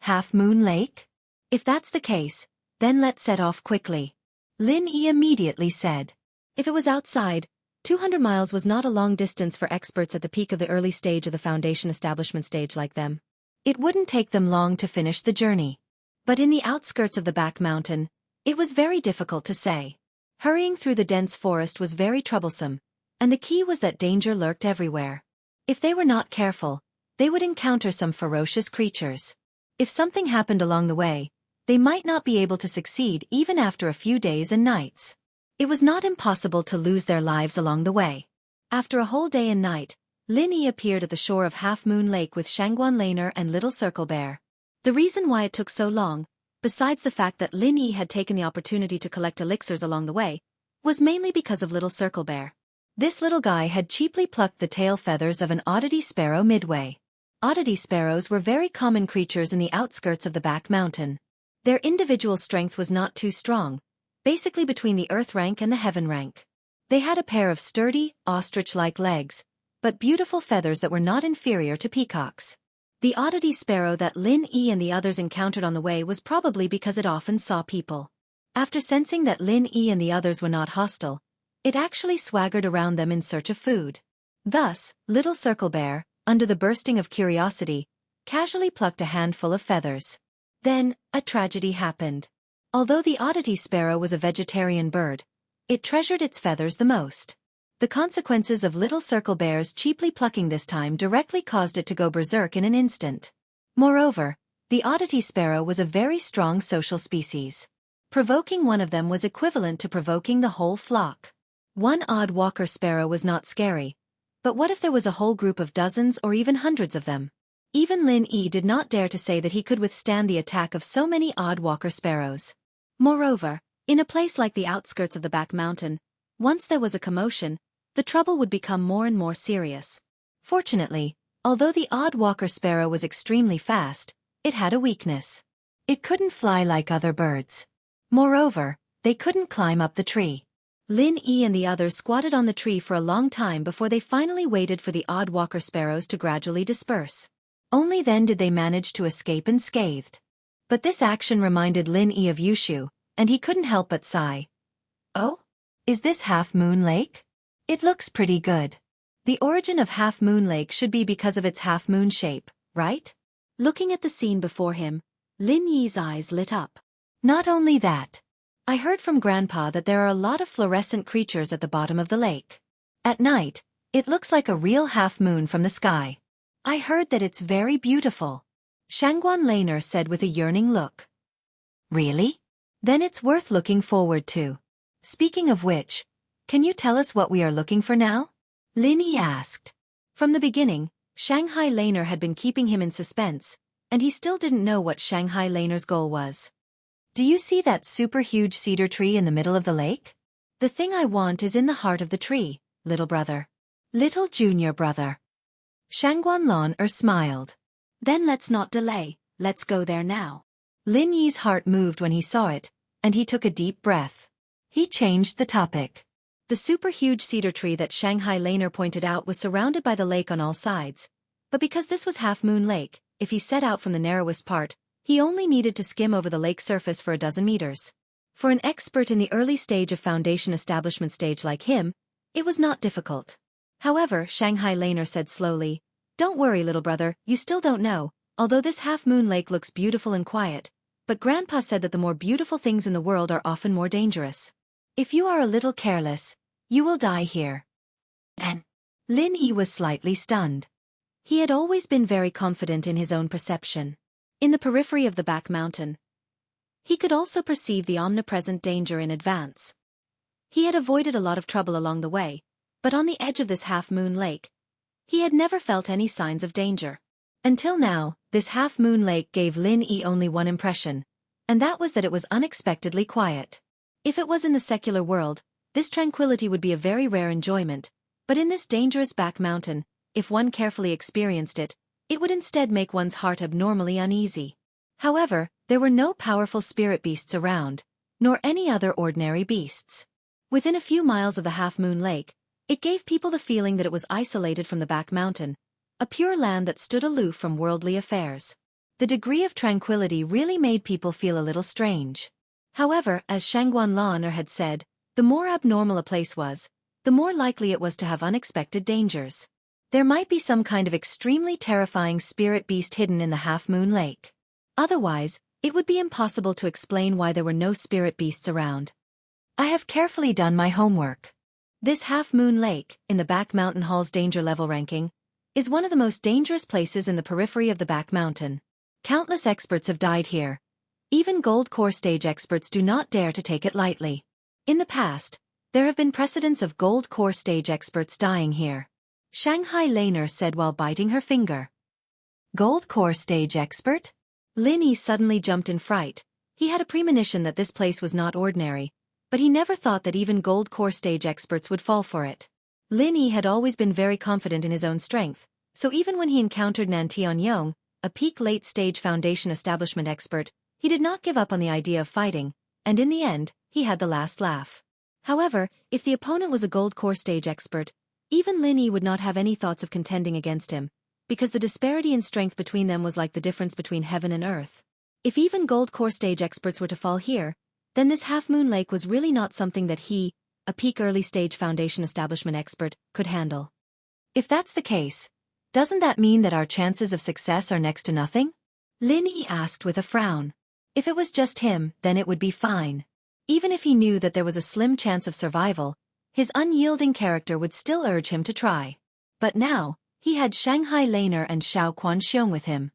Half Moon Lake? If that's the case, then let's set off quickly. Lin Yi immediately said. If it was outside, 200 miles was not a long distance for experts at the peak of the early stage of the foundation establishment stage like them. It wouldn't take them long to finish the journey. But in the outskirts of the Back Mountain, it was very difficult to say. Hurrying through the dense forest was very troublesome, and the key was that danger lurked everywhere. If they were not careful, they would encounter some ferocious creatures. If something happened along the way, they might not be able to succeed even after a few days and nights. It was not impossible to lose their lives along the way. After a whole day and night, Lin Yi appeared at the shore of Half Moon Lake with Shangguan Laner and Little Circle Bear. The reason why it took so long, besides the fact that Lin Yi had taken the opportunity to collect elixirs along the way, was mainly because of Little Circle Bear. This little guy had cheaply plucked the tail feathers of an oddity sparrow midway. Oddity sparrows were very common creatures in the outskirts of the back mountain. Their individual strength was not too strong, basically between the earth rank and the heaven rank. They had a pair of sturdy, ostrich-like legs, but beautiful feathers that were not inferior to peacocks. The oddity sparrow that Lin Yi and the others encountered on the way was probably because it often saw people. After sensing that Lin Yi and the others were not hostile, it actually swaggered around them in search of food. Thus, Little Circle Bear, under the bursting of curiosity, casually plucked a handful of feathers. Then, a tragedy happened. Although the oddity sparrow was a vegetarian bird, it treasured its feathers the most. The consequences of Little Circle Bear's cheaply plucking this time directly caused it to go berserk in an instant. Moreover, the oddity sparrow was a very strong social species. Provoking one of them was equivalent to provoking the whole flock. One odd walker sparrow was not scary, but what if there was a whole group of dozens or even hundreds of them? Even Lin Yi did not dare to say that he could withstand the attack of so many odd walker sparrows. Moreover, in a place like the outskirts of the back mountain, once there was a commotion, the trouble would become more and more serious. Fortunately, although the odd walker sparrow was extremely fast, it had a weakness. It couldn't fly like other birds. Moreover, they couldn't climb up the tree. Lin Yi and the others squatted on the tree for a long time before they finally waited for the odd walker sparrows to gradually disperse. Only then did they manage to escape unscathed. But this action reminded Lin Yi of Yushu, and he couldn't help but sigh. Oh? Is this Half Moon Lake? It looks pretty good. The origin of Half Moon Lake should be because of its half-moon shape, right? Looking at the scene before him, Lin Yi's eyes lit up. Not only that. I heard from Grandpa that there are a lot of fluorescent creatures at the bottom of the lake. At night, it looks like a real half-moon from the sky. I heard that it's very beautiful. Shangguan Laner said with a yearning look. Really? Then it's worth looking forward to. Speaking of which, can you tell us what we are looking for now? Lin Yi asked. From the beginning, Shanghai Laner had been keeping him in suspense, and he still didn't know what Shanghai Laner's goal was. Do you see that super huge cedar tree in the middle of the lake? The thing I want is in the heart of the tree, little brother. Little junior brother. Shangguan Laner smiled. Then let's not delay, let's go there now. Lin Yi's heart moved when he saw it, and he took a deep breath. He changed the topic. The super huge cedar tree that Shanghai Laner pointed out was surrounded by the lake on all sides, but because this was Half Moon Lake, if he set out from the narrowest part, he only needed to skim over the lake surface for a dozen meters. For an expert in the early stage of foundation establishment stage like him, it was not difficult. However, Shanghai Laner said slowly, "Don't worry, little brother, you still don't know, although this Half Moon Lake looks beautiful and quiet, but Grandpa said that the more beautiful things in the world are often more dangerous. If you are a little careless, you will die here." And Lin Yi was slightly stunned. He had always been very confident in his own perception. In the periphery of the back mountain, he could also perceive the omnipresent danger in advance. He had avoided a lot of trouble along the way, but on the edge of this Half Moon Lake, he had never felt any signs of danger. Until now, this Half Moon Lake gave Lin Yi only one impression, and that was that it was unexpectedly quiet. If it was in the secular world, this tranquility would be a very rare enjoyment, but in this dangerous back mountain, if one carefully experienced it, it would instead make one's heart abnormally uneasy. However, there were no powerful spirit beasts around, nor any other ordinary beasts. Within a few miles of the Half Moon Lake, it gave people the feeling that it was isolated from the back mountain, a pure land that stood aloof from worldly affairs. The degree of tranquility really made people feel a little strange. However, as Shangguan Laner had said, the more abnormal a place was, the more likely it was to have unexpected dangers. There might be some kind of extremely terrifying spirit beast hidden in the Half Moon Lake. Otherwise, it would be impossible to explain why there were no spirit beasts around. I have carefully done my homework. This Half Moon Lake, in the back mountain hall's danger level ranking, is one of the most dangerous places in the periphery of the back mountain. Countless experts have died here. Even gold core stage experts do not dare to take it lightly. In the past, there have been precedents of gold core stage experts dying here. Shanghai Laner said while biting her finger. Gold core stage expert? Lin Yi suddenly jumped in fright, He had a premonition that this place was not ordinary, but he never thought that even gold core stage experts would fall for it. Lin Yi had always been very confident in his own strength, so even when he encountered Nan Tianyong, a peak late-stage foundation establishment expert, he did not give up on the idea of fighting, and in the end, he had the last laugh. However, if the opponent was a gold core stage expert, even Lin Yi would not have any thoughts of contending against him, because the disparity in strength between them was like the difference between heaven and earth. If even gold core stage experts were to fall here, then this half-moon lake was really not something that he, a peak early-stage foundation establishment expert, could handle. If that's the case, doesn't that mean that our chances of success are next to nothing? Lin Yi asked with a frown. If it was just him, then it would be fine. Even if he knew that there was a slim chance of survival, his unyielding character would still urge him to try. But now, he had Shanghai Laner and Xiao Quanxiong with him.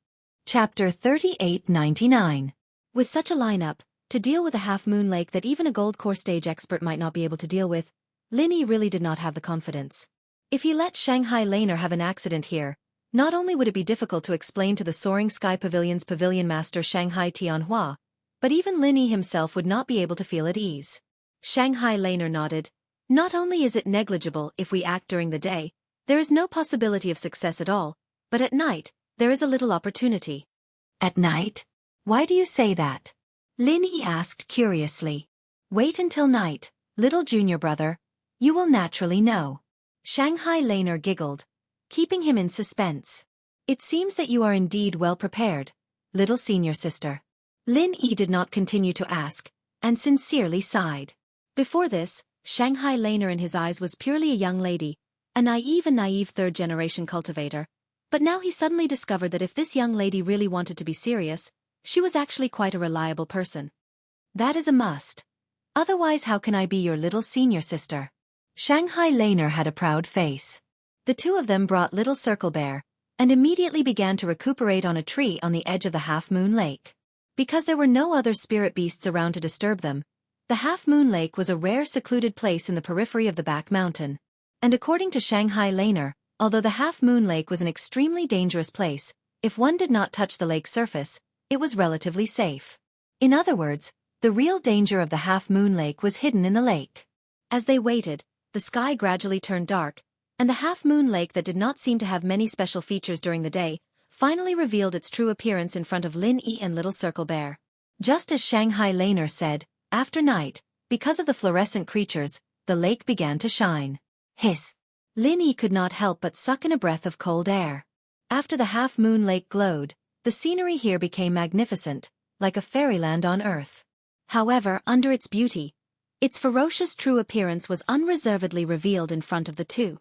Chapter 3899. With such a lineup, to deal with a half-moon lake that even a gold core stage expert might not be able to deal with, Lin Yi really did not have the confidence. If he let Shanghai Laner have an accident here, not only would it be difficult to explain to the Soaring Sky Pavilion's pavilion master Shanghai Tianhua, but even Lin Yi himself would not be able to feel at ease. Shanghai Laner nodded. Not only is it negligible if we act during the day, there is no possibility of success at all, but at night, there is a little opportunity. At night? Why do you say that? Lin Yi asked curiously. Wait until night, little junior brother. You will naturally know. Shanghai Laner giggled, keeping him in suspense. It seems that you are indeed well prepared, little senior sister. Lin Yi did not continue to ask, and sincerely sighed. Before this, Shanghai Laner in his eyes was purely a young lady, a naive third-generation cultivator, but now he suddenly discovered that if this young lady really wanted to be serious, she was actually quite a reliable person. That is a must. Otherwise how can I be your little senior sister? Shanghai Laner had a proud face. The two of them brought little Circle Bear, and immediately began to recuperate on a tree on the edge of the half-moon lake. Because there were no other spirit beasts around to disturb them, the half-moon lake was a rare secluded place in the periphery of the back mountain. And according to Shanghai Laner, although the half-moon lake was an extremely dangerous place, if one did not touch the lake's surface, it was relatively safe. In other words, the real danger of the half-moon lake was hidden in the lake. As they waited, the sky gradually turned dark, and the half-moon lake that did not seem to have many special features during the day, finally revealed its true appearance in front of Lin Yi and little Circle Bear. Just as Shanghai Laner said, after night, because of the fluorescent creatures, the lake began to shine. Hiss! Lin Yi could not help but suck in a breath of cold air. After the half-moon lake glowed, the scenery here became magnificent, like a fairyland on earth. However, under its beauty, its ferocious true appearance was unreservedly revealed in front of the two.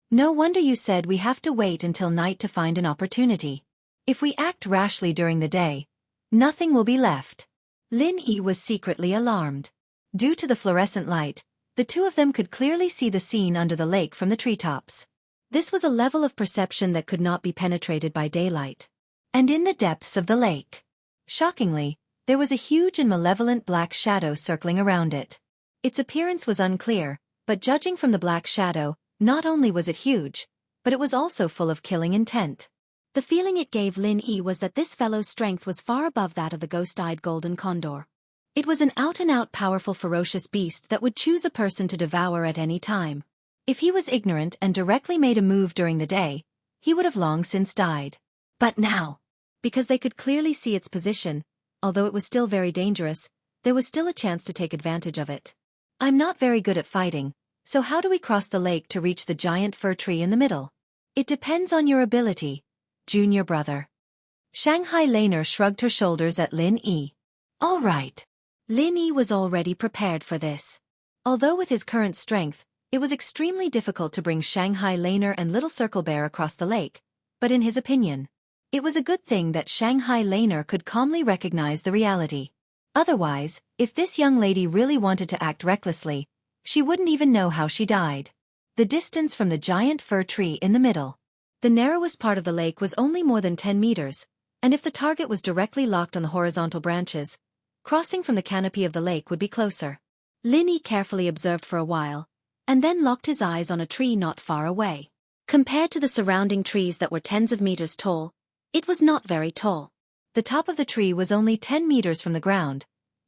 No wonder you said we have to wait until night to find an opportunity. If we act rashly during the day, nothing will be left. Lin Yi was secretly alarmed. Due to the fluorescent light, the two of them could clearly see the scene under the lake from the treetops. This was a level of perception that could not be penetrated by daylight. And in the depths of the lake, shockingly, there was a huge and malevolent black shadow circling around it. Its appearance was unclear, but judging from the black shadow, not only was it huge, but it was also full of killing intent. The feeling it gave Lin Yi was that this fellow's strength was far above that of the ghost-eyed golden condor. It was an out-and-out powerful ferocious beast that would choose a person to devour at any time. If he was ignorant and directly made a move during the day, he would have long since died. But now, because they could clearly see its position, although it was still very dangerous, there was still a chance to take advantage of it. I'm not very good at fighting, so how do we cross the lake to reach the giant fir tree in the middle? It depends on your ability, junior brother. Shanghai Laner shrugged her shoulders at Lin Yi. All right. Lin Yi was already prepared for this. Although with his current strength, it was extremely difficult to bring Shanghai Laner and little Circle Bear across the lake, but in his opinion, it was a good thing that Shanghai Laner could calmly recognize the reality. Otherwise, if this young lady really wanted to act recklessly, she wouldn't even know how she died. The distance from the giant fir tree in the middle. The narrowest part of the lake was only more than 10 meters, and if the target was directly locked on the horizontal branches, crossing from the canopy of the lake would be closer. Lin Yi carefully observed for a while, and then locked his eyes on a tree not far away. Compared to the surrounding trees that were tens of meters tall, it was not very tall. The top of the tree was only 10 meters from the ground,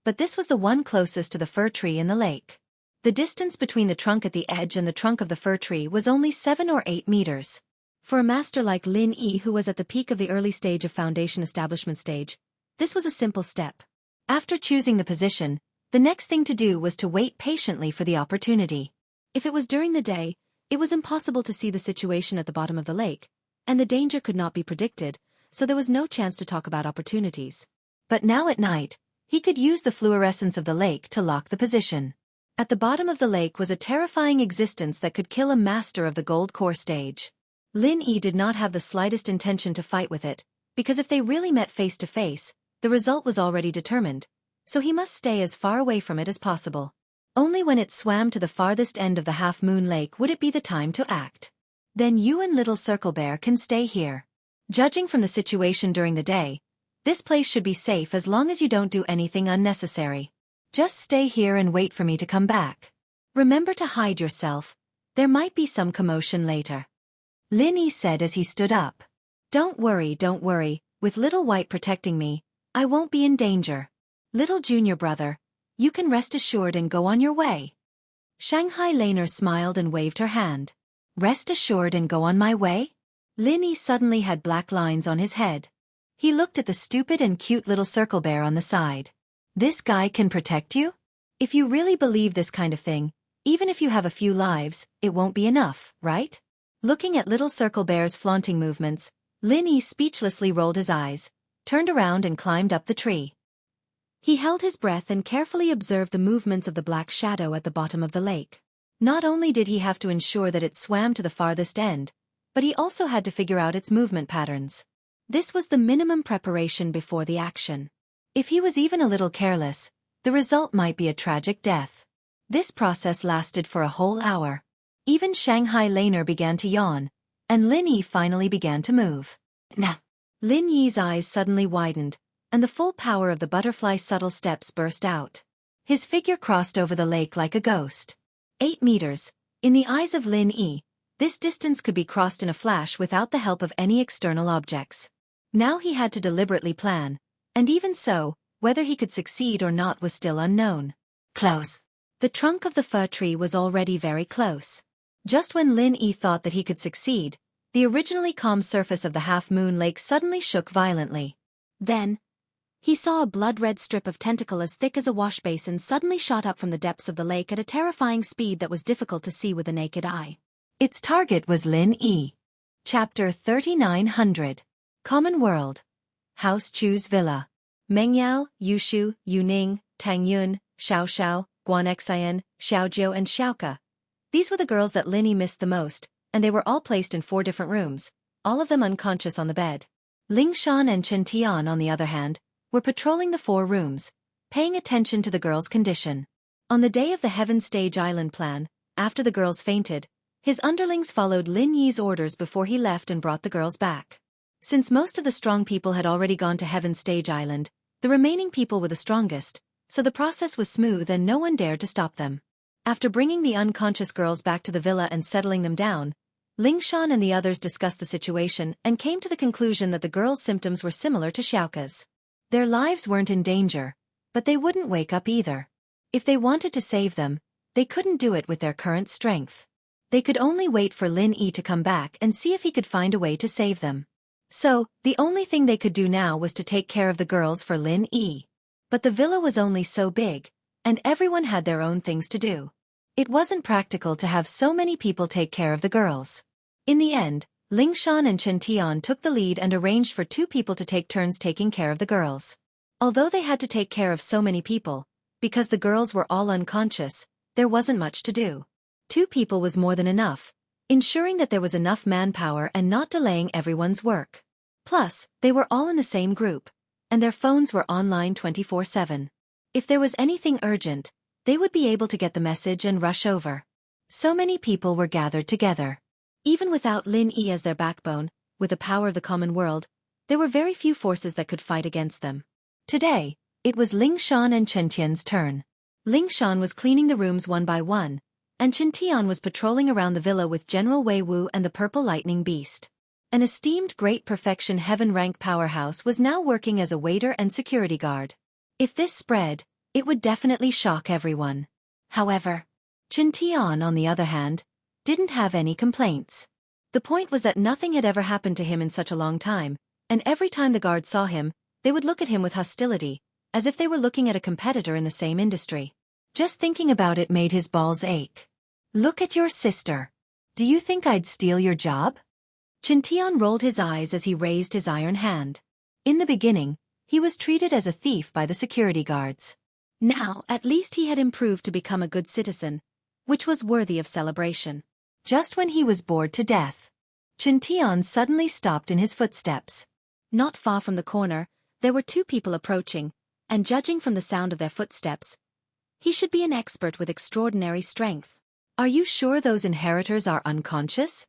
but this was the one closest to the fir tree in the lake. The distance between the trunk at the edge and the trunk of the fir tree was only 7 or 8 meters. For a master like Lin Yi, who was at the peak of the early stage of foundation establishment stage, this was a simple step. After choosing the position, the next thing to do was to wait patiently for the opportunity. If it was during the day, it was impossible to see the situation at the bottom of the lake, and the danger could not be predicted, so there was no chance to talk about opportunities. But now at night, he could use the fluorescence of the lake to lock the position. At the bottom of the lake was a terrifying existence that could kill a master of the gold core stage. Lin Yi did not have the slightest intention to fight with it, because if they really met face to face, the result was already determined, so he must stay as far away from it as possible. Only when it swam to the farthest end of the half-moon lake would it be the time to act. Then you and Little Circle Bear can stay here. Judging from the situation during the day, this place should be safe as long as you don't do anything unnecessary. Just stay here and wait for me to come back. Remember to hide yourself. There might be some commotion later. Lin Yi said as he stood up. Don't worry, with Little White protecting me, I won't be in danger. Little junior brother, you can rest assured and go on your way. Shanghai Laner smiled and waved her hand. Rest assured and go on my way? Lin Yi suddenly had black lines on his head. He looked at the stupid and cute Little Circle Bear on the side. This guy can protect you? If you really believe this kind of thing, even if you have a few lives, it won't be enough, right? Looking at Little Circle Bear's flaunting movements, Lin Yi speechlessly rolled his eyes, turned around and climbed up the tree. He held his breath and carefully observed the movements of the black shadow at the bottom of the lake. Not only did he have to ensure that it swam to the farthest end, but he also had to figure out its movement patterns. This was the minimum preparation before the action. If he was even a little careless, the result might be a tragic death. This process lasted for a whole hour. Even Shanghai Laner began to yawn, and Lin Yi finally began to move. Nah. Lin Yi's eyes suddenly widened, and the full power of the butterfly's subtle steps burst out. His figure crossed over the lake like a ghost. 8 meters. In the eyes of Lin Yi, this distance could be crossed in a flash without the help of any external objects. Now he had to deliberately plan. And even so, whether he could succeed or not was still unknown. Close. The trunk of the fir tree was already very close. Just when Lin Yi thought that he could succeed, the originally calm surface of the half-moon lake suddenly shook violently. Then, he saw a blood-red strip of tentacle as thick as a wash-basin suddenly shot up from the depths of the lake at a terrifying speed that was difficult to see with the naked eye. Its target was Lin Yi. Chapter 3900. Common World. House Chu's Villa. Mengyao, Yushu, Yuning, Tangyun, Xiaoxiao, Guanxian, Xiaojiu and Xiaoka. These were the girls that Lin Yi missed the most, and they were all placed in 4 different rooms, all of them unconscious on the bed. Lingshan and Chen Tian, on the other hand, were patrolling the 4 rooms, paying attention to the girls' condition. On the day of the Heaven Stage Island plan, after the girls fainted, his underlings followed Lin Yi's orders before he left and brought the girls back. Since most of the strong people had already gone to Heaven Stage Island, the remaining people were the strongest, so the process was smooth and no one dared to stop them. After bringing the unconscious girls back to the villa and settling them down, Lingshan and the others discussed the situation and came to the conclusion that the girls' symptoms were similar to Xiaoka's. Their lives weren't in danger, but they wouldn't wake up either. If they wanted to save them, they couldn't do it with their current strength. They could only wait for Lin Yi to come back and see if he could find a way to save them. So, the only thing they could do now was to take care of the girls for Lin Yi. But the villa was only so big, and everyone had their own things to do. It wasn't practical to have so many people take care of the girls. In the end, Lingshan and Chen Tian took the lead and arranged for 2 people to take turns taking care of the girls. Although they had to take care of so many people, because the girls were all unconscious, there wasn't much to do. 2 people was more than enough, ensuring that there was enough manpower and not delaying everyone's work. Plus, they were all in the same group, and their phones were online 24/7. If there was anything urgent, they would be able to get the message and rush over. So many people were gathered together. Even without Lin Yi as their backbone, with the power of the common world, there were very few forces that could fight against them. Today, it was Lingshan and Chen Tian's turn. Lingshan was cleaning the rooms one by one, and Chen Tian was patrolling around the villa with General Wei Wu and the Purple Lightning Beast. An esteemed Great Perfection Heaven rank powerhouse was now working as a waiter and security guard. If this spread, It would definitely shock everyone. However, Chen Tian, on the other hand, didn't have any complaints. The point was that nothing had ever happened to him in such a long time, and every time the guards saw him, they would look at him with hostility, as if they were looking at a competitor in the same industry. Just thinking about it made his balls ache. Look at your sister. Do you think I'd steal your job? Chen Tian rolled his eyes as he raised his iron hand. In the beginning, he was treated as a thief by the security guards. Now, at least he had improved to become a good citizen, which was worthy of celebration. Just when he was bored to death, Chen Tian suddenly stopped in his footsteps. Not far from the corner, there were two people approaching, and judging from the sound of their footsteps, he should be an expert with extraordinary strength. Are you sure those inheritors are unconscious?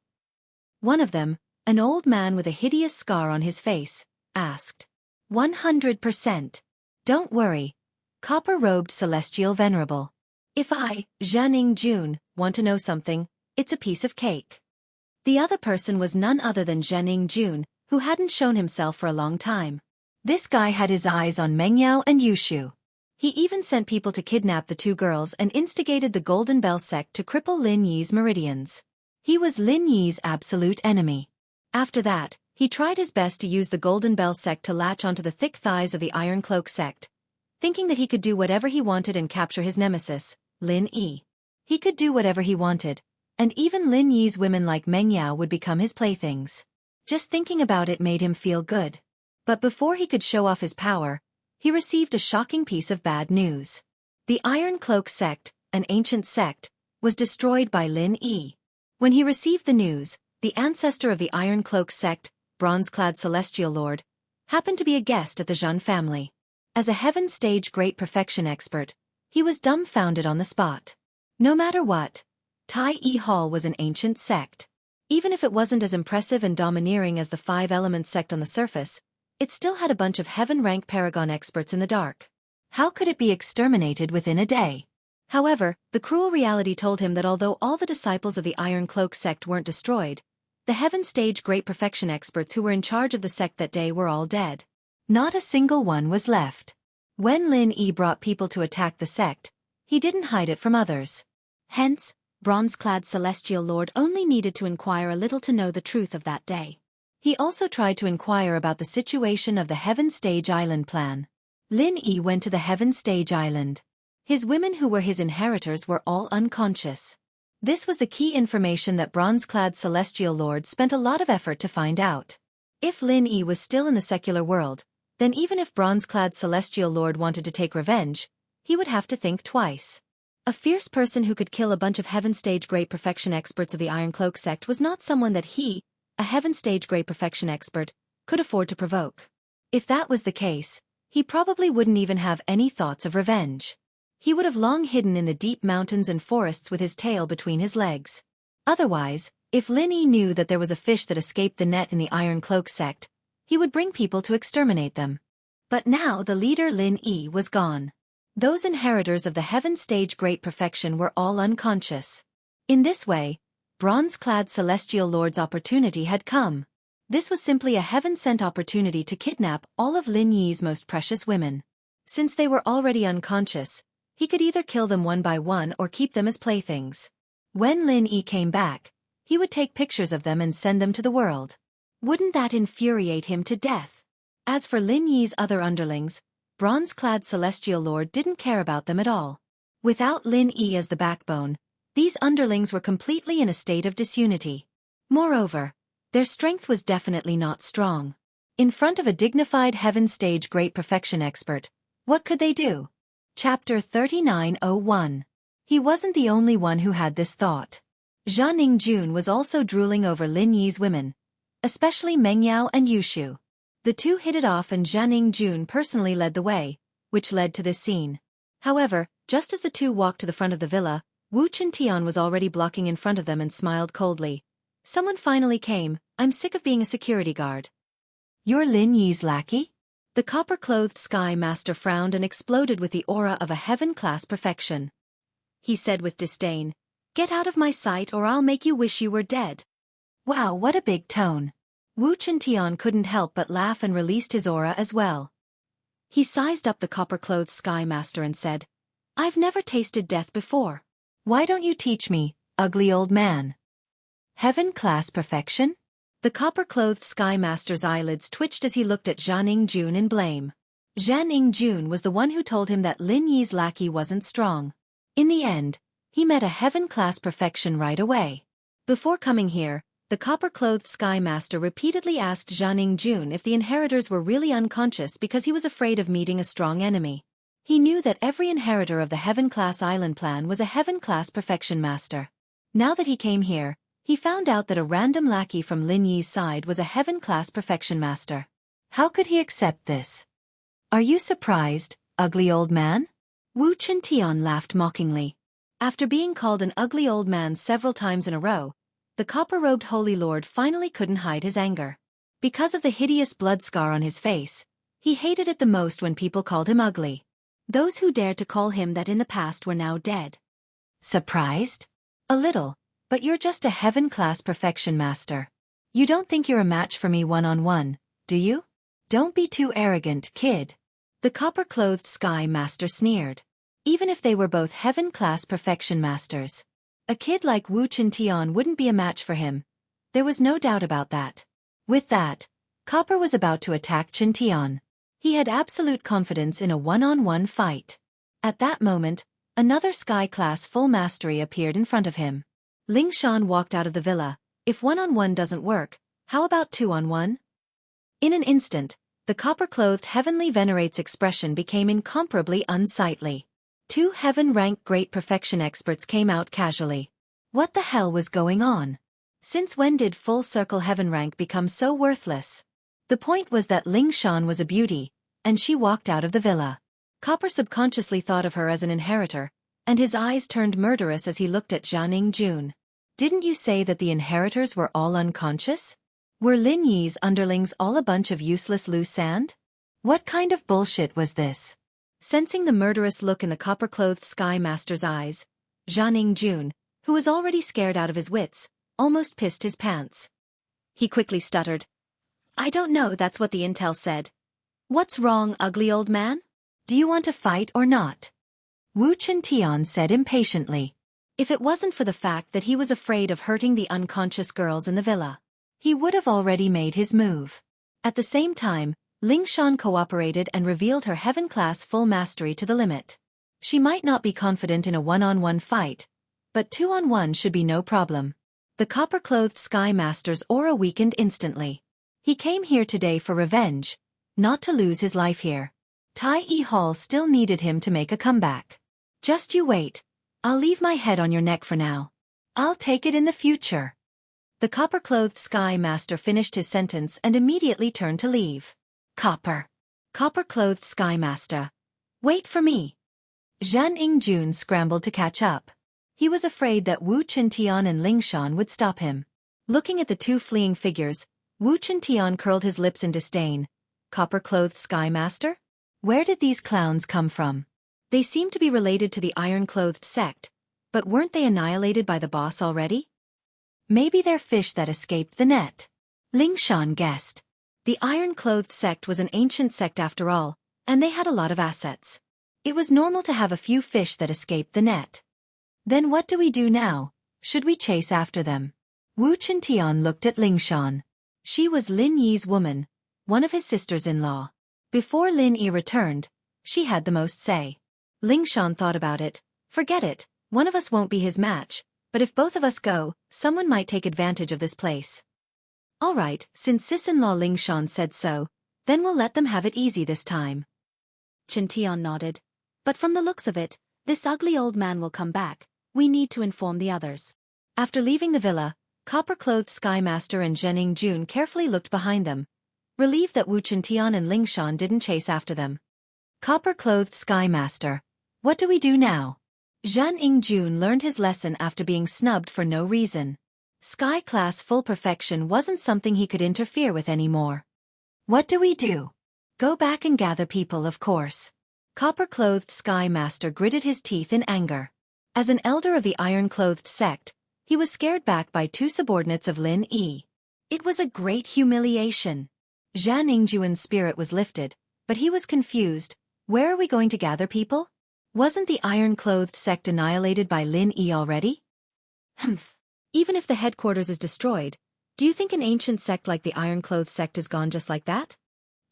One of them, an old man with a hideous scar on his face, asked. 100%. Don't worry. Copper-robed celestial venerable. If I, Zhaning Jun, want to know something, it's a piece of cake. The other person was none other than Zhaning Jun, who hadn't shown himself for a long time. This guy had his eyes on Mengyao and Yushu. He even sent people to kidnap the two girls and instigated the Golden Bell sect to cripple Lin Yi's meridians. He was Lin Yi's absolute enemy. After that, he tried his best to use the Golden Bell sect to latch onto the thick thighs of the Iron Cloak sect, thinking that he could do whatever he wanted and capture his nemesis, Lin Yi. He could do whatever he wanted, and even Lin Yi's women like Meng Yao would become his playthings. Just thinking about it made him feel good. But before he could show off his power, he received a shocking piece of bad news. The Iron Cloak sect, an ancient sect, was destroyed by Lin Yi. When he received the news, the ancestor of the Iron Cloak sect, bronze-clad celestial lord, happened to be a guest at the Zhan family. As a heaven stage great perfection expert, he was dumbfounded on the spot. No matter what, Tai Yi Hall was an ancient sect. Even if it wasn't as impressive and domineering as the Five Elements sect on the surface, it still had a bunch of heaven-rank paragon experts in the dark. How could it be exterminated within a day? However, the cruel reality told him that although all the disciples of the Iron Cloak sect weren't destroyed, the heaven stage great perfection experts who were in charge of the sect that day were all dead. Not a single one was left. When Lin Yi brought people to attack the sect, he didn't hide it from others. Hence, bronze-clad celestial lord only needed to inquire a little to know the truth of that day. He also tried to inquire about the situation of the Heaven Stage Island plan. Lin Yi went to the Heaven Stage Island. His women who were his inheritors were all unconscious. This was the key information that bronze-clad celestial lord spent a lot of effort to find out. If Lin Yi was still in the secular world, then even if bronze-clad celestial lord wanted to take revenge, he would have to think twice. A fierce person who could kill a bunch of Heaven Stage great perfection experts of the Iron Cloak sect was not someone that he, a Heaven Stage great perfection expert, could afford to provoke. If that was the case, he probably wouldn't even have any thoughts of revenge. He would have long hidden in the deep mountains and forests with his tail between his legs. Otherwise, if Lin Yi knew that there was a fish that escaped the net in the Iron Cloak sect, he would bring people to exterminate them. But now the leader Lin Yi was gone. Those inheritors of the Heaven Stage great perfection were all unconscious. In this way, bronze-clad celestial lord's opportunity had come. This was simply a heaven-sent opportunity to kidnap all of Lin Yi's most precious women. Since they were already unconscious, he could either kill them one by one or keep them as playthings. When Lin Yi came back, he would take pictures of them and send them to the world. Wouldn't that infuriate him to death? As for Lin Yi's other underlings, bronze-clad celestial lord didn't care about them at all. Without Lin Yi as the backbone, these underlings were completely in a state of disunity. Moreover, their strength was definitely not strong. In front of a dignified Heaven Stage great perfection expert, what could they do? Chapter 3901. He wasn't the only one who had this thought. Zhaning Jun was also drooling over Lin Yi's women, especially Meng Yao and Yushu. The two hit it off and Zhaning Jun personally led the way, which led to this scene. However, just as the two walked to the front of the villa, Wu Chintian was already blocking in front of them and smiled coldly. Someone finally came. I'm sick of being a security guard. You're Lin Yi's lackey? The copper-clothed Sky Master frowned and exploded with the aura of a heaven-class perfection. He said with disdain, "Get out of my sight or I'll make you wish you were dead." Wow, what a big tone. Wu Chintian couldn't help but laugh and released his aura as well. He sized up the copper-clothed Sky Master and said, "I've never tasted death before. Why don't you teach me, ugly old man?" Heaven-class perfection? The copper-clothed Sky Master's eyelids twitched as he looked at Jianing Jun in blame. Jianing Jun was the one who told him that Lin Yi's lackey wasn't strong. In the end, he met a heaven-class perfection right away. Before coming here, the copper-clothed Sky Master repeatedly asked Jianing Jun if the inheritors were really unconscious because he was afraid of meeting a strong enemy. He knew that every inheritor of the heaven-class island plan was a heaven-class perfection master. Now that he came here, he found out that a random lackey from Lin Yi's side was a heaven-class perfection master. How could he accept this? "Are you surprised, ugly old man?" Wu Chintian laughed mockingly. After being called an ugly old man several times in a row, the copper-robed Holy Lord finally couldn't hide his anger. Because of the hideous blood scar on his face, he hated it the most when people called him ugly. Those who dared to call him that in the past were now dead. "Surprised?" "A little, but you're just a heaven-class perfection master. You don't think you're a match for me one-on-one, do you? Don't be too arrogant, kid." The copper-clothed Sky Master sneered. Even if they were both heaven-class perfection masters, a kid like Wu Chintian wouldn't be a match for him. There was no doubt about that. With that, Copper was about to attack Chintian. He had absolute confidence in a one-on-one fight. At that moment, another Sky-class full mastery appeared in front of him. Ling Shan walked out of the villa. If one-on-one doesn't work, how about two-on-one? In an instant, the copper-clothed Heavenly Venerate's expression became incomparably unsightly. Two heaven-rank great perfection experts came out casually. What the hell was going on? Since when did full-circle heaven rank become so worthless? The point was that Ling Shan was a beauty, and she walked out of the villa. Copper subconsciously thought of her as an inheritor, and his eyes turned murderous as he looked at Jianing Jun. "Didn't you say that the inheritors were all unconscious? Were Lin Yi's underlings all a bunch of useless loose sand? What kind of bullshit was this?" Sensing the murderous look in the copper-clothed Sky Master's eyes, Jianing Jun, who was already scared out of his wits, almost pissed his pants. He quickly stuttered, "I don't know, that's what the intel said." "What's wrong, ugly old man? Do you want to fight or not?" Wu Chintian said impatiently. If it wasn't for the fact that he was afraid of hurting the unconscious girls in the villa, he would have already made his move. At the same time, Ling Shan cooperated and revealed her heaven-class full mastery to the limit. She might not be confident in a one-on-one fight, but two-on-one should be no problem. The copper-clothed Sky Master's aura weakened instantly. He came here today for revenge, not to lose his life here. Tai E Hall still needed him to make a comeback. "Just you wait. I'll leave my head on your neck for now. I'll take it in the future." The copper-clothed Sky Master finished his sentence and immediately turned to leave. Copper-clothed Sky Master. "Wait for me." Jianing Jun scrambled to catch up. He was afraid that Wu Chintian and Ling Shan would stop him. Looking at the two fleeing figures, Wu Chintian curled his lips in disdain. Copper-clothed Sky Master? Where did these clowns come from? They seemed to be related to the iron-clothed sect, but weren't they annihilated by the boss already? Maybe they're fish that escaped the net. Ling Shan guessed. The iron-clothed sect was an ancient sect after all, and they had a lot of assets. It was normal to have a few fish that escaped the net. Then what do we do now? Should we chase after them? Wu Chintian looked at Ling Shan. She was Lin Yi's woman, one of his sisters-in-law. Before Lin Yi returned, she had the most say. Ling Shan thought about it. Forget it, one of us won't be his match, but if both of us go, someone might take advantage of this place. All right, since sis-in-law Ling Shan said so, then we'll let them have it easy this time. Chintian nodded. But from the looks of it, this ugly old man will come back. We need to inform the others. After leaving the villa, copper-clothed Sky Master and Jianing Jun carefully looked behind them, relieved that Wu Chintian and Ling Shan didn't chase after them. Copper-clothed Sky Master. What do we do now? Jianing Jun learned his lesson after being snubbed for no reason. Sky-class full perfection wasn't something he could interfere with anymore. What do we do? Go back and gather people, of course. Copper-clothed Sky Master gritted his teeth in anger. As an elder of the iron-clothed sect, he was scared back by two subordinates of Lin Yi. It was a great humiliation. Jianing Jun's spirit was lifted, but he was confused. Where are we going to gather people? Wasn't the iron-clothed sect annihilated by Lin Yi already? Humph. Even if the headquarters is destroyed, do you think an ancient sect like the iron-clothed sect is gone just like that?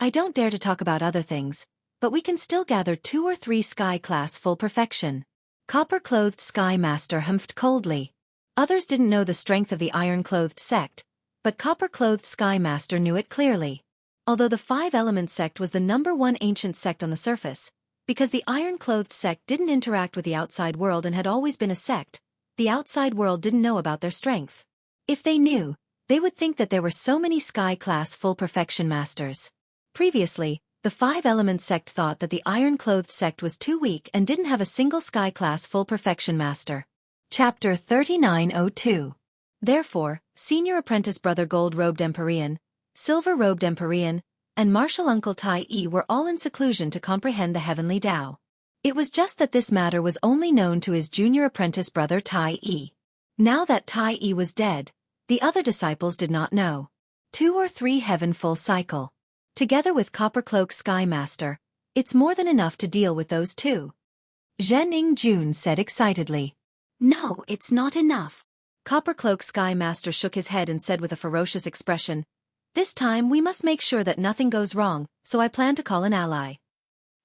I don't dare to talk about other things, but we can still gather 2 or 3 sky-class full perfection. Copper-clothed Sky Master humphed coldly. Others didn't know the strength of the iron-clothed sect, but Copper-clothed Sky Master knew it clearly. Although the 5-element sect was the #1 ancient sect on the surface, because the iron-clothed sect didn't interact with the outside world and had always been a sect, the outside world didn't know about their strength. If they knew, they would think that there were so many sky-class full perfection masters. Previously, the 5-element sect thought that the iron-clothed sect was too weak and didn't have a single sky-class full perfection master. Chapter 3902. Therefore, Senior Apprentice Brother Gold-Robed Empyrean, Silver-Robed Empyrean, and Martial Uncle Tai Yi were all in seclusion to comprehend the heavenly Tao. It was just that this matter was only known to his junior apprentice brother Tai Yi. Now that Tai Yi was dead, the other disciples did not know. 2 or 3 heaven full cycle. Together with Coppercloak Sky Master, it's more than enough to deal with those 2. Zhen Jun said excitedly. No, it's not enough. Coppercloak Sky Master shook his head and said with a ferocious expression, "This time we must make sure that nothing goes wrong, so I plan to call an ally."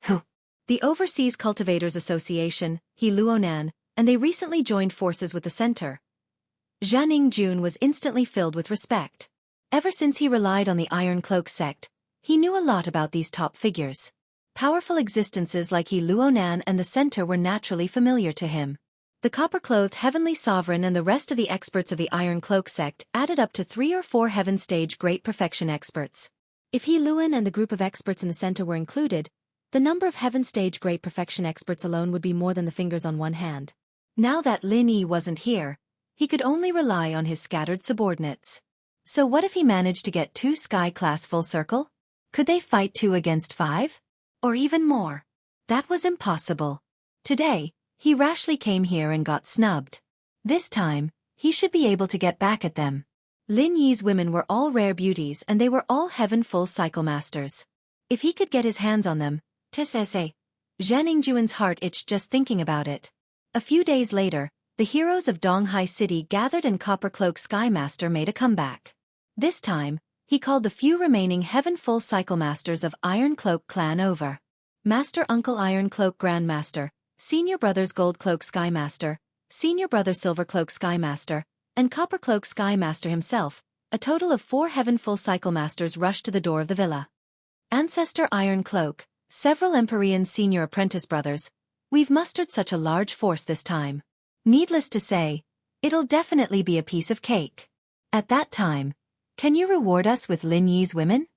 Who? The Overseas Cultivators Association, He Luonan, and they recently joined forces with the center. Zhan Jun was instantly filled with respect. Ever since he relied on the Iron Cloak sect, he knew a lot about these top figures. Powerful existences like He Luonan and the center were naturally familiar to him. The copper-clothed Heavenly Sovereign and the rest of the experts of the Iron Cloak sect added up to 3 or 4 Heaven Stage Great Perfection experts. If He Luan and the group of experts in the center were included, the number of Heaven Stage Great Perfection experts alone would be more than the fingers on one hand. Now that Lin Yi wasn't here, he could only rely on his scattered subordinates. So what if he managed to get 2 Sky-class full circle? Could they fight 2 against 5? Or even more? That was impossible. Today, he rashly came here and got snubbed. This time, he should be able to get back at them. Lin Yi's women were all rare beauties and they were all heaven full cycle masters. If he could get his hands on them, Zhen Juan's heart itched just thinking about it. A few days later, the heroes of Donghai City gathered and Coppercloak Sky Master made a comeback. This time, he called the few remaining Heaven Full Cycle Masters of Iron Cloak Clan over. Master Uncle Iron Cloak Grandmaster, Senior Brothers Gold Cloak Sky Master, Senior Brother Silver Cloak Sky Master, and Coppercloak Sky Master himself, a total of 4 Heaven Full Cycle Masters rushed to the door of the villa. Ancestor Iron Cloak, several Empyrean Senior Apprentice Brothers, we've mustered such a large force this time. Needless to say, it'll definitely be a piece of cake. At that time, can you reward us with Lin Yi's women?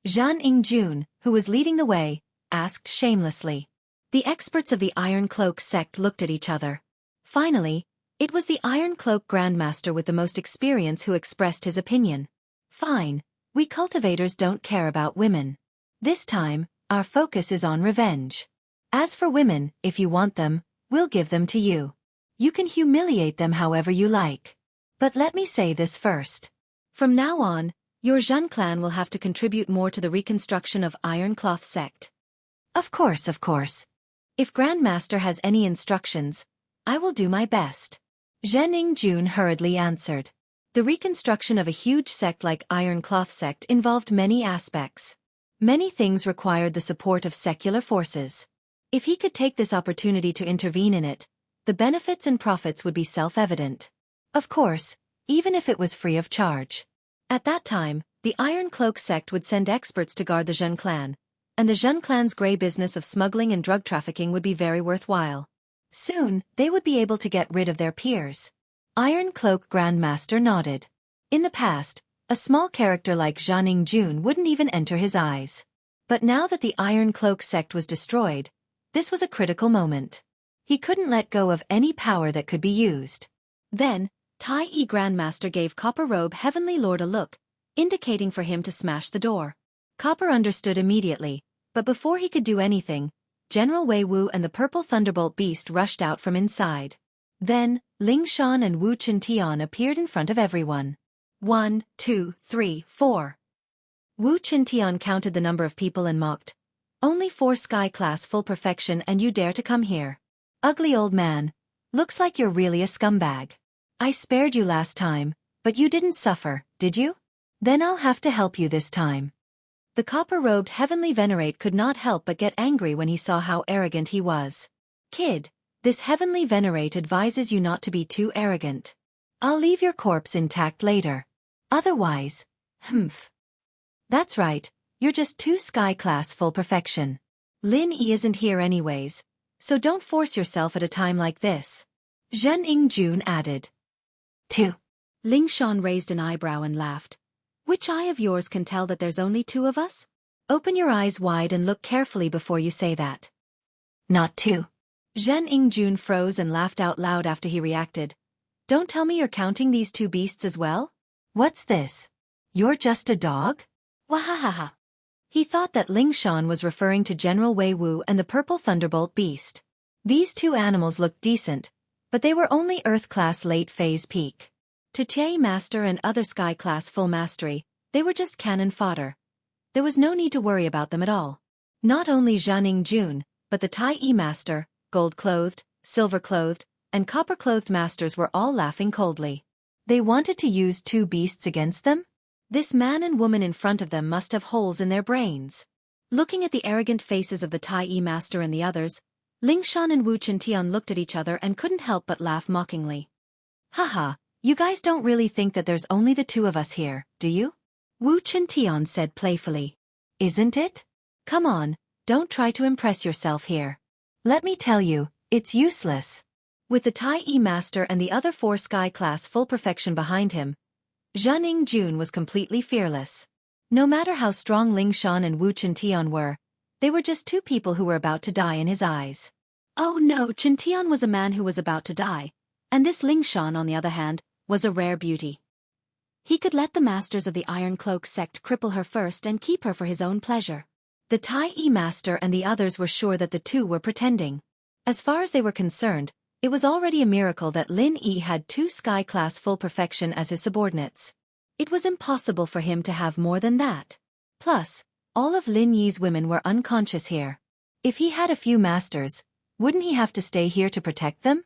Zhan Jun, who was leading the way, asked shamelessly. The experts of the Iron Cloak sect looked at each other. Finally, it was the Iron Cloak Grandmaster with the most experience who expressed his opinion. Fine, we cultivators don't care about women. This time, our focus is on revenge. As for women, if you want them, we'll give them to you. You can humiliate them however you like. But let me say this first. From now on, your Zhen clan will have to contribute more to the reconstruction of Iron Cloth sect. Of course. If Grandmaster has any instructions, I will do my best. Zhen Jun hurriedly answered. The reconstruction of a huge sect like Iron Cloth sect involved many aspects. Many things required the support of secular forces. If he could take this opportunity to intervene in it, the benefits and profits would be self-evident. Of course, even if it was free of charge. At that time, the Iron Cloak sect would send experts to guard the Zhen clan, and the Zhen clan's grey business of smuggling and drug trafficking would be very worthwhile. Soon, they would be able to get rid of their peers. Iron Cloak Grandmaster nodded. In the past, a small character like Zhan Jun wouldn't even enter his eyes. But now that the Iron Cloak sect was destroyed, this was a critical moment. He couldn't let go of any power that could be used. Then, Tai Yi Grandmaster gave Copper Robe Heavenly Lord a look, indicating for him to smash the door. Copper understood immediately, but before he could do anything, General Wei Wu and the Purple Thunderbolt Beast rushed out from inside. Then, Ling Shan and Wu Qintian appeared in front of everyone. 1, 2, 3, 4. Wu Qintian counted the number of people and mocked, Only 4 sky class full perfection and you dare to come here. Ugly old man. Looks like you're really a scumbag. I spared you last time, but you didn't suffer, did you? Then I'll have to help you this time. The copper-robed heavenly venerate could not help but get angry when he saw how arrogant he was. Kid, this heavenly venerate advises you not to be too arrogant. I'll leave your corpse intact later. Otherwise, humph. That's right, you're just 2 sky class full perfection. Lin Yi isn't here anyways, so don't force yourself at a time like this. Zhen Yingjun added. 2. Ling Shan raised an eyebrow and laughed. Which eye of yours can tell that there's only 2 of us? Open your eyes wide and look carefully before you say that. Not 2. Zhen Yingjun froze and laughed out loud after he reacted. Don't tell me you're counting these 2 beasts as well? What's this? You're just a dog? Wahahaha. He thought that Ling Shan was referring to General Wei Wu and the purple thunderbolt beast. These 2 animals looked decent, but they were only Earth-class late-phase peak. To Tie Master and other Sky-class full mastery, they were just cannon fodder. There was no need to worry about them at all. Not only Zhan Yingjun, but the Tai Master, gold-clothed, silver-clothed, and copper-clothed masters were all laughing coldly. They wanted to use 2 beasts against them? This man and woman in front of them must have holes in their brains. Looking at the arrogant faces of the Tai Master and the others, Ling Shan and Wu Chintian looked at each other and couldn't help but laugh mockingly. Haha, you guys don't really think that there's only the 2 of us here, do you? Wu Chintian said playfully. Isn't it? Come on, don't try to impress yourself here. Let me tell you, it's useless. With the Tai Master and the other 4 sky class full perfection behind him, Zhan Yingjun was completely fearless. No matter how strong Ling Shan and Wu Chintian were, they were just 2 people who were about to die in his eyes. Oh no, Chintian was a man who was about to die, and this Ling Shan, on the other hand, was a rare beauty. He could let the masters of the Iron Cloak sect cripple her first and keep her for his own pleasure. The Tai Master and the others were sure that the 2 were pretending. As far as they were concerned, it was already a miracle that Lin Yi had 2 sky-class full perfection as his subordinates. It was impossible for him to have more than that. Plus, all of Lin Yi's women were unconscious here. If he had a few masters, wouldn't he have to stay here to protect them?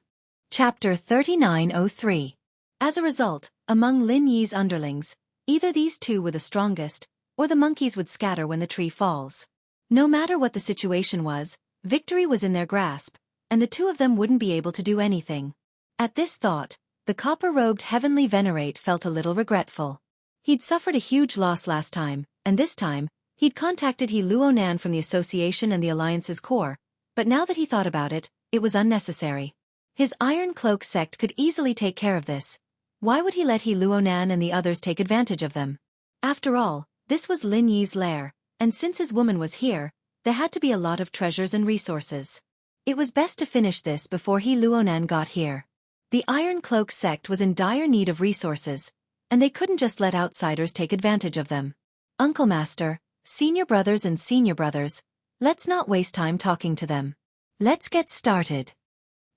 Chapter 3903. As a result, among Lin Yi's underlings, either these 2 were the strongest, or the monkeys would scatter when the tree falls. No matter what the situation was, victory was in their grasp, and the 2 of them wouldn't be able to do anything. At this thought, the copper-robed heavenly venerate felt a little regretful. He'd suffered a huge loss last time, and this time, he'd contacted He Luonan from the Association and the Alliance's core, but now that he thought about it, it was unnecessary. His Iron Cloak sect could easily take care of this. Why would he let He Luonan and the others take advantage of them? After all, this was Lin Yi's lair, and since his woman was here, there had to be a lot of treasures and resources. It was best to finish this before He Luonan got here. The Iron Cloak sect was in dire need of resources, and they couldn't just let outsiders take advantage of them. Uncle Master, senior brothers and senior brothers, let's not waste time talking to them. Let's get started.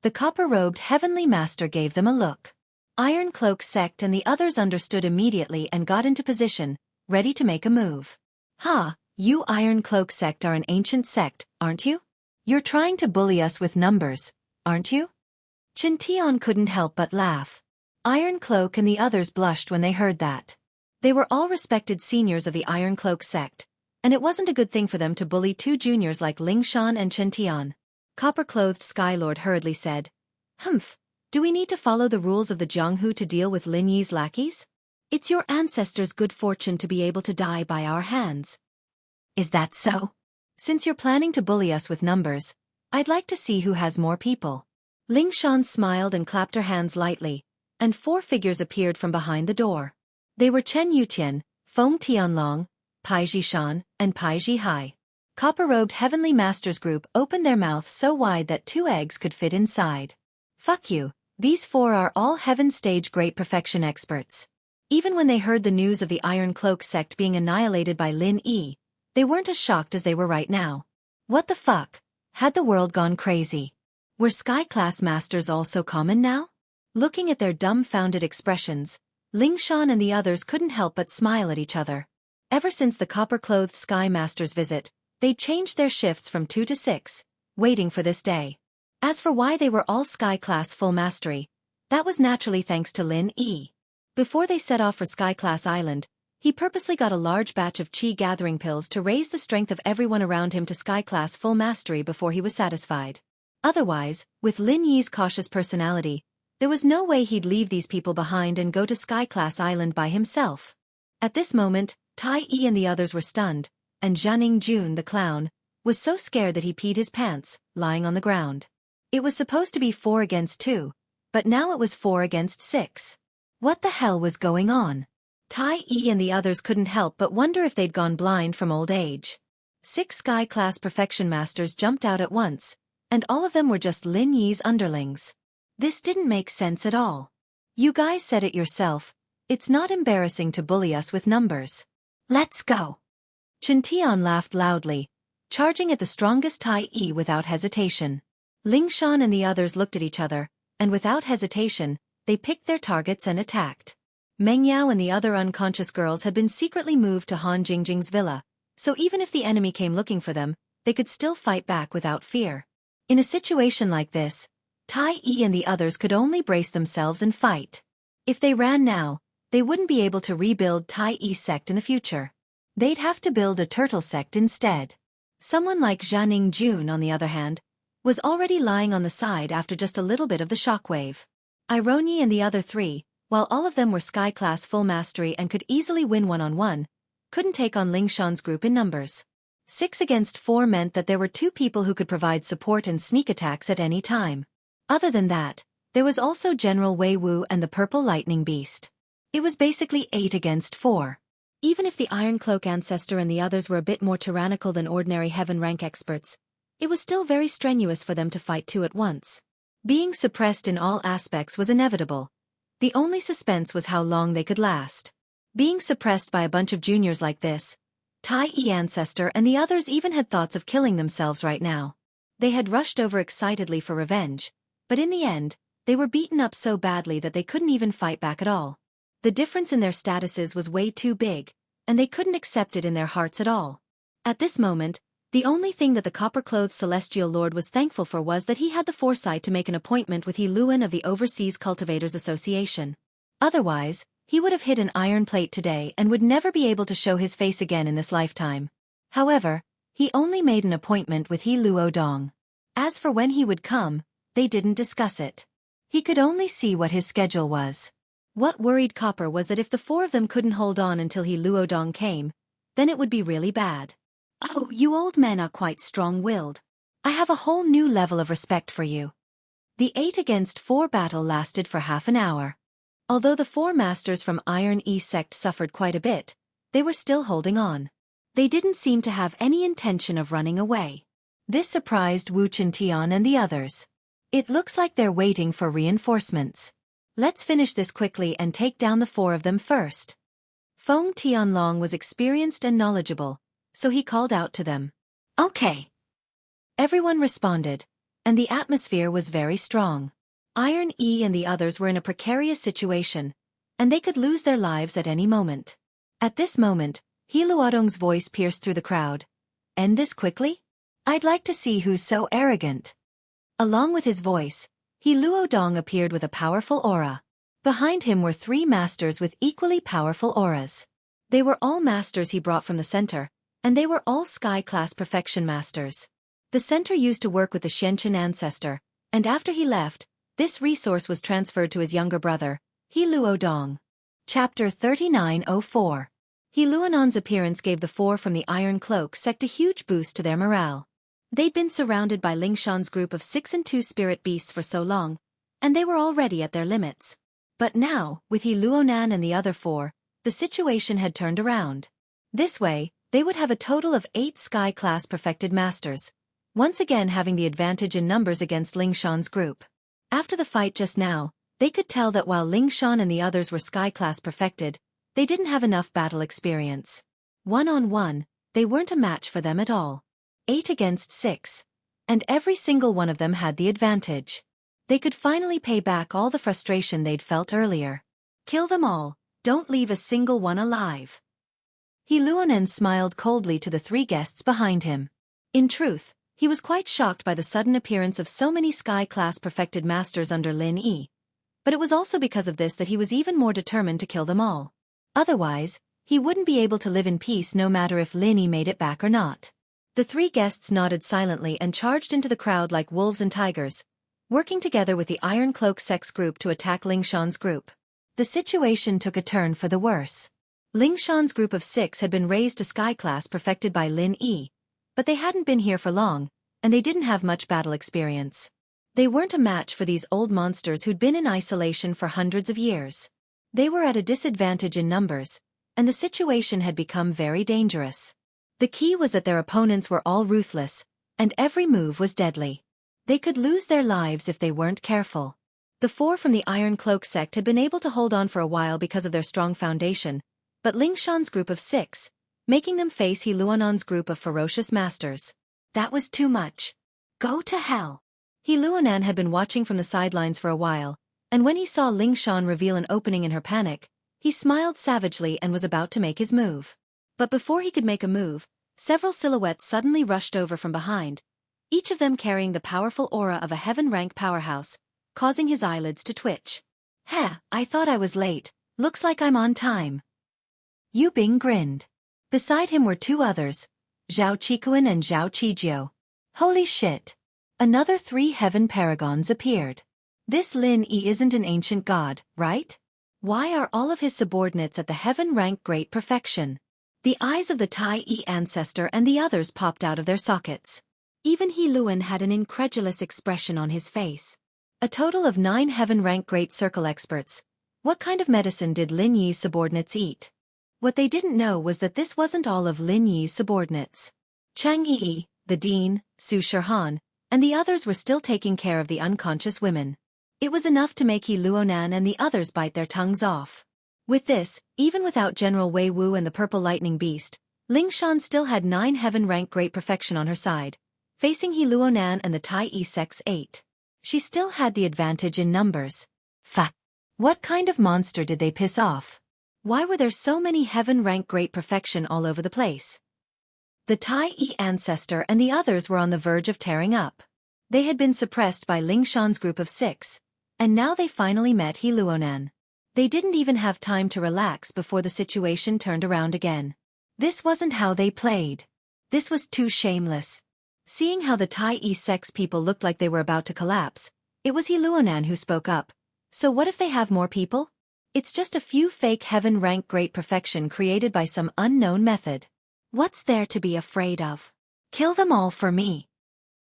The copper-robed heavenly master gave them a look. Iron Cloak sect and the others understood immediately and got into position, ready to make a move. Ha, you Iron Cloak sect are an ancient sect, aren't you? You're trying to bully us with numbers, aren't you? Chintian couldn't help but laugh. Iron Cloak and the others blushed when they heard that. They were all respected seniors of the Iron Cloak sect, and it wasn't a good thing for them to bully 2 juniors like Ling Shan and Chintian. Copper-clothed Skylord hurriedly said, Humph, do we need to follow the rules of the Jianghu to deal with Lin Yi's lackeys? It's your ancestors' good fortune to be able to die by our hands. Is that so? Since you're planning to bully us with numbers, I'd like to see who has more people. Ling Shan smiled and clapped her hands lightly, and 4 figures appeared from behind the door. They were Chen Yutian, Feng Tianlong, Pai Jishan, and Pai Jihai. Copper-robed heavenly masters group opened their mouths so wide that 2 eggs could fit inside. Fuck you, these 4 are all heaven stage great perfection experts. Even when they heard the news of the Iron Cloak sect being annihilated by Lin Yi, they weren't as shocked as they were right now. What the fuck? Had the world gone crazy? Were sky-class masters also common now? Looking at their dumbfounded expressions, Ling Shan and the others couldn't help but smile at each other. Ever since the copper-clothed sky master's visit, They changed their shifts from 2 to 6, waiting for this day. As for why they were all Sky Class full mastery, that was naturally thanks to Lin E. Before they set off for Sky Class Island, he purposely got a large batch of chi gathering pills to raise the strength of everyone around him to Sky Class full mastery before he was satisfied. Otherwise, with Lin Yi's cautious personality, there was no way he'd leave these people behind and go to Sky Class Island by himself. At this moment, Tai Yi and the others were stunned, and Jianing Jun, the clown, was so scared that he peed his pants, lying on the ground. It was supposed to be 4 against 2, but now it was 4 against 6. What the hell was going on? Tai Yi and the others couldn't help but wonder if they'd gone blind from old age. 6 Sky Class Perfection Masters jumped out at once, and all of them were just Lin Yi's underlings. This didn't make sense at all. You guys said it yourself, it's not embarrassing to bully us with numbers. Let's go. Chen Tian laughed loudly, charging at the strongest Tai Yi without hesitation. Ling Shan and the others looked at each other, and without hesitation, they picked their targets and attacked. Meng Yao and the other unconscious girls had been secretly moved to Han Jingjing's villa, so even if the enemy came looking for them, they could still fight back without fear. In a situation like this, Tai Yi and the others could only brace themselves and fight. If they ran now, they wouldn't be able to rebuild Tai Yi's sect in the future. They'd have to build a turtle sect instead. Someone like Jianing Jun, on the other hand, was already lying on the side after just a little bit of the shockwave. Ironi and the other 3, while all of them were Sky Class full mastery and could easily win one-on-one, couldn't take on Ling Shan's group in numbers. 6 against 4 meant that there were 2 people who could provide support and sneak attacks at any time. Other than that, there was also General Wei Wu and the Purple Lightning Beast. It was basically 8 against 4. Even if the Iron Cloak Ancestor and the others were a bit more tyrannical than ordinary Heaven rank experts, it was still very strenuous for them to fight 2 at once. Being suppressed in all aspects was inevitable. The only suspense was how long they could last. Being suppressed by a bunch of juniors like this, Tai Yi Ancestor and the others even had thoughts of killing themselves right now. They had rushed over excitedly for revenge, but in the end, they were beaten up so badly that they couldn't even fight back at all. The difference in their statuses was way too big, and they couldn't accept it in their hearts at all. At this moment, the only thing that the copper-clothed Celestial Lord was thankful for was that he had the foresight to make an appointment with He Luan of the Overseas Cultivators Association. Otherwise, he would have hit an iron plate today and would never be able to show his face again in this lifetime. However, he only made an appointment with He Luo Dong. As for when he would come, they didn't discuss it. He could only see what his schedule was. What worried Copper was that if the 4 of them couldn't hold on until He Luo Dong came, then it would be really bad. Oh, you old men are quite strong-willed. I have a whole new level of respect for you. The 8 against 4 battle lasted for half an hour. Although the 4 masters from Iron E sect suffered quite a bit, they were still holding on. They didn't seem to have any intention of running away. This surprised Wu Chintian and the others. It looks like they're waiting for reinforcements. Let's finish this quickly and take down the 4 of them first. Feng Tianlong was experienced and knowledgeable, so he called out to them. Okay. Everyone responded, and the atmosphere was very strong. Iron E and the others were in a precarious situation, and they could lose their lives at any moment. At this moment, He Luodong's voice pierced through the crowd. End this quickly? I'd like to see who's so arrogant. Along with his voice, He Luodong appeared with a powerful aura. Behind him were 3 masters with equally powerful auras. They were all masters he brought from the center, and they were all Sky Class Perfection Masters. The center used to work with the Xianchen Ancestor, and after he left, this resource was transferred to his younger brother, He Luo Dong. Chapter 3904. He Luanon's appearance gave the 4 from the Iron Cloak sect a huge boost to their morale. They'd been surrounded by Ling Shan's group of 6 and 2 spirit beasts for so long, and they were already at their limits. But now, with He Luonan and the other 4, the situation had turned around. This way, they would have a total of 8 Sky Class Perfected Masters, once again having the advantage in numbers against Ling Shan's group. After the fight just now, they could tell that while Ling Shan and the others were Sky Class Perfected, they didn't have enough battle experience. One-on-one, they weren't a match for them at all. 8 against 6. And every single one of them had the advantage. They could finally pay back all the frustration they'd felt earlier. Kill them all, don't leave a single one alive. He Luonan smiled coldly to the 3 guests behind him. In truth, he was quite shocked by the sudden appearance of so many sky-class perfected masters under Lin Yi. But it was also because of this that he was even more determined to kill them all. Otherwise, he wouldn't be able to live in peace no matter if Lin Yi made it back or not. The three guests nodded silently and charged into the crowd like wolves and tigers, working together with the Iron Cloak sex group to attack Ling Shan's group. The situation took a turn for the worse. Ling Shan's group of 6 had been raised to sky class perfected by Lin Yi, but they hadn't been here for long, and they didn't have much battle experience. They weren't a match for these old monsters who'd been in isolation for hundreds of years. They were at a disadvantage in numbers, and the situation had become very dangerous. The key was that their opponents were all ruthless, and every move was deadly. They could lose their lives if they weren't careful. The 4 from the Iron Cloak sect had been able to hold on for a while because of their strong foundation, but Ling Shan's group of 6, making them face He Luonan's group of ferocious masters. That was too much. Go to hell. He Luonan had been watching from the sidelines for a while, and when he saw Ling Shan reveal an opening in her panic, he smiled savagely and was about to make his move. But before he could make a move, several silhouettes suddenly rushed over from behind, each of them carrying the powerful aura of a heaven-rank powerhouse, causing his eyelids to twitch. Heh, I thought I was late. Looks like I'm on time. Yu Bing grinned. Beside him were 2 others, Zhao Qikuan and Zhao Qijiu. Holy shit! Another 3 heaven paragons appeared. This Lin Yi isn't an ancient god, right? Why are all of his subordinates at the heaven-rank great perfection? The eyes of the Tai Yi ancestor and the others popped out of their sockets. Even He Luon had an incredulous expression on his face. A total of 9 heaven-rank great circle experts. What kind of medicine did Lin Yi's subordinates eat? What they didn't know was that this wasn't all of Lin Yi's subordinates. Chang Yi, the dean, Su Shirhan, and the others were still taking care of the unconscious women. It was enough to make He Luonan and the others bite their tongues off. With this, even without General Wei Wu and the Purple Lightning Beast, Ling Shan still had 9 heaven-rank great perfection on her side, facing He Luonan and the Tai Yi sect's 8. She still had the advantage in numbers. Fuck. What kind of monster did they piss off? Why were there so many heaven-rank great perfection all over the place? The Tai Yi ancestor and the others were on the verge of tearing up. They had been suppressed by Ling Shan's group of 6, and now they finally met He Luonan. They didn't even have time to relax before the situation turned around again. This wasn't how they played. This was too shameless. Seeing how the Tai Yi sect's people looked like they were about to collapse, it was He Luonan who spoke up. So what if they have more people? It's just a few fake heaven-rank great perfection created by some unknown method. What's there to be afraid of? Kill them all for me.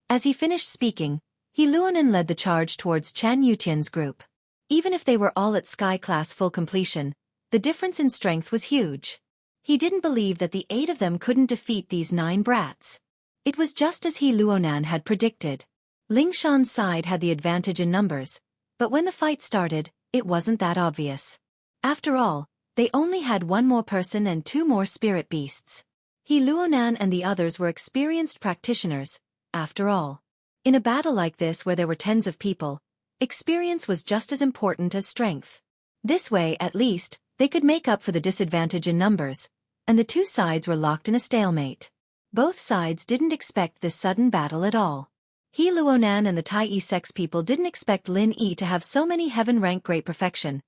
As he finished speaking, He Luonan led the charge towards Chan Yutian's group. Even if they were all at sky class full completion, the difference in strength was huge. He didn't believe that the 8 of them couldn't defeat these 9 brats. It was just as He Luonan had predicted. Ling Shan's side had the advantage in numbers, but when the fight started, it wasn't that obvious. After all, they only had 1 more person and 2 more spirit beasts. He Luonan and the others were experienced practitioners, after all. In a battle like this where there were tens of people, experience was just as important as strength. This way, at least, they could make up for the disadvantage in numbers, and the 2 sides were locked in a stalemate. Both sides didn't expect this sudden battle at all. He Luonan and the Tai Yi sect's people didn't expect Lin Yi to have so many heaven-rank great perfection,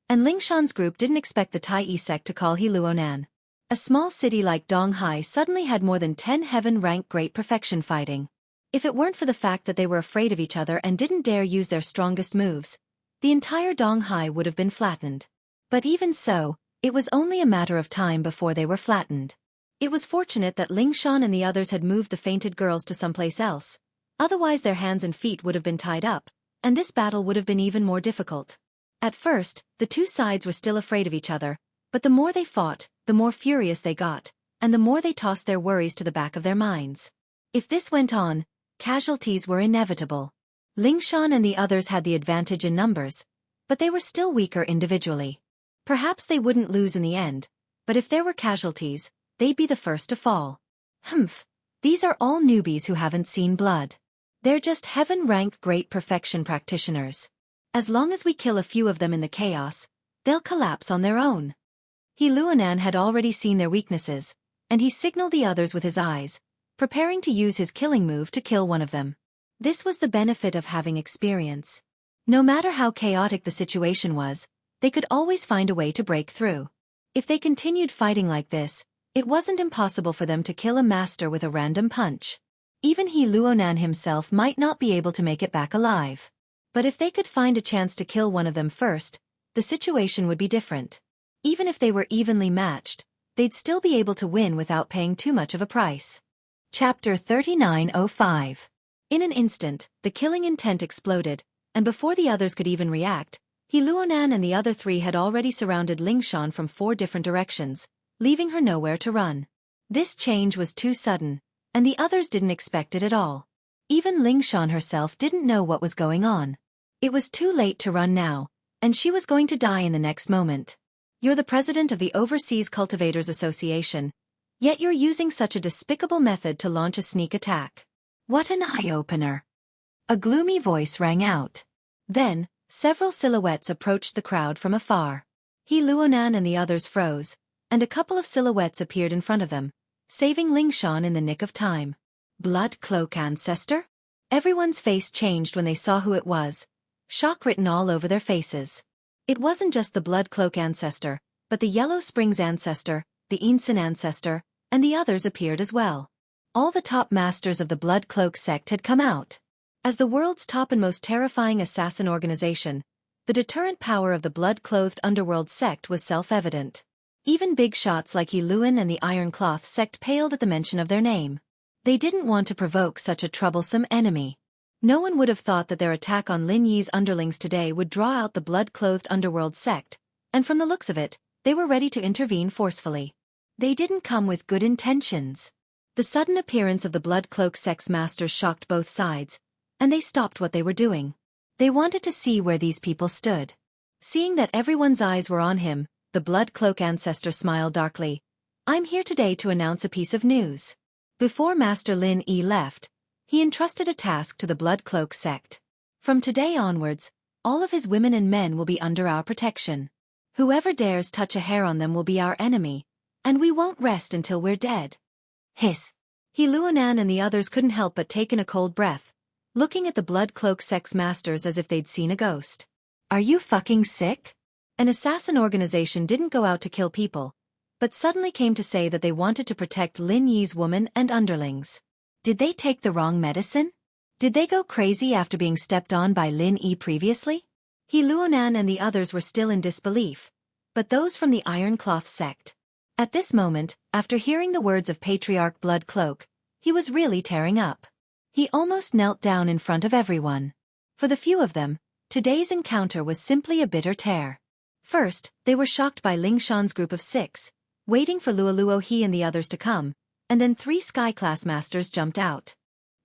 and Ling Shan's group didn't expect the Tai Yi sect to call He Luonan. A small city like Donghai suddenly had more than 10 heaven-rank great perfection fighting. If it weren't for the fact that they were afraid of each other and didn't dare use their strongest moves, the entire Donghai would have been flattened. But even so, it was only a matter of time before they were flattened. It was fortunate that Ling Shan and the others had moved the fainted girls to someplace else, otherwise their hands and feet would have been tied up, and this battle would have been even more difficult. At first, the 2 sides were still afraid of each other, but the more they fought, the more furious they got, and the more they tossed their worries to the back of their minds. If this went on, casualties were inevitable. Ling Shan and the others had the advantage in numbers, but they were still weaker individually. Perhaps they wouldn't lose in the end, but if there were casualties, they'd be the first to fall. Humph, these are all newbies who haven't seen blood. They're just heaven-rank great perfection practitioners. As long as we kill a few of them in the chaos, they'll collapse on their own. He Luonan had already seen their weaknesses, and he signaled the others with his eyes, preparing to use his killing move to kill one of them. This was the benefit of having experience. No matter how chaotic the situation was, they could always find a way to break through. If they continued fighting like this, it wasn't impossible for them to kill a master with a random punch. Even he Luonan himself might not be able to make it back alive. But if they could find a chance to kill one of them first, the situation would be different. Even if they were evenly matched, they'd still be able to win without paying too much of a price. Chapter 3905. In an instant, the killing intent exploded, and before the others could even react, he Luonan and the other three had already surrounded Lingshan from 4 different directions, leaving her nowhere to run. This change was too sudden, and the others didn't expect it at all. Even Lingshan herself didn't know what was going on. It was too late to run now, and she was going to die in the next moment. You're the president of the Overseas Cultivators Association, yet you're using such a despicable method to launch a sneak attack. What an eye-opener. A gloomy voice rang out. Then, several silhouettes approached the crowd from afar. He Luonan and the others froze, and a couple of silhouettes appeared in front of them, saving Lingshan in the nick of time. Blood Cloak Ancestor? Everyone's face changed when they saw who it was, shock written all over their faces. It wasn't just the Blood Cloak Ancestor, but the Yellow Springs Ancestor, the Ensign Ancestor, and the others appeared as well. All the top masters of the Blood Cloak sect had come out. As the world's top and most terrifying assassin organization, the deterrent power of the blood-clothed underworld sect was self-evident. Even big shots like Yi Luan and the Iron Cloth sect paled at the mention of their name. They didn't want to provoke such a troublesome enemy. No one would have thought that their attack on Lin Yi's underlings today would draw out the blood-clothed underworld sect, and from the looks of it, they were ready to intervene forcefully. They didn't come with good intentions. The sudden appearance of the Blood Cloak sect's masters shocked both sides, and they stopped what they were doing. They wanted to see where these people stood. Seeing that everyone's eyes were on him, the Blood Cloak Ancestor smiled darkly. I'm here today to announce a piece of news. Before Master Lin Yi left, he entrusted a task to the Blood Cloak sect. From today onwards, all of his women and men will be under our protection. Whoever dares touch a hair on them will be our enemy, and we won't rest until we're dead. Hiss. He Luonan and the others couldn't help but take in a cold breath, looking at the Blood Cloak sect's masters as if they'd seen a ghost. Are you fucking sick? An assassin organization didn't go out to kill people, but suddenly came to say that they wanted to protect Lin Yi's woman and underlings. Did they take the wrong medicine? Did they go crazy after being stepped on by Lin Yi previously? He Luonan and the others were still in disbelief, but those from the Iron Cloth sect. At this moment, after hearing the words of Patriarch Blood Cloak, he was really tearing up. He almost knelt down in front of everyone. For the few of them, today's encounter was simply a bitter tear. First, they were shocked by Lingshan's group of 6, waiting for Luoluo He and the others to come, and then 3 Sky-class masters jumped out.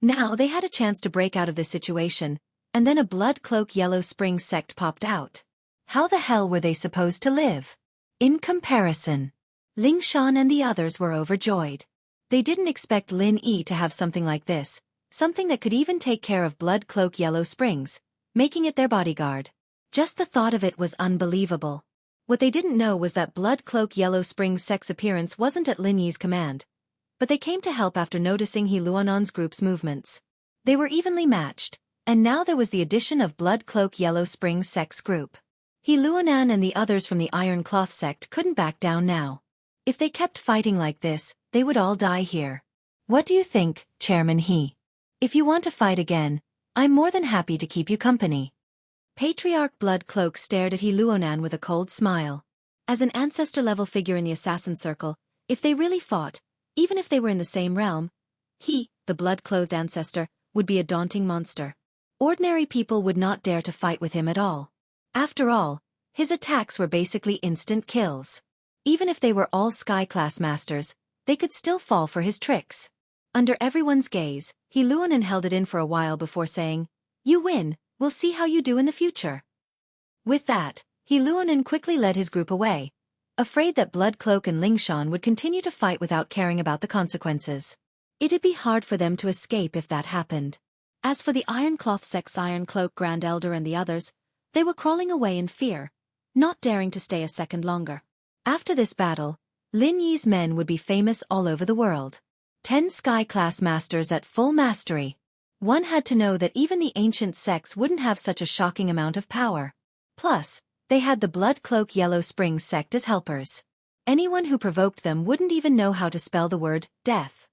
Now they had a chance to break out of this situation, and then a Blood Cloak Yellow Springs sect popped out. How the hell were they supposed to live? In comparison, Lingshan and the others were overjoyed. They didn't expect Lin Yi to have something like this, something that could even take care of Blood Cloak Yellow Springs, making it their bodyguard. Just the thought of it was unbelievable. What they didn't know was that Blood Cloak Yellow Springs sect's appearance wasn't at Lin Yi's command, but they came to help after noticing He Luonan's group's movements. They were evenly matched, and now there was the addition of Blood Cloak Yellow Springs sect's group. He Luonan and the others from the Iron Cloth sect couldn't back down now. If they kept fighting like this, they would all die here. What do you think, Chairman He? If you want to fight again, I'm more than happy to keep you company. Patriarch Blood Cloak stared at He Luonan with a cold smile. As an ancestor-level figure in the assassin circle, if they really fought, even if they were in the same realm, he, the blood-clothed ancestor, would be a daunting monster. Ordinary people would not dare to fight with him at all. After all, his attacks were basically instant kills. Even if they were all Sky-class masters, they could still fall for his tricks. Under everyone's gaze, He Luonan held it in for a while before saying, "You win, we'll see how you do in the future." With that, He Luonan quickly led his group away, afraid that Blood Cloak and Lingshan would continue to fight without caring about the consequences. It'd be hard for them to escape if that happened. As for the Iron Cloth sect's Iron Cloak Grand Elder and the others, they were crawling away in fear, not daring to stay a second longer. After this battle, Lin Yi's men would be famous all over the world. 10 Sky-class masters at full mastery. One had to know that even the ancient sects wouldn't have such a shocking amount of power. Plus, they had the Blood Cloak Yellow Springs sect as helpers. Anyone who provoked them wouldn't even know how to spell the word death.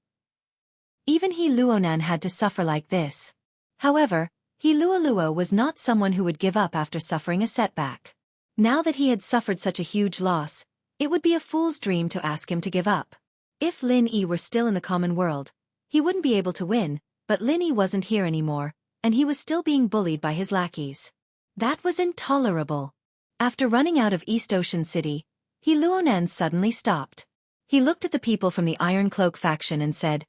Even He Luonan had to suffer like this. However, He Luoluo was not someone who would give up after suffering a setback. Now that he had suffered such a huge loss, it would be a fool's dream to ask him to give up. If Lin Yi were still in the common world, he wouldn't be able to win, but Lin Yi wasn't here anymore, and he was still being bullied by his lackeys. That was intolerable. After running out of East Ocean City, He Luonan suddenly stopped. He looked at the people from the Iron Cloak faction and said,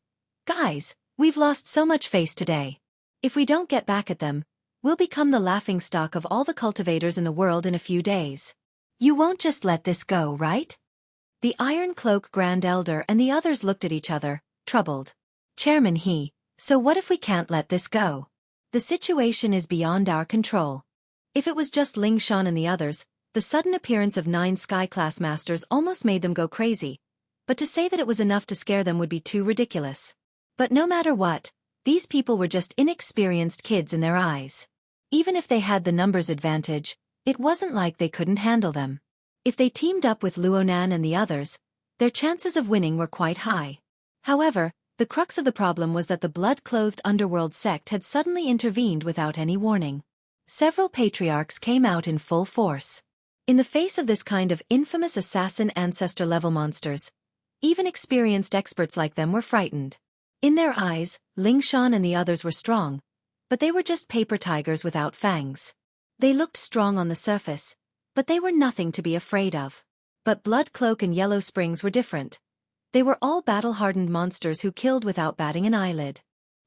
"Guys, we've lost so much face today. If we don't get back at them, we'll become the laughingstock of all the cultivators in the world in a few days. You won't just let this go, right?" The Iron Cloak Grand Elder and the others looked at each other, troubled. "Chairman He, so what if we can't let this go? The situation is beyond our control." If it was just Ling Shan and the others, the sudden appearance of 9 Sky-class masters almost made them go crazy, but to say that it was enough to scare them would be too ridiculous. But no matter what, these people were just inexperienced kids in their eyes. Even if they had the numbers advantage, it wasn't like they couldn't handle them. If they teamed up with Luonan and the others, their chances of winning were quite high. However, the crux of the problem was that the blood-clothed underworld sect had suddenly intervened without any warning. Several patriarchs came out in full force. In the face of this kind of infamous assassin ancestor-level monsters, even experienced experts like them were frightened. In their eyes, Ling Shan and the others were strong, but they were just paper tigers without fangs. They looked strong on the surface, but they were nothing to be afraid of. But Blood Cloak and Yellow Springs were different. They were all battle-hardened monsters who killed without batting an eyelid.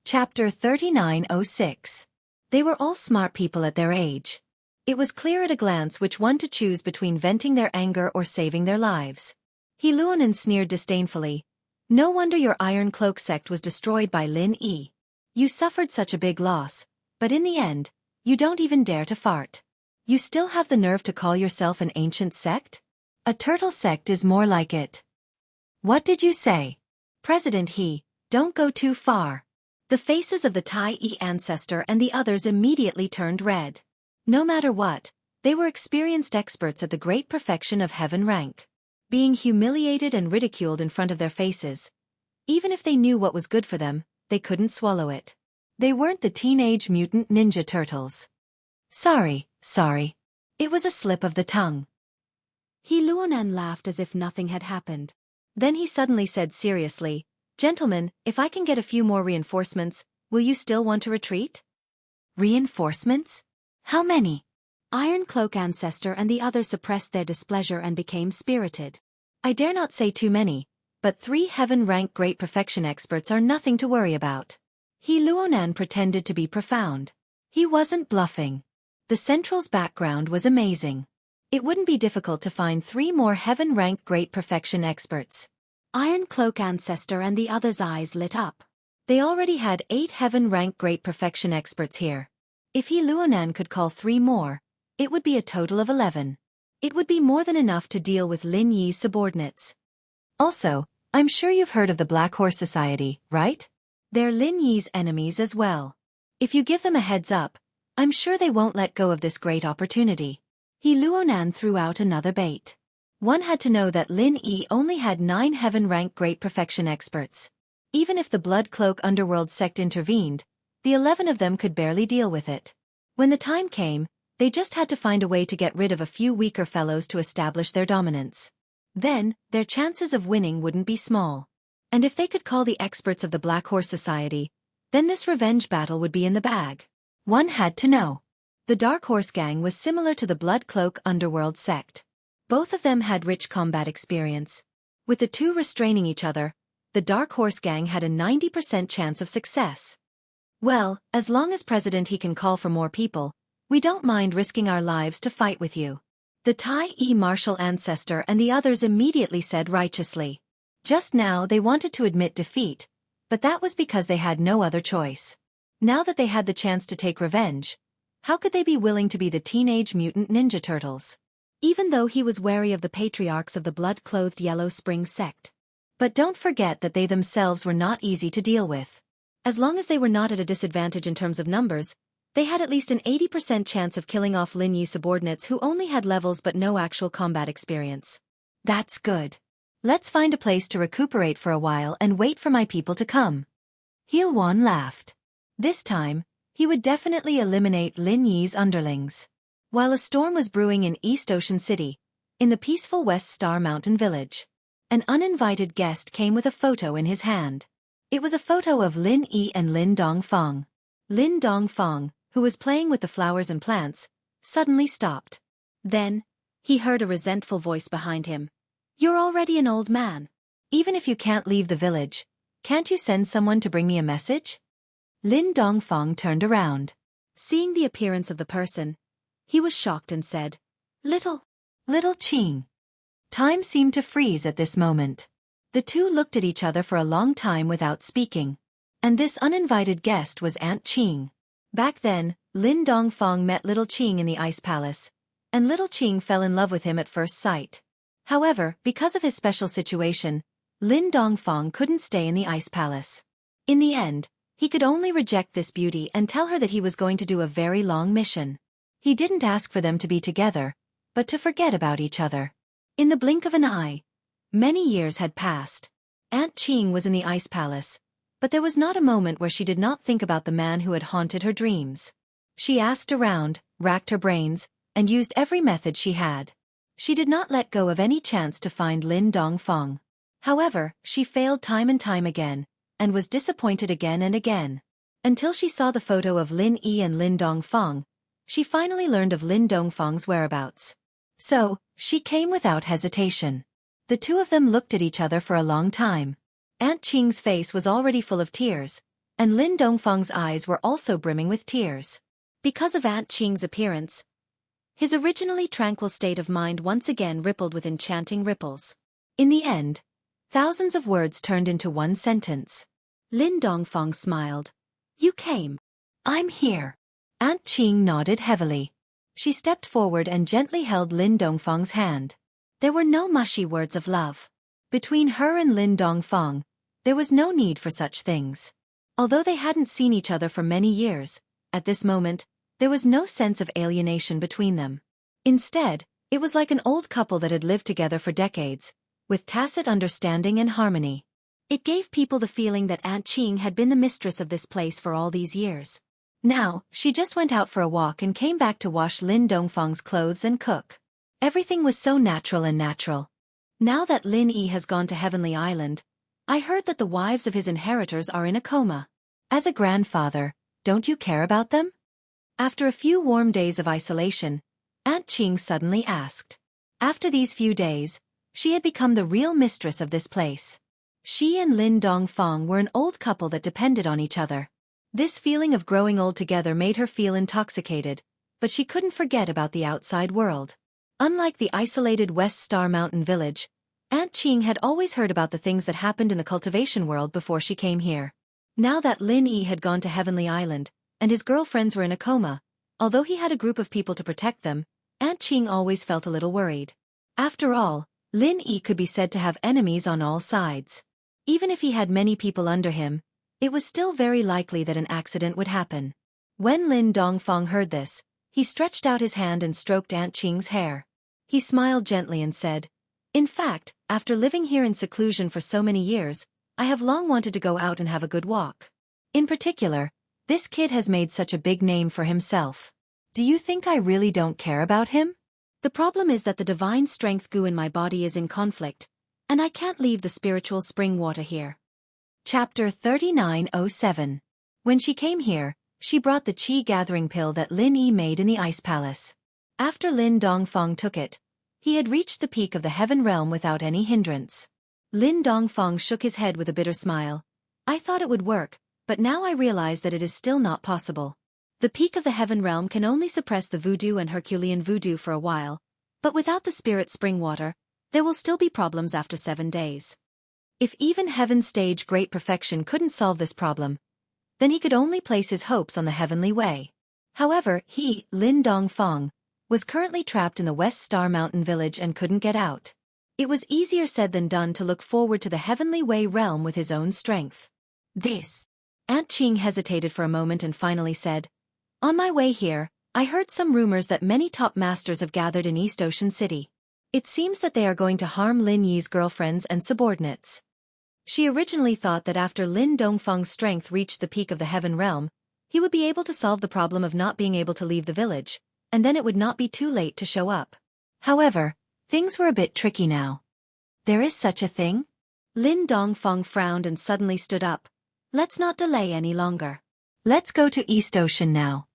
Chapter 3906. They were all smart people at their age. It was clear at a glance which one to choose between venting their anger or saving their lives. He Luonan sneered disdainfully. "No wonder your Iron Cloak sect was destroyed by Lin Yi. You suffered such a big loss, but in the end, you don't even dare to fart. You still have the nerve to call yourself an ancient sect? A turtle sect is more like it." "What did you say?" "President He, don't go too far." The faces of the Tai Yi ancestor and the others immediately turned red. No matter what, they were experienced experts at the great perfection of heaven rank. Being humiliated and ridiculed in front of their faces, even if they knew what was good for them, they couldn't swallow it. They weren't the Teenage Mutant Ninja Turtles. Sorry. It was a slip of the tongue." He Luonan laughed as if nothing had happened. Then he suddenly said seriously, "Gentlemen, if I can get a few more reinforcements, will you still want to retreat?" "Reinforcements? How many?" Iron Cloak ancestor and the others suppressed their displeasure and became spirited. "I dare not say too many, but 3 heaven-rank great perfection experts are nothing to worry about." He Luonan pretended to be profound. He wasn't bluffing. The Central's background was amazing. It wouldn't be difficult to find 3 more heaven-rank great perfection experts. Iron Cloak ancestor and the others' eyes lit up. They already had 8 heaven-rank great perfection experts here. If He Luonan could call 3 more, it would be a total of 11. It would be more than enough to deal with Lin Yi's subordinates. Also, I'm sure you've heard of the Black Horse Society, right? They're Lin Yi's enemies as well. If you give them a heads up, I'm sure they won't let go of this great opportunity. He Luonan threw out another bait. One had to know that Lin Yi only had 9 heaven-rank great perfection experts. Even if the Blood Cloak Underworld sect intervened, the 11 of them could barely deal with it. When the time came, they just had to find a way to get rid of a few weaker fellows to establish their dominance. Then, their chances of winning wouldn't be small. And if they could call the experts of the Black Horse Society, then this revenge battle would be in the bag. One had to know. The Dark Horse Gang was similar to the Blood Cloak Underworld sect. Both of them had rich combat experience. With the two restraining each other, the Dark Horse Gang had a 90% chance of success. "Well, as long as President He can call for more people, we don't mind risking our lives to fight with you." The Tai Yi martial ancestor and the others immediately said righteously. Just now they wanted to admit defeat, but that was because they had no other choice. Now that they had the chance to take revenge, how could they be willing to be the Teenage Mutant Ninja Turtles? Even though he was wary of the patriarchs of the blood-clothed Yellow Spring sect, But don't forget that they themselves were not easy to deal with. As long as they were not at a disadvantage in terms of numbers, they had at least an 80% chance of killing off Lin Yi's subordinates who only had levels but no actual combat experience. That's good. Let's find a place to recuperate for a while and wait for my people to come. Heilwan laughed. This time, he would definitely eliminate Lin Yi's underlings. While a storm was brewing in East Ocean City, in the peaceful West Star Mountain village, an uninvited guest came with a photo in his hand. It was a photo of Lin Yi and Lin Dongfang. Lin Dongfang, who was playing with the flowers and plants, suddenly stopped. Then, he heard a resentful voice behind him. "You're already an old man. Even if you can't leave the village, can't you send someone to bring me a message?" Lin Dongfang turned around. Seeing the appearance of the person, he was shocked and said, Little Qing." Time seemed to freeze at this moment. The two looked at each other for a long time without speaking. And this uninvited guest was Aunt Qing. Back then, Lin Dongfang met Little Qing in the Ice Palace, and Little Qing fell in love with him at first sight. However, because of his special situation, Lin Dongfang couldn't stay in the Ice Palace. In the end, he could only reject this beauty and tell her that he was going to do a very long mission. He didn't ask for them to be together, but to forget about each other. In the blink of an eye, many years had passed. Aunt Qing was in the Ice Palace, but there was not a moment where she did not think about the man who had haunted her dreams. She asked around, racked her brains, and used every method she had. She did not let go of any chance to find Lin Dongfang. However, she failed time and time again, and was disappointed again and again. Until she saw the photo of Lin Yi and Lin Dongfang, she finally learned of Lin Dongfang's whereabouts. So, she came without hesitation. The two of them looked at each other for a long time. Aunt Qing's face was already full of tears, and Lin Dongfang's eyes were also brimming with tears. Because of Aunt Qing's appearance, his originally tranquil state of mind once again rippled with enchanting ripples. In the end, thousands of words turned into one sentence. Lin Dongfang smiled. "You came. I'm here." Aunt Qing nodded heavily. She stepped forward and gently held Lin Dongfang's hand. There were no mushy words of love. Between her and Lin Dongfang, there was no need for such things. Although they hadn't seen each other for many years, at this moment, there was no sense of alienation between them. Instead, it was like an old couple that had lived together for decades, with tacit understanding and harmony. It gave people the feeling that Aunt Qing had been the mistress of this place for all these years. Now, she just went out for a walk and came back to wash Lin Dongfang's clothes and cook. Everything was so natural and natural. Now that Lin Yi has gone to Heavenly Island, I heard that the wives of his inheritors are in a coma. As a grandfather, don't you care about them? After a few warm days of isolation, Aunt Qing suddenly asked. After these few days, she had become the real mistress of this place. She and Lin Dongfang were an old couple that depended on each other. This feeling of growing old together made her feel intoxicated, but she couldn't forget about the outside world. Unlike the isolated West Star Mountain village, Aunt Qing had always heard about the things that happened in the cultivation world before she came here. Now that Lin Yi had gone to Heavenly Island, and his girlfriends were in a coma, although he had a group of people to protect them, Aunt Qing always felt a little worried. After all, Lin Yi could be said to have enemies on all sides. Even if he had many people under him, it was still very likely that an accident would happen. When Lin Dongfang heard this, he stretched out his hand and stroked Aunt Qing's hair. He smiled gently and said, "In fact, after living here in seclusion for so many years, I have long wanted to go out and have a good walk. In particular, this kid has made such a big name for himself. Do you think I really don't care about him? The problem is that the divine strength goo in my body is in conflict, and I can't leave the spiritual spring water here." Chapter 3907. When she came here, she brought the chi gathering pill that Lin Yi made in the Ice Palace. After Lin Dongfang took it, he had reached the peak of the heaven realm without any hindrance. Lin Dongfang shook his head with a bitter smile. "I thought it would work, but now I realize that it is still not possible. The peak of the heaven realm can only suppress the voodoo and Herculean voodoo for a while, but without the spirit spring water, there will still be problems after 7 days. If even Heaven's stage Great Perfection couldn't solve this problem, then he could only place his hopes on the heavenly way." However, he, Lin Dongfang, was currently trapped in the West Star Mountain village and couldn't get out. It was easier said than done to look forward to the Heavenly Way realm with his own strength. This. Aunt Ching hesitated for a moment and finally said, "On my way here, I heard some rumors that many top masters have gathered in East Ocean City. It seems that they are going to harm Lin Yi's girlfriends and subordinates." She originally thought that after Lin Dongfeng's strength reached the peak of the Heaven Realm, he would be able to solve the problem of not being able to leave the village, and then it would not be too late to show up. However, things were a bit tricky now. "There is such a thing?" Lin Dongfeng frowned and suddenly stood up. "Let's not delay any longer. Let's go to East Ocean now."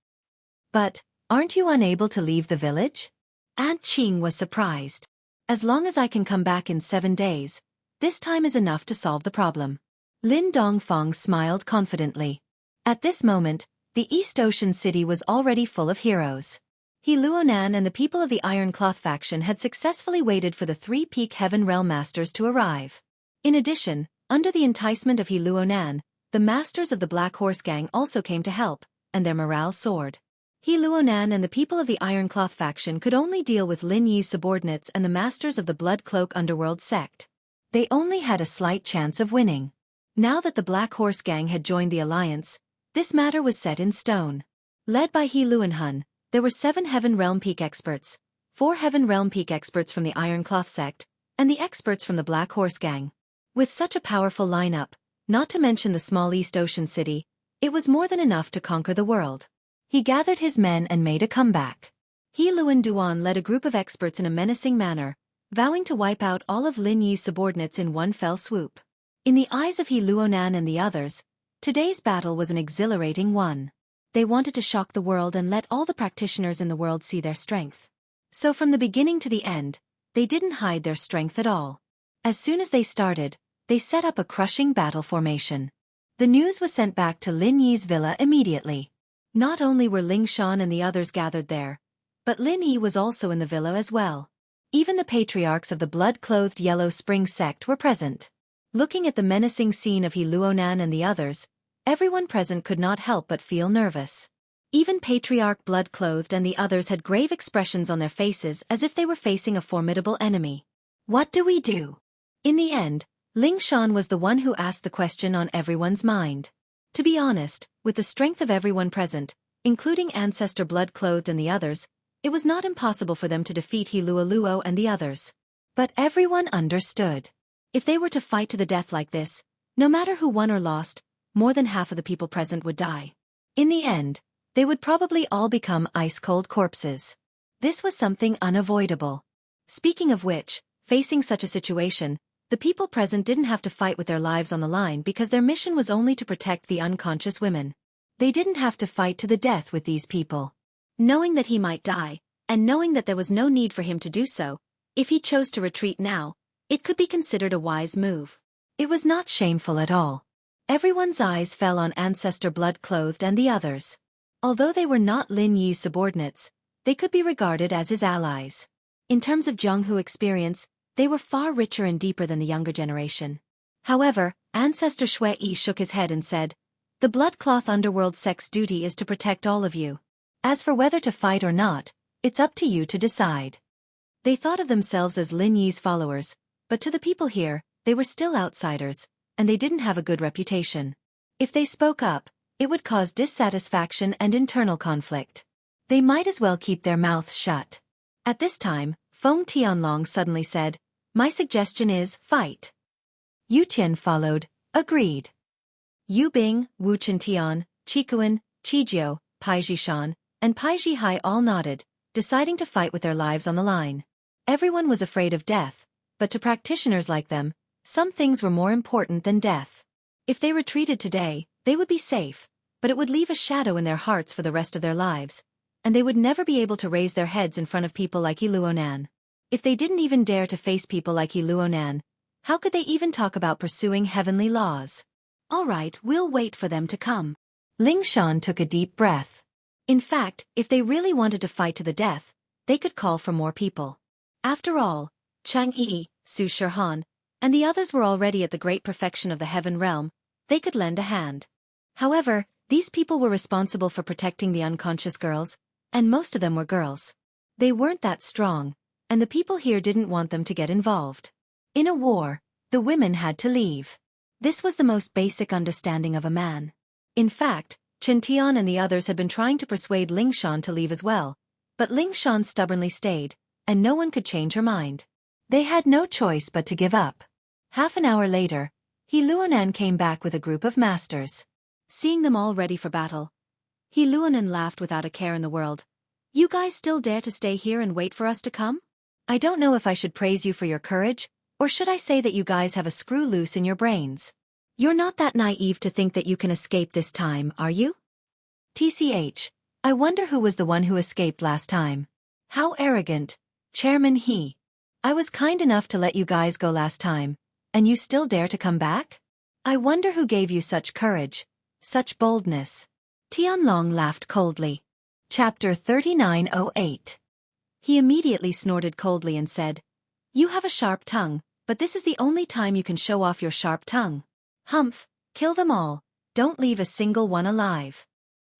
"But, aren't you unable to leave the village?" Aunt Ching was surprised. "As long as I can come back in 7 days, this time is enough to solve the problem." Lin Dongfeng smiled confidently. At this moment, the East Ocean City was already full of heroes. He Luonan and the people of the Iron Cloth faction had successfully waited for the 3-peak Heaven Realm Masters to arrive. In addition, under the enticement of He Luonan, the Masters of the Black Horse Gang also came to help, and their morale soared. He Luonan and the people of the Iron Cloth faction could only deal with Lin Yi's subordinates and the Masters of the Blood Cloak Underworld sect. They only had a slight chance of winning. Now that the Black Horse Gang had joined the alliance, this matter was set in stone. Led by He Luanhun, there were 7 Heaven Realm Peak experts, 4 Heaven Realm Peak experts from the Iron Cloth sect, and the experts from the Black Horse Gang. With such a powerful lineup, not to mention the small East Ocean City, it was more than enough to conquer the world. He gathered his men and made a comeback. He Luan Duan led a group of experts in a menacing manner, vowing to wipe out all of Lin Yi's subordinates in one fell swoop. In the eyes of He Luonan and the others, today's battle was an exhilarating one. They wanted to shock the world and let all the practitioners in the world see their strength. So from the beginning to the end, they didn't hide their strength at all. As soon as they started, they set up a crushing battle formation. The news was sent back to Lin Yi's villa immediately. Not only were Ling Shan and the others gathered there, but Lin Yi was also in the villa as well. Even the patriarchs of the blood-clothed Yellow Spring sect were present. Looking at the menacing scene of He Luonan and the others, everyone present could not help but feel nervous. Even Patriarch Blood-Clothed and the others had grave expressions on their faces as if they were facing a formidable enemy. "What do we do?" In the end, Ling Shan was the one who asked the question on everyone's mind. To be honest, with the strength of everyone present, including Ancestor Blood-Clothed and the others, it was not impossible for them to defeat He Luo and the others. But everyone understood. If they were to fight to the death like this, no matter who won or lost, more than half of the people present would die. In the end, they would probably all become ice-cold corpses. This was something unavoidable. Speaking of which, facing such a situation, the people present didn't have to fight with their lives on the line because their mission was only to protect the unconscious women. They didn't have to fight to the death with these people. Knowing that he might die, and knowing that there was no need for him to do so, if he chose to retreat now, it could be considered a wise move. It was not shameful at all. Everyone's eyes fell on Ancestor Blood-Clothed and the others. Although they were not Lin Yi's subordinates, they could be regarded as his allies. In terms of Zhonghu experience, they were far richer and deeper than the younger generation. However, Ancestor Shui Yi shook his head and said, "The Bloodcloth Underworld sect's duty is to protect all of you. As for whether to fight or not, it's up to you to decide." They thought of themselves as Lin Yi's followers, but to the people here, they were still outsiders, and they didn't have a good reputation. If they spoke up, it would cause dissatisfaction and internal conflict. They might as well keep their mouths shut. At this time, Feng Tianlong suddenly said, "My suggestion is, fight." Yu Tian followed, agreed. Yu Bing, Wu Chintian, Qikuan, Qijiu, Pai Jishan, and Pai Jihai all nodded, deciding to fight with their lives on the line. Everyone was afraid of death, but to practitioners like them, some things were more important than death. If they retreated today, they would be safe, but it would leave a shadow in their hearts for the rest of their lives, and they would never be able to raise their heads in front of people like He Luonan. If they didn't even dare to face people like He Luonan, how could they even talk about pursuing heavenly laws? All right, we'll wait for them to come. Ling Shan took a deep breath. In fact, if they really wanted to fight to the death, they could call for more people. After all, Chang Yi, Su Shihan, and the others were already at the great perfection of the Heaven Realm. They could lend a hand. However, these people were responsible for protecting the unconscious girls, and most of them were girls. They weren't that strong, and the people here didn't want them to get involved. In a war, the women had to leave. This was the most basic understanding of a man. In fact, Chen Tian and the others had been trying to persuade Ling Shan to leave as well, but Ling Shan stubbornly stayed, and no one could change her mind. They had no choice but to give up. Half an hour later, He Luonan came back with a group of masters. Seeing them all ready for battle, He Luonan laughed without a care in the world. "You guys still dare to stay here and wait for us to come? I don't know if I should praise you for your courage, or should I say that you guys have a screw loose in your brains? You're not that naive to think that you can escape this time, are you? TCH, I wonder who was the one who escaped last time. How arrogant, Chairman He. I was kind enough to let you guys go last time, and you still dare to come back? I wonder who gave you such courage, such boldness." Tianlong laughed coldly. Chapter 3908. He immediately snorted coldly and said, "You have a sharp tongue, but this is the only time you can show off your sharp tongue. Humph, kill them all, don't leave a single one alive."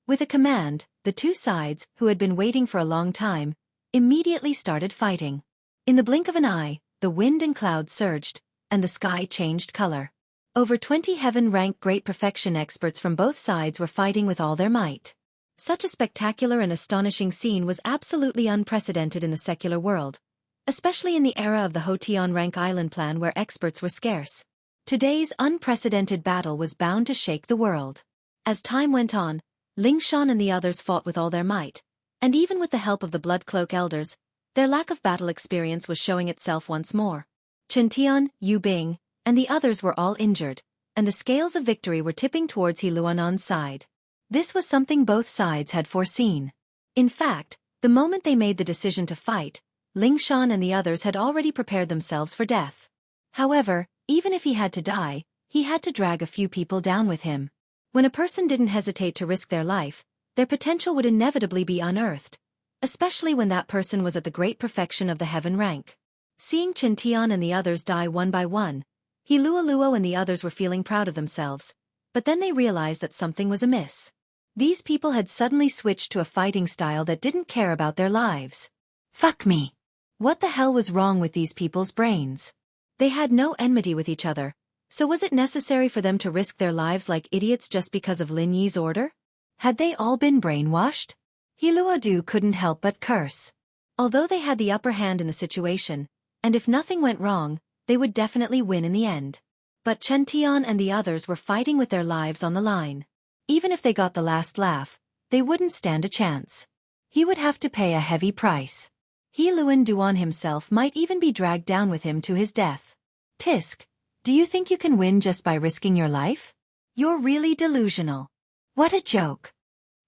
With a command, the two sides, who had been waiting for a long time, immediately started fighting. In the blink of an eye, the wind and clouds surged, and the sky changed color. Over 20 heaven-rank great perfection experts from both sides were fighting with all their might. Such a spectacular and astonishing scene was absolutely unprecedented in the secular world, especially in the era of the Hotian rank island plan where experts were scarce. Today's unprecedented battle was bound to shake the world. As time went on, Ling Shan and the others fought with all their might, and even with the help of the Blood Cloak elders, their lack of battle experience was showing itself once more. Chen Tian, Yu Bing, and the others were all injured, and the scales of victory were tipping towards He Luonan's side. This was something both sides had foreseen. In fact, the moment they made the decision to fight, Ling Shan and the others had already prepared themselves for death. However, even if he had to die, he had to drag a few people down with him. When a person didn't hesitate to risk their life, their potential would inevitably be unearthed, especially when that person was at the great perfection of the heaven rank. Seeing Chen Tian and the others die one by one, He Luo and the others were feeling proud of themselves, but then they realized that something was amiss. These people had suddenly switched to a fighting style that didn't care about their lives. Fuck me. What the hell was wrong with these people's brains? They had no enmity with each other, so was it necessary for them to risk their lives like idiots just because of Lin Yi's order? Had they all been brainwashed? He Luodu couldn't help but curse. Although they had the upper hand in the situation, and if nothing went wrong, they would definitely win in the end. But Chen Tian and the others were fighting with their lives on the line. Even if they got the last laugh, they wouldn't stand a chance. He would have to pay a heavy price. He Luan Duan himself might even be dragged down with him to his death. Tisk, do you think you can win just by risking your life? You're really delusional. What a joke.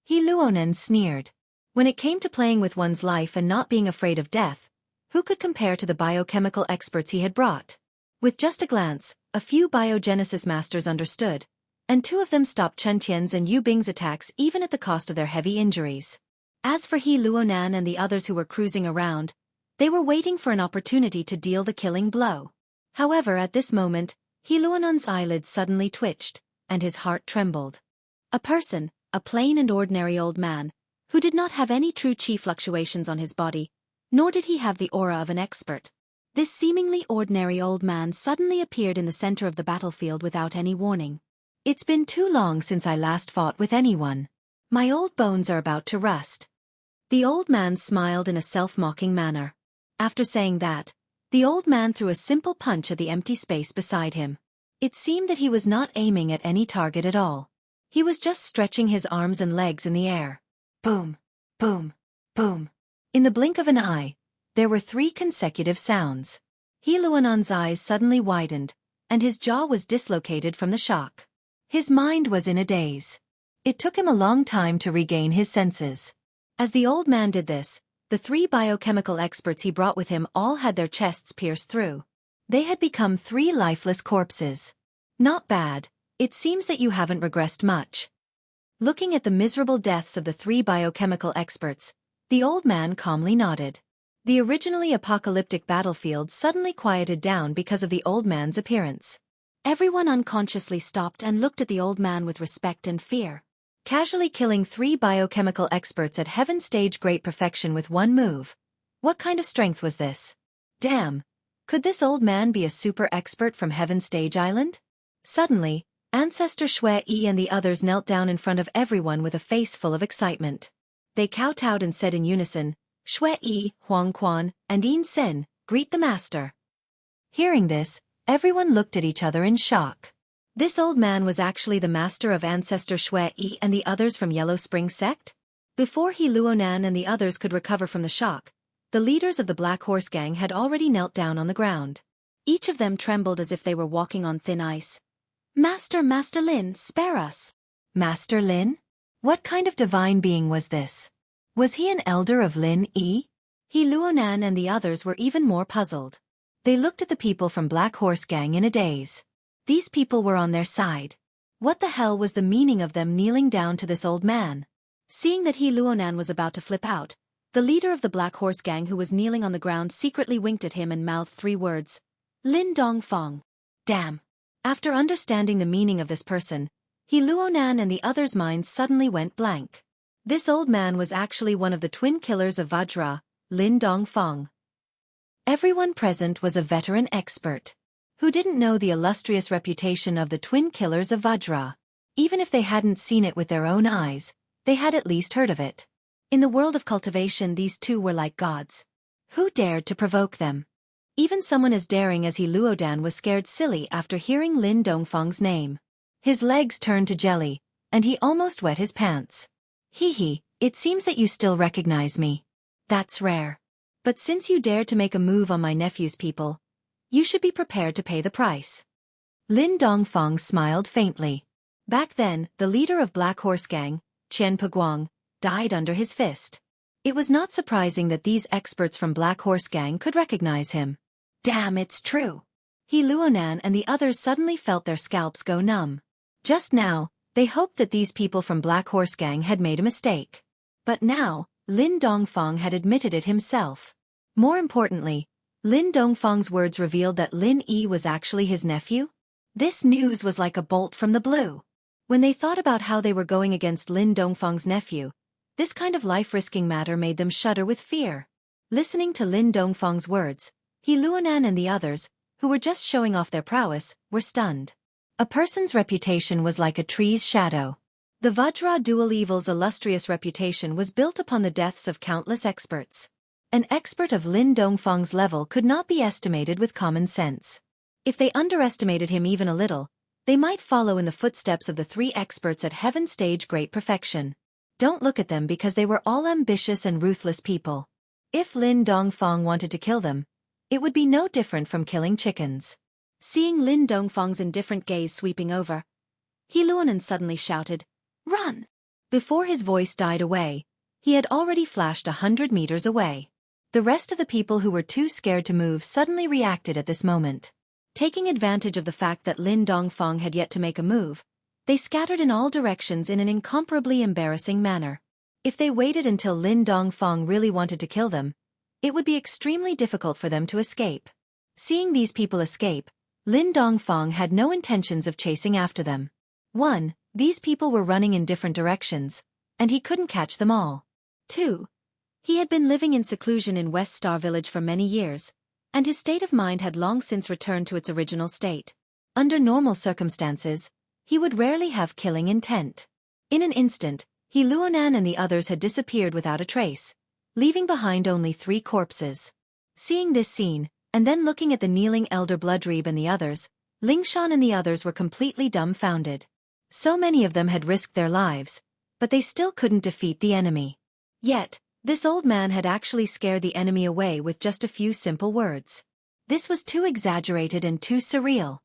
He Luonen sneered. When it came to playing with one's life and not being afraid of death, who could compare to the biochemical experts he had brought? With just a glance, a few biogenesis masters understood, and two of them stopped Chen Tian's and Yu Bing's attacks even at the cost of their heavy injuries. As for He Luonan and the others who were cruising around, they were waiting for an opportunity to deal the killing blow. However, at this moment, He Luonan's eyelids suddenly twitched, and his heart trembled. A person, a plain and ordinary old man, who did not have any true chi fluctuations on his body, nor did he have the aura of an expert. This seemingly ordinary old man suddenly appeared in the center of the battlefield without any warning. It's been too long since I last fought with anyone. My old bones are about to rust. The old man smiled in a self-mocking manner. After saying that, the old man threw a simple punch at the empty space beside him. It seemed that he was not aiming at any target at all. He was just stretching his arms and legs in the air. Boom, boom, boom. In the blink of an eye, there were 3 consecutive sounds. He Luonan's eyes suddenly widened, and his jaw was dislocated from the shock. His mind was in a daze. It took him a long time to regain his senses. As the old man did this, the 3 biochemical experts he brought with him all had their chests pierced through. They had become 3 lifeless corpses. Not bad, it seems that you haven't regressed much. Looking at the miserable deaths of the 3 biochemical experts, the old man calmly nodded. The originally apocalyptic battlefield suddenly quieted down because of the old man's appearance. Everyone unconsciously stopped and looked at the old man with respect and fear. Casually killing 3 biochemical experts at heaven stage great perfection with one move. What kind of strength was this? Damn! Could this old man be a super expert from Heaven Stage Island? Suddenly, Ancestor Shui Yi and the others knelt down in front of everyone with a face full of excitement. They kowtowed and said in unison, Shui Yi, Huang Quan, and Yin Sen, greet the master. Hearing this, everyone looked at each other in shock. This old man was actually the master of Ancestor Shui Yi and the others from Yellow Spring Sect? Before He Luonan and the others could recover from the shock, the leaders of the Black Horse Gang had already knelt down on the ground. Each of them trembled as if they were walking on thin ice. Master Lin, spare us. Master Lin? What kind of divine being was this? Was he an elder of Lin Yi? He Luonan and the others were even more puzzled. They looked at the people from Black Horse Gang in a daze. These people were on their side. What the hell was the meaning of them kneeling down to this old man? Seeing that He Luonan was about to flip out, the leader of the Black Horse Gang who was kneeling on the ground secretly winked at him and mouthed 3 words. Lin Dongfang. Damn. After understanding the meaning of this person, He Luonan and the others' minds suddenly went blank. This old man was actually one of the twin killers of Vajra, Lin Dongfang. Everyone present was a veteran expert. Who didn't know the illustrious reputation of the twin killers of Vajra? Even if they hadn't seen it with their own eyes, they had at least heard of it. In the world of cultivation, these two were like gods. Who dared to provoke them? Even someone as daring as He Luodan was scared silly after hearing Lin Dongfang's name. His legs turned to jelly, and he almost wet his pants. Hee, it seems that you still recognize me. That's rare. But since you dared to make a move on my nephew's people, you should be prepared to pay the price. Lin Dongfang smiled faintly. Back then, the leader of Black Horse Gang, Qian Peguang, died under his fist. It was not surprising that these experts from Black Horse Gang could recognize him. Damn, it's true. He Luonan and the others suddenly felt their scalps go numb. Just now, they hoped that these people from Black Horse Gang had made a mistake. But now, Lin Dongfang had admitted it himself. More importantly, Lin Dongfang's words revealed that Lin Yi was actually his nephew. This news was like a bolt from the blue. When they thought about how they were going against Lin Dongfang's nephew, this kind of life-risking matter made them shudder with fear. Listening to Lin Dongfang's words, He Luonan and the others, who were just showing off their prowess, were stunned. A person's reputation was like a tree's shadow. The Vajra dual evil's illustrious reputation was built upon the deaths of countless experts. An expert of Lin Dongfang's level could not be estimated with common sense. If they underestimated him even a little, they might follow in the footsteps of the 3 experts at Heaven Stage Great Perfection. Don't look at them because they were all ambitious and ruthless people. If Lin Dongfang wanted to kill them, it would be no different from killing chickens. Seeing Lin Dongfang's indifferent gaze sweeping over, He Luonan suddenly shouted, "Run!" Before his voice died away, he had already flashed 100 meters away. The rest of the people who were too scared to move suddenly reacted at this moment. Taking advantage of the fact that Lin Dongfang had yet to make a move, they scattered in all directions in an incomparably embarrassing manner. If they waited until Lin Dongfang really wanted to kill them, it would be extremely difficult for them to escape. Seeing these people escape, Lin Dongfang had no intentions of chasing after them. 1. These people were running in different directions, and he couldn't catch them all. 2. He had been living in seclusion in West Star Village for many years, and his state of mind had long since returned to its original state. Under normal circumstances, he would rarely have killing intent. In an instant, He Luonan and the others had disappeared without a trace, leaving behind only 3 corpses. Seeing this scene, and then looking at the kneeling elder Bloodreeb and the others, Lingshan and the others were completely dumbfounded. So many of them had risked their lives, but they still couldn't defeat the enemy. Yet, this old man had actually scared the enemy away with just a few simple words. This was too exaggerated and too surreal.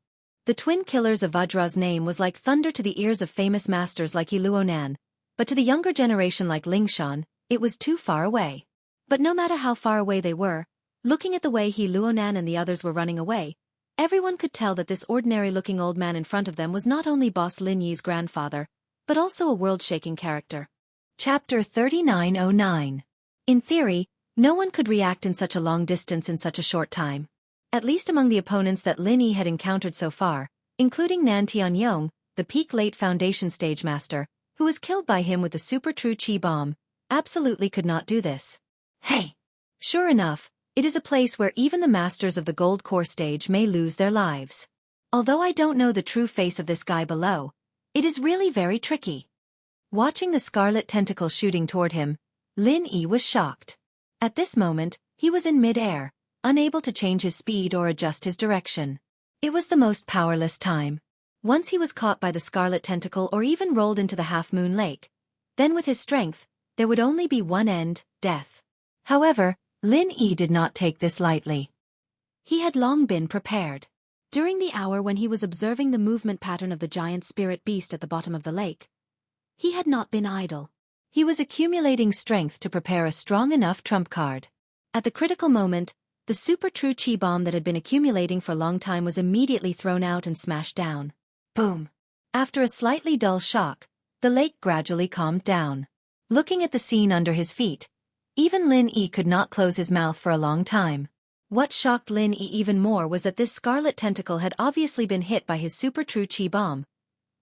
The twin killers of Vajra's name was like thunder to the ears of famous masters like He Luonan, but to the younger generation like Lingshan, it was too far away. But no matter how far away they were, looking at the way He Luonan and the others were running away, everyone could tell that this ordinary-looking old man in front of them was not only Boss Lin Yi's grandfather, but also a world-shaking character. Chapter 3909. In theory, no one could react in such a long distance in such a short time. At least among the opponents that Lin Yi had encountered so far, including Nan Tianyong, the peak late foundation stage master, who was killed by him with the super true chi bomb, absolutely could not do this. Hey! Sure enough, it is a place where even the masters of the gold core stage may lose their lives. Although I don't know the true face of this guy below, it is really very tricky. Watching the scarlet tentacle shooting toward him, Lin Yi was shocked. At this moment, he was in mid-air, unable to change his speed or adjust his direction. It was the most powerless time. Once he was caught by the scarlet tentacle or even rolled into the half-moon lake, then with his strength, there would only be one end, death. However, Lin Yi did not take this lightly. He had long been prepared. During the hour when he was observing the movement pattern of the giant spirit beast at the bottom of the lake, he had not been idle. He was accumulating strength to prepare a strong enough trump card. At the critical moment, the super true chi bomb that had been accumulating for a long time was immediately thrown out and smashed down. Boom! After a slightly dull shock, the lake gradually calmed down. Looking at the scene under his feet, even Lin Yi could not close his mouth for a long time. What shocked Lin Yi even more was that this scarlet tentacle had obviously been hit by his super true chi bomb,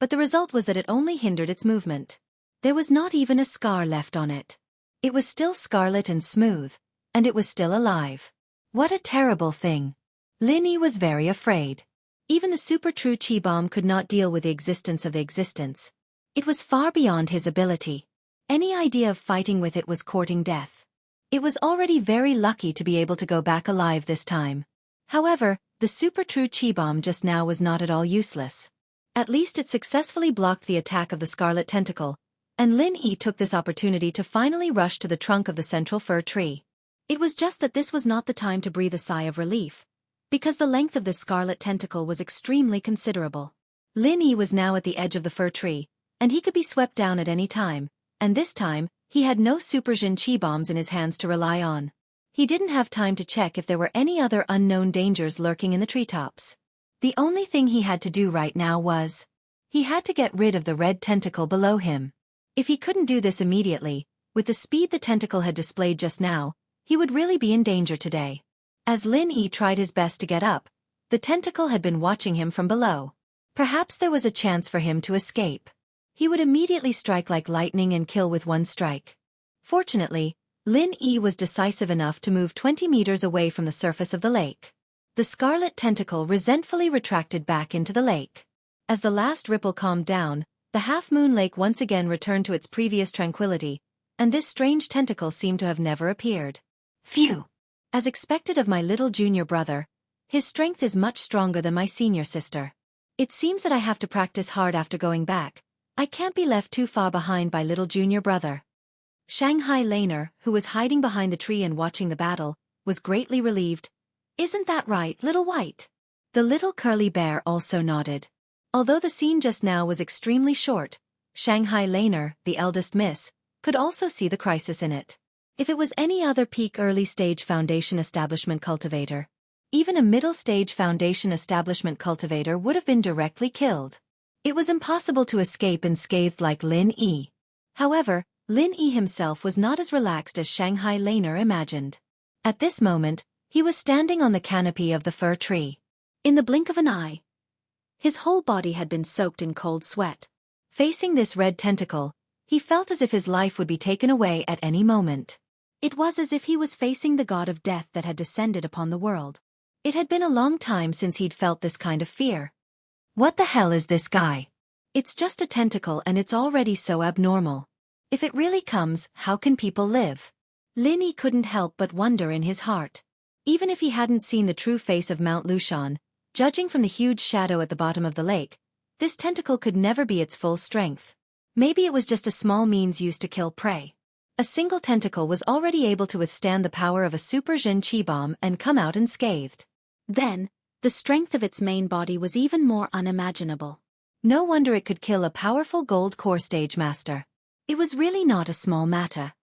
but the result was that it only hindered its movement. There was not even a scar left on it. It was still scarlet and smooth, and it was still alive. What a terrible thing. Lin Yi was very afraid. Even the super true chi bomb could not deal with the existence of the existence. It was far beyond his ability. Any idea of fighting with it was courting death. It was already very lucky to be able to go back alive this time. However, the super true chi bomb just now was not at all useless. At least it successfully blocked the attack of the scarlet tentacle, and Lin Yi took this opportunity to finally rush to the trunk of the central fir tree. It was just that this was not the time to breathe a sigh of relief, because the length of the scarlet tentacle was extremely considerable. Lin Yi was now at the edge of the fir tree, and he could be swept down at any time, and this time, he had no super Jin chi bombs in his hands to rely on. He didn't have time to check if there were any other unknown dangers lurking in the treetops. The only thing he had to do right now was, he had to get rid of the red tentacle below him. If he couldn't do this immediately, with the speed the tentacle had displayed just now, he would really be in danger today. As Lin Yi tried his best to get up, the tentacle had been watching him from below. Perhaps there was a chance for him to escape. He would immediately strike like lightning and kill with one strike. Fortunately, Lin Yi was decisive enough to move 20 meters away from the surface of the lake. The scarlet tentacle resentfully retracted back into the lake. As the last ripple calmed down, the half-moon lake once again returned to its previous tranquility, and this strange tentacle seemed to have never appeared. Phew! As expected of my little junior brother, his strength is much stronger than my senior sister. It seems that I have to practice hard after going back. I can't be left too far behind by little junior brother. Shanghai Laner, who was hiding behind the tree and watching the battle, was greatly relieved. Isn't that right, little white? The little curly bear also nodded. Although the scene just now was extremely short, Shanghai Laner, the eldest miss, could also see the crisis in it. If it was any other peak early-stage foundation establishment cultivator, even a middle-stage foundation establishment cultivator would have been directly killed. It was impossible to escape unscathed like Lin Yi. However, Lin Yi himself was not as relaxed as Shanghai Laner imagined. At this moment, he was standing on the canopy of the fir tree. In the blink of an eye, his whole body had been soaked in cold sweat. Facing this red tentacle, he felt as if his life would be taken away at any moment. It was as if he was facing the god of death that had descended upon the world. It had been a long time since he'd felt this kind of fear. What the hell is this guy? It's just a tentacle and it's already so abnormal. If it really comes, how can people live? Lin Yi couldn't help but wonder in his heart. Even if he hadn't seen the true face of Mount Lushan, judging from the huge shadow at the bottom of the lake, this tentacle could never be its full strength. Maybe it was just a small means used to kill prey. A single tentacle was already able to withstand the power of a super Jin Chi bomb and come out unscathed. Then, the strength of its main body was even more unimaginable. No wonder it could kill a powerful gold core stage master. It was really not a small matter.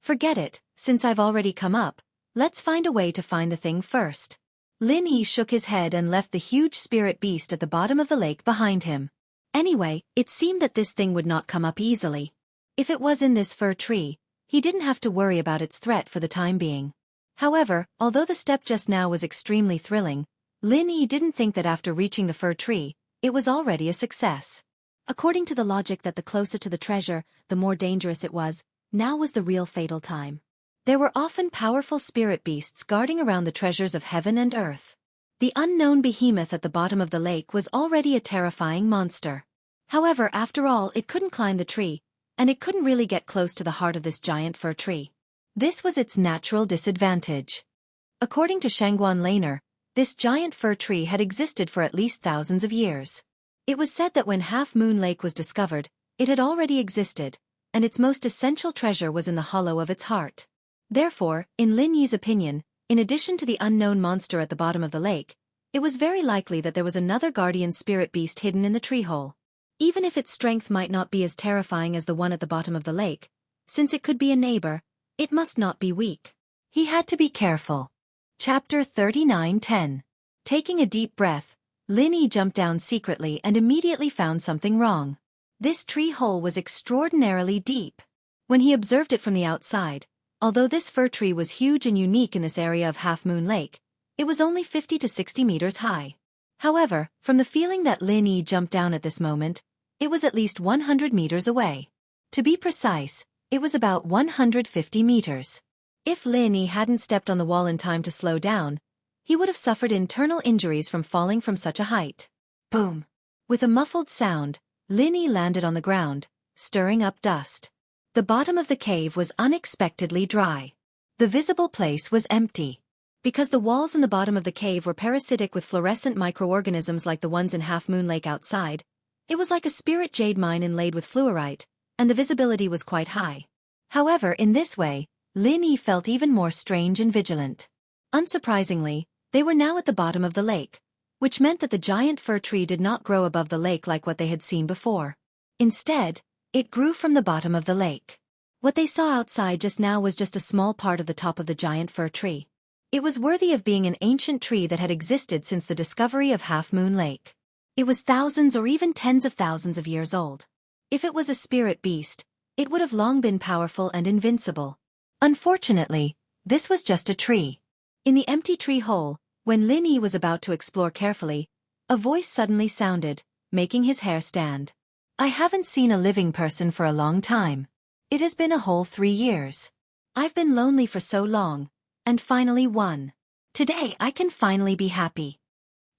Forget it, since I've already come up, let's find a way to find the thing first. Lin Yi shook his head and left the huge spirit beast at the bottom of the lake behind him. Anyway, it seemed that this thing would not come up easily. If it was in this fir tree, he didn't have to worry about its threat for the time being. However, although the step just now was extremely thrilling, Lin Yi didn't think that after reaching the fir tree, it was already a success. According to the logic that the closer to the treasure, the more dangerous it was, now was the real fatal time. There were often powerful spirit beasts guarding around the treasures of heaven and earth. The unknown behemoth at the bottom of the lake was already a terrifying monster. However, after all, it couldn't climb the tree, and it couldn't really get close to the heart of this giant fir tree. This was its natural disadvantage. According to Shangguan Laner, this giant fir tree had existed for at least thousands of years. It was said that when Half Moon Lake was discovered, it had already existed, and its most essential treasure was in the hollow of its heart. Therefore, in Lin Yi's opinion, in addition to the unknown monster at the bottom of the lake, it was very likely that there was another guardian spirit beast hidden in the tree hole. Even if its strength might not be as terrifying as the one at the bottom of the lake, since it could be a neighbor, it must not be weak. He had to be careful. Chapter 39:10. Taking a deep breath, Lin Yi jumped down secretly and immediately found something wrong. This tree hole was extraordinarily deep. When he observed it from the outside, although this fir tree was huge and unique in this area of Half Moon Lake, it was only 50 to 60 meters high. However, from the feeling that Lin Yi jumped down at this moment, it was at least 100 meters away. To be precise, it was about 150 meters. If Lin Yi hadn't stepped on the wall in time to slow down, he would have suffered internal injuries from falling from such a height. Boom! With a muffled sound, Lin Yi landed on the ground, stirring up dust. The bottom of the cave was unexpectedly dry. The visible place was empty. Because the walls in the bottom of the cave were parasitic with fluorescent microorganisms like the ones in Half Moon Lake outside, it was like a spirit jade mine inlaid with fluorite, and the visibility was quite high. However, in this way, Lin Yi felt even more strange and vigilant. Unsurprisingly, they were now at the bottom of the lake, which meant that the giant fir tree did not grow above the lake like what they had seen before. Instead, it grew from the bottom of the lake. What they saw outside just now was just a small part of the top of the giant fir tree. It was worthy of being an ancient tree that had existed since the discovery of Half Moon Lake. It was thousands or even tens of thousands of years old. If it was a spirit beast, it would have long been powerful and invincible. Unfortunately, this was just a tree. In the empty tree hole, when Lin Yi was about to explore carefully, a voice suddenly sounded, making his hair stand. I haven't seen a living person for a long time. It has been a whole 3 years. I've been lonely for so long, and finally won. Today I can finally be happy.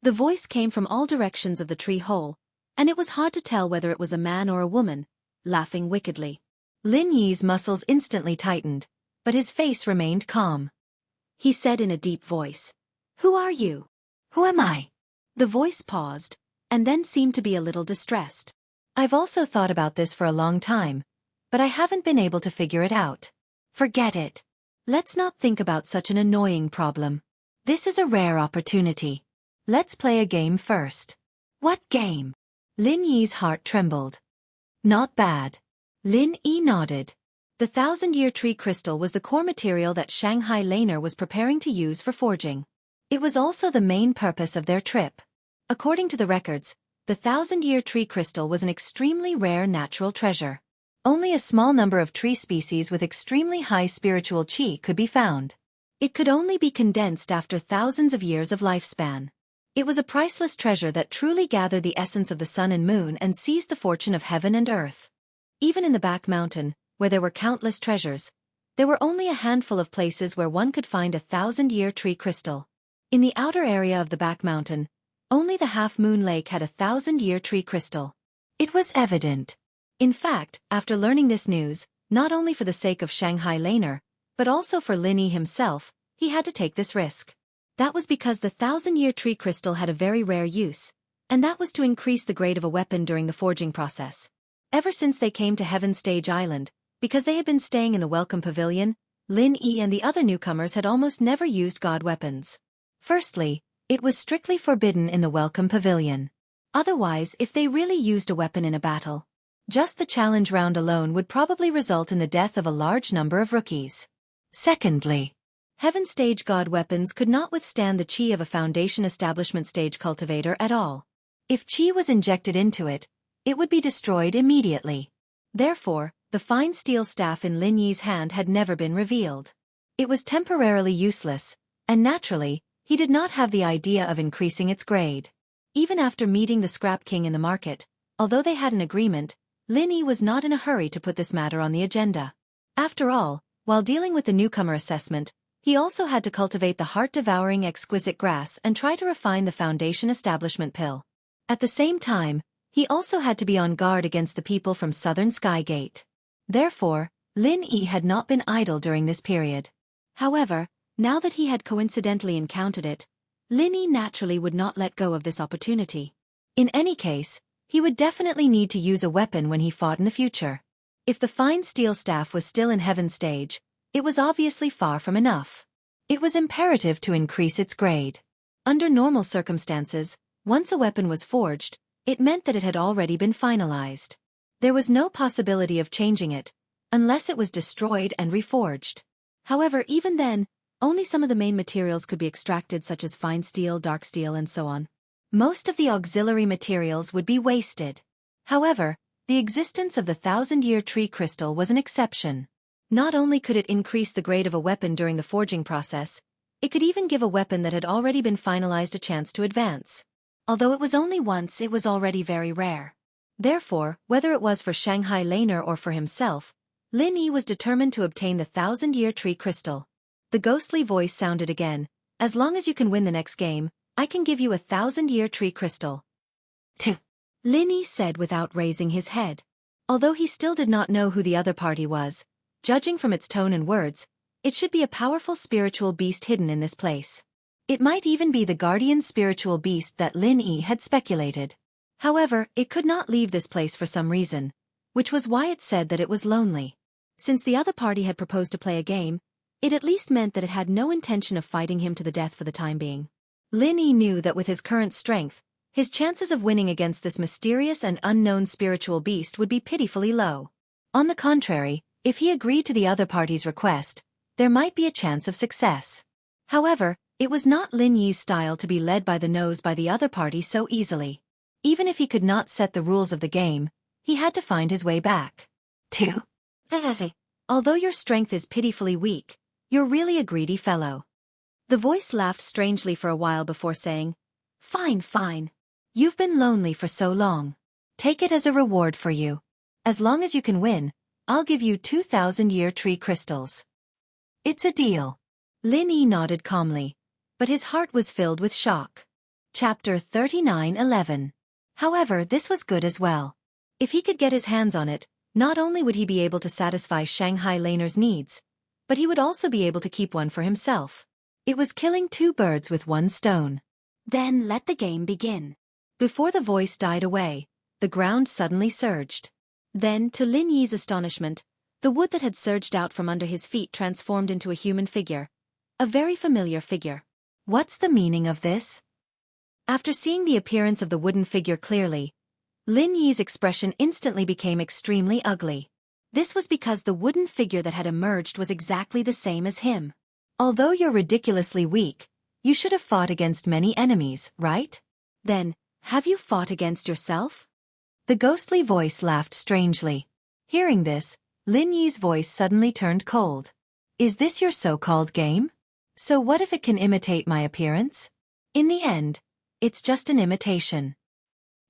The voice came from all directions of the tree hole, and it was hard to tell whether it was a man or a woman, laughing wickedly. Lin Yi's muscles instantly tightened, but his face remained calm. He said in a deep voice, "Who are you?" "Who am I?" The voice paused, and then seemed to be a little distressed. "I've also thought about this for a long time, but I haven't been able to figure it out." "Forget it. Let's not think about such an annoying problem. This is a rare opportunity. Let's play a game first." "What game?" Lin Yi's heart trembled. "Not bad." Lin Yi nodded. The 1,000-year tree crystal was the core material that Shanghai Laner was preparing to use for forging. It was also the main purpose of their trip. According to the records, the 1,000-year tree crystal was an extremely rare natural treasure. Only a small number of tree species with extremely high spiritual qi could be found. It could only be condensed after thousands of years of lifespan. It was a priceless treasure that truly gathered the essence of the sun and moon and seized the fortune of heaven and earth. Even in the back mountain, where there were countless treasures, there were only a handful of places where one could find a 1,000-year tree crystal. In the outer area of the back mountain, only the Half Moon Lake had a 1,000-year tree crystal. It was evident. In fact, after learning this news, not only for the sake of Shanghai Laner, but also for Lin Yi himself, he had to take this risk. That was because the 1,000-year tree crystal had a very rare use, and that was to increase the grade of a weapon during the forging process. Ever since they came to Heaven Stage Island, because they had been staying in the Welcome Pavilion, Lin Yi and the other newcomers had almost never used god weapons. Firstly, it was strictly forbidden in the Welcome Pavilion. Otherwise, if they really used a weapon in a battle, just the challenge round alone would probably result in the death of a large number of rookies. Secondly, Heaven Stage god weapons could not withstand the chi of a Foundation Establishment Stage cultivator at all. If chi was injected into it, it would be destroyed immediately. Therefore, the fine steel staff in Lin Yi's hand had never been revealed. It was temporarily useless, and naturally, he did not have the idea of increasing its grade. Even after meeting the Scrap King in the market, although they had an agreement, Lin Yi was not in a hurry to put this matter on the agenda. After all, While dealing with the newcomer assessment, he also had to cultivate the heart-devouring exquisite grass and try to refine the foundation establishment pill. At the same time, he also had to be on guard against the people from Southern Skygate. Therefore, Lin Yi had not been idle during this period. However, now that he had coincidentally encountered it, Lin Yi naturally would not let go of this opportunity. In any case, he would definitely need to use a weapon when he fought in the future. If the fine steel staff was still in Heaven stage, it was obviously far from enough. It was imperative to increase its grade. Under normal circumstances, once a weapon was forged, it meant that it had already been finalized. There was no possibility of changing it, unless it was destroyed and reforged. However, even then, only some of the main materials could be extracted, such as fine steel, dark steel, and so on. Most of the auxiliary materials would be wasted. However, the existence of the 1,000-year tree crystal was an exception. Not only could it increase the grade of a weapon during the forging process, it could even give a weapon that had already been finalized a chance to advance. Although it was only once, it was already very rare. Therefore, whether it was for Shanghai Laner or for himself, Lin Yi was determined to obtain the 1,000-year tree crystal. The ghostly voice sounded again. As long as you can win the next game, I can give you a 1,000-year tree crystal. 2. Lin Yi said without raising his head. Although he still did not know who the other party was, judging from its tone and words, it should be a powerful spiritual beast hidden in this place. It might even be the guardian spiritual beast that Lin Yi had speculated. However, it could not leave this place for some reason, which was why it said that it was lonely. Since the other party had proposed to play a game, it at least meant that it had no intention of fighting him to the death for the time being. Lin Yi knew that with his current strength, his chances of winning against this mysterious and unknown spiritual beast would be pitifully low. On the contrary, if he agreed to the other party's request, there might be a chance of success. However, it was not Lin Yi's style to be led by the nose by the other party so easily. Even if he could not set the rules of the game, he had to find his way back. 2. Although your strength is pitifully weak, you're really a greedy fellow. The voice laughed strangely for a while before saying, Fine, fine. You've been lonely for so long. Take it as a reward for you. As long as you can win, I'll give you 2,000-year tree crystals. It's a deal. Lin Yi nodded calmly, but his heart was filled with shock. Chapter 39:11. However, this was good as well. If he could get his hands on it, not only would he be able to satisfy Shanghai Laner's needs, but he would also be able to keep one for himself. It was killing two birds with one stone. Then let the game begin. Before the voice died away, the ground suddenly surged. Then, to Lin Yi's astonishment, the wood that had surged out from under his feet transformed into a human figure. A very familiar figure. What's the meaning of this? After seeing the appearance of the wooden figure clearly, Lin Yi's expression instantly became extremely ugly. This was because the wooden figure that had emerged was exactly the same as him. Although you're ridiculously weak, you should have fought against many enemies, right? Then, have you fought against yourself? The ghostly voice laughed strangely. Hearing this, Lin Yi's voice suddenly turned cold. Is this your so-called game? So what if it can imitate my appearance? In the end, it's just an imitation.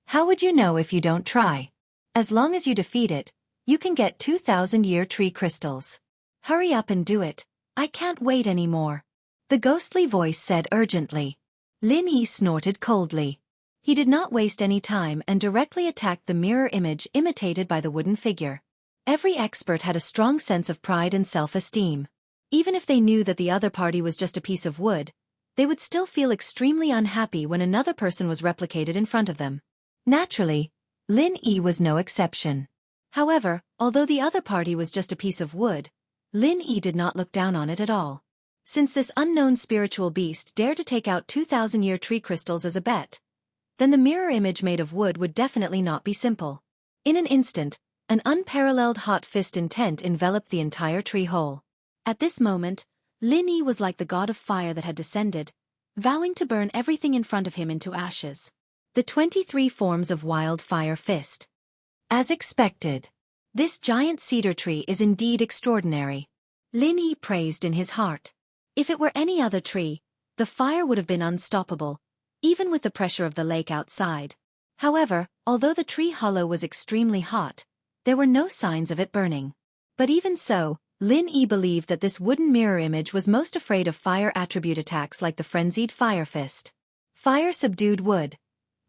How would you know if you don't try? As long as you defeat it, you can get 2,000-year tree crystals. Hurry up and do it. I can't wait anymore. The ghostly voice said urgently. Lin Yi snorted coldly. He did not waste any time and directly attacked the mirror image imitated by the wooden figure. Every expert had a strong sense of pride and self-esteem. Even if they knew that the other party was just a piece of wood, they would still feel extremely unhappy when another person was replicated in front of them. Naturally, Lin Yi was no exception. However, although the other party was just a piece of wood, Lin Yi did not look down on it at all. Since this unknown spiritual beast dared to take out 2,000-year tree crystals as a bet, then the mirror image made of wood would definitely not be simple. In an instant, an unparalleled hot fist intent enveloped the entire tree hole. At this moment, Lin Yi was like the god of fire that had descended, vowing to burn everything in front of him into ashes. The 23 forms of wildfire fist. As expected, this giant cedar tree is indeed extraordinary. Lin Yi praised in his heart. If it were any other tree, the fire would have been unstoppable, even with the pressure of the lake outside. However, although the tree hollow was extremely hot, there were no signs of it burning. But even so, Lin Yi believed that this wooden mirror image was most afraid of fire attribute attacks like the frenzied fire fist. Fire subdued wood.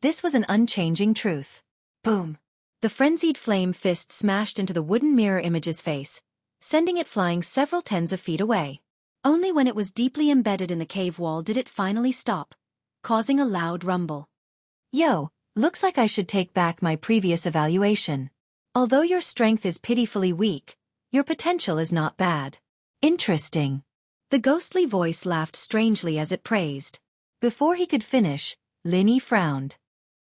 This was an unchanging truth. Boom! The frenzied flame fist smashed into the wooden mirror image's face, sending it flying several tens of feet away. Only when it was deeply embedded in the cave wall did it finally stop, causing a loud rumble. Yo, looks like I should take back my previous evaluation. Although your strength is pitifully weak, your potential is not bad. Interesting. The ghostly voice laughed strangely as it praised. Before he could finish, Lin Yi frowned.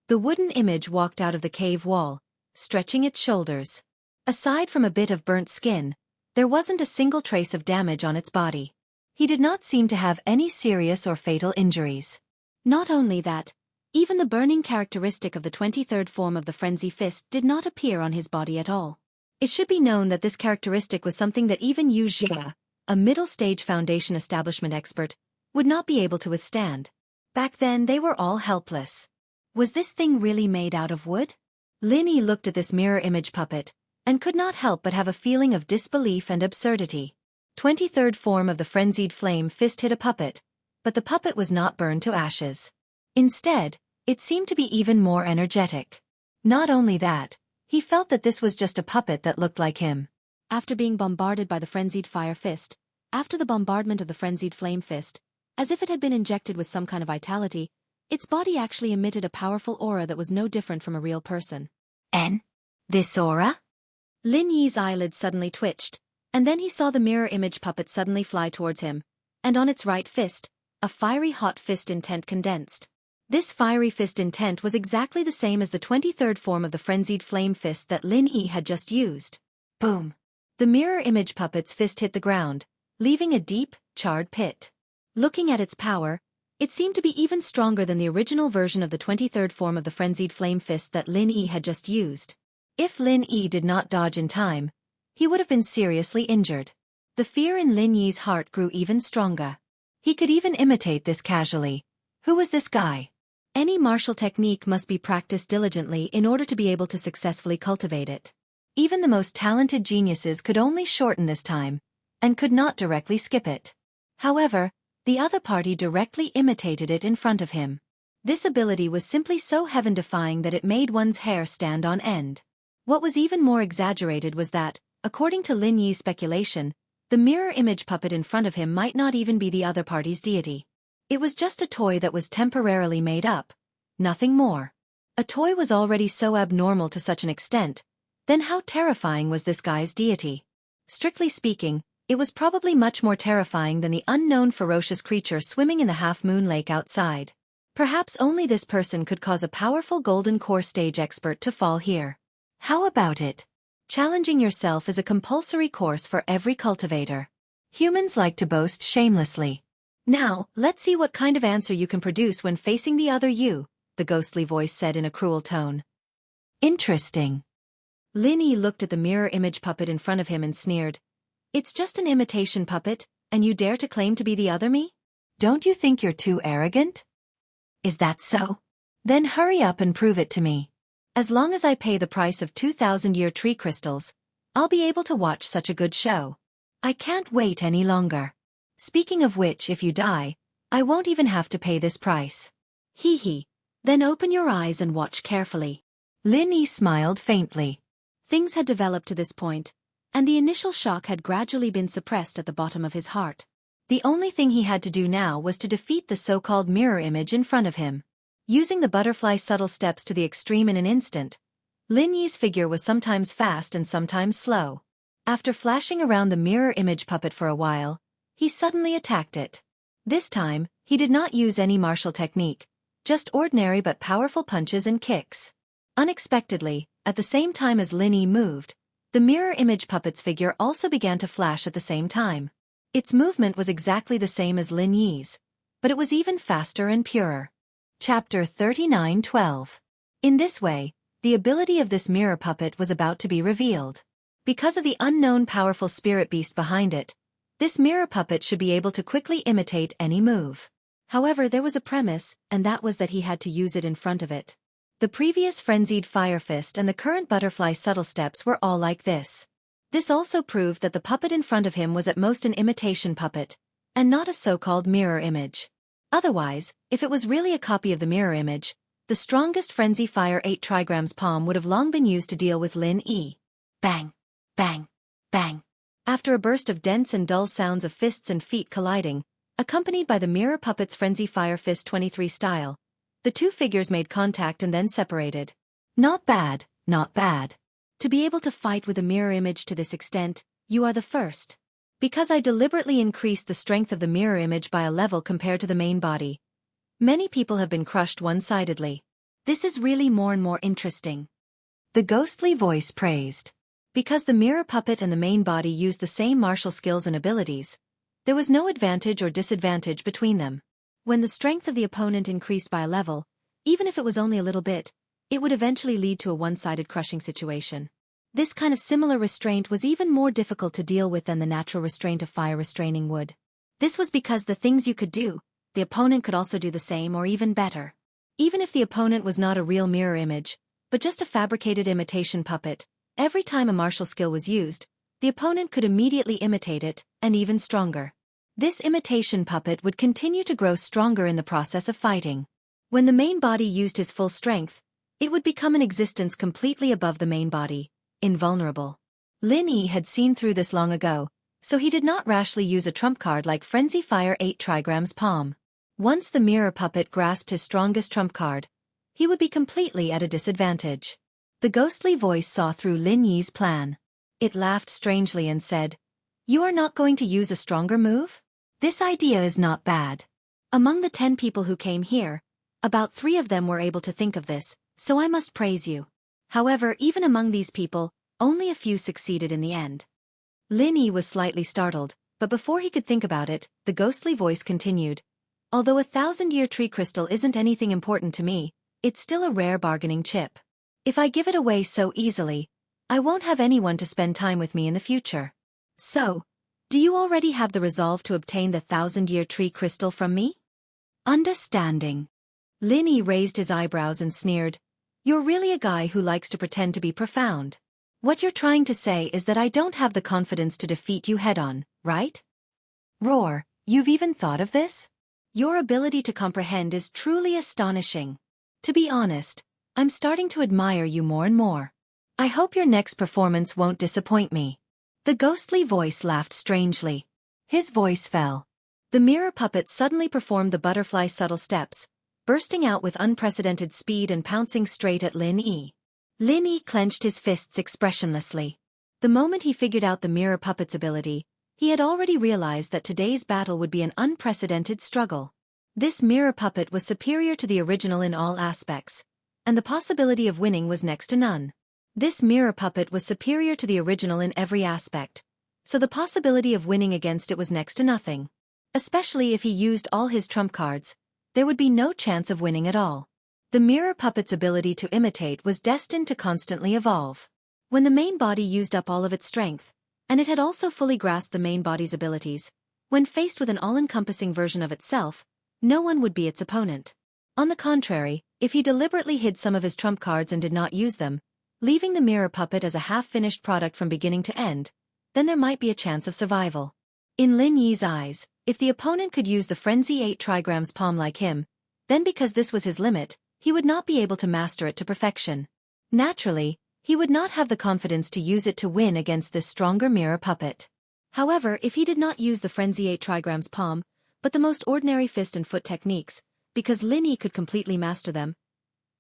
The wooden image walked out of the cave wall, stretching its shoulders. Aside from a bit of burnt skin, there wasn't a single trace of damage on its body. He did not seem to have any serious or fatal injuries. Not only that, even the burning characteristic of the 23rd form of the frenzy fist did not appear on his body at all. It should be known that this characteristic was something that even Yu Jia, a middle-stage foundation establishment expert, would not be able to withstand. Back then they were all helpless. Was this thing really made out of wood? Lin Yi looked at this mirror image puppet, and could not help but have a feeling of disbelief and absurdity. 23rd form of the frenzied flame fist hit a puppet, but the puppet was not burned to ashes. Instead, it seemed to be even more energetic. Not only that, he felt that this was just a puppet that looked like him. After being bombarded by the frenzied fire fist, after the bombardment of the frenzied flame fist, as if it had been injected with some kind of vitality, its body actually emitted a powerful aura that was no different from a real person. This aura? Lin Yi's eyelids suddenly twitched, and then he saw the mirror image puppet suddenly fly towards him, and on its right fist, a fiery hot fist intent condensed. This fiery fist intent was exactly the same as the 23rd form of the frenzied flame fist that Lin Yi had just used. Boom! The mirror image puppet's fist hit the ground, leaving a deep, charred pit. Looking at its power, it seemed to be even stronger than the original version of the 23rd form of the frenzied flame fist that Lin Yi had just used. If Lin Yi did not dodge in time, he would have been seriously injured. The fear in Lin Yi's heart grew even stronger. He could even imitate this casually. Who was this guy? Any martial technique must be practiced diligently in order to be able to successfully cultivate it. Even the most talented geniuses could only shorten this time, and could not directly skip it. However, the other party directly imitated it in front of him. This ability was simply so heaven-defying that it made one's hair stand on end. What was even more exaggerated was that, according to Lin Yi's speculation, the mirror image puppet in front of him might not even be the other party's deity. It was just a toy that was temporarily made up. Nothing more. A toy was already so abnormal to such an extent, then how terrifying was this guy's deity? Strictly speaking, it was probably much more terrifying than the unknown ferocious creature swimming in the half-moon lake outside. Perhaps only this person could cause a powerful golden core stage expert to fall here. How about it? Challenging yourself is a compulsory course for every cultivator. Humans like to boast shamelessly. Now, let's see what kind of answer you can produce when facing the other you, the ghostly voice said in a cruel tone. Interesting. Lin Yi looked at the mirror image puppet in front of him and sneered. It's just an imitation puppet, and you dare to claim to be the other me? Don't you think you're too arrogant? Is that so? Then hurry up and prove it to me. As long as I pay the price of 2,000-year tree crystals, I'll be able to watch such a good show. I can't wait any longer. Speaking of which, if you die, I won't even have to pay this price. Hee hee. Then open your eyes and watch carefully. Lin Yi smiled faintly. Things had developed to this point, and the initial shock had gradually been suppressed at the bottom of his heart. The only thing he had to do now was to defeat the so-called mirror image in front of him. Using the butterfly subtle steps to the extreme in an instant, Lin Yi's figure was sometimes fast and sometimes slow. After flashing around the mirror image puppet for a while, he suddenly attacked it. This time, he did not use any martial technique, just ordinary but powerful punches and kicks. Unexpectedly, at the same time as Lin Yi moved, the mirror image puppet's figure also began to flash at the same time. Its movement was exactly the same as Lin Yi's, but it was even faster and purer. Chapter 39:12. In this way, the ability of this mirror puppet was about to be revealed. Because of the unknown powerful spirit beast behind it, this mirror puppet should be able to quickly imitate any move. However, there was a premise, and that was that he had to use it in front of it. The previous frenzied fire fist and the current butterfly subtle steps were all like this. This also proved that the puppet in front of him was at most an imitation puppet, and not a so-called mirror image. Otherwise, if it was really a copy of the mirror image, the strongest Frenzy Fire 8 trigrams palm would have long been used to deal with Lin Yi. Bang! Bang! Bang! After a burst of dense and dull sounds of fists and feet colliding, accompanied by the mirror puppet's Frenzy Fire Fist 23 style, the two figures made contact and then separated. Not bad, not bad. To be able to fight with a mirror image to this extent, you are the first. Because I deliberately increased the strength of the mirror image by a level compared to the main body. Many people have been crushed one-sidedly. This is really more and more interesting. The ghostly voice praised. Because the mirror puppet and the main body used the same martial skills and abilities, there was no advantage or disadvantage between them. When the strength of the opponent increased by a level, even if it was only a little bit, it would eventually lead to a one-sided crushing situation. This kind of similar restraint was even more difficult to deal with than the natural restraint of fire restraining wood. This was because the things you could do, the opponent could also do the same or even better. Even if the opponent was not a real mirror image, but just a fabricated imitation puppet, every time a martial skill was used, the opponent could immediately imitate it, and even stronger. This imitation puppet would continue to grow stronger in the process of fighting. When the main body used his full strength, it would become an existence completely above the main body, invulnerable. Lin Yi had seen through this long ago, so he did not rashly use a trump card like Frenzy Fire 8 trigrams palm. Once the mirror puppet grasped his strongest trump card, he would be completely at a disadvantage. The ghostly voice saw through Lin Yi's plan. It laughed strangely and said, "You are not going to use a stronger move? This idea is not bad." Among the 10 people who came here, about 3 of them were able to think of this, so I must praise you. However, even among these people, only a few succeeded in the end. Lin Yi was slightly startled, but before he could think about it, the ghostly voice continued, "Although a 1,000-year tree crystal isn't anything important to me, it's still a rare bargaining chip. If I give it away so easily, I won't have anyone to spend time with me in the future. So, do you already have the resolve to obtain the 1,000-year tree crystal from me?" Understanding. Lin Yi raised his eyebrows and sneered, "You're really a guy who likes to pretend to be profound. What you're trying to say is that I don't have the confidence to defeat you head-on, right?" Roar, you've even thought of this? Your ability to comprehend is truly astonishing. To be honest, I'm starting to admire you more and more. I hope your next performance won't disappoint me. The ghostly voice laughed strangely. His voice fell. The mirror puppet suddenly performed the butterfly subtle steps, bursting out with unprecedented speed and pouncing straight at Lin Yi. Lin Yi clenched his fists expressionlessly. The moment he figured out the mirror puppet's ability, he had already realized that today's battle would be an unprecedented struggle. This mirror puppet was superior to the original in all aspects, and the possibility of winning was next to none. This mirror puppet was superior to the original in every aspect, so the possibility of winning against it was next to nothing. Especially if he used all his trump cards, there would be no chance of winning at all. The mirror puppet's ability to imitate was destined to constantly evolve. When the main body used up all of its strength, and it had also fully grasped the main body's abilities, when faced with an all-encompassing version of itself, no one would be its opponent. On the contrary, if he deliberately hid some of his trump cards and did not use them, leaving the mirror puppet as a half-finished product from beginning to end, then there might be a chance of survival. In Lin Yi's eyes, if the opponent could use the Frenzy 8 trigrams palm like him, then because this was his limit, he would not be able to master it to perfection. Naturally, he would not have the confidence to use it to win against this stronger mirror puppet. However, if he did not use the Frenzy 8 trigrams palm, but the most ordinary fist and foot techniques, because Lin Yi could completely master them,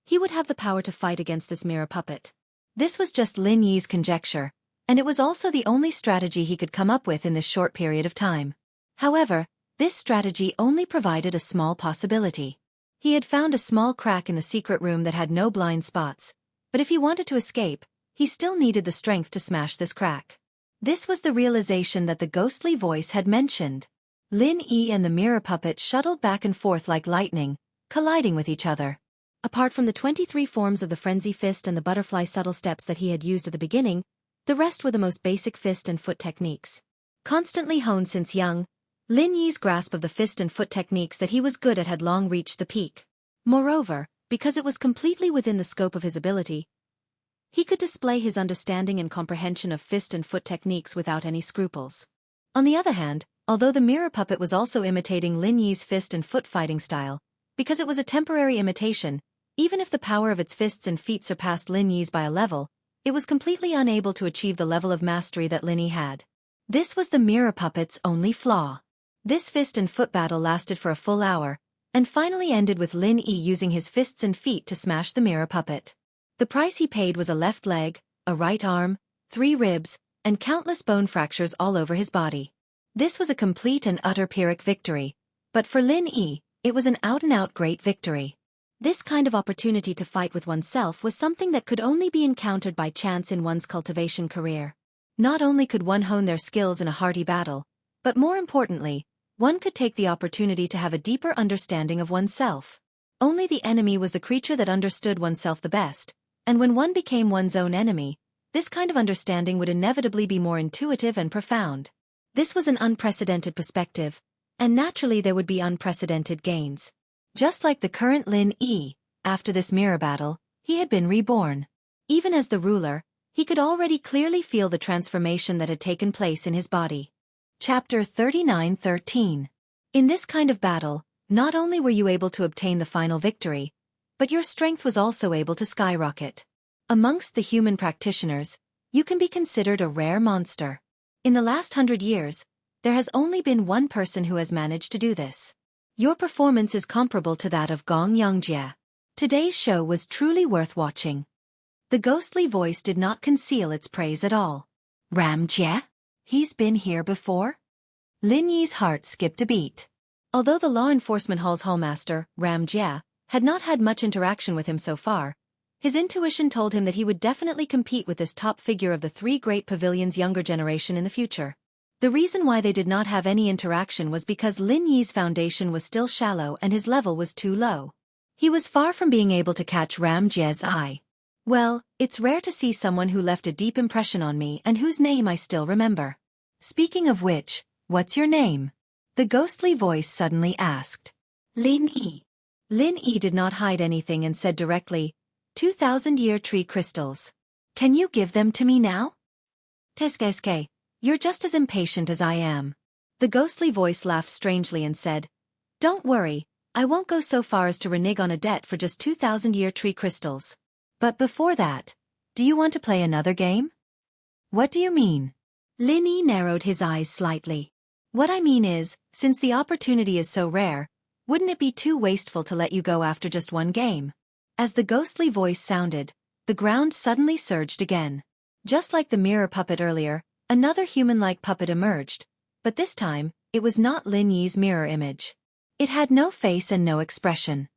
he would have the power to fight against this mirror puppet. This was just Lin Yi's conjecture, and it was also the only strategy he could come up with in this short period of time. However, this strategy only provided a small possibility. He had found a small crack in the secret room that had no blind spots, but if he wanted to escape, he still needed the strength to smash this crack. This was the realization that the ghostly voice had mentioned. Lin Yi and the mirror puppet shuttled back and forth like lightning, colliding with each other. Apart from the 23 forms of the frenzy fist and the butterfly subtle steps that he had used at the beginning, the rest were the most basic fist and foot techniques. Constantly honed since young, Lin Yi's grasp of the fist and foot techniques that he was good at had long reached the peak. Moreover, because it was completely within the scope of his ability, He could display his understanding and comprehension of fist and foot techniques without any scruples. On the other hand, although the mirror puppet was also imitating Lin Yi's fist and foot fighting style, because it was a temporary imitation, even if the power of its fists and feet surpassed Lin Yi's by a level, it was completely unable to achieve the level of mastery that Lin Yi had. This was the mirror puppet's only flaw. This fist and foot battle lasted for a full hour, and finally ended with Lin Yi using his fists and feet to smash the mirror puppet. The price he paid was a left leg, a right arm, 3 ribs, and countless bone fractures all over his body. This was a complete and utter Pyrrhic victory, but for Lin Yi, it was an out-and-out great victory. This kind of opportunity to fight with oneself was something that could only be encountered by chance in one's cultivation career. Not only could one hone their skills in a hearty battle, but more importantly, one could take the opportunity to have a deeper understanding of oneself. Only the enemy was the creature that understood oneself the best, and when one became one's own enemy, this kind of understanding would inevitably be more intuitive and profound. This was an unprecedented perspective, and naturally there would be unprecedented gains. Just like the current Lin Yi, after this mirror battle, he had been reborn. Even as the ruler, he could already clearly feel the transformation that had taken place in his body. Chapter 39:13. In this kind of battle, not only were you able to obtain the final victory, but your strength was also able to skyrocket. Amongst the human practitioners, you can be considered a rare monster. In the last 100 years, there has only been one person who has managed to do this. Your performance is comparable to that of Gong Yangjie. Today's show was truly worth watching. The ghostly voice did not conceal its praise at all. Ram Jie? He's been here before? Lin Yi's heart skipped a beat. Although the law enforcement hall's hallmaster, Ram Jie, had not had much interaction with him so far, his intuition told him that he would definitely compete with this top figure of the 3 great pavilions' younger generation in the future. The reason why they did not have any interaction was because Lin Yi's foundation was still shallow and his level was too low. He was far from being able to catch Ram Jie's eye. Well, it's rare to see someone who left a deep impression on me and whose name I still remember. Speaking of which, what's your name? The ghostly voice suddenly asked. Lin Yi. Lin Yi did not hide anything and said directly, 2,000-year tree crystals. Can you give them to me now? Teskeske. You're just as impatient as I am. The ghostly voice laughed strangely and said, Don't worry, I won't go so far as to renege on a debt for just 2,000-year tree crystals. But before that, do you want to play another game? What do you mean? Lin Yi narrowed his eyes slightly. What I mean is, since the opportunity is so rare, wouldn't it be too wasteful to let you go after just one game? As the ghostly voice sounded, the ground suddenly surged again. Just like the mirror puppet earlier, another human-like puppet emerged, but this time, it was not Lin Yi's mirror image. It had no face and no expression.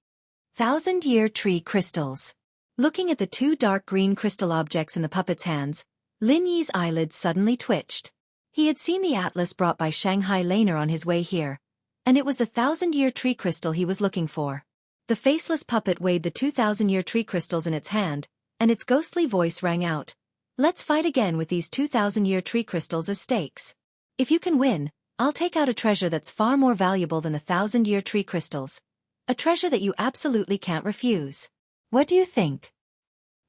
1,000-year tree crystals. Looking at the 2 dark green crystal objects in the puppet's hands, Lin Yi's eyelids suddenly twitched. He had seen the atlas brought by Shanghai Laner on his way here, and it was the 1,000-year tree crystal he was looking for. The faceless puppet weighed the 2,000-year tree crystals in its hand, and its ghostly voice rang out. Let's fight again with these 2,000-year tree crystals as stakes. If you can win, I'll take out a treasure that's far more valuable than the 1,000-year tree crystals. A treasure that you absolutely can't refuse. What do you think?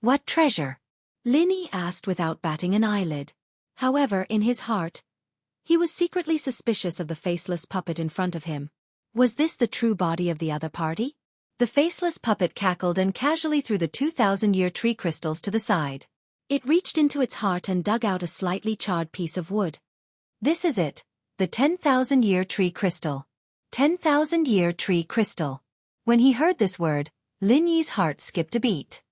What treasure? Lin Yi asked without batting an eyelid. However, in his heart, he was secretly suspicious of the faceless puppet in front of him. Was this the true body of the other party? The faceless puppet cackled and casually threw the 2,000-year tree crystals to the side. It reached into its heart and dug out a slightly charred piece of wood. This is it, the 10,000-year tree crystal. 10,000-year tree crystal. When he heard this word, Lin Yi's heart skipped a beat.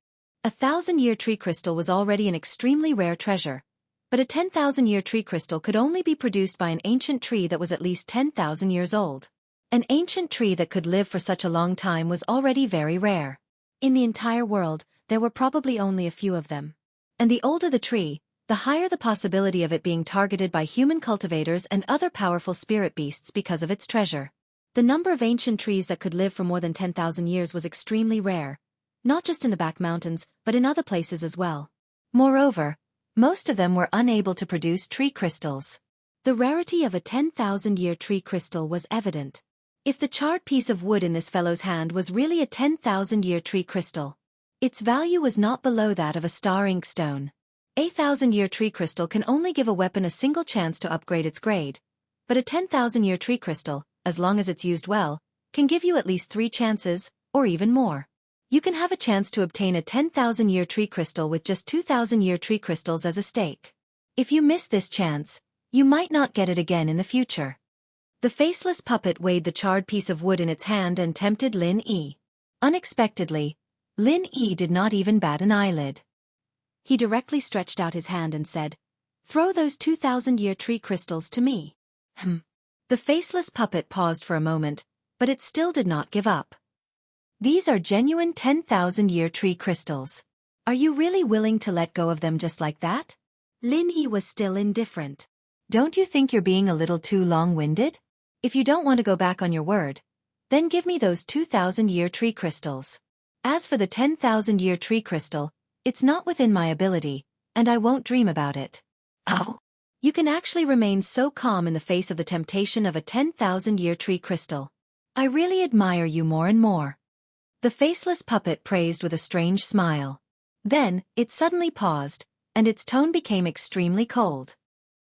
A 1,000-year tree crystal was already an extremely rare treasure, but a 10,000-year tree crystal could only be produced by an ancient tree that was at least 10,000 years old. An ancient tree that could live for such a long time was already very rare. In the entire world, there were probably only a few of them. And the older the tree, the higher the possibility of it being targeted by human cultivators and other powerful spirit beasts because of its treasure. The number of ancient trees that could live for more than 10,000 years was extremely rare, not just in the back mountains, but in other places as well. Moreover, most of them were unable to produce tree crystals. The rarity of a 10,000-year tree crystal was evident. If the charred piece of wood in this fellow's hand was really a 10,000-year tree crystal, Its value was not below that of a star inkstone. A 1,000-year tree crystal can only give a weapon a single chance to upgrade its grade, but a 10,000-year tree crystal, as long as it's used well, can give you at least 3 chances, or even more. You can have a chance to obtain a 10,000-year tree crystal with just 2,000-year tree crystals as a stake. If you miss this chance, you might not get it again in the future. The faceless puppet weighed the charred piece of wood in its hand and tempted Lin Yi. Unexpectedly, Lin Yi did not even bat an eyelid. He directly stretched out his hand and said, "Throw those 2,000-year tree crystals to me." The faceless puppet paused for a moment, but it still did not give up. "These are genuine 10,000-year tree crystals. Are you really willing to let go of them just like that?" Lin Yi was still indifferent. "Don't you think you're being a little too long-winded? If you don't want to go back on your word, then give me those 2,000-year tree crystals. As for the 10,000-year tree crystal, it's not within my ability, and I won't dream about it." "Oh? You can actually remain so calm in the face of the temptation of a 10,000-year tree crystal. I really admire you more and more." The faceless puppet praised with a strange smile. Then, it suddenly paused, and its tone became extremely cold.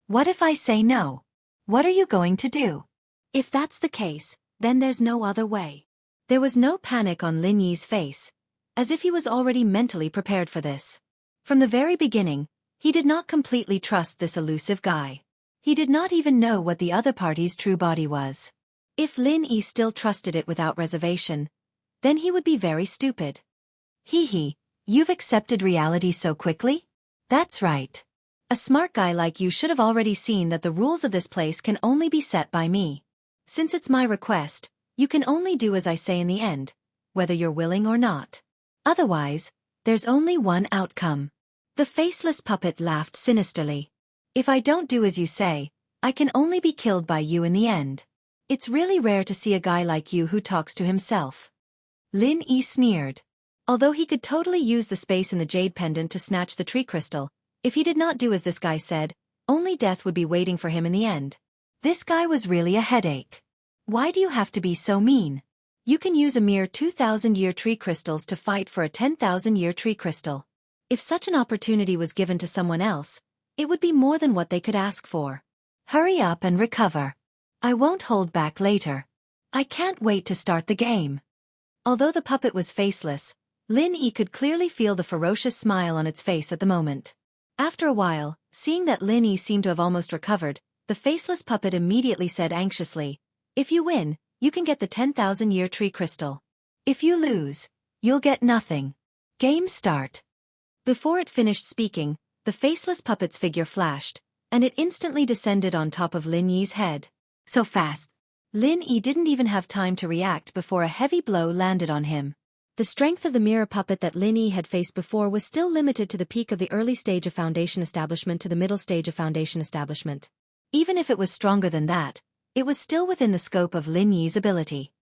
"What if I say no? What are you going to do?" "If that's the case, then there's no other way." There was no panic on Lin Yi's face, as if he was already mentally prepared for this. From the very beginning, he did not completely trust this elusive guy. He did not even know what the other party's true body was. If Lin Yi still trusted it without reservation, then he would be very stupid. "Hee, you've accepted reality so quickly? That's right. A smart guy like you should have already seen that the rules of this place can only be set by me. Since it's my request, you can only do as I say in the end, whether you're willing or not. Otherwise, there's only one outcome." The faceless puppet laughed sinisterly. "If I don't do as you say, I can only be killed by you in the end. It's really rare to see a guy like you who talks to himself." Lin Yi sneered. Although he could totally use the space in the jade pendant to snatch the tree crystal, if he did not do as this guy said, only death would be waiting for him in the end. This guy was really a headache. "Why do you have to be so mean? You can use a mere 2,000-year tree crystals to fight for a 10,000-year tree crystal. If such an opportunity was given to someone else, it would be more than what they could ask for. Hurry up and recover. I won't hold back later. I can't wait to start the game." Although the puppet was faceless, Lin Yi could clearly feel the ferocious smile on its face at the moment. After a while, seeing that Lin Yi seemed to have almost recovered, the faceless puppet immediately said anxiously, "If you win, you can get the 10,000-year tree crystal. If you lose, you'll get nothing. Game start." Before it finished speaking, the faceless puppet's figure flashed, and it instantly descended on top of Lin Yi's head. So fast. Lin Yi didn't even have time to react before a heavy blow landed on him. The strength of the mirror puppet that Lin Yi had faced before was still limited to the peak of the early stage of Foundation Establishment to the middle stage of Foundation Establishment. Even if it was stronger than that, it was still within the scope of Lin Yi's ability.